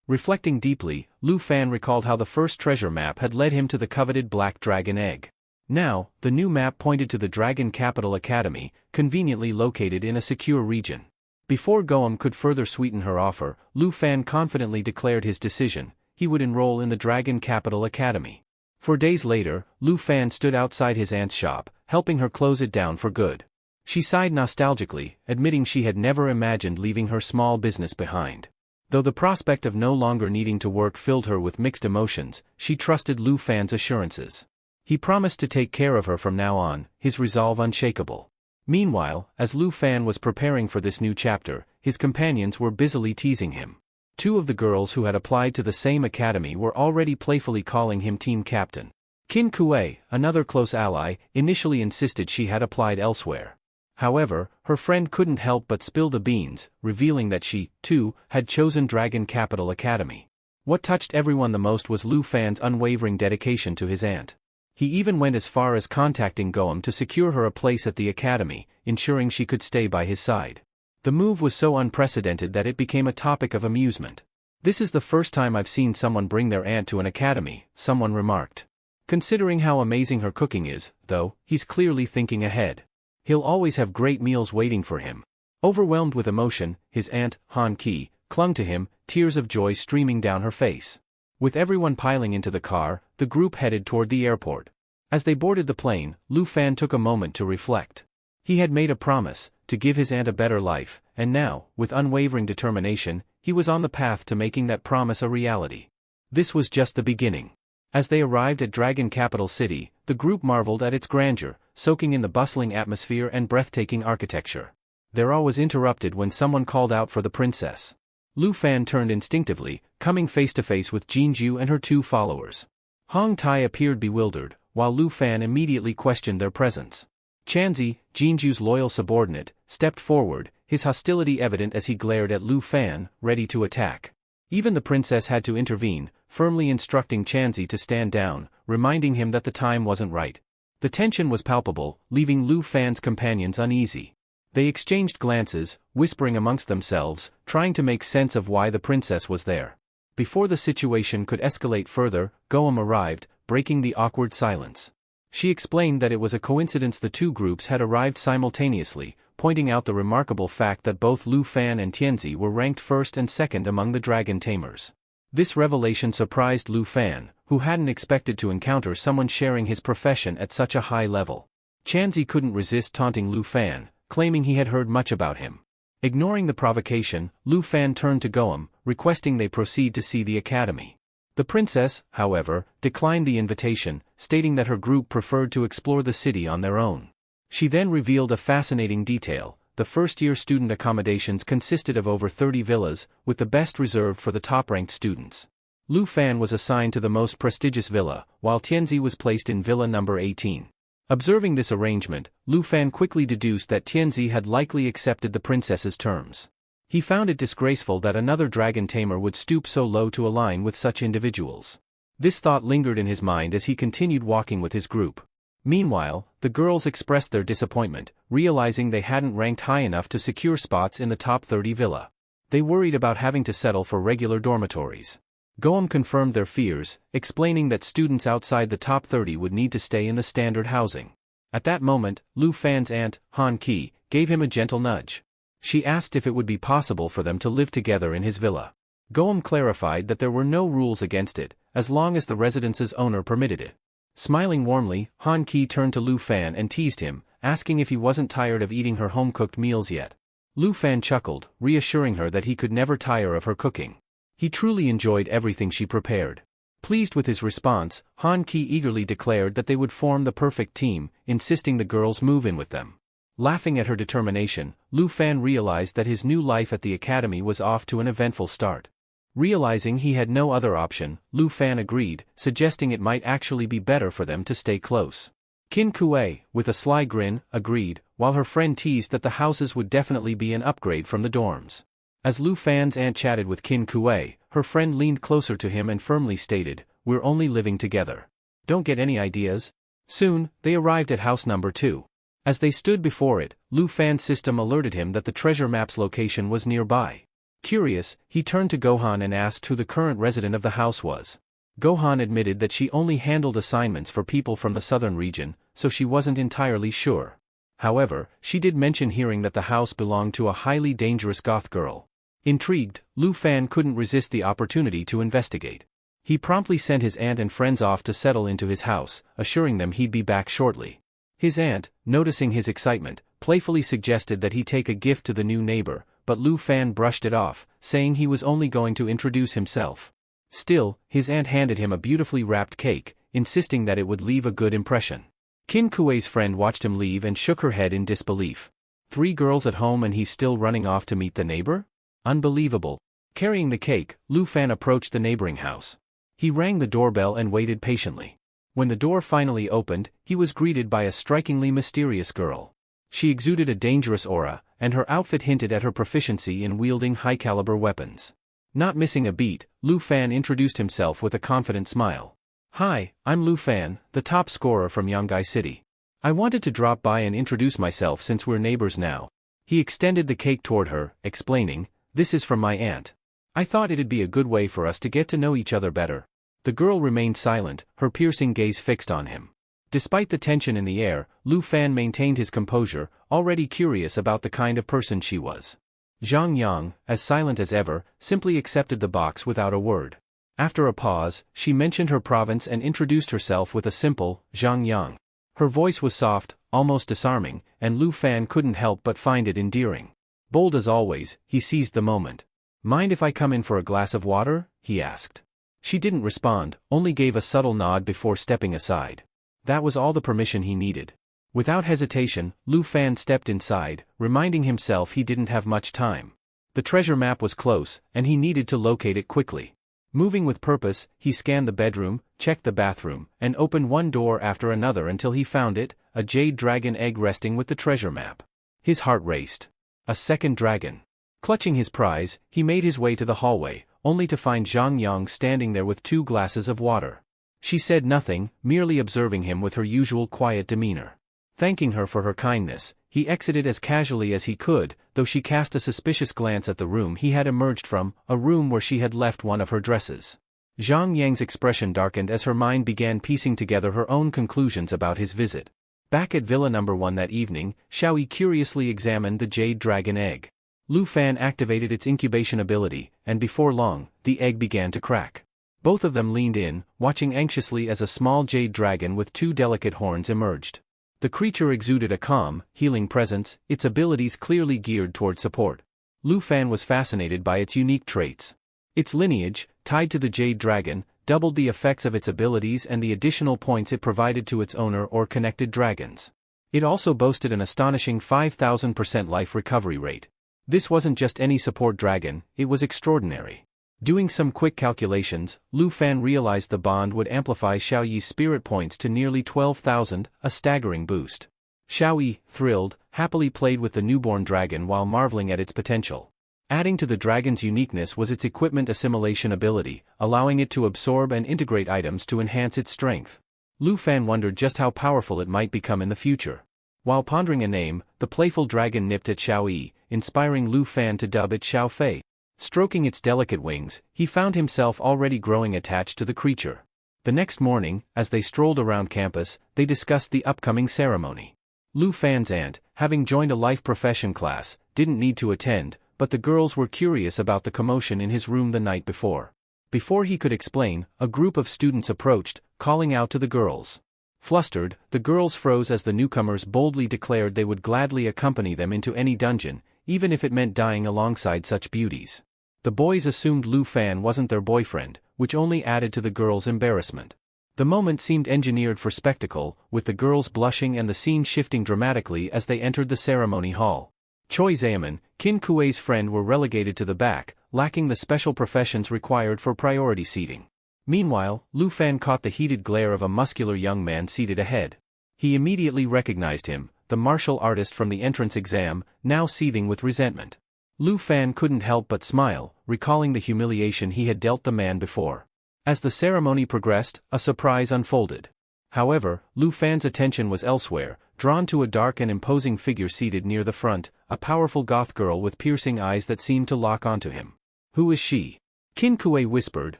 Reflecting deeply, Lu Fan recalled how the first treasure map had led him to the coveted Black Dragon Egg. Now, the new map pointed to the Dragon Capital Academy, conveniently located in a secure region. Before Goem could further sweeten her offer, Lu Fan confidently declared his decision: he would enroll in the Dragon Capital Academy. 4 days later, Lu Fan stood outside his aunt's shop, helping her close it down for good. She sighed nostalgically, admitting she had never imagined leaving her small business behind. Though the prospect of no longer needing to work filled her with mixed emotions, she trusted Lu Fan's assurances. He promised to take care of her from now on, his resolve unshakable. Meanwhile, as Lu Fan was preparing for this new chapter, his companions were busily teasing him. 2 of the girls who had applied to the same academy were already playfully calling him team captain. Qin Kuei, another close ally, initially insisted she had applied elsewhere. However, her friend couldn't help but spill the beans, revealing that she, too, had chosen Dragon Capital Academy. What touched everyone the most was Lu Fan's unwavering dedication to his aunt. He even went as far as contacting Goem to secure her a place at the academy, ensuring she could stay by his side. The move was so unprecedented that it became a topic of amusement. "This is the first time I've seen someone bring their aunt to an academy," someone remarked. Considering how amazing her cooking is, though, he's clearly thinking ahead. He'll always have great meals waiting for him. Overwhelmed with emotion, his aunt, Han Ki, clung to him, tears of joy streaming down her face. With everyone piling into the car, the group headed toward the airport. As they boarded the plane, Lu Fan took a moment to reflect. He had made a promise, to give his aunt a better life, and now, with unwavering determination, he was on the path to making that promise a reality. This was just the beginning. As they arrived at Dragon Capital City, the group marveled at its grandeur, soaking in the bustling atmosphere and breathtaking architecture. Their awe was interrupted when someone called out for the princess. Lu Fan turned instinctively, coming face to face with Jinju and her 2 followers. Hong Tai appeared bewildered, while Lu Fan immediately questioned their presence. Chanzi, Jinju's loyal subordinate, stepped forward, his hostility evident as he glared at Lu Fan, ready to attack. Even the princess had to intervene, firmly instructing Chanzi to stand down, reminding him that the time wasn't right. The tension was palpable, leaving Lu Fan's companions uneasy. They exchanged glances, whispering amongst themselves, trying to make sense of why the princess was there. Before the situation could escalate further, Goem arrived, breaking the awkward silence. She explained that it was a coincidence the 2 groups had arrived simultaneously, pointing out the remarkable fact that both Lu Fan and Tianzi were ranked 1st and 2nd among the dragon tamers. This revelation surprised Lu Fan, who hadn't expected to encounter someone sharing his profession at such a high level. Chanzi couldn't resist taunting Lu Fan, claiming he had heard much about him. Ignoring the provocation, Lu Fan turned to Goem, requesting they proceed to see the academy. The princess, however, declined the invitation, stating that her group preferred to explore the city on their own. She then revealed a fascinating detail: the first-year student accommodations consisted of over 30 villas, with the best reserved for the top-ranked students. Lu Fan was assigned to the most prestigious villa, while Tianzi was placed in villa number 18. Observing this arrangement, Lu Fan quickly deduced that Tianzi had likely accepted the princess's terms. He found it disgraceful that another dragon tamer would stoop so low to align with such individuals. This thought lingered in his mind as he continued walking with his group. Meanwhile, the girls expressed their disappointment, realizing they hadn't ranked high enough to secure spots in the top 30 villa. They worried about having to settle for regular dormitories. Goem confirmed their fears, explaining that students outside the top 30 would need to stay in the standard housing. At that moment, Lu Fan's aunt, Han Ki, gave him a gentle nudge. She asked if it would be possible for them to live together in his villa. Goem clarified that there were no rules against it, as long as the residence's owner permitted it. Smiling warmly, Han Ki turned to Lu Fan and teased him, asking if he wasn't tired of eating her home-cooked meals yet. Lu Fan chuckled, reassuring her that he could never tire of her cooking. He truly enjoyed everything she prepared. Pleased with his response, Han Ki eagerly declared that they would form the perfect team, insisting the girls move in with them. Laughing at her determination, Lu Fan realized that his new life at the academy was off to an eventful start. Realizing he had no other option, Lu Fan agreed, suggesting it might actually be better for them to stay close. Qin Kuei, with a sly grin, agreed, while her friend teased that the houses would definitely be an upgrade from the dorms. As Lu Fan's aunt chatted with Qin Kuei, her friend leaned closer to him and firmly stated, "We're only living together. Don't get any ideas?" Soon, they arrived at house number 2. As they stood before it, Lu Fan's system alerted him that the treasure map's location was nearby. Curious, he turned to Gohan and asked who the current resident of the house was. Gohan admitted that she only handled assignments for people from the southern region, so she wasn't entirely sure. However, she did mention hearing that the house belonged to a highly dangerous goth girl. Intrigued, Lu Fan couldn't resist the opportunity to investigate. He promptly sent his aunt and friends off to settle into his house, assuring them he'd be back shortly. His aunt, noticing his excitement, playfully suggested that he take a gift to the new neighbor, but Lu Fan brushed it off, saying he was only going to introduce himself. Still, his aunt handed him a beautifully wrapped cake, insisting that it would leave a good impression. Qin Kuei's friend watched him leave and shook her head in disbelief. 3 girls at home and he's still running off to meet the neighbor? Unbelievable. Carrying the cake, Lu Fan approached the neighboring house. He rang the doorbell and waited patiently. When the door finally opened, he was greeted by a strikingly mysterious girl. She exuded a dangerous aura, and her outfit hinted at her proficiency in wielding high-caliber weapons. Not missing a beat, Lu Fan introduced himself with a confident smile. "Hi, I'm Lu Fan, the top scorer from Yongai City. I wanted to drop by and introduce myself since we're neighbors now." He extended the cake toward her, explaining, "This is from my aunt. I thought it'd be a good way for us to get to know each other better." The girl remained silent, her piercing gaze fixed on him. Despite the tension in the air, Lu Fan maintained his composure, already curious about the kind of person she was. Zhang Yang, as silent as ever, simply accepted the box without a word. After a pause, she mentioned her province and introduced herself with a simple, "Zhang Yang." Her voice was soft, almost disarming, and Lu Fan couldn't help but find it endearing. Bold as always, he seized the moment. "Mind if I come in for a glass of water?" he asked. She didn't respond, only gave a subtle nod before stepping aside. That was all the permission he needed. Without hesitation, Lu Fan stepped inside, reminding himself he didn't have much time. The treasure map was close, and he needed to locate it quickly. Moving with purpose, he scanned the bedroom, checked the bathroom, and opened one door after another until he found it, a jade dragon egg resting with the treasure map. His heart raced. A second dragon. Clutching his prize, he made his way to the hallway, only to find Zhang Yang standing there with 2 glasses of water. She said nothing, merely observing him with her usual quiet demeanor. Thanking her for her kindness, he exited as casually as he could, though she cast a suspicious glance at the room he had emerged from, a room where she had left one of her dresses. Zhang Yang's expression darkened as her mind began piecing together her own conclusions about his visit. Back at Villa No. 1 that evening, Xiaoyi curiously examined the jade dragon egg. Lu Fan activated its incubation ability, and before long, the egg began to crack. Both of them leaned in, watching anxiously as a small jade dragon with 2 delicate horns emerged. The creature exuded a calm, healing presence, its abilities clearly geared toward support. Lu Fan was fascinated by its unique traits. Its lineage, tied to the jade dragon, doubled the effects of its abilities and the additional points it provided to its owner or connected dragons. It also boasted an astonishing 5,000% life recovery rate. This wasn't just any support dragon, it was extraordinary. Doing some quick calculations, Lu Fan realized the bond would amplify Xiaoyi's spirit points to nearly 12,000, a staggering boost. Xiaoyi, thrilled, happily played with the newborn dragon while marveling at its potential. Adding to the dragon's uniqueness was its equipment assimilation ability, allowing it to absorb and integrate items to enhance its strength. Lu Fan wondered just how powerful it might become in the future. While pondering a name, the playful dragon nipped at Xiaoyi, inspiring Lu Fan to dub it Xiao Fei. Stroking its delicate wings, he found himself already growing attached to the creature. The next morning, as they strolled around campus, they discussed the upcoming ceremony. Lu Fan's aunt, having joined a life profession class, didn't need to attend, but the girls were curious about the commotion in his room the night before. Before he could explain, a group of students approached, calling out to the girls. Flustered, the girls froze as the newcomers boldly declared they would gladly accompany them into any dungeon, even if it meant dying alongside such beauties. The boys assumed Lu Fan wasn't their boyfriend, which only added to the girls' embarrassment. The moment seemed engineered for spectacle, with the girls blushing and the scene shifting dramatically as they entered the ceremony hall. Choi Zaemin, Qin Kuei's friend, were relegated to the back, lacking the special professions required for priority seating. Meanwhile, Lu Fan caught the heated glare of a muscular young man seated ahead. He immediately recognized him, the martial artist from the entrance exam, now seething with resentment. Lu Fan couldn't help but smile, recalling the humiliation he had dealt the man before. As the ceremony progressed, a surprise unfolded. However, Lu Fan's attention was elsewhere, drawn to a dark and imposing figure seated near the front, a powerful goth girl with piercing eyes that seemed to lock onto him. "Who is she?" Qin Kuei whispered,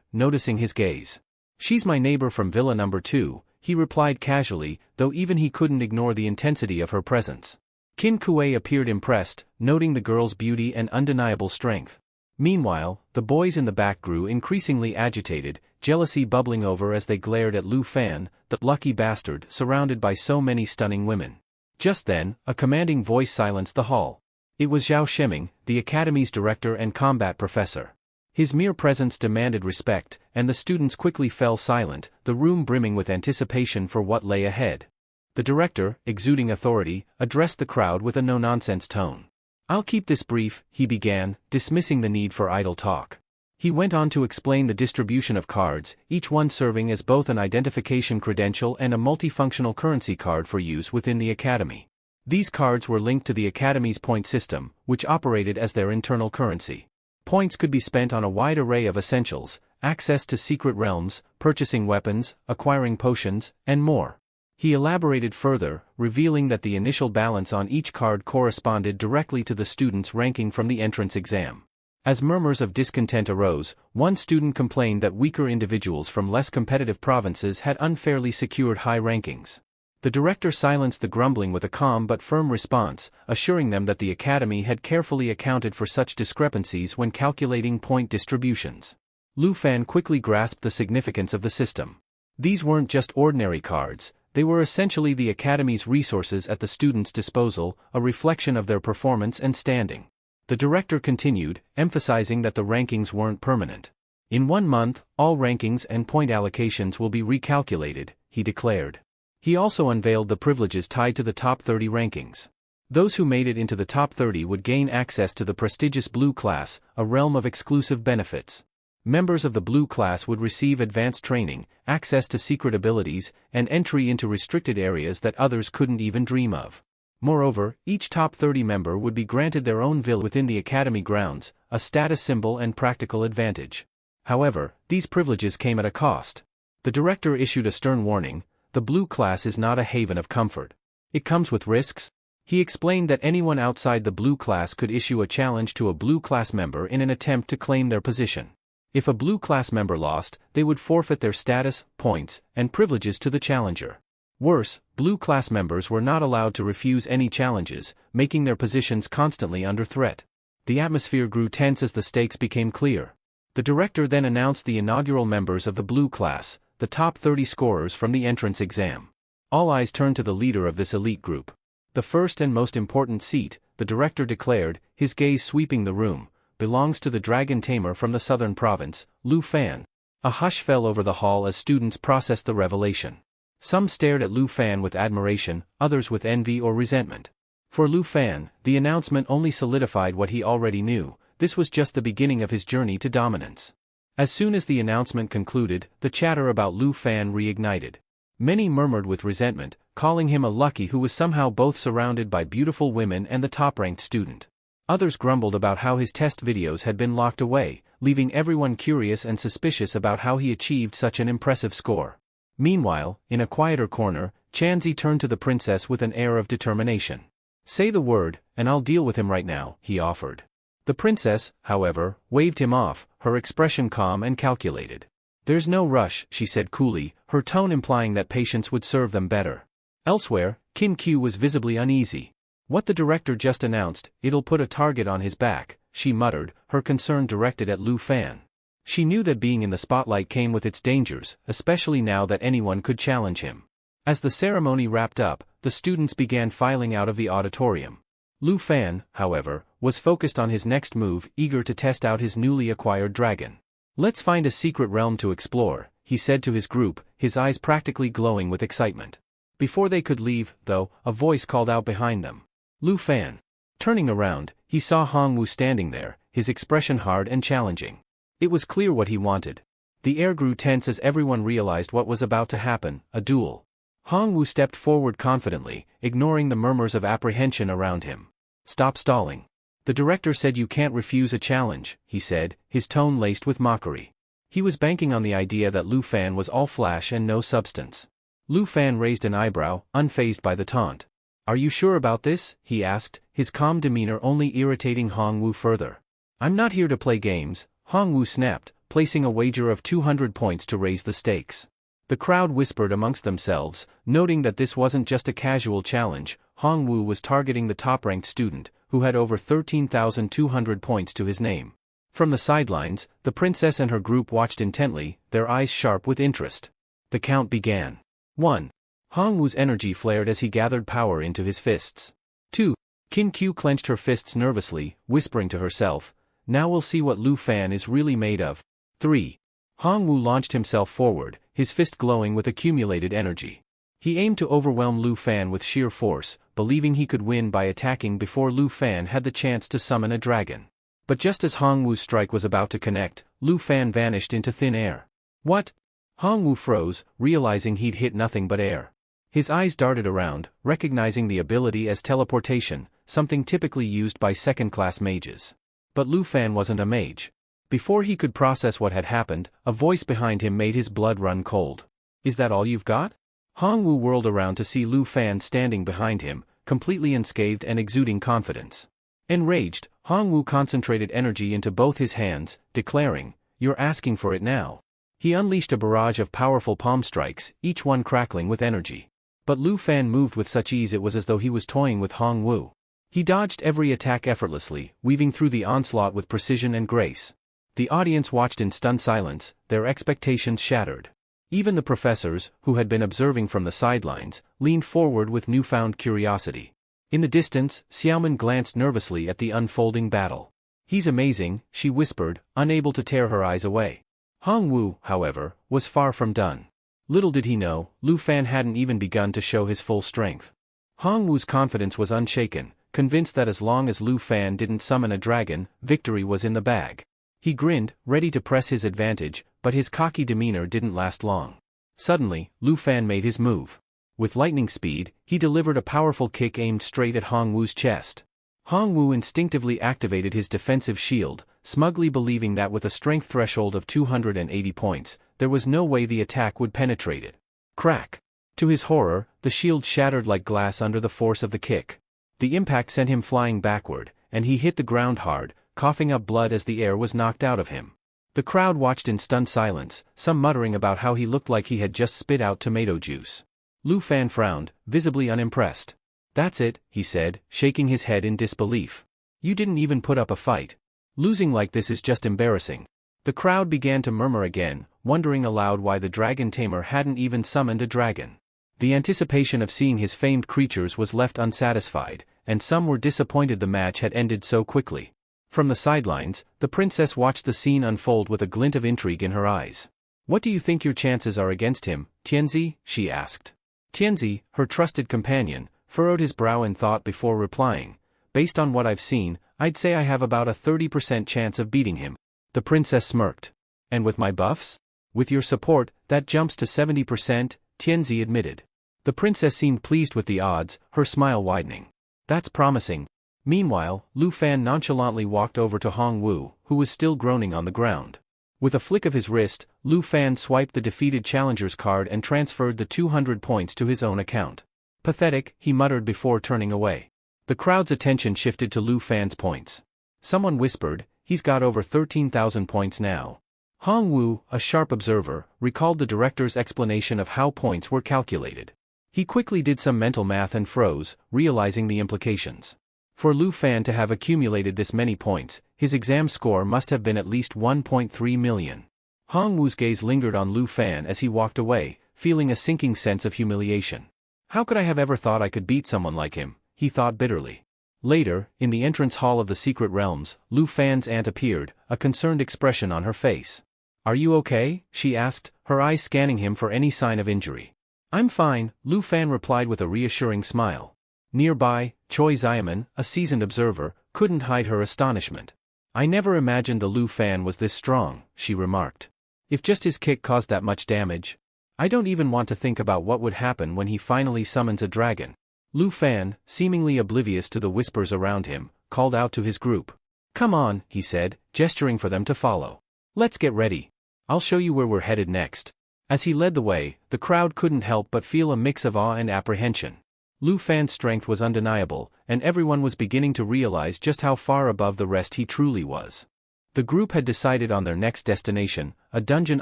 noticing his gaze. "She's my neighbor from Villa Number 2, he replied casually, though even he couldn't ignore the intensity of her presence. Qin Kuei appeared impressed, noting the girl's beauty and undeniable strength. Meanwhile, the boys in the back grew increasingly agitated, jealousy bubbling over as they glared at Lu Fan, the lucky bastard surrounded by so many stunning women. Just then, a commanding voice silenced the hall. It was Zhao Shiming, the academy's director and combat professor. His mere presence demanded respect, and the students quickly fell silent, the room brimming with anticipation for what lay ahead. The director, exuding authority, addressed the crowd with a no-nonsense tone. "I'll keep this brief," he began, dismissing the need for idle talk. He went on to explain the distribution of cards, each one serving as both an identification credential and a multifunctional currency card for use within the academy. These cards were linked to the academy's point system, which operated as their internal currency. Points could be spent on a wide array of essentials, access to secret realms, purchasing weapons, acquiring potions, and more. He elaborated further, revealing that the initial balance on each card corresponded directly to the student's ranking from the entrance exam. As murmurs of discontent arose, one student complained that weaker individuals from less competitive provinces had unfairly secured high rankings. The director silenced the grumbling with a calm but firm response, assuring them that the academy had carefully accounted for such discrepancies when calculating point distributions. Lu Fan quickly grasped the significance of the system. These weren't just ordinary cards, they were essentially the academy's resources at the students' disposal, a reflection of their performance and standing. The director continued, emphasizing that the rankings weren't permanent. "In 1 month, all rankings and point allocations will be recalculated," he declared. He also unveiled the privileges tied to the top 30 rankings. Those who made it into the top 30 would gain access to the prestigious Blue Class, a realm of exclusive benefits. Members of the Blue Class would receive advanced training, access to secret abilities, and entry into restricted areas that others couldn't even dream of. Moreover, each top 30 member would be granted their own villa within the academy grounds, a status symbol and practical advantage. However, these privileges came at a cost. The director issued a stern warning: the Blue Class is not a haven of comfort. It comes with risks. He explained that anyone outside the Blue Class could issue a challenge to a Blue Class member in an attempt to claim their position. If a Blue Class member lost, they would forfeit their status, points, and privileges to the challenger. Worse, Blue Class members were not allowed to refuse any challenges, making their positions constantly under threat. The atmosphere grew tense as the stakes became clear. The director then announced the inaugural members of the Blue Class, the top 30 scorers from the entrance exam. All eyes turned to the leader of this elite group. "The first and most important seat," the director declared, his gaze sweeping the room, "belongs to the dragon tamer from the southern province, Lu Fan." A hush fell over the hall as students processed the revelation. Some stared at Lu Fan with admiration, others with envy or resentment. For Lu Fan, the announcement only solidified what he already knew: this was just the beginning of his journey to dominance. As soon as the announcement concluded, the chatter about Lu Fan reignited. Many murmured with resentment, calling him a lucky who was somehow both surrounded by beautiful women and the top-ranked student. Others grumbled about how his test videos had been locked away, leaving everyone curious and suspicious about how he achieved such an impressive score. Meanwhile, in a quieter corner, Chanzi turned to the princess with an air of determination. "Say the word, and I'll deal with him right now," he offered. The princess, however, waved him off, her expression calm and calculated. "There's no rush," she said coolly, her tone implying that patience would serve them better. Elsewhere, Qin Q was visibly uneasy. "What the director just announced, it'll put a target on his back," she muttered, her concern directed at Lu Fan. She knew that being in the spotlight came with its dangers, especially now that anyone could challenge him. As the ceremony wrapped up, the students began filing out of the auditorium. Lu Fan, however, was focused on his next move, eager to test out his newly acquired dragon. "Let's find a secret realm to explore," he said to his group, his eyes practically glowing with excitement. Before they could leave, though, a voice called out behind them. "Lu Fan." Turning around, he saw Hongwu standing there, his expression hard and challenging. It was clear what he wanted. The air grew tense as everyone realized what was about to happen: a duel. Hongwu stepped forward confidently, ignoring the murmurs of apprehension around him. "Stop stalling. The director said you can't refuse a challenge," he said, his tone laced with mockery. He was banking on the idea that Lu Fan was all flash and no substance. Lu Fan raised an eyebrow, unfazed by the taunt. Are you sure about this? He asked, his calm demeanor only irritating Hong Wu further. I'm not here to play games, Hong Wu snapped, placing a wager of 200 points to raise the stakes. The crowd whispered amongst themselves, noting that this wasn't just a casual challenge. Hong Wu was targeting the top-ranked student, who had over 13,200 points to his name. From the sidelines, the princess and her group watched intently, their eyes sharp with interest. The count began. 1. Hong Wu's energy flared as he gathered power into his fists. 2. Qin Qiu clenched her fists nervously, whispering to herself, now we'll see what Lu Fan is really made of. 3. Hong Wu launched himself forward, his fist glowing with accumulated energy. He aimed to overwhelm Lu Fan with sheer force, believing he could win by attacking before Lu Fan had the chance to summon a dragon. But just as Hong Wu's strike was about to connect, Lu Fan vanished into thin air. What? Hong Wu froze, realizing he'd hit nothing but air. His eyes darted around, recognizing the ability as teleportation, something typically used by second-class mages. But Lu Fan wasn't a mage. Before he could process what had happened, a voice behind him made his blood run cold. Is that all you've got? Hong Wu whirled around to see Lu Fan standing behind him, completely unscathed and exuding confidence. Enraged, Hong Wu concentrated energy into both his hands, declaring, "You're asking for it now." He unleashed a barrage of powerful palm strikes, each one crackling with energy. But Lu Fan moved with such ease it was as though he was toying with Hong Wu. He dodged every attack effortlessly, weaving through the onslaught with precision and grace. The audience watched in stunned silence, their expectations shattered. Even the professors, who had been observing from the sidelines, leaned forward with newfound curiosity. In the distance, Xiaomin glanced nervously at the unfolding battle. He's amazing, she whispered, unable to tear her eyes away. Hong Wu, however, was far from done. Little did he know, Lu Fan hadn't even begun to show his full strength. Hong Wu's confidence was unshaken, convinced that as long as Lu Fan didn't summon a dragon, victory was in the bag. He grinned, ready to press his advantage, but his cocky demeanor didn't last long. Suddenly, Lu Fan made his move. With lightning speed, he delivered a powerful kick aimed straight at Hong Wu's chest. Hong Wu instinctively activated his defensive shield, smugly believing that with a strength threshold of 280 points, there was no way the attack would penetrate it. Crack! To his horror, the shield shattered like glass under the force of the kick. The impact sent him flying backward, and he hit the ground hard, coughing up blood as the air was knocked out of him. The crowd watched in stunned silence, some muttering about how he looked like he had just spit out tomato juice. Lu Fan frowned, visibly unimpressed. That's it, he said, shaking his head in disbelief. You didn't even put up a fight. Losing like this is just embarrassing. The crowd began to murmur again, wondering aloud why the dragon tamer hadn't even summoned a dragon. The anticipation of seeing his famed creatures was left unsatisfied, and some were disappointed the match had ended so quickly. From the sidelines, the princess watched the scene unfold with a glint of intrigue in her eyes. What do you think your chances are against him, Tianzi? She asked. Tianzi, her trusted companion, furrowed his brow in thought before replying. Based on what I've seen, I'd say I have about a 30% chance of beating him. The princess smirked. And with my buffs? With your support, that jumps to 70%, Tianzi admitted. The princess seemed pleased with the odds, her smile widening. That's promising. Meanwhile, Lu Fan nonchalantly walked over to Hong Wu, who was still groaning on the ground. With a flick of his wrist, Lu Fan swiped the defeated challenger's card and transferred the 200 points to his own account. Pathetic, he muttered before turning away. The crowd's attention shifted to Lu Fan's points. Someone whispered, he's got over 13,000 points now. Hong Wu, a sharp observer, recalled the director's explanation of how points were calculated. He quickly did some mental math and froze, realizing the implications. For Lu Fan to have accumulated this many points, his exam score must have been at least 1.3 million. Hong Wu's gaze lingered on Lu Fan as he walked away, feeling a sinking sense of humiliation. How could I have ever thought I could beat someone like him, he thought bitterly. Later, in the entrance hall of the secret realms, Lu Fan's aunt appeared, a concerned expression on her face. Are you okay? She asked, her eyes scanning him for any sign of injury. I'm fine, Lu Fan replied with a reassuring smile. Nearby, Choi Xiaoman, a seasoned observer, couldn't hide her astonishment. I never imagined the Lu Fan was this strong, she remarked. If just his kick caused that much damage. I don't even want to think about what would happen when he finally summons a dragon. Lu Fan, seemingly oblivious to the whispers around him, called out to his group. Come on, he said, gesturing for them to follow. Let's get ready. I'll show you where we're headed next. As he led the way, the crowd couldn't help but feel a mix of awe and apprehension. Lu Fan's strength was undeniable, and everyone was beginning to realize just how far above the rest he truly was. The group had decided on their next destination, a dungeon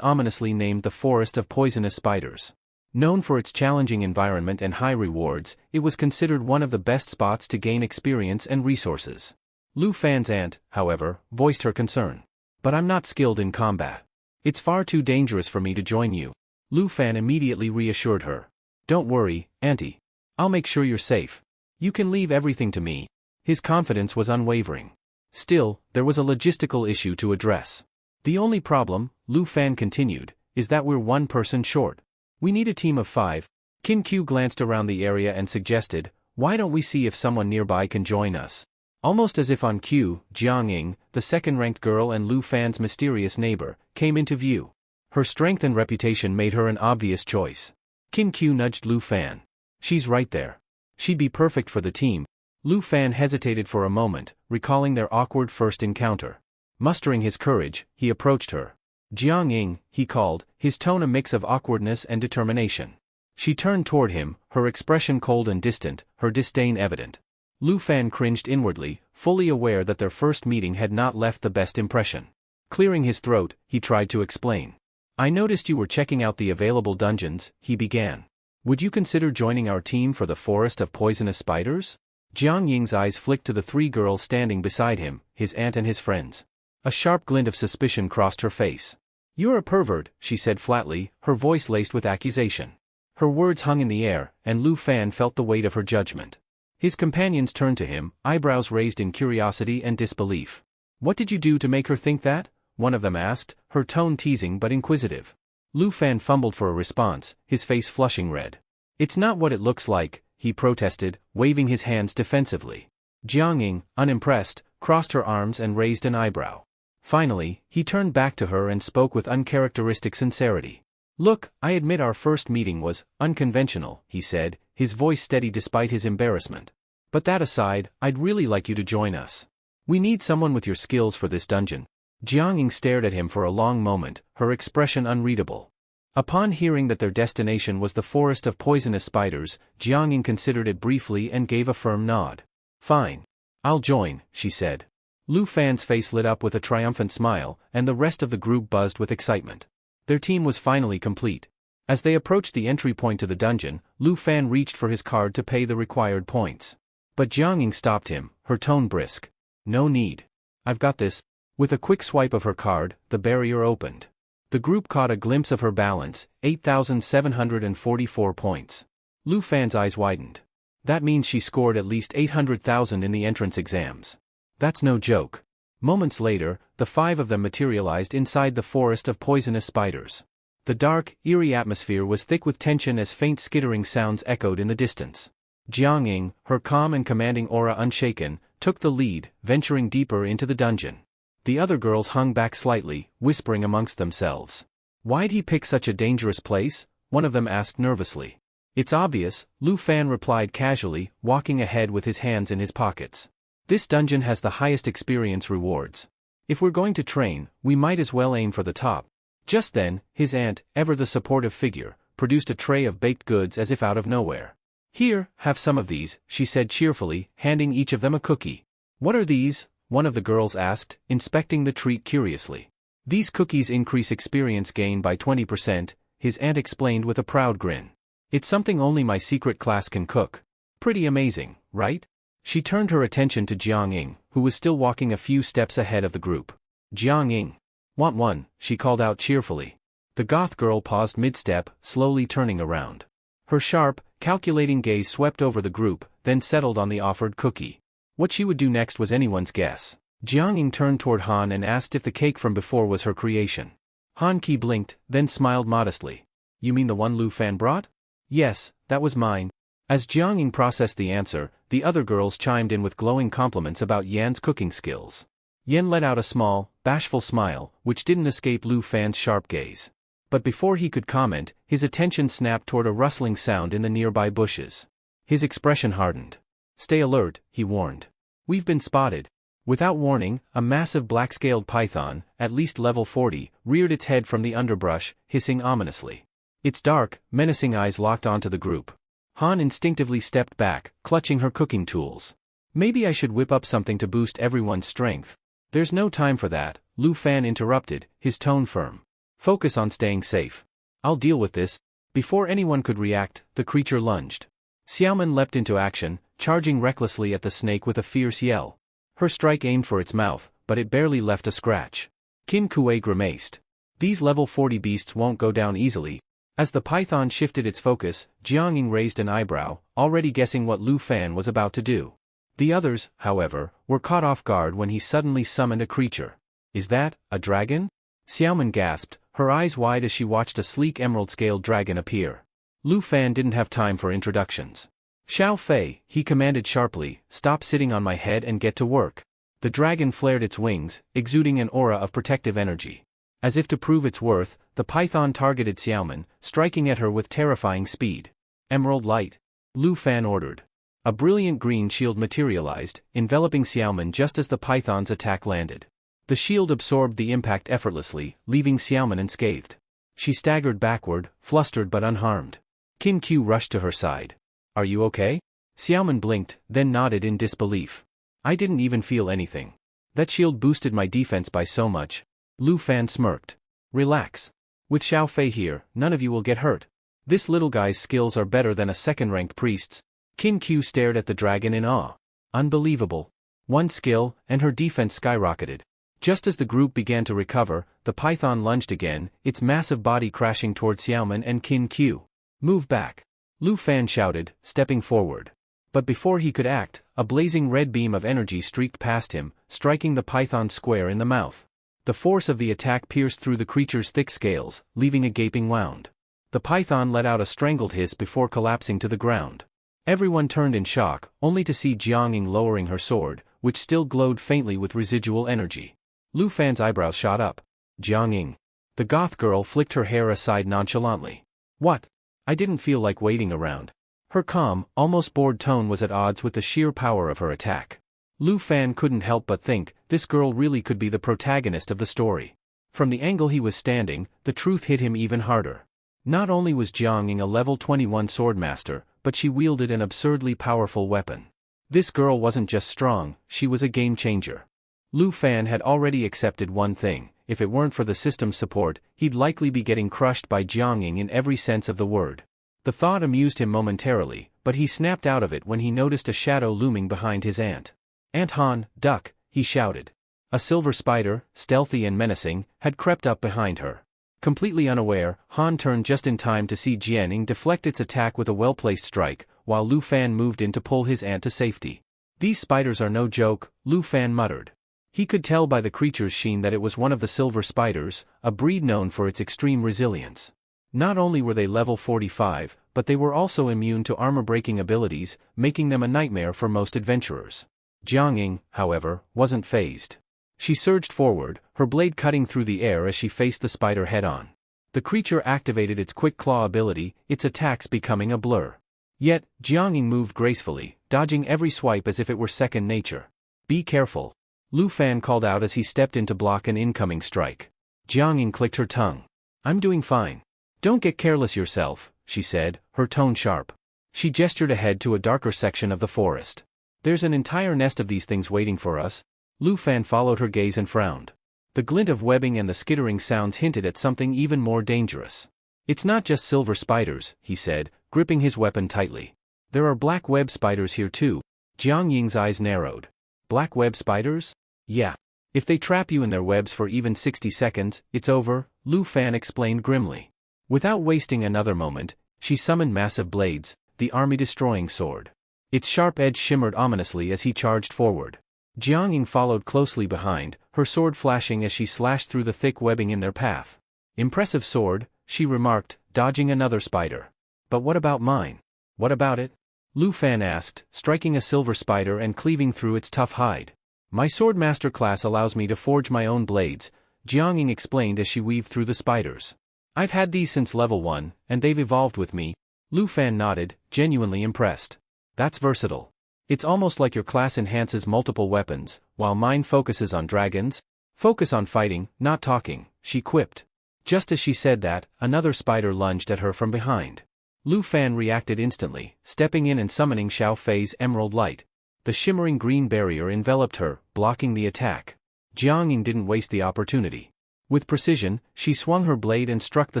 ominously named the Forest of Poisonous Spiders. Known for its challenging environment and high rewards, it was considered one of the best spots to gain experience and resources. Lu Fan's aunt, however, voiced her concern. "But I'm not skilled in combat. It's far too dangerous for me to join you." Lu Fan immediately reassured her. "Don't worry, auntie. I'll make sure you're safe. You can leave everything to me." His confidence was unwavering. Still, there was a logistical issue to address. "The only problem," Lu Fan continued, "is that we're one person short. We need a team of 5. Qin Q glanced around the area and suggested, "Why don't we see if someone nearby can join us?" Almost as if on cue, Jiang Ying, the second-ranked girl and Lu Fan's mysterious neighbor, came into view. Her strength and reputation made her an obvious choice. Qin Q nudged Lu Fan. "She's right there. She'd be perfect for the team." Lu Fan hesitated for a moment, recalling their awkward first encounter. Mustering his courage, he approached her. "Jiang Ying," he called, his tone a mix of awkwardness and determination. She turned toward him, her expression cold and distant, her disdain evident. Lu Fan cringed inwardly, fully aware that their first meeting had not left the best impression. Clearing his throat, he tried to explain. "I noticed you were checking out the available dungeons," he began. "Would you consider joining our team for the Forest of Poisonous Spiders?" Jiang Ying's eyes flicked to the 3 girls standing beside him, his aunt and his friends. A sharp glint of suspicion crossed her face. "You're a pervert," she said flatly, her voice laced with accusation. Her words hung in the air, and Lu Fan felt the weight of her judgment. His companions turned to him, eyebrows raised in curiosity and disbelief. "What did you do to make her think that?" one of them asked, her tone teasing but inquisitive. Lu Fan fumbled for a response, his face flushing red. "It's not what it looks like," he protested, waving his hands defensively. Jiang Ying, unimpressed, crossed her arms and raised an eyebrow. Finally, he turned back to her and spoke with uncharacteristic sincerity. "Look, I admit our first meeting was unconventional," he said, his voice steady despite his embarrassment. "But that aside, I'd really like you to join us. We need someone with your skills for this dungeon." Jiang Ying stared at him for a long moment, her expression unreadable. Upon hearing that their destination was the Forest of Poisonous Spiders, Jiang Ying considered it briefly and gave a firm nod. "Fine. I'll join," she said. Lu Fan's face lit up with a triumphant smile, and the rest of the group buzzed with excitement. Their team was finally complete. As they approached the entry point to the dungeon, Lu Fan reached for his card to pay the required points. But Jiang Ying stopped him, her tone brisk. "No need. I've got this." With a quick swipe of her card, the barrier opened. The group caught a glimpse of her balance, 8,744 points. Lu Fan's eyes widened. That means she scored at least 800,000 in the entrance exams. That's no joke. Moments later, the 5 of them materialized inside the Forest of Poisonous Spiders. The dark, eerie atmosphere was thick with tension as faint skittering sounds echoed in the distance. Jiang Ying, her calm and commanding aura unshaken, took the lead, venturing deeper into the dungeon. The other girls hung back slightly, whispering amongst themselves. "Why'd he pick such a dangerous place?" one of them asked nervously. "It's obvious," Lu Fan replied casually, walking ahead with his hands in his pockets. "This dungeon has the highest experience rewards. If we're going to train, we might as well aim for the top." Just then, his aunt, ever the supportive figure, produced a tray of baked goods as if out of nowhere. "Here, have some of these," she said cheerfully, handing each of them a cookie. "What are these?" one of the girls asked, inspecting the treat curiously. "These cookies increase experience gain by 20%, his aunt explained with a proud grin. "It's something only my secret class can cook. Pretty amazing, right?" She turned her attention to Jiang Ying, who was still walking a few steps ahead of the group. "Jiang Ying. Want one?" she called out cheerfully. The goth girl paused mid-step, slowly turning around. Her sharp, calculating gaze swept over the group, then settled on the offered cookie. What she would do next was anyone's guess. Jiang Ying turned toward Han and asked if the cake from before was her creation. Han Qi blinked, then smiled modestly. "You mean the one Lu Fan brought?" "Yes, that was mine." As Jiang Ying processed the answer, the other girls chimed in with glowing compliments about Yan's cooking skills. Yan let out a small, bashful smile, which didn't escape Lu Fan's sharp gaze. But before he could comment, his attention snapped toward a rustling sound in the nearby bushes. His expression hardened. "Stay alert," he warned. "We've been spotted." Without warning, a massive black-scaled python, at least level 40, reared its head from the underbrush, hissing ominously. Its dark, menacing eyes locked onto the group. Han instinctively stepped back, clutching her cooking tools. Maybe I should whip up something to boost everyone's strength. There's no time for that, Lu Fan interrupted, his tone firm. Focus on staying safe. I'll deal with this. Before anyone could react, the creature lunged. Xiaoman leapt into action, charging recklessly at the snake with a fierce yell. Her strike aimed for its mouth, but it barely left a scratch. Qin Kuei grimaced. These level 40 beasts won't go down easily. As the python shifted its focus, Jiangning raised an eyebrow, already guessing what Lu Fan was about to do. The others, however, were caught off guard when he suddenly summoned a creature. Is that a dragon? Xiaoman gasped, her eyes wide as she watched a sleek emerald-scaled dragon appear. Lu Fan didn't have time for introductions. Xiao Fei, he commanded sharply, stop sitting on my head and get to work. The dragon flared its wings, exuding an aura of protective energy. As if to prove its worth, the python targeted Xiaoman, striking at her with terrifying speed. Emerald light. Lu Fan ordered. A brilliant green shield materialized, enveloping Xiaoman just as the python's attack landed. The shield absorbed the impact effortlessly, leaving Xiaoman unscathed. She staggered backward, flustered but unharmed. Qin Q rushed to her side. Are you okay? Xiaoman blinked, then nodded in disbelief. I didn't even feel anything. That shield boosted my defense by so much. Lu Fan smirked. Relax. With Xiao Fei here, none of you will get hurt. This little guy's skills are better than a second-ranked priest's. Qin Q stared at the dragon in awe. Unbelievable. One skill, and her defense skyrocketed. Just as the group began to recover, the python lunged again, its massive body crashing toward Xiaoman and Qin Q. Move back. Lu Fan shouted, stepping forward. But before he could act, a blazing red beam of energy streaked past him, striking the python square in the mouth. The force of the attack pierced through the creature's thick scales, leaving a gaping wound. The python let out a strangled hiss before collapsing to the ground. Everyone turned in shock, only to see Jiangning lowering her sword, which still glowed faintly with residual energy. Lu Fan's eyebrows shot up. Jiangning. The goth girl flicked her hair aside nonchalantly. What? I didn't feel like waiting around. Her calm, almost bored tone was at odds with the sheer power of her attack. Lu Fan couldn't help but think, this girl really could be the protagonist of the story. From the angle he was standing, the truth hit him even harder. Not only was Jiangning a level 21 swordmaster, but she wielded an absurdly powerful weapon. This girl wasn't just strong, she was a game changer. Lu Fan had already accepted one thing, if it weren't for the system's support, he'd likely be getting crushed by Jiangning in every sense of the word. The thought amused him momentarily, but he snapped out of it when he noticed a shadow looming behind his aunt. Aunt Han, duck, he shouted. A silver spider, stealthy and menacing, had crept up behind her. Completely unaware, Han turned just in time to see Jiangning deflect its attack with a well-placed strike, while Lu Fan moved in to pull his aunt to safety. These spiders are no joke, Lu Fan muttered. He could tell by the creature's sheen that it was one of the silver spiders, a breed known for its extreme resilience. Not only were they level 45, but they were also immune to armor-breaking abilities, making them a nightmare for most adventurers. Jiangning, however, wasn't fazed. She surged forward, her blade cutting through the air as she faced the spider head-on. The creature activated its quick claw ability, its attacks becoming a blur. Yet, Jiangning moved gracefully, dodging every swipe as if it were second nature. Be careful. Lu Fan called out as he stepped in to block an incoming strike. Jiangning clicked her tongue. I'm doing fine. Don't get careless yourself, she said, her tone sharp. She gestured ahead to a darker section of the forest. There's an entire nest of these things waiting for us. Lu Fan followed her gaze and frowned. The glint of webbing and the skittering sounds hinted at something even more dangerous. It's not just silver spiders, he said, gripping his weapon tightly. There are black web spiders here too. Jiangying's eyes narrowed. Black web spiders? Yeah. If they trap you in their webs for even 60 seconds, it's over, Lu Fan explained grimly. Without wasting another moment, she summoned massive blades, the army-destroying sword. Its sharp edge shimmered ominously as he charged forward. Jiangning followed closely behind, her sword flashing as she slashed through the thick webbing in their path. Impressive sword, she remarked, dodging another spider. But what about mine? What about it? Lu Fan asked, striking a silver spider and cleaving through its tough hide. My swordmaster class allows me to forge my own blades, Jiangning explained as she weaved through the spiders. I've had these since level 1, and they've evolved with me. Lu Fan nodded, genuinely impressed. That's versatile. It's almost like your class enhances multiple weapons, while mine focuses on dragons. Focus on fighting, not talking, she quipped. Just as she said that, another spider lunged at her from behind. Lu Fan reacted instantly, stepping in and summoning Xiao Fei's emerald light. The shimmering green barrier enveloped her, blocking the attack. Jiang Ying didn't waste the opportunity. With precision, she swung her blade and struck the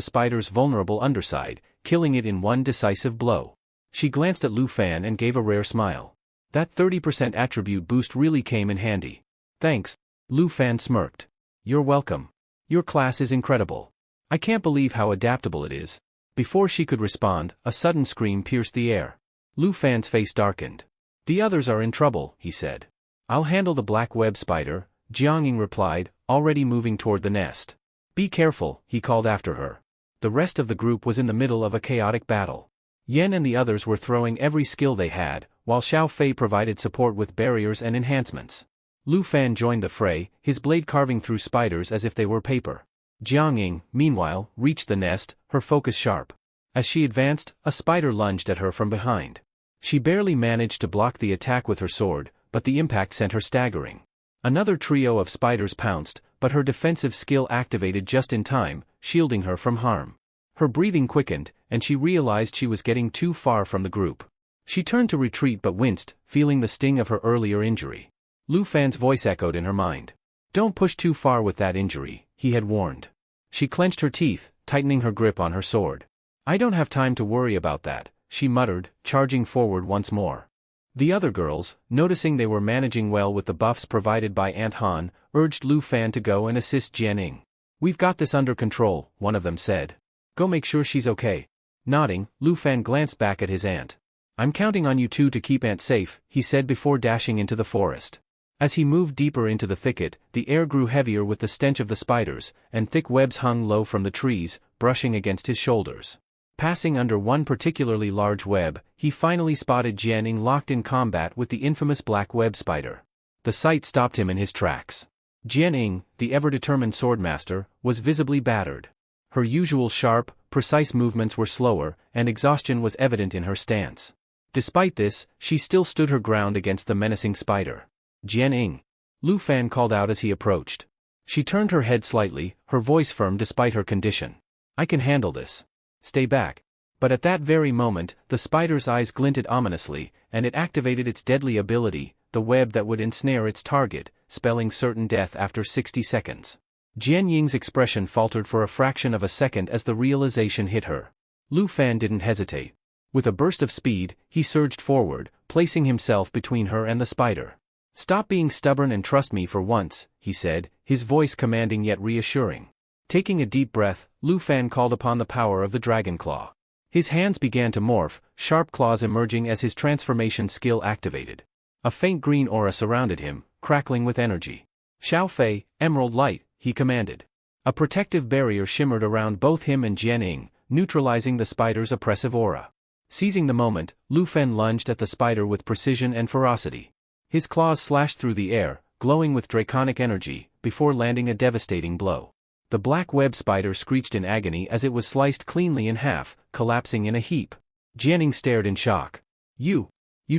spider's vulnerable underside, killing it in one decisive blow. She glanced at Lu Fan and gave a rare smile. That 30% attribute boost really came in handy. Thanks. Lu Fan smirked. You're welcome. Your class is incredible. I can't believe how adaptable it is. Before she could respond, a sudden scream pierced the air. Lu Fan's face darkened. The others are in trouble, he said. I'll handle the black web spider, Jiang Ying replied, already moving toward the nest. Be careful, he called after her. The rest of the group was in the middle of a chaotic battle. Yen and the others were throwing every skill they had, while Xiao Fei provided support with barriers and enhancements. Lu Fan joined the fray, his blade carving through spiders as if they were paper. Jiang Ying, meanwhile, reached the nest, her focus sharp. As she advanced, a spider lunged at her from behind. She barely managed to block the attack with her sword, but the impact sent her staggering. Another trio of spiders pounced, but her defensive skill activated just in time, shielding her from harm. Her breathing quickened, and she realized she was getting too far from the group. She turned to retreat but winced, feeling the sting of her earlier injury. Lu Fan's voice echoed in her mind. Don't push too far with that injury, he had warned. She clenched her teeth, tightening her grip on her sword. I don't have time to worry about that, she muttered, charging forward once more. The other girls, noticing they were managing well with the buffs provided by Aunt Han, urged Lu Fan to go and assist Jian Ying. We've got this under control, one of them said. Go make sure she's okay. Nodding, Lu Fan glanced back at his aunt. I'm counting on you two to keep Aunt safe, he said before dashing into the forest. As he moved deeper into the thicket, the air grew heavier with the stench of the spiders, and thick webs hung low from the trees, brushing against his shoulders. Passing under one particularly large web, he finally spotted Jian Ying locked in combat with the infamous black web spider. The sight stopped him in his tracks. Jian Ying, the ever-determined swordmaster, was visibly battered. Her usual sharp, precise movements were slower, and exhaustion was evident in her stance. Despite this, she still stood her ground against the menacing spider. Jian Ying. Lu Fan called out as he approached. She turned her head slightly, her voice firm despite her condition. I can handle this. Stay back. But at that very moment, the spider's eyes glinted ominously, and it activated its deadly ability, the web that would ensnare its target, spelling certain death after 60 seconds. Jian Ying's expression faltered for a fraction of a second as the realization hit her. Lu Fan didn't hesitate. With a burst of speed, he surged forward, placing himself between her and the spider. Stop being stubborn and trust me for once, he said, his voice commanding yet reassuring. Taking a deep breath, Lu Fan called upon the power of the dragon claw. His hands began to morph, sharp claws emerging as his transformation skill activated. A faint green aura surrounded him, crackling with energy. Xiao Fei, emerald light, he commanded. A protective barrier shimmered around both him and Jian Ying, neutralizing the spider's oppressive aura. Seizing the moment, Lu Fan lunged at the spider with precision and ferocity. His claws slashed through the air, glowing with draconic energy, before landing a devastating blow. The black web spider screeched in agony as it was sliced cleanly in half, collapsing in a heap. Jian Ying stared in shock. You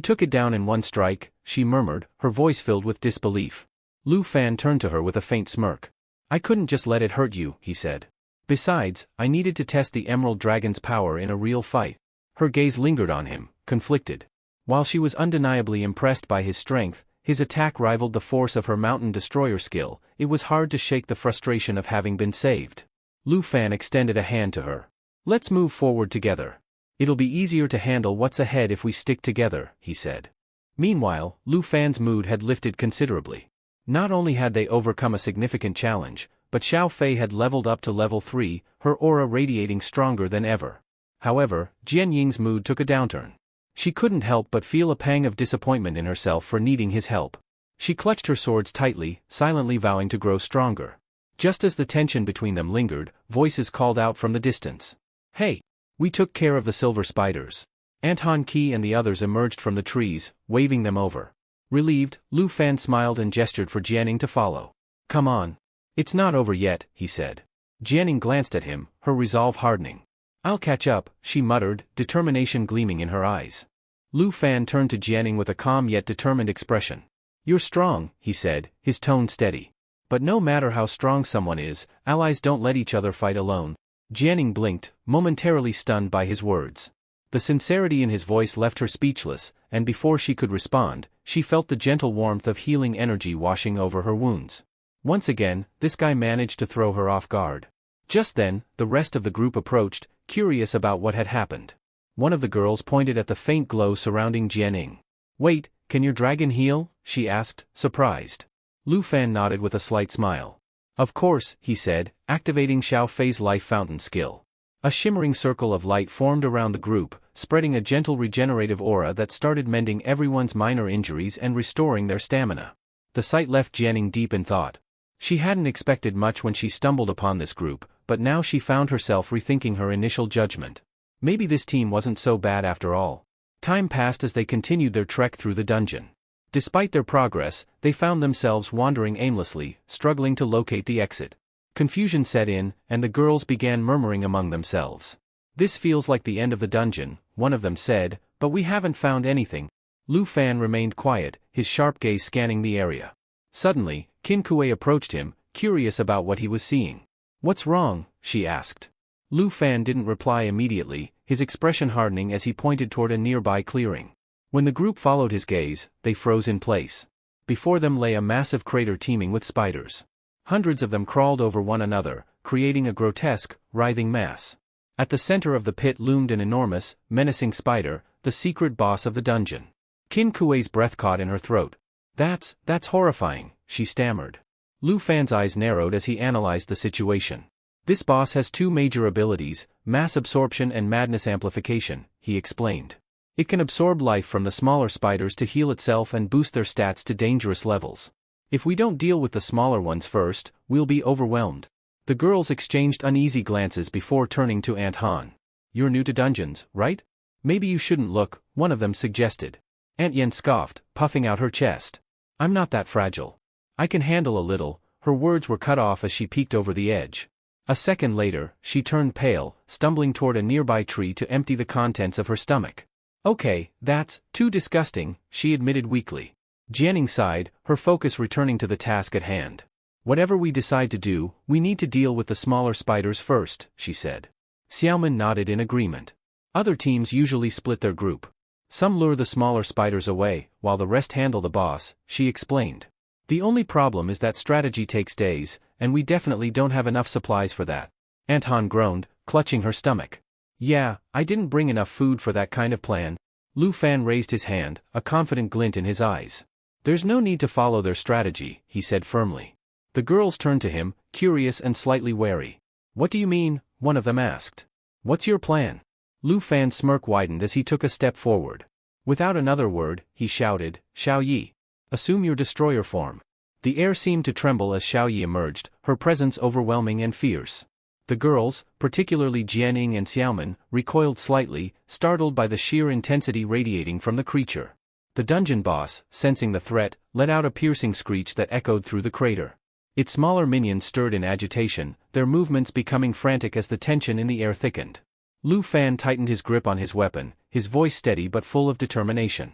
took it down in one strike, she murmured, her voice filled with disbelief. Lu Fan turned to her with a faint smirk. I couldn't just let it hurt you, he said. Besides, I needed to test the Emerald Dragon's power in a real fight. Her gaze lingered on him, conflicted. While she was undeniably impressed by his strength, his attack rivaled the force of her mountain destroyer skill. It was hard to shake the frustration of having been saved. Lu Fan extended a hand to her. Let's move forward together. It'll be easier to handle what's ahead if we stick together, he said. Meanwhile, Lu Fan's mood had lifted considerably. Not only had they overcome a significant challenge, but Xiao Fei had leveled up to level 3, her aura radiating stronger than ever. However, Jian Ying's mood took a downturn. She couldn't help but feel a pang of disappointment in herself for needing his help. She clutched her swords tightly, silently vowing to grow stronger. Just as the tension between them lingered, voices called out from the distance. Hey! We took care of the silver spiders. Aunt Han Qi and the others emerged from the trees, waving them over. Relieved, Lu Fan smiled and gestured for Jian Ying to follow. Come on. It's not over yet, he said. Jian Ying glanced at him, her resolve hardening. I'll catch up, she muttered, determination gleaming in her eyes. Lu Fan turned to Jian Ying with a calm yet determined expression. You're strong, he said, his tone steady. But no matter how strong someone is, allies don't let each other fight alone. Jian Ying blinked, momentarily stunned by his words. The sincerity in his voice left her speechless, and before she could respond, she felt the gentle warmth of healing energy washing over her wounds. Once again, this guy managed to throw her off guard. Just then, the rest of the group approached, curious about what had happened. One of the girls pointed at the faint glow surrounding Jianing. "Wait, can your dragon heal?" she asked, surprised. Lu Fan nodded with a slight smile. "Of course," he said, activating Xiao Fei's life fountain skill. A shimmering circle of light formed around the group, spreading a gentle regenerative aura that started mending everyone's minor injuries and restoring their stamina. The sight left Jianing deep in thought. She hadn't expected much when she stumbled upon this group, but now she found herself rethinking her initial judgment. Maybe this team wasn't so bad after all. Time passed as they continued their trek through the dungeon. Despite their progress, they found themselves wandering aimlessly, struggling to locate the exit. Confusion set in, and the girls began murmuring among themselves. "This feels like the end of the dungeon," one of them said, "but we haven't found anything." Lu Fan remained quiet, his sharp gaze scanning the area. Suddenly, Qin Kuei approached him, curious about what he was seeing. "What's wrong?" she asked. Lu Fan didn't reply immediately, his expression hardening as he pointed toward a nearby clearing. When the group followed his gaze, they froze in place. Before them lay a massive crater teeming with spiders. Hundreds of them crawled over one another, creating a grotesque, writhing mass. At the center of the pit loomed an enormous, menacing spider, the secret boss of the dungeon. Qin Kuei's breath caught in her throat. That's horrifying," she stammered. Lu Fan's eyes narrowed as he analyzed the situation. "This boss has two major abilities, mass absorption and madness amplification," he explained. "It can absorb life from the smaller spiders to heal itself and boost their stats to dangerous levels. If we don't deal with the smaller ones first, we'll be overwhelmed." The girls exchanged uneasy glances before turning to Aunt Han. "You're new to dungeons, right? Maybe you shouldn't look," one of them suggested. Aunt Yen scoffed, puffing out her chest. "I'm not that fragile. I can handle a little." Her words were cut off as she peeked over the edge. A second later, she turned pale, stumbling toward a nearby tree to empty the contents of her stomach. "Okay, that's too disgusting," she admitted weakly. Jianing sighed, her focus returning to the task at hand. "Whatever we decide to do, we need to deal with the smaller spiders first," she said. Xiaoman nodded in agreement. Other teams usually split their group. Some lure the smaller spiders away, while the rest handle the boss, she explained. "The only problem is that strategy takes days, and we definitely don't have enough supplies for that." Aunt Han groaned, clutching her stomach. "Yeah, I didn't bring enough food for that kind of plan." Lu Fan raised his hand, a confident glint in his eyes. "There's no need to follow their strategy," he said firmly. The girls turned to him, curious and slightly wary. "What do you mean?" one of them asked. "What's your plan?" Lu Fan's smirk widened as he took a step forward. Without another word, he shouted, "Xiao Yi, assume your destroyer form." The air seemed to tremble as Xiao Yi emerged, her presence overwhelming and fierce. The girls, particularly Jianing and Xiaoman, recoiled slightly, startled by the sheer intensity radiating from the creature. The dungeon boss, sensing the threat, let out a piercing screech that echoed through the crater. Its smaller minions stirred in agitation, their movements becoming frantic as the tension in the air thickened. Lu Fan tightened his grip on his weapon, his voice steady but full of determination.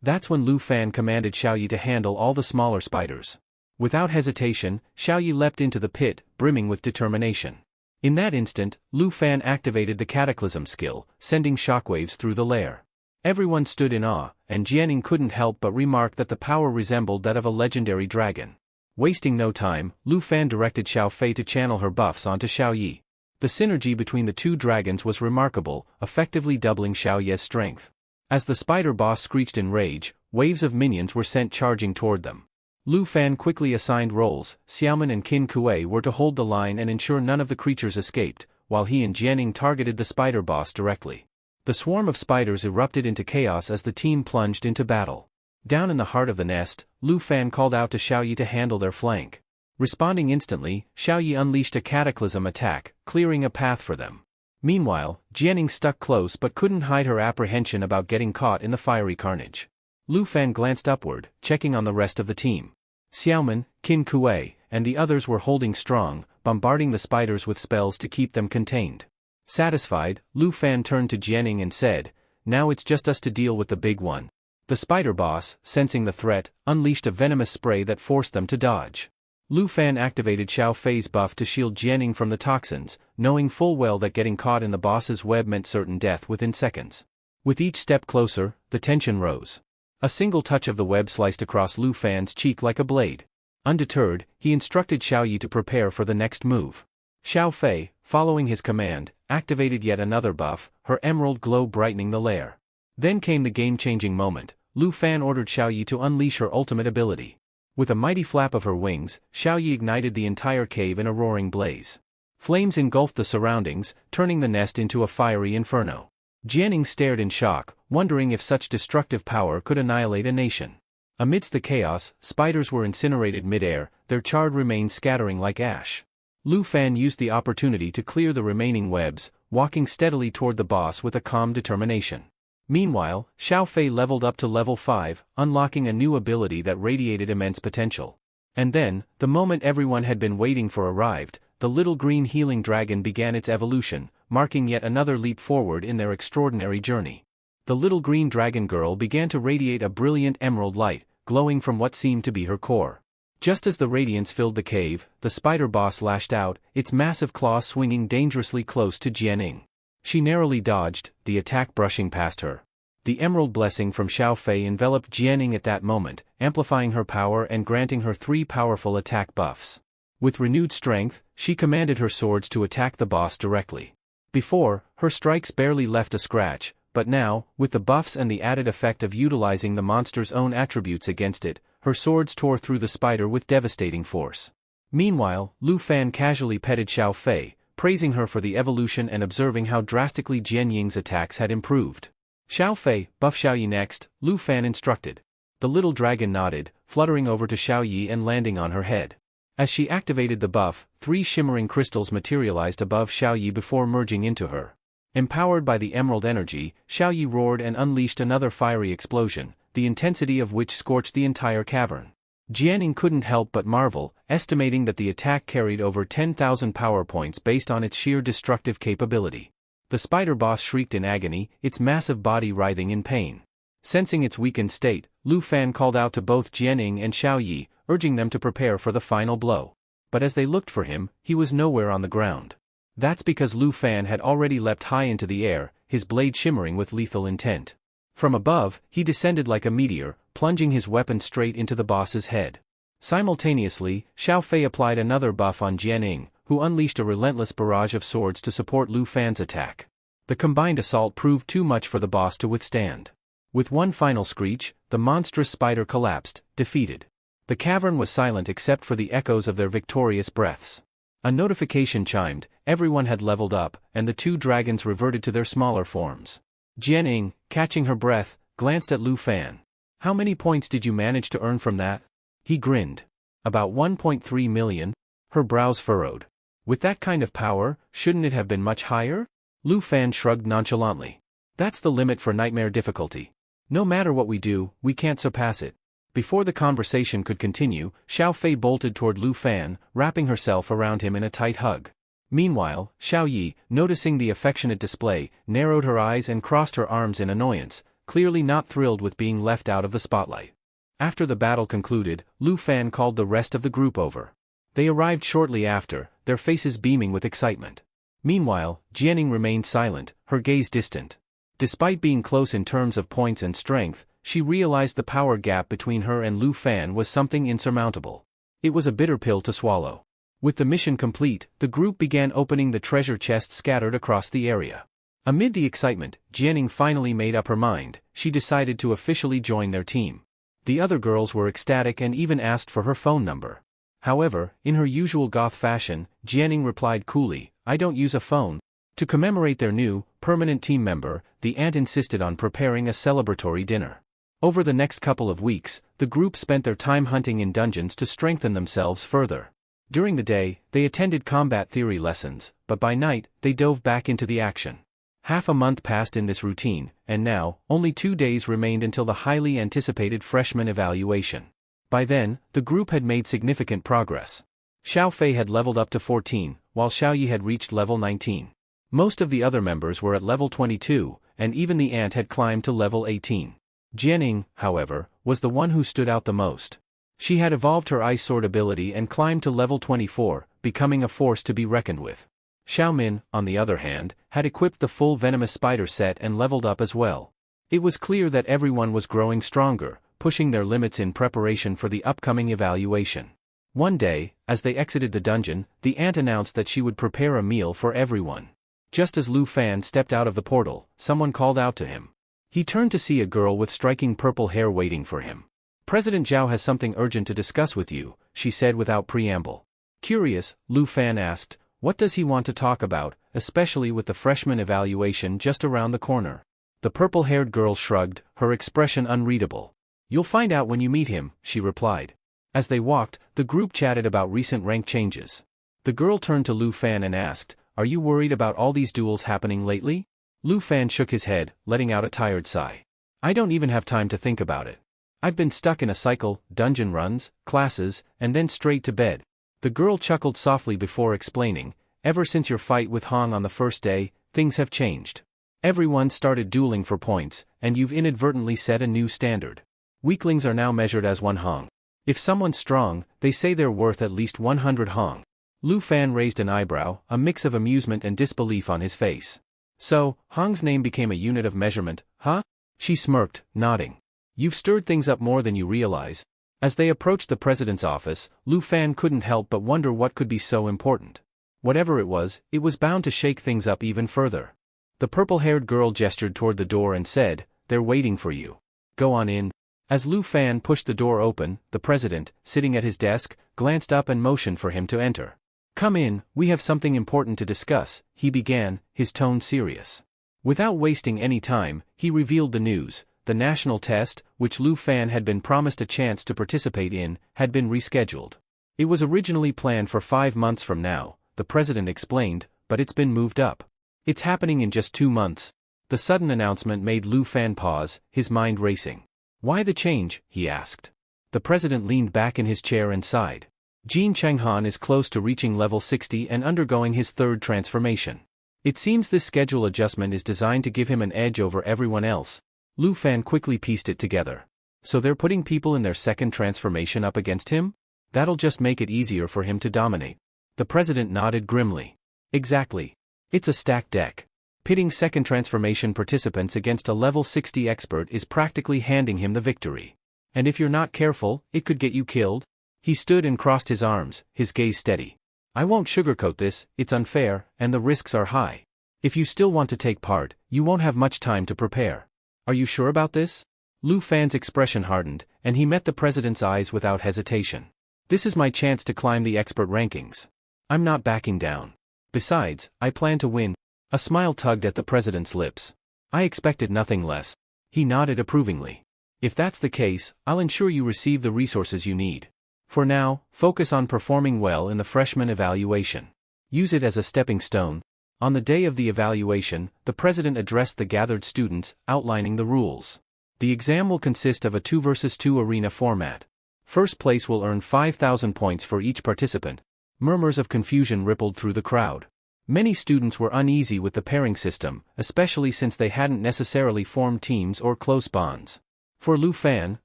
That's when Lu Fan commanded Xiao Yi to handle all the smaller spiders. Without hesitation, Xiao Yi leapt into the pit, brimming with determination. In that instant, Lu Fan activated the Cataclysm skill, sending shockwaves through the lair. Everyone stood in awe, and Jianing couldn't help but remark that the power resembled that of a legendary dragon. Wasting no time, Lu Fan directed Xiao Fei to channel her buffs onto Xiao Yi. The synergy between the two dragons was remarkable, effectively doubling Xiao Yi's strength. As the spider boss screeched in rage, waves of minions were sent charging toward them. Lu Fan quickly assigned roles. Xiaoman and Qin Kuei were to hold the line and ensure none of the creatures escaped, while he and Jianing targeted the spider boss directly. The swarm of spiders erupted into chaos as the team plunged into battle. Down in the heart of the nest, Lu Fan called out to Xiao Yi to handle their flank. Responding instantly, Xiao Yi unleashed a cataclysm attack, clearing a path for them. Meanwhile, Jianing stuck close but couldn't hide her apprehension about getting caught in the fiery carnage. Lu Fan glanced upward, checking on the rest of the team. Xiaoman, Qin Kuei, and the others were holding strong, bombarding the spiders with spells to keep them contained. Satisfied, Lu Fan turned to Jianing and said, "Now it's just us to deal with the big one." The spider boss, sensing the threat, unleashed a venomous spray that forced them to dodge. Lu Fan activated Xiao Fei's buff to shield Jianing from the toxins, knowing full well that getting caught in the boss's web meant certain death within seconds. With each step closer, the tension rose. A single touch of the web sliced across Lu Fan's cheek like a blade. Undeterred, he instructed Xiao Yi to prepare for the next move. Xiao Fei, following his command, activated yet another buff, her emerald glow brightening the lair. Then came the game-changing moment. Lu Fan ordered Xiao Yi to unleash her ultimate ability. With a mighty flap of her wings, Xiao Yi ignited the entire cave in a roaring blaze. Flames engulfed the surroundings, turning the nest into a fiery inferno. Jianing stared in shock, wondering if such destructive power could annihilate a nation. Amidst the chaos, spiders were incinerated mid-air, their charred remains scattering like ash. Lu Fan used the opportunity to clear the remaining webs, walking steadily toward the boss with a calm determination. Meanwhile, Xiao Fei leveled up to level 5, unlocking a new ability that radiated immense potential. And then, the moment everyone had been waiting for arrived, the little green healing dragon began its evolution, marking yet another leap forward in their extraordinary journey. The little green dragon girl began to radiate a brilliant emerald light, glowing from what seemed to be her core. Just as the radiance filled the cave, the spider boss lashed out, its massive claw swinging dangerously close to Jianing. She narrowly dodged, the attack brushing past her. The emerald blessing from Xiao Fei enveloped Jianing at that moment, amplifying her power and granting her 3 powerful attack buffs. With renewed strength, she commanded her swords to attack the boss directly. Before, her strikes barely left a scratch, but now, with the buffs and the added effect of utilizing the monster's own attributes against it, her swords tore through the spider with devastating force. Meanwhile, Lu Fan casually petted Xiao Fei, praising her for the evolution and observing how drastically Jian Ying's attacks had improved. Xiao Fei, buff Xiao Yi next, Lu Fan instructed. The little dragon nodded, fluttering over to Xiao Yi and landing on her head. As she activated the buff, 3 shimmering crystals materialized above Xiao Yi before merging into her. Empowered by the emerald energy, Xiao Yi roared and unleashed another fiery explosion, the intensity of which scorched the entire cavern. Jianing couldn't help but marvel, estimating that the attack carried over 10,000 power points based on its sheer destructive capability. The spider boss shrieked in agony, its massive body writhing in pain. Sensing its weakened state, Lu Fan called out to both Jianing and Xiao Yi, urging them to prepare for the final blow. But as they looked for him, he was nowhere on the ground. That's because Lu Fan had already leapt high into the air, his blade shimmering with lethal intent. From above, he descended like a meteor, plunging his weapon straight into the boss's head. Simultaneously, Xiao Fei applied another buff on Jianing, who unleashed a relentless barrage of swords to support Lu Fan's attack. The combined assault proved too much for the boss to withstand. With one final screech, the monstrous spider collapsed, defeated. The cavern was silent except for the echoes of their victorious breaths. A notification chimed, everyone had leveled up, and the 2 dragons reverted to their smaller forms. Jianing, catching her breath, glanced at Lu Fan. "How many points did you manage to earn from that?" He grinned. "About 1.3 million. Her brows furrowed. "With that kind of power, shouldn't it have been much higher?" Lu Fan shrugged nonchalantly. "That's the limit for nightmare difficulty. No matter what we do, we can't surpass it." Before the conversation could continue, Xiao Fei bolted toward Lu Fan, wrapping herself around him in a tight hug. Meanwhile, Xiao Yi, noticing the affectionate display, narrowed her eyes and crossed her arms in annoyance, clearly not thrilled with being left out of the spotlight. After the battle concluded, Lu Fan called the rest of the group over. They arrived shortly after, their faces beaming with excitement. Meanwhile, Jianing remained silent, her gaze distant. Despite being close in terms of points and strength, she realized the power gap between her and Lu Fan was something insurmountable. It was a bitter pill to swallow. With the mission complete, the group began opening the treasure chests scattered across the area. Amid the excitement, Jianing finally made up her mind. She decided to officially join their team. The other girls were ecstatic and even asked for her phone number. However, in her usual goth fashion, Jianing replied coolly, "I don't use a phone." To commemorate their new, permanent team member, the aunt insisted on preparing a celebratory dinner. Over the next couple of weeks, the group spent their time hunting in dungeons to strengthen themselves further. During the day, they attended combat theory lessons, but by night, they dove back into the action. Half a month passed in this routine, and now, only 2 days remained until the highly anticipated freshman evaluation. By then, the group had made significant progress. Xiao Fei had leveled up to 14, while Xiao Yi had reached level 19. Most of the other members were at level 22, and even the ant had climbed to level 18. Jianing, however, was the one who stood out the most. She had evolved her ice sword ability and climbed to level 24, becoming a force to be reckoned with. Xiaomin, on the other hand, had equipped the full venomous spider set and leveled up as well. It was clear that everyone was growing stronger, pushing their limits in preparation for the upcoming evaluation. One day, as they exited the dungeon, the ant announced that she would prepare a meal for everyone. Just as Lu Fan stepped out of the portal, someone called out to him. He turned to see a girl with striking purple hair waiting for him. President Zhao has something urgent to discuss with you, she said without preamble. Curious, Lu Fan asked, what does he want to talk about, especially with the freshman evaluation just around the corner? The purple-haired girl shrugged, her expression unreadable. You'll find out when you meet him, she replied. As they walked, the group chatted about recent rank changes. The girl turned to Lu Fan and asked, are you worried about all these duels happening lately? Lu Fan shook his head, letting out a tired sigh. I don't even have time to think about it. I've been stuck in a cycle, dungeon runs, classes, and then straight to bed. The girl chuckled softly before explaining, ever since your fight with Hong on the first day, things have changed. Everyone started dueling for points, and you've inadvertently set a new standard. Weaklings are now measured as 1 Hong. If someone's strong, they say they're worth at least 100 Hong. Lu Fan raised an eyebrow, a mix of amusement and disbelief on his face. So, Hong's name became a unit of measurement, huh? She smirked, nodding. You've stirred things up more than you realize. As they approached the president's office, Lu Fan couldn't help but wonder what could be so important. Whatever it was bound to shake things up even further. The purple-haired girl gestured toward the door and said, they're waiting for you. Go on in. As Lu Fan pushed the door open, the president, sitting at his desk, glanced up and motioned for him to enter. Come in, we have something important to discuss, he began, his tone serious. Without wasting any time, he revealed the news. The national test, which Lu Fan had been promised a chance to participate in, had been rescheduled. It was originally planned for 5 months from now, the president explained, but it's been moved up. It's happening in just 2 months. The sudden announcement made Lu Fan pause, his mind racing. Why the change? He asked. The president leaned back in his chair and sighed. Jin Chenghan is close to reaching level 60 and undergoing his 3rd transformation. It seems this schedule adjustment is designed to give him an edge over everyone else. Lu Fan quickly pieced it together. So they're putting people in their 2nd transformation up against him? That'll just make it easier for him to dominate. The president nodded grimly. Exactly. It's a stacked deck. Pitting 2nd transformation participants against a level 60 expert is practically handing him the victory. And if you're not careful, it could get you killed. He stood and crossed his arms, his gaze steady. I won't sugarcoat this, it's unfair, and the risks are high. If you still want to take part, you won't have much time to prepare. Are you sure about this? Lu Fan's expression hardened, and he met the president's eyes without hesitation. This is my chance to climb the expert rankings. I'm not backing down. Besides, I plan to win. A smile tugged at the president's lips. I expected nothing less. He nodded approvingly. If that's the case, I'll ensure you receive the resources you need. For now, focus on performing well in the freshman evaluation. Use it as a stepping stone. On the day of the evaluation, the president addressed the gathered students, outlining the rules. The exam will consist of a 2 versus 2 arena format. First place will earn 5,000 points for each participant. Murmurs of confusion rippled through the crowd. Many students were uneasy with the pairing system, especially since they hadn't necessarily formed teams or close bonds. For Lu Fan,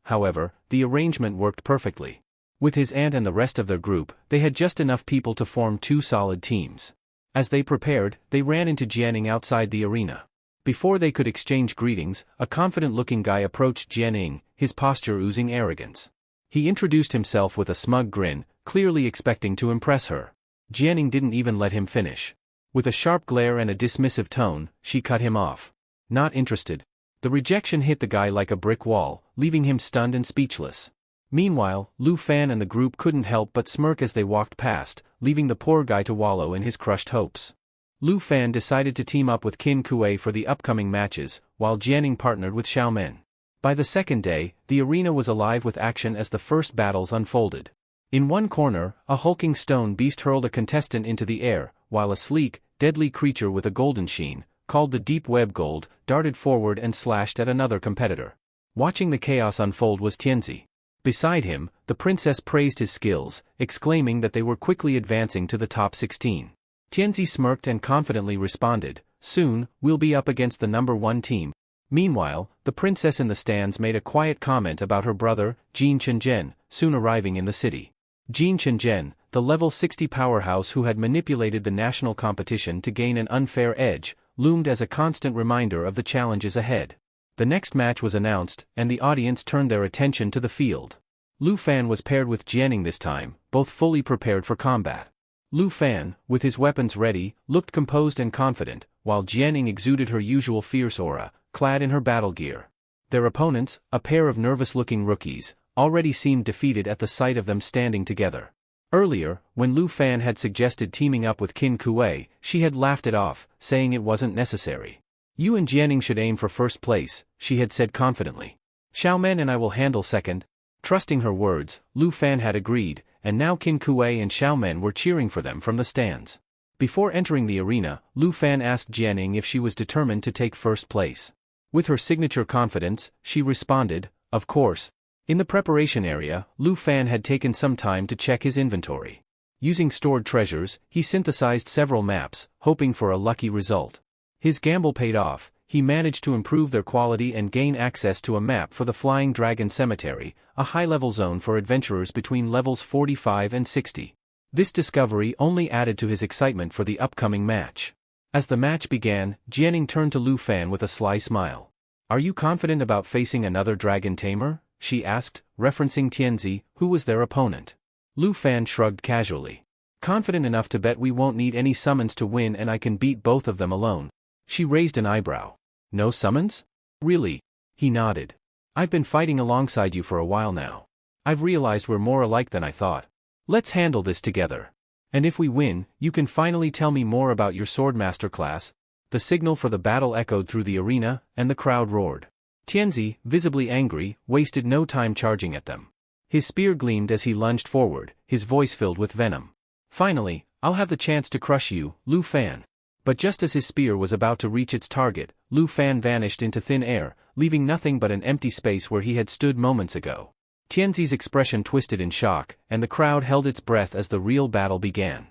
however, the arrangement worked perfectly. With his aunt and the rest of their group, they had just enough people to form 2 solid teams. As they prepared, they ran into Jianing outside the arena. Before they could exchange greetings, a confident-looking guy approached Jianing, his posture oozing arrogance. He introduced himself with a smug grin, clearly expecting to impress her. Jianing didn't even let him finish. With a sharp glare and a dismissive tone, she cut him off. Not interested. The rejection hit the guy like a brick wall, leaving him stunned and speechless. Meanwhile, Lu Fan and the group couldn't help but smirk as they walked past, leaving the poor guy to wallow in his crushed hopes. Lu Fan decided to team up with Qin Kuei for the upcoming matches, while Jianing partnered with Xiaomen. By the 2nd day, the arena was alive with action as the first battles unfolded. In one corner, a hulking stone beast hurled a contestant into the air, while a sleek, deadly creature with a golden sheen, called the Deep Web Gold, darted forward and slashed at another competitor. Watching the chaos unfold was Tianzi. Beside him, the princess praised his skills, exclaiming that they were quickly advancing to the top 16. Tianzi smirked and confidently responded, soon, we'll be up against the number 1 team. Meanwhile, the princess in the stands made a quiet comment about her brother, Jin Chenjian, soon arriving in the city. Jin Chenjian, the level 60 powerhouse who had manipulated the national competition to gain an unfair edge, loomed as a constant reminder of the challenges ahead. The next match was announced, and the audience turned their attention to the field. Lu Fan was paired with Jianing this time, both fully prepared for combat. Lu Fan, with his weapons ready, looked composed and confident, while Jianing exuded her usual fierce aura, clad in her battle gear. Their opponents, a pair of nervous-looking rookies, already seemed defeated at the sight of them standing together. Earlier, when Lu Fan had suggested teaming up with Qin Kuei, she had laughed it off, saying it wasn't necessary. You and Jianing should aim for first place, she had said confidently. Xiaomen and I will handle second. Trusting her words, Lu Fan had agreed, and now Qin Kuei and Xiaomen were cheering for them from the stands. Before entering the arena, Lu Fan asked Jianing if she was determined to take first place. With her signature confidence, she responded, of course. In the preparation area, Lu Fan had taken some time to check his inventory. Using stored treasures, he synthesized several maps, hoping for a lucky result. His gamble paid off. He managed to improve their quality and gain access to a map for the Flying Dragon Cemetery, a high-level zone for adventurers between levels 45 and 60. This discovery only added to his excitement for the upcoming match. As the match began, Jianing turned to Lu Fan with a sly smile. Are you confident about facing another dragon tamer? She asked, referencing Tianzi, who was their opponent. Lu Fan shrugged casually. Confident enough to bet we won't need any summons to win and I can beat both of them alone. She raised an eyebrow. No summons? Really? He nodded. I've been fighting alongside you for a while now. I've realized we're more alike than I thought. Let's handle this together. And if we win, you can finally tell me more about your swordmaster class. The signal for the battle echoed through the arena, and the crowd roared. Tianzi, visibly angry, wasted no time charging at them. His spear gleamed as he lunged forward, his voice filled with venom. Finally, I'll have the chance to crush you, Lu Fan. But just as his spear was about to reach its target, Lu Fan vanished into thin air, leaving nothing but an empty space where he had stood moments ago. Tianzi's expression twisted in shock, and the crowd held its breath as the real battle began.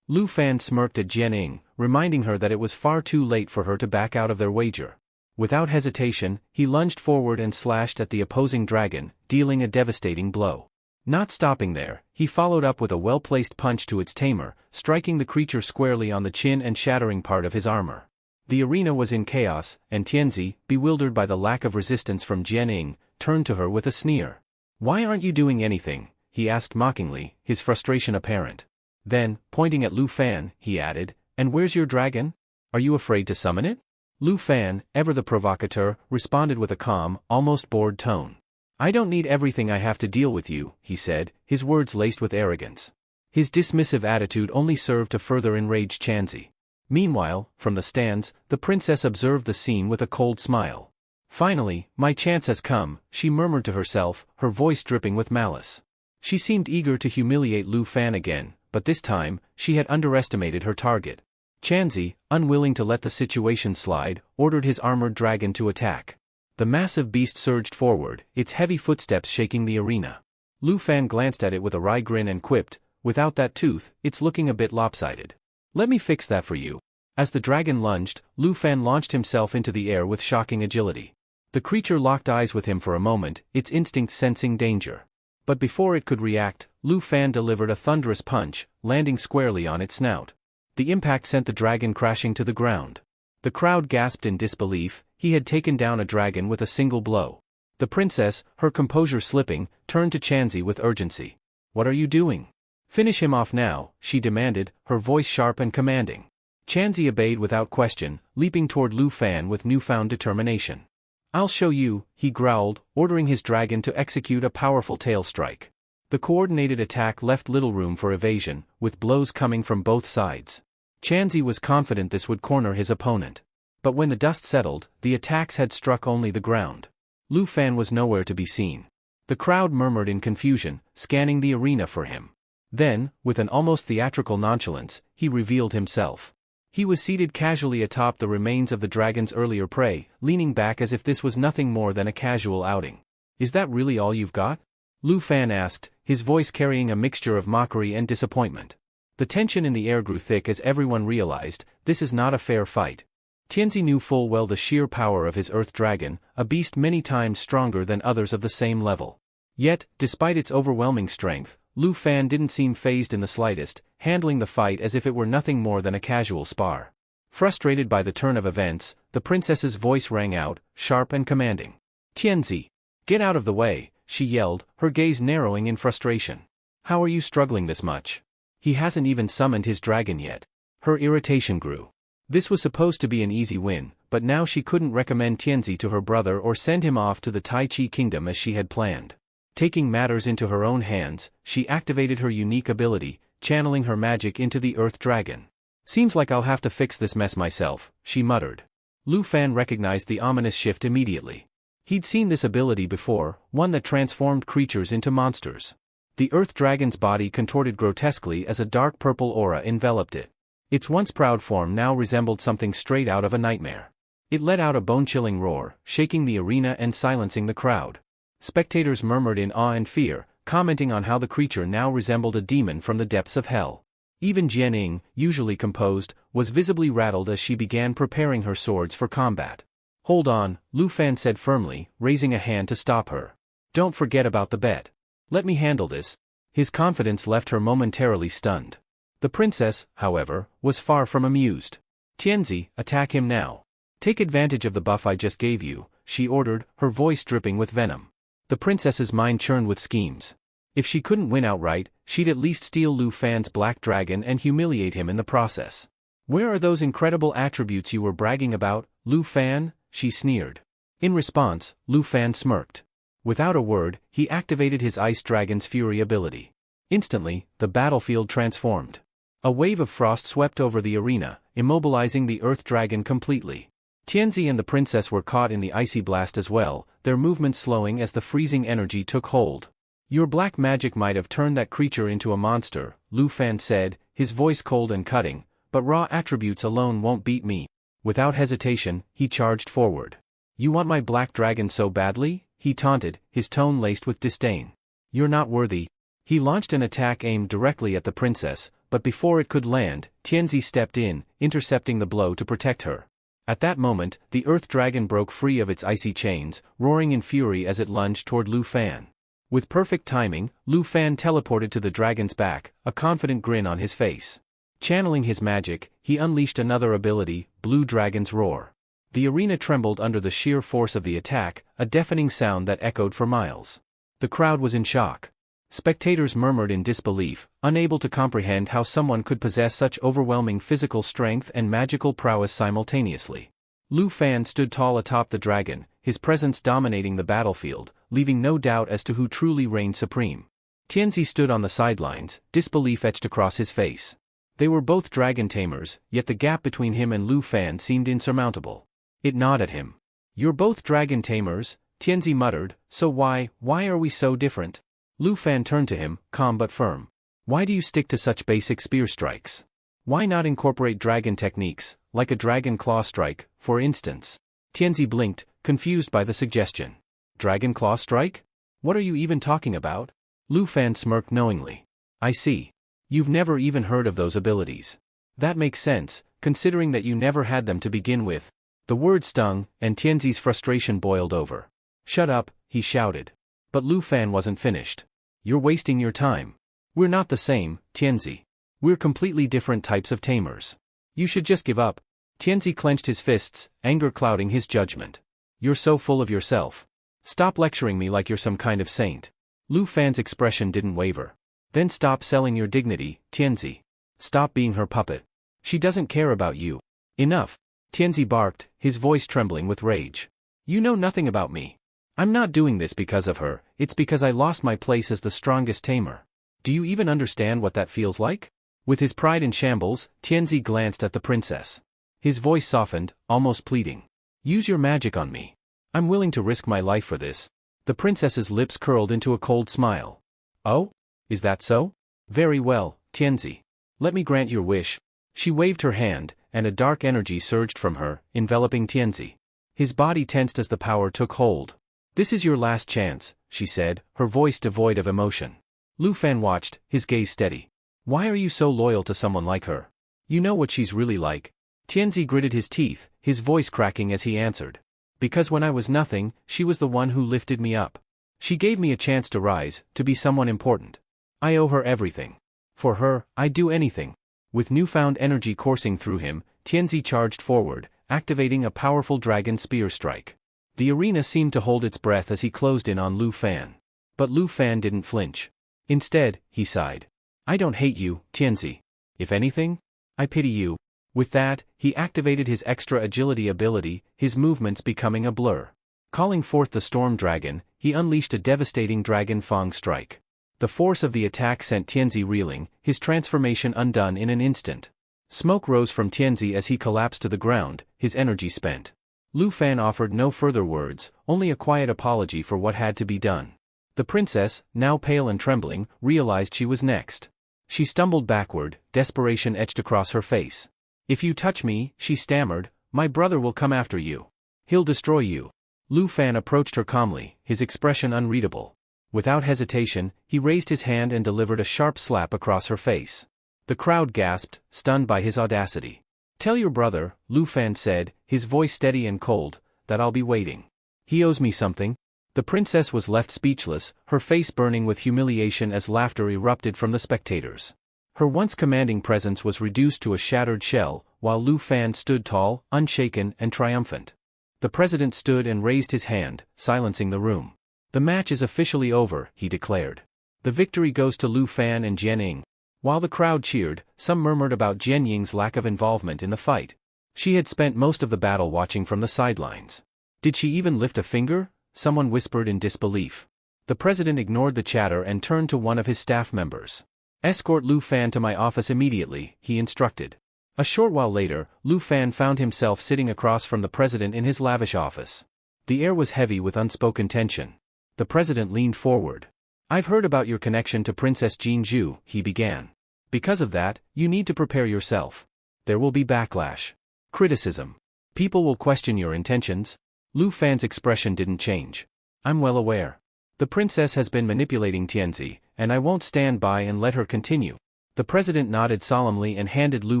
Lu Fan smirked at Jianing, reminding her that it was far too late for her to back out of their wager. Without hesitation, he lunged forward and slashed at the opposing dragon, dealing a devastating blow. Not stopping there, he followed up with a well-placed punch to its tamer, striking the creature squarely on the chin and shattering part of his armor. The arena was in chaos, and Tianzi, bewildered by the lack of resistance from Jianing, turned to her with a sneer. Why aren't you doing anything? He asked mockingly, his frustration apparent. Then, pointing at Lu Fan, he added, and where's your dragon? Are you afraid to summon it? Lu Fan, ever the provocateur, responded with a calm, almost bored tone. I don't need everything I have to deal with you, he said, his words laced with arrogance. His dismissive attitude only served to further enrage Tianzi. Meanwhile, from the stands, the princess observed the scene with a cold smile. Finally, my chance has come, she murmured to herself, her voice dripping with malice. She seemed eager to humiliate Lu Fan again, but this time, she had underestimated her target. Tianzi, unwilling to let the situation slide, ordered his armored dragon to attack. The massive beast surged forward, its heavy footsteps shaking the arena. Lu Fan glanced at it with a wry grin and quipped, without that tooth, it's looking a bit lopsided. Let me fix that for you. As the dragon lunged, Lu Fan launched himself into the air with shocking agility. The creature locked eyes with him for a moment, its instincts sensing danger. But before it could react, Lu Fan delivered a thunderous punch, landing squarely on its snout. The impact sent the dragon crashing to the ground. The crowd gasped in disbelief. He had taken down a dragon with a single blow. The princess, her composure slipping, turned to Tianzi with urgency. What are you doing? Finish him off now, she demanded, her voice sharp and commanding. Tianzi obeyed without question, leaping toward Lu Fan with newfound determination. I'll show you, he growled, ordering his dragon to execute a powerful tail strike. The coordinated attack left little room for evasion, with blows coming from both sides. Tianzi was confident this would corner his opponent. But when the dust settled, the attacks had struck only the ground. Lu Fan was nowhere to be seen. The crowd murmured in confusion, scanning the arena for him. Then, with an almost theatrical nonchalance, he revealed himself. He was seated casually atop the remains of the dragon's earlier prey, leaning back as if this was nothing more than a casual outing. Is that really all you've got? Lu Fan asked, his voice carrying a mixture of mockery and disappointment. The tension in the air grew thick as everyone realized, this is not a fair fight. Tianzi knew full well the sheer power of his earth dragon, a beast many times stronger than others of the same level. Yet, despite its overwhelming strength, Lu Fan didn't seem fazed in the slightest, handling the fight as if it were nothing more than a casual spar. Frustrated by the turn of events, the princess's voice rang out, sharp and commanding. Tianzi! Get out of the way, she yelled, her gaze narrowing in frustration. How are you struggling this much? He hasn't even summoned his dragon yet. Her irritation grew. This was supposed to be an easy win, but now she couldn't recommend Tianzi to her brother or send him off to the Tai Chi kingdom as she had planned. Taking matters into her own hands, she activated her unique ability, channeling her magic into the Earth Dragon. Seems like I'll have to fix this mess myself, she muttered. Lu Fan recognized the ominous shift immediately. He'd seen this ability before, one that transformed creatures into monsters. The Earth Dragon's body contorted grotesquely as a dark purple aura enveloped it. Its once proud form now resembled something straight out of a nightmare. It let out a bone-chilling roar, shaking the arena and silencing the crowd. Spectators murmured in awe and fear, commenting on how the creature now resembled a demon from the depths of hell. Even Jianing, usually composed, was visibly rattled as she began preparing her swords for combat. Hold on, Lu Fan said firmly, raising a hand to stop her. Don't forget about the bet. Let me handle this. His confidence left her momentarily stunned. The princess, however, was far from amused. Tianzi, attack him now. Take advantage of the buff I just gave you, she ordered, her voice dripping with venom. The princess's mind churned with schemes. If she couldn't win outright, she'd at least steal Lu Fan's black dragon and humiliate him in the process. Where are those incredible attributes you were bragging about, Lu Fan? She sneered. In response, Lu Fan smirked. Without a word, he activated his Ice Dragon's Fury ability. Instantly, the battlefield transformed. A wave of frost swept over the arena, immobilizing the Earth Dragon completely. Tianzi and the princess were caught in the icy blast as well, their movements slowing as the freezing energy took hold. Your black magic might have turned that creature into a monster, Lu Fan said, his voice cold and cutting, but raw attributes alone won't beat me. Without hesitation, he charged forward. You want my black dragon so badly? He taunted, his tone laced with disdain. You're not worthy. He launched an attack aimed directly at the princess, but before it could land, Tianzi stepped in, intercepting the blow to protect her. At that moment, the Earth Dragon broke free of its icy chains, roaring in fury as it lunged toward Lu Fan. With perfect timing, Lu Fan teleported to the dragon's back, a confident grin on his face. Channeling his magic, he unleashed another ability, Blue Dragon's Roar. The arena trembled under the sheer force of the attack, a deafening sound that echoed for miles. The crowd was in shock. Spectators murmured in disbelief, unable to comprehend how someone could possess such overwhelming physical strength and magical prowess simultaneously. Lu Fan stood tall atop the dragon, his presence dominating the battlefield, leaving no doubt as to who truly reigned supreme. Tianzi stood on the sidelines, disbelief etched across his face. They were both dragon tamers, yet the gap between him and Lu Fan seemed insurmountable. It gnawed at him. You're both dragon tamers, Tianzi muttered, so why are we so different? Lu Fan turned to him, calm but firm. Why do you stick to such basic spear strikes? Why not incorporate dragon techniques, like a dragon claw strike, for instance? Tianzi blinked, confused by the suggestion. Dragon claw strike? What are you even talking about? Lu Fan smirked knowingly. I see. You've never even heard of those abilities. That makes sense, considering that you never had them to begin with. The word stung, and Tianzi's frustration boiled over. Shut up, he shouted. But Lu Fan wasn't finished. You're wasting your time. We're not the same, Tianzi. We're completely different types of tamers. You should just give up. Tianzi clenched his fists, anger clouding his judgment. You're so full of yourself. Stop lecturing me like you're some kind of saint. Lu Fan's expression didn't waver. Then stop selling your dignity, Tianzi. Stop being her puppet. She doesn't care about you. Enough. Tianzi barked, his voice trembling with rage. You know nothing about me. I'm not doing this because of her, it's because I lost my place as the strongest tamer. Do you even understand what that feels like? With his pride in shambles, Tianzi glanced at the princess. His voice softened, almost pleading. Use your magic on me. I'm willing to risk my life for this. The princess's lips curled into a cold smile. Oh? Is that so? Very well, Tianzi. Let me grant your wish. She waved her hand, and a dark energy surged from her, enveloping Tianzi. His body tensed as the power took hold. This is your last chance, she said, her voice devoid of emotion. Lu Fan watched, his gaze steady. Why are you so loyal to someone like her? You know what she's really like. Tianzi gritted his teeth, his voice cracking as he answered. Because when I was nothing, she was the one who lifted me up. She gave me a chance to rise, to be someone important. I owe her everything. For her, I'd do anything. With newfound energy coursing through him, Tianzi charged forward, activating a powerful dragon spear strike. The arena seemed to hold its breath as he closed in on Lu Fan. But Lu Fan didn't flinch. Instead, he sighed. I don't hate you, Tianzi. If anything, I pity you. With that, he activated his extra agility ability, his movements becoming a blur. Calling forth the storm dragon, he unleashed a devastating dragon fang strike. The force of the attack sent Tianzi reeling, his transformation undone in an instant. Smoke rose from Tianzi as he collapsed to the ground, his energy spent. Lu Fan offered no further words, only a quiet apology for what had to be done. The princess, now pale and trembling, realized she was next. She stumbled backward, desperation etched across her face. If you touch me, she stammered, my brother will come after you. He'll destroy you. Lu Fan approached her calmly, his expression unreadable. Without hesitation, he raised his hand and delivered a sharp slap across her face. The crowd gasped, stunned by his audacity. Tell your brother, Lu Fan said, his voice steady and cold, that I'll be waiting. He owes me something. The princess was left speechless, her face burning with humiliation as laughter erupted from the spectators. Her once commanding presence was reduced to a shattered shell, while Lu Fan stood tall, unshaken, and triumphant. The president stood and raised his hand, silencing the room. The match is officially over, he declared. The victory goes to Lu Fan and Jianying. While the crowd cheered, some murmured about Jianying's lack of involvement in the fight. She had spent most of the battle watching from the sidelines. Did she even lift a finger? Someone whispered in disbelief. The president ignored the chatter and turned to one of his staff members. Escort Lu Fan to my office immediately, he instructed. A short while later, Lu Fan found himself sitting across from the president in his lavish office. The air was heavy with unspoken tension. The president leaned forward. I've heard about your connection to Princess Jinju, he began. Because of that, you need to prepare yourself. There will be backlash. Criticism. People will question your intentions. Lu Fan's expression didn't change. I'm well aware. The princess has been manipulating Tianzi, and I won't stand by and let her continue. The president nodded solemnly and handed Lu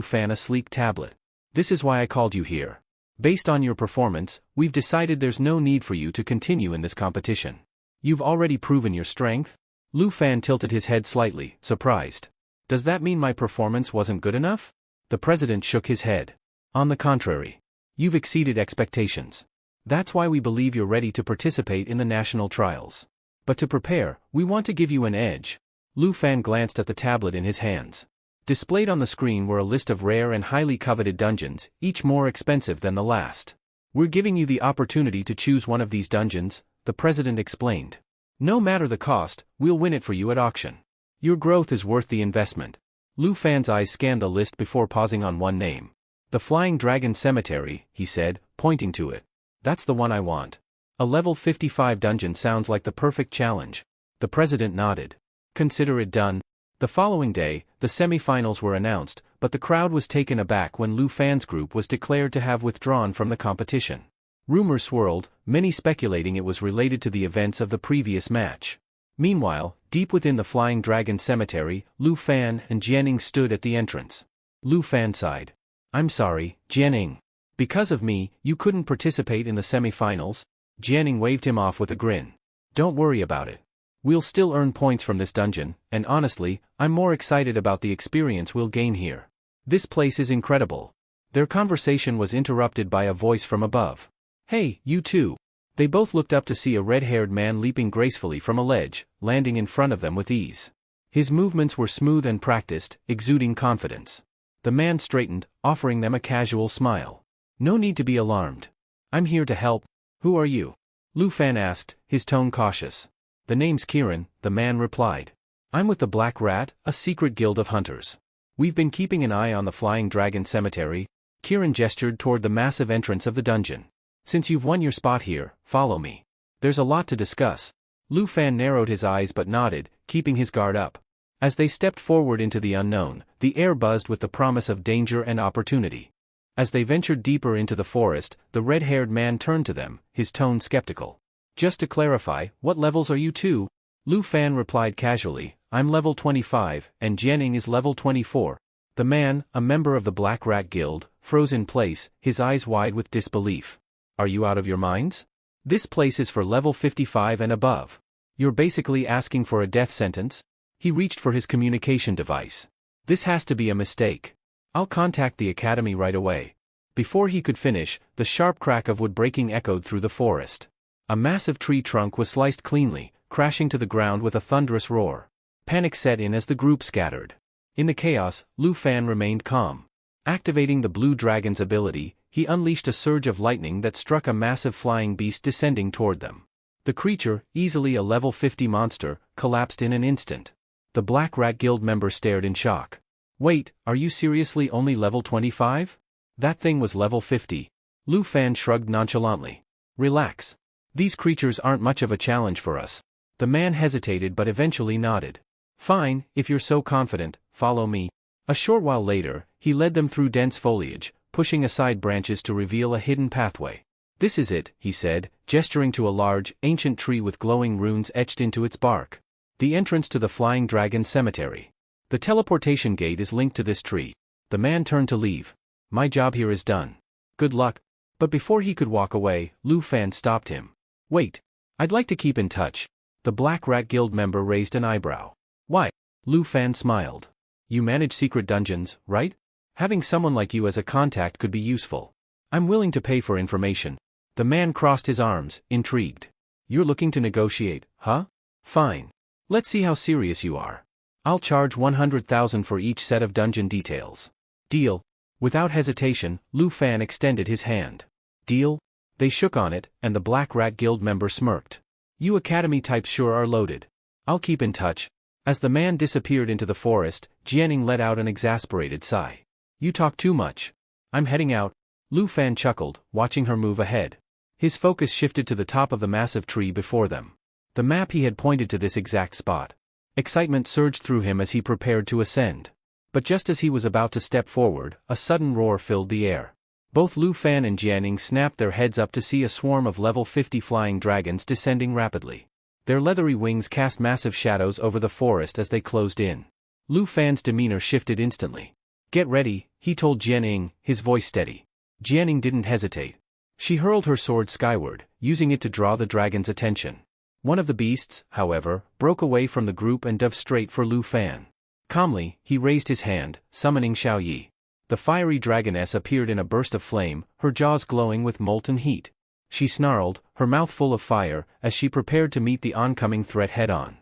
Fan a sleek tablet. This is why I called you here. Based on your performance, we've decided there's no need for you to continue in this competition. You've already proven your strength? Lu Fan tilted his head slightly, surprised. Does that mean my performance wasn't good enough? The president shook his head. On the contrary. You've exceeded expectations. That's why we believe you're ready to participate in the national trials. But to prepare, we want to give you an edge. Lu Fan glanced at the tablet in his hands. Displayed on the screen were a list of rare and highly coveted dungeons, each more expensive than the last. We're giving you the opportunity to choose one of these dungeons, the president explained. No matter the cost, we'll win it for you at auction. Your growth is worth the investment. Lu Fan's eyes scanned the list before pausing on one name. The Flying Dragon Cemetery, he said, pointing to it. That's the one I want. A level 55 dungeon sounds like the perfect challenge. The president nodded. Consider it done. The following day, the semi-finals were announced, but the crowd was taken aback when Lu Fan's group was declared to have withdrawn from the competition. Rumors swirled, many speculating it was related to the events of the previous match. Meanwhile, deep within the Flying Dragon Cemetery, Lu Fan and Jianying stood at the entrance. Lu Fan sighed. I'm sorry, Jianying. Because of me, you couldn't participate in the semi-finals? Jianying waved him off with a grin. Don't worry about it. We'll still earn points from this dungeon, and honestly, I'm more excited about the experience we'll gain here. This place is incredible. Their conversation was interrupted by a voice from above. Hey, you two. They both looked up to see a red-haired man leaping gracefully from a ledge, landing in front of them with ease. His movements were smooth and practiced, exuding confidence. The man straightened, offering them a casual smile. No need to be alarmed. I'm here to help. Who are you? Lu Fan asked, his tone cautious. The name's Kiran, the man replied. I'm with the Black Rat, a secret guild of hunters. We've been keeping an eye on the Flying Dragon Cemetery. Kiran gestured toward the massive entrance of the dungeon. Since you've won your spot here, follow me. There's a lot to discuss. Lu Fan narrowed his eyes but nodded, keeping his guard up. As they stepped forward into the unknown, the air buzzed with the promise of danger and opportunity. As they ventured deeper into the forest, the red-haired man turned to them, his tone skeptical. Just to clarify, what levels are you two? Lu Fan replied casually, I'm level 25, and Jianying is level 24. The man, a member of the Black Rat Guild, froze in place, his eyes wide with disbelief. Are you out of your minds? This place is for level 55 and above. You're basically asking for a death sentence? He reached for his communication device. This has to be a mistake. I'll contact the academy right away. Before he could finish, the sharp crack of wood breaking echoed through the forest. A massive tree trunk was sliced cleanly, crashing to the ground with a thunderous roar. Panic set in as the group scattered. In the chaos, Lu Fan remained calm. Activating the blue dragon's ability, he unleashed a surge of lightning that struck a massive flying beast descending toward them. The creature, easily a level 50 monster, collapsed in an instant. The Black Rat Guild member stared in shock. Wait, are you seriously only level 25? That thing was level 50. Lu Fan shrugged nonchalantly. Relax. These creatures aren't much of a challenge for us. The man hesitated but eventually nodded. Fine, if you're so confident, follow me. A short while later, he led them through dense foliage, pushing aside branches to reveal a hidden pathway. This is it, he said, gesturing to a large, ancient tree with glowing runes etched into its bark. The entrance to the Flying Dragon Cemetery. The teleportation gate is linked to this tree. The man turned to leave. My job here is done. Good luck. But before he could walk away, Lu Fan stopped him. Wait. I'd like to keep in touch. The Black Rat Guild member raised an eyebrow. Why? Lu Fan smiled. You manage secret dungeons, right? Having someone like you as a contact could be useful. I'm willing to pay for information. The man crossed his arms, intrigued. You're looking to negotiate, huh? Fine. Let's see how serious you are. I'll charge 100,000 for each set of dungeon details. Deal. Without hesitation, Lu Fan extended his hand. Deal? They shook on it, and the Black Rat Guild member smirked. You academy types sure are loaded. I'll keep in touch. As the man disappeared into the forest, Jianing let out an exasperated sigh. You talk too much. I'm heading out. Lu Fan chuckled, watching her move ahead. His focus shifted to the top of the massive tree before them. The map he had pointed to this exact spot. Excitement surged through him as he prepared to ascend. But just as he was about to step forward, a sudden roar filled the air. Both Lu Fan and Jianing snapped their heads up to see a swarm of level 50 flying dragons descending rapidly. Their leathery wings cast massive shadows over the forest as they closed in. Lu Fan's demeanor shifted instantly. Get ready, he told Jianing, his voice steady. Jianing didn't hesitate. She hurled her sword skyward, using it to draw the dragon's attention. One of the beasts, however, broke away from the group and dove straight for Lu Fan. Calmly, he raised his hand, summoning Xiaoyi. The fiery dragoness appeared in a burst of flame, her jaws glowing with molten heat. She snarled, her mouth full of fire, as she prepared to meet the oncoming threat head-on.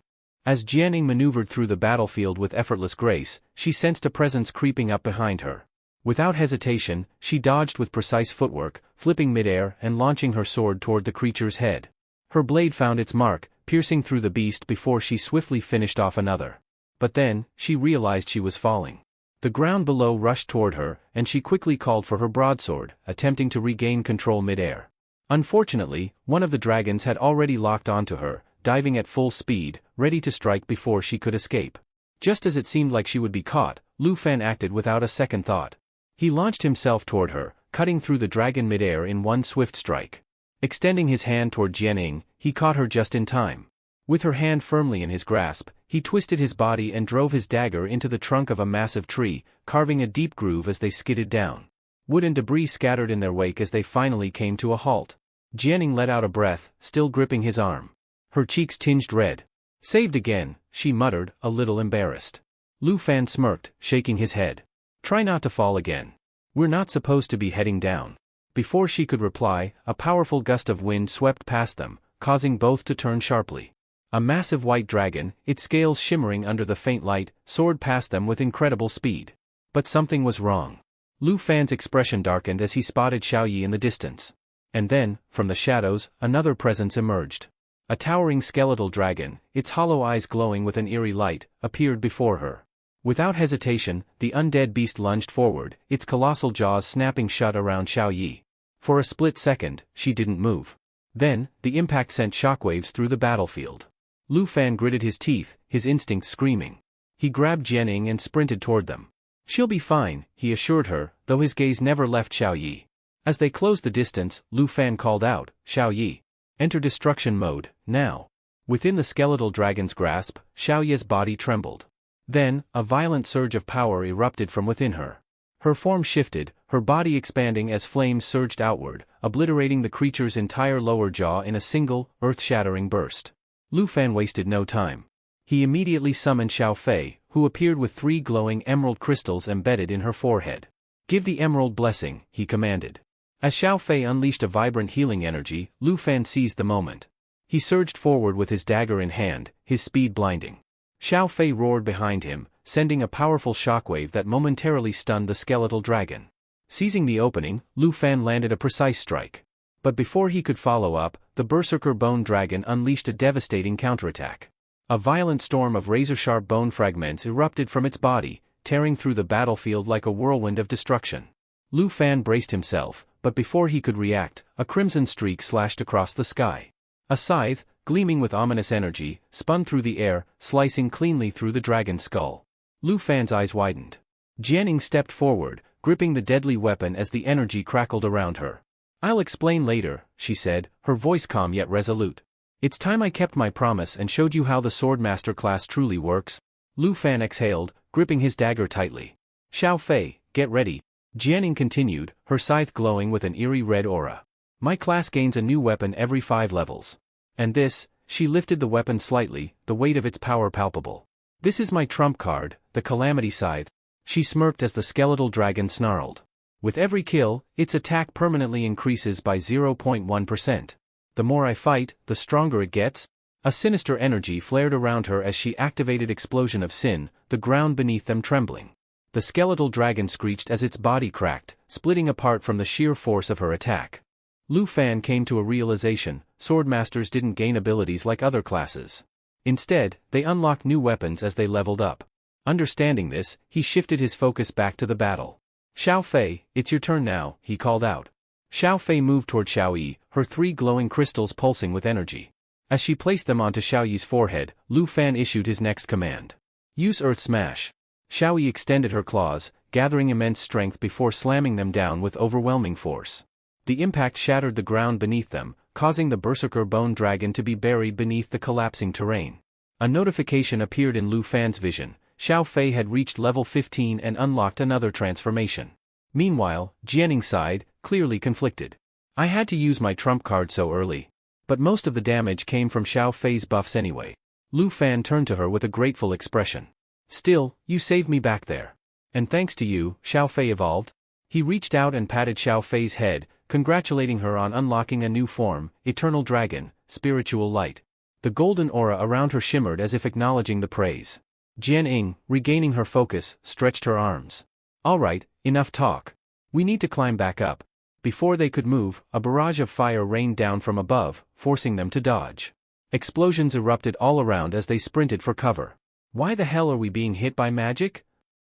As Jianing maneuvered through the battlefield with effortless grace, she sensed a presence creeping up behind her. Without hesitation, she dodged with precise footwork, flipping midair and launching her sword toward the creature's head. Her blade found its mark, piercing through the beast before she swiftly finished off another. But then, she realized she was falling. The ground below rushed toward her, and she quickly called for her broadsword, attempting to regain control midair. Unfortunately, one of the dragons had already locked onto her, diving at full speed, ready to strike before she could escape. Just as it seemed like she would be caught, Lu Fan acted without a second thought. He launched himself toward her, cutting through the dragon midair in one swift strike. Extending his hand toward Jianing, he caught her just in time. With her hand firmly in his grasp, he twisted his body and drove his dagger into the trunk of a massive tree, carving a deep groove as they skidded down. Wood and debris scattered in their wake as they finally came to a halt. Jianing let out a breath, still gripping his arm. Her cheeks tinged red. Saved again, she muttered, a little embarrassed. Lu Fan smirked, shaking his head. Try not to fall again. We're not supposed to be heading down. Before she could reply, a powerful gust of wind swept past them, causing both to turn sharply. A massive white dragon, its scales shimmering under the faint light, soared past them with incredible speed. But something was wrong. Lu Fan's expression darkened as he spotted Xiaoyi in the distance. And then, from the shadows, another presence emerged. A towering skeletal dragon, its hollow eyes glowing with an eerie light, appeared before her. Without hesitation, the undead beast lunged forward, its colossal jaws snapping shut around Xiaoyi. For a split second, she didn't move. Then, the impact sent shockwaves through the battlefield. Lu Fan gritted his teeth, his instincts screaming. He grabbed Jianing and sprinted toward them. She'll be fine, he assured her, though his gaze never left Xiaoyi. As they closed the distance, Lu Fan called out, Xiaoyi. Enter destruction mode, now. Within the skeletal dragon's grasp, Xiaoyi's body trembled. Then, a violent surge of power erupted from within her. Her form shifted, her body expanding as flames surged outward, obliterating the creature's entire lower jaw in a single, earth-shattering burst. Lu Fan wasted no time. He immediately summoned Xiao Fei, who appeared with 3 glowing emerald crystals embedded in her forehead. "Give the emerald blessing," he commanded. As Xiao Fei unleashed a vibrant healing energy, Lu Fan seized the moment. He surged forward with his dagger in hand, his speed blinding. Xiao Fei roared behind him, sending a powerful shockwave that momentarily stunned the skeletal dragon. Seizing the opening, Lu Fan landed a precise strike. But before he could follow up, the berserker bone dragon unleashed a devastating counterattack. A violent storm of razor-sharp bone fragments erupted from its body, tearing through the battlefield like a whirlwind of destruction. Lu Fan braced himself, but before he could react, a crimson streak slashed across the sky. A scythe, gleaming with ominous energy, spun through the air, slicing cleanly through the dragon's skull. Lu Fan's eyes widened. Jianing stepped forward, gripping the deadly weapon as the energy crackled around her. "I'll explain later," she said, her voice calm yet resolute. "It's time I kept my promise and showed you how the Swordmaster class truly works." Lu Fan exhaled, gripping his dagger tightly. "Xiao Fei, get ready," Jianing continued, her scythe glowing with an eerie red aura. "My class gains a new weapon every 5 levels. And this," she lifted the weapon slightly, the weight of its power palpable. "This is my trump card, the Calamity Scythe." She smirked as the skeletal dragon snarled. "With every kill, its attack permanently increases by 0.1%. The more I fight, the stronger it gets." A sinister energy flared around her as she activated Explosion of Sin, the ground beneath them trembling. The skeletal dragon screeched as its body cracked, splitting apart from the sheer force of her attack. Lu Fan came to a realization: Swordmasters didn't gain abilities like other classes. Instead, they unlocked new weapons as they leveled up. Understanding this, he shifted his focus back to the battle. "Xiao Fei, it's your turn now," he called out. Xiao Fei moved toward Xiao Yi, her 3 glowing crystals pulsing with energy. As she placed them onto Xiao Yi's forehead, Lu Fan issued his next command. "Use Earth Smash." Xiao Yi extended her claws, gathering immense strength before slamming them down with overwhelming force. The impact shattered the ground beneath them, causing the berserker bone dragon to be buried beneath the collapsing terrain. A notification appeared in Lu Fan's vision: Xiao Fei had reached level 15 and unlocked another transformation. Meanwhile, Jianing sighed, clearly conflicted. "I had to use my trump card so early. But most of the damage came from Xiao Fei's buffs anyway." Lu Fan turned to her with a grateful expression. "Still, you saved me back there. And thanks to you, Xiao Fei evolved." He reached out and patted Xiao Fei's head, congratulating her on unlocking a new form, Eternal Dragon, Spiritual Light. The golden aura around her shimmered as if acknowledging the praise. Jianing, regaining her focus, stretched her arms. "All right, enough talk. We need to climb back up." Before they could move, a barrage of fire rained down from above, forcing them to dodge. Explosions erupted all around as they sprinted for cover. "Why the hell are we being hit by magic?"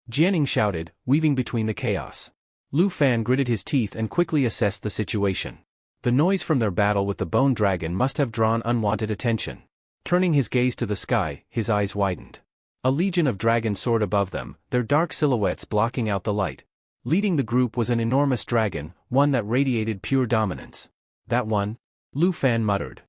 Jianing shouted, weaving between the chaos. Lu Fan gritted his teeth and quickly assessed the situation. The noise from their battle with the bone dragon must have drawn unwanted attention. Turning his gaze to the sky, his eyes widened. A legion of dragons soared above them, their dark silhouettes blocking out the light. Leading the group was an enormous dragon, one that radiated pure dominance. "That one?" Lu Fan muttered.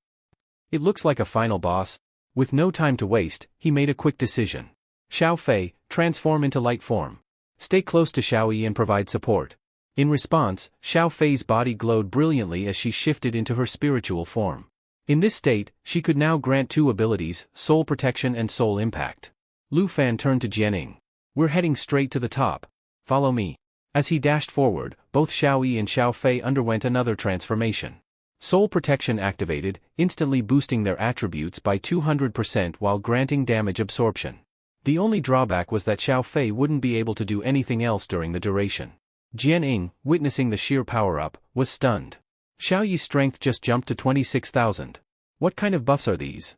"It looks like a final boss." With no time to waste, he made a quick decision. "Xiao Fei, transform into light form. Stay close to Xiao Yi and provide support." In response, Xiao Fei's body glowed brilliantly as she shifted into her spiritual form. In this state, she could now grant 2 abilities, Soul Protection and Soul Impact. Lu Fan turned to Jianing. "We're heading straight to the top. Follow me." As he dashed forward, both Xiao Yi and Xiao Fei underwent another transformation. Soul Protection activated, instantly boosting their attributes by 200% while granting damage absorption. The only drawback was that Xiao Fei wouldn't be able to do anything else during the duration. Jianing, witnessing the sheer power-up, was stunned. Xiao Yi's strength just jumped to 26,000. "What kind of buffs are these?"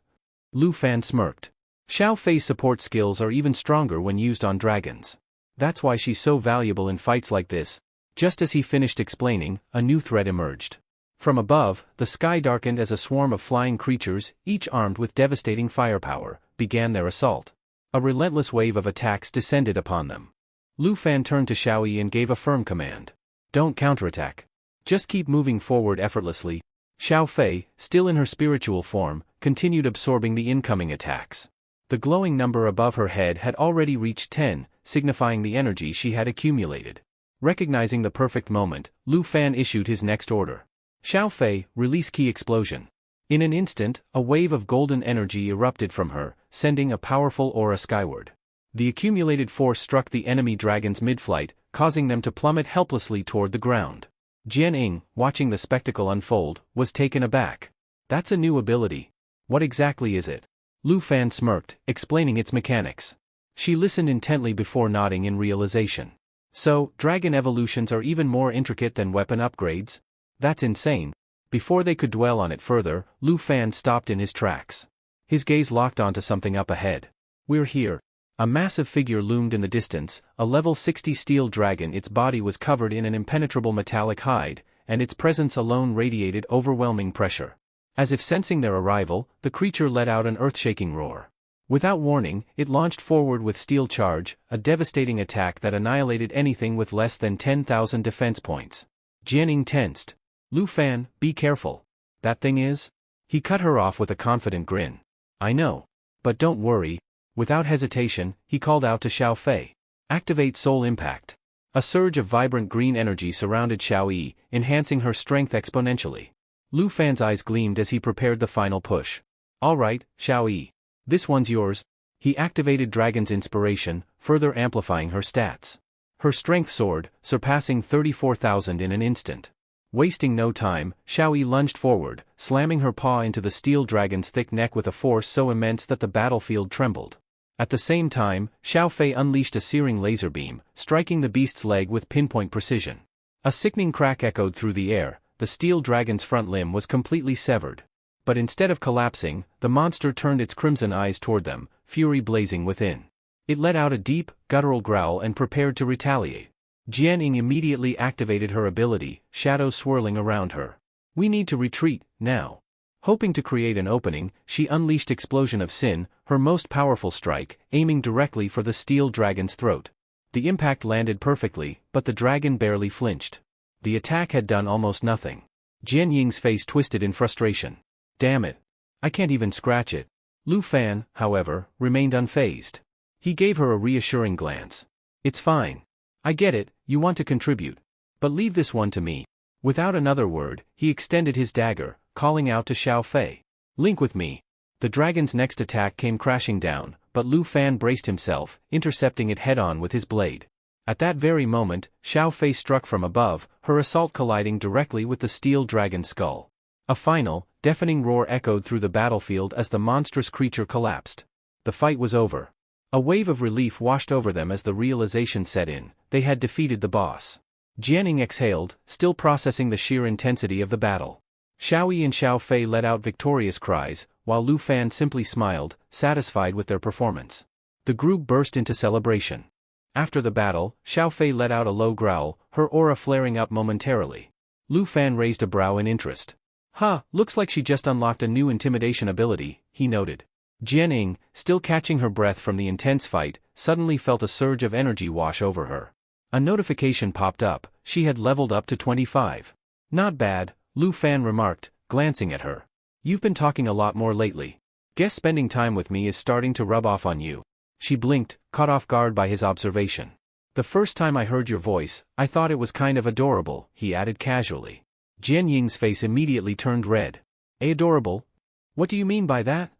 Lu Fan smirked. "Xiao Fei's support skills are even stronger when used on dragons. That's why she's so valuable in fights like this." Just as he finished explaining, a new threat emerged. From above, the sky darkened as a swarm of flying creatures, each armed with devastating firepower, began their assault. A relentless wave of attacks descended upon them. Lu Fan turned to Xiao Yi and gave a firm command. "Don't counterattack. Just keep moving forward effortlessly." Xiao Fei, still in her spiritual form, continued absorbing the incoming attacks. The glowing number above her head had already reached 10, signifying the energy she had accumulated. Recognizing the perfect moment, Lu Fan issued his next order. "Xiao Fei, release Key Explosion." In an instant, a wave of golden energy erupted from her, sending a powerful aura skyward. The accumulated force struck the enemy dragons mid-flight, causing them to plummet helplessly toward the ground. Jian Ying, watching the spectacle unfold, was taken aback. That's a new ability. What exactly is it? Lu Fan smirked, explaining its mechanics. She listened intently before nodding in realization. So, dragon evolutions are even more intricate than weapon upgrades? That's insane. Before they could dwell on it further, Lu Fan stopped in his tracks. His gaze locked onto something up ahead. We're here. A massive figure loomed in the distance, a level 60 steel dragon. Its body was covered in an impenetrable metallic hide, and its presence alone radiated overwhelming pressure. As if sensing their arrival, the creature let out an earth-shaking roar. Without warning, it launched forward with steel charge, a devastating attack that annihilated anything with less than 10,000 defense points. Jian Ying tensed. Lu Fan, be careful. That thing is? He cut her off with a confident grin. I know. But don't worry. Without hesitation, he called out to Xiao Fei. Activate Soul Impact. A surge of vibrant green energy surrounded Xiao Yi, enhancing her strength exponentially. Lu Fan's eyes gleamed as he prepared the final push. All right, Xiao Yi. This one's yours. He activated Dragon's Inspiration, further amplifying her stats. Her strength soared, surpassing 34,000 in an instant. Wasting no time, Xiao Yi lunged forward, slamming her paw into the steel dragon's thick neck with a force so immense that the battlefield trembled. At the same time, Xiao Fei unleashed a searing laser beam, striking the beast's leg with pinpoint precision. A sickening crack echoed through the air. The steel dragon's front limb was completely severed. But instead of collapsing, the monster turned its crimson eyes toward them, fury blazing within. It let out a deep, guttural growl and prepared to retaliate. Jian Ying immediately activated her ability, shadows swirling around her. We need to retreat, now. Hoping to create an opening, she unleashed Explosion of Sin, her most powerful strike, aiming directly for the steel dragon's throat. The impact landed perfectly, but the dragon barely flinched. The attack had done almost nothing. Jian Ying's face twisted in frustration. Damn it. I can't even scratch it. Lu Fan, however, remained unfazed. He gave her a reassuring glance. It's fine. I get it, you want to contribute. But leave this one to me. Without another word, he extended his dagger, calling out to Xiao Fei. Link with me. The dragon's next attack came crashing down, but Lu Fan braced himself, intercepting it head-on with his blade. At that very moment, Xiao Fei struck from above, her assault colliding directly with the steel dragon's skull. A final, deafening roar echoed through the battlefield as the monstrous creature collapsed. The fight was over. A wave of relief washed over them as the realization set in, they had defeated the boss. Jian Ying exhaled, still processing the sheer intensity of the battle. Xiao Yi and Xiao Fei let out victorious cries, while Lu Fan simply smiled, satisfied with their performance. The group burst into celebration. After the battle, Xiao Fei let out a low growl, her aura flaring up momentarily. Lu Fan raised a brow in interest. Looks like she just unlocked a new intimidation ability, he noted. Jian Ying, still catching her breath from the intense fight, suddenly felt a surge of energy wash over her. A notification popped up, she had leveled up to 25. Not bad, Lu Fan remarked, glancing at her. You've been talking a lot more lately. Guess spending time with me is starting to rub off on you. She blinked, caught off guard by his observation. The first time I heard your voice, I thought it was kind of adorable, he added casually. Jian Ying's face immediately turned red. Adorable? What do you mean by that?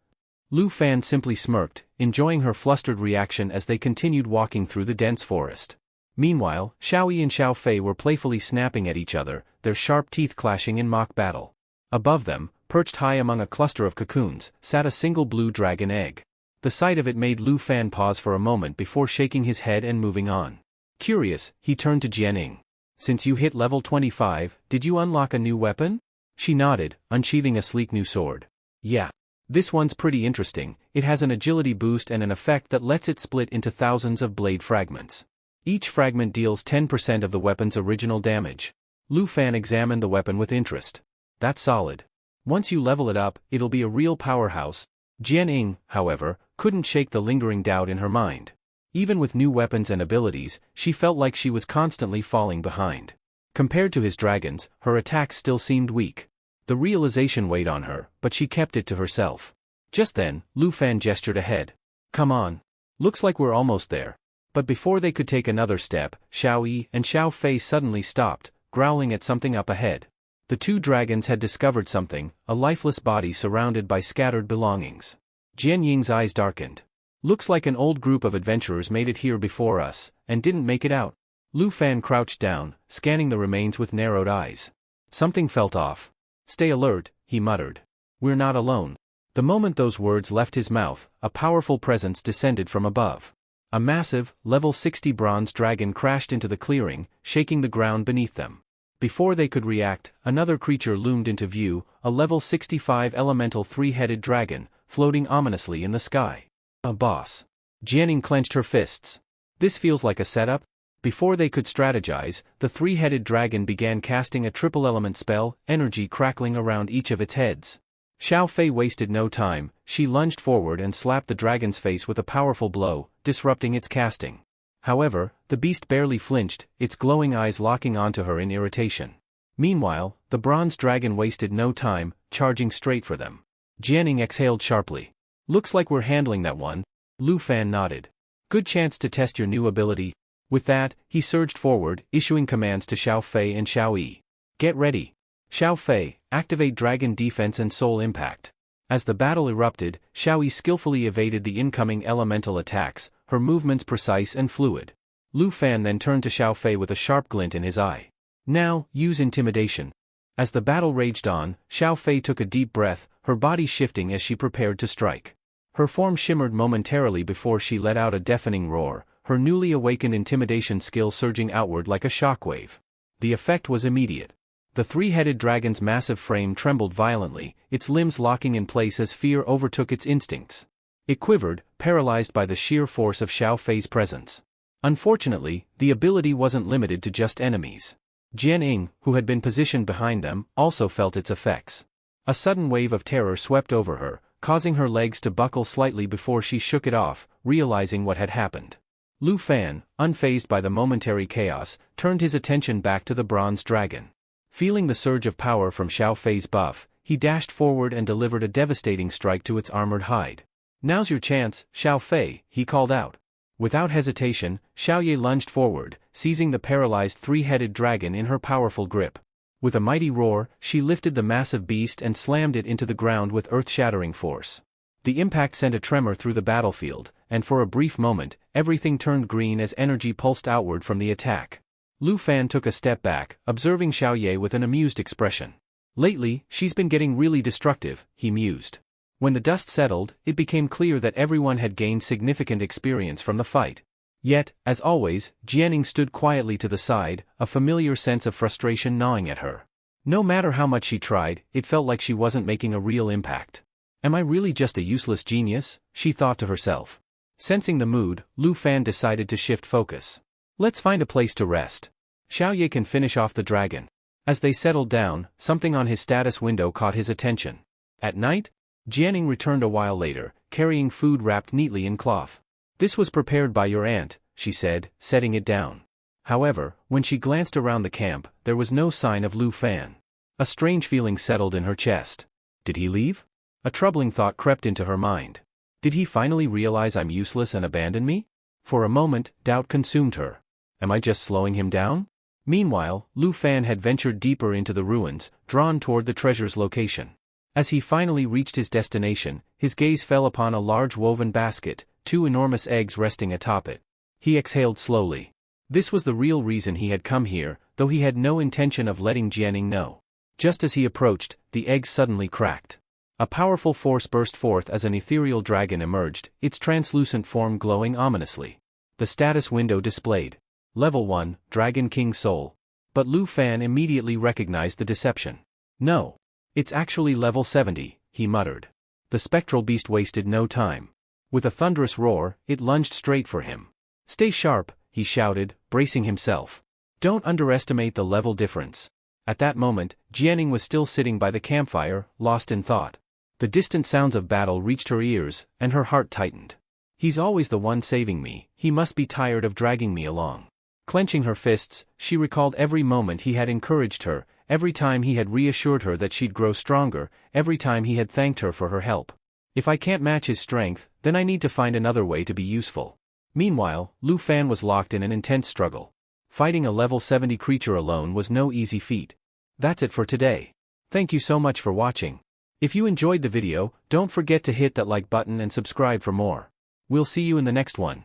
Lu Fan simply smirked, enjoying her flustered reaction as they continued walking through the dense forest. Meanwhile, Xiao Yi and Xiao Fei were playfully snapping at each other, their sharp teeth clashing in mock battle. Above them, perched high among a cluster of cocoons, sat a single blue dragon egg. The sight of it made Lu Fan pause for a moment before shaking his head and moving on. Curious, he turned to Jian Ying. Since you hit level 25, did you unlock a new weapon? She nodded, unsheathing a sleek new sword. Yeah. This one's pretty interesting, it has an agility boost and an effect that lets it split into thousands of blade fragments. Each fragment deals 10% of the weapon's original damage. Lu Fan examined the weapon with interest. That's solid. Once you level it up, it'll be a real powerhouse. Jian Ying, however, couldn't shake the lingering doubt in her mind. Even with new weapons and abilities, she felt like she was constantly falling behind. Compared to his dragons, her attacks still seemed weak. The realization weighed on her, but she kept it to herself. Just then, Lu Fan gestured ahead. Come on. Looks like we're almost there. But before they could take another step, Xiao Yi and Xiao Fei suddenly stopped, growling at something up ahead. The two dragons had discovered something, a lifeless body surrounded by scattered belongings. Jian Ying's eyes darkened. Looks like an old group of adventurers made it here before us, and didn't make it out. Lu Fan crouched down, scanning the remains with narrowed eyes. Something felt off. Stay alert, he muttered. We're not alone. The moment those words left his mouth, a powerful presence descended from above. A massive, level 60 bronze dragon crashed into the clearing, shaking the ground beneath them. Before they could react, another creature loomed into view, a level 65 elemental three-headed dragon, floating ominously in the sky. A boss. Jianing clenched her fists. This feels like a setup? Before they could strategize, the three-headed dragon began casting a triple-element spell, energy crackling around each of its heads. Xiao Fei wasted no time, she lunged forward and slapped the dragon's face with a powerful blow, disrupting its casting. However, the beast barely flinched, its glowing eyes locking onto her in irritation. Meanwhile, the bronze dragon wasted no time, charging straight for them. Jianing exhaled sharply. Looks like we're handling that one. Lu Fan nodded. Good chance to test your new ability. With that, he surged forward, issuing commands to Xiao Fei and Xiao Yi. Get ready. Xiao Fei, activate Dragon Defense and Soul Impact. As the battle erupted, Xiao Yi skillfully evaded the incoming elemental attacks, her movements precise and fluid. Lu Fan then turned to Xiao Fei with a sharp glint in his eye. Now, use Intimidation. As the battle raged on, Xiao Fei took a deep breath, her body shifting as she prepared to strike. Her form shimmered momentarily before she let out a deafening roar, her newly awakened intimidation skill surging outward like a shockwave. The effect was immediate. The three-headed dragon's massive frame trembled violently, its limbs locking in place as fear overtook its instincts. It quivered, paralyzed by the sheer force of Xiao Fei's presence. Unfortunately, the ability wasn't limited to just enemies. Jian Ying, who had been positioned behind them, also felt its effects. A sudden wave of terror swept over her, causing her legs to buckle slightly before she shook it off, realizing what had happened. Lu Fan, unfazed by the momentary chaos, turned his attention back to the bronze dragon. Feeling the surge of power from Xiao Fei's buff, he dashed forward and delivered a devastating strike to its armored hide. Now's your chance, Xiao Fei, he called out. Without hesitation, Xiao Ye lunged forward, seizing the paralyzed three-headed dragon in her powerful grip. With a mighty roar, she lifted the massive beast and slammed it into the ground with earth-shattering force. The impact sent a tremor through the battlefield, and for a brief moment, everything turned green as energy pulsed outward from the attack. Lu Fan took a step back, observing Xiao Ye with an amused expression. Lately, she's been getting really destructive, he mused. When the dust settled, it became clear that everyone had gained significant experience from the fight. Yet, as always, Jianing stood quietly to the side, a familiar sense of frustration gnawing at her. No matter how much she tried, it felt like she wasn't making a real impact. Am I really just a useless genius? She thought to herself. Sensing the mood, Lu Fan decided to shift focus. Let's find a place to rest. Xiao Ye can finish off the dragon. As they settled down, something on his status window caught his attention. At night? Jianing returned a while later, carrying food wrapped neatly in cloth. This was prepared by your aunt, she said, setting it down. However, when she glanced around the camp, there was no sign of Lu Fan. A strange feeling settled in her chest. Did he leave? A troubling thought crept into her mind. Did he finally realize I'm useless and abandon me? For a moment, doubt consumed her. Am I just slowing him down? Meanwhile, Lu Fan had ventured deeper into the ruins, drawn toward the treasure's location. As he finally reached his destination, his gaze fell upon a large woven basket, two enormous eggs resting atop it. He exhaled slowly. This was the real reason he had come here, though he had no intention of letting Jianing know. Just as he approached, the eggs suddenly cracked. A powerful force burst forth as an ethereal dragon emerged, its translucent form glowing ominously. The status window displayed. Level 1, Dragon King Soul. But Lu Fan immediately recognized the deception. No. It's actually level 70, he muttered. The spectral beast wasted no time. With a thunderous roar, it lunged straight for him. Stay sharp, he shouted, bracing himself. Don't underestimate the level difference. At that moment, Jianing was still sitting by the campfire, lost in thought. The distant sounds of battle reached her ears, and her heart tightened. He's always the one saving me, he must be tired of dragging me along. Clenching her fists, she recalled every moment he had encouraged her, every time he had reassured her that she'd grow stronger, every time he had thanked her for her help. If I can't match his strength, then I need to find another way to be useful. Meanwhile, Lu Fan was locked in an intense struggle. Fighting a level 70 creature alone was no easy feat. That's it for today. Thank you so much for watching. If you enjoyed the video, don't forget to hit that like button and subscribe for more. We'll see you in the next one.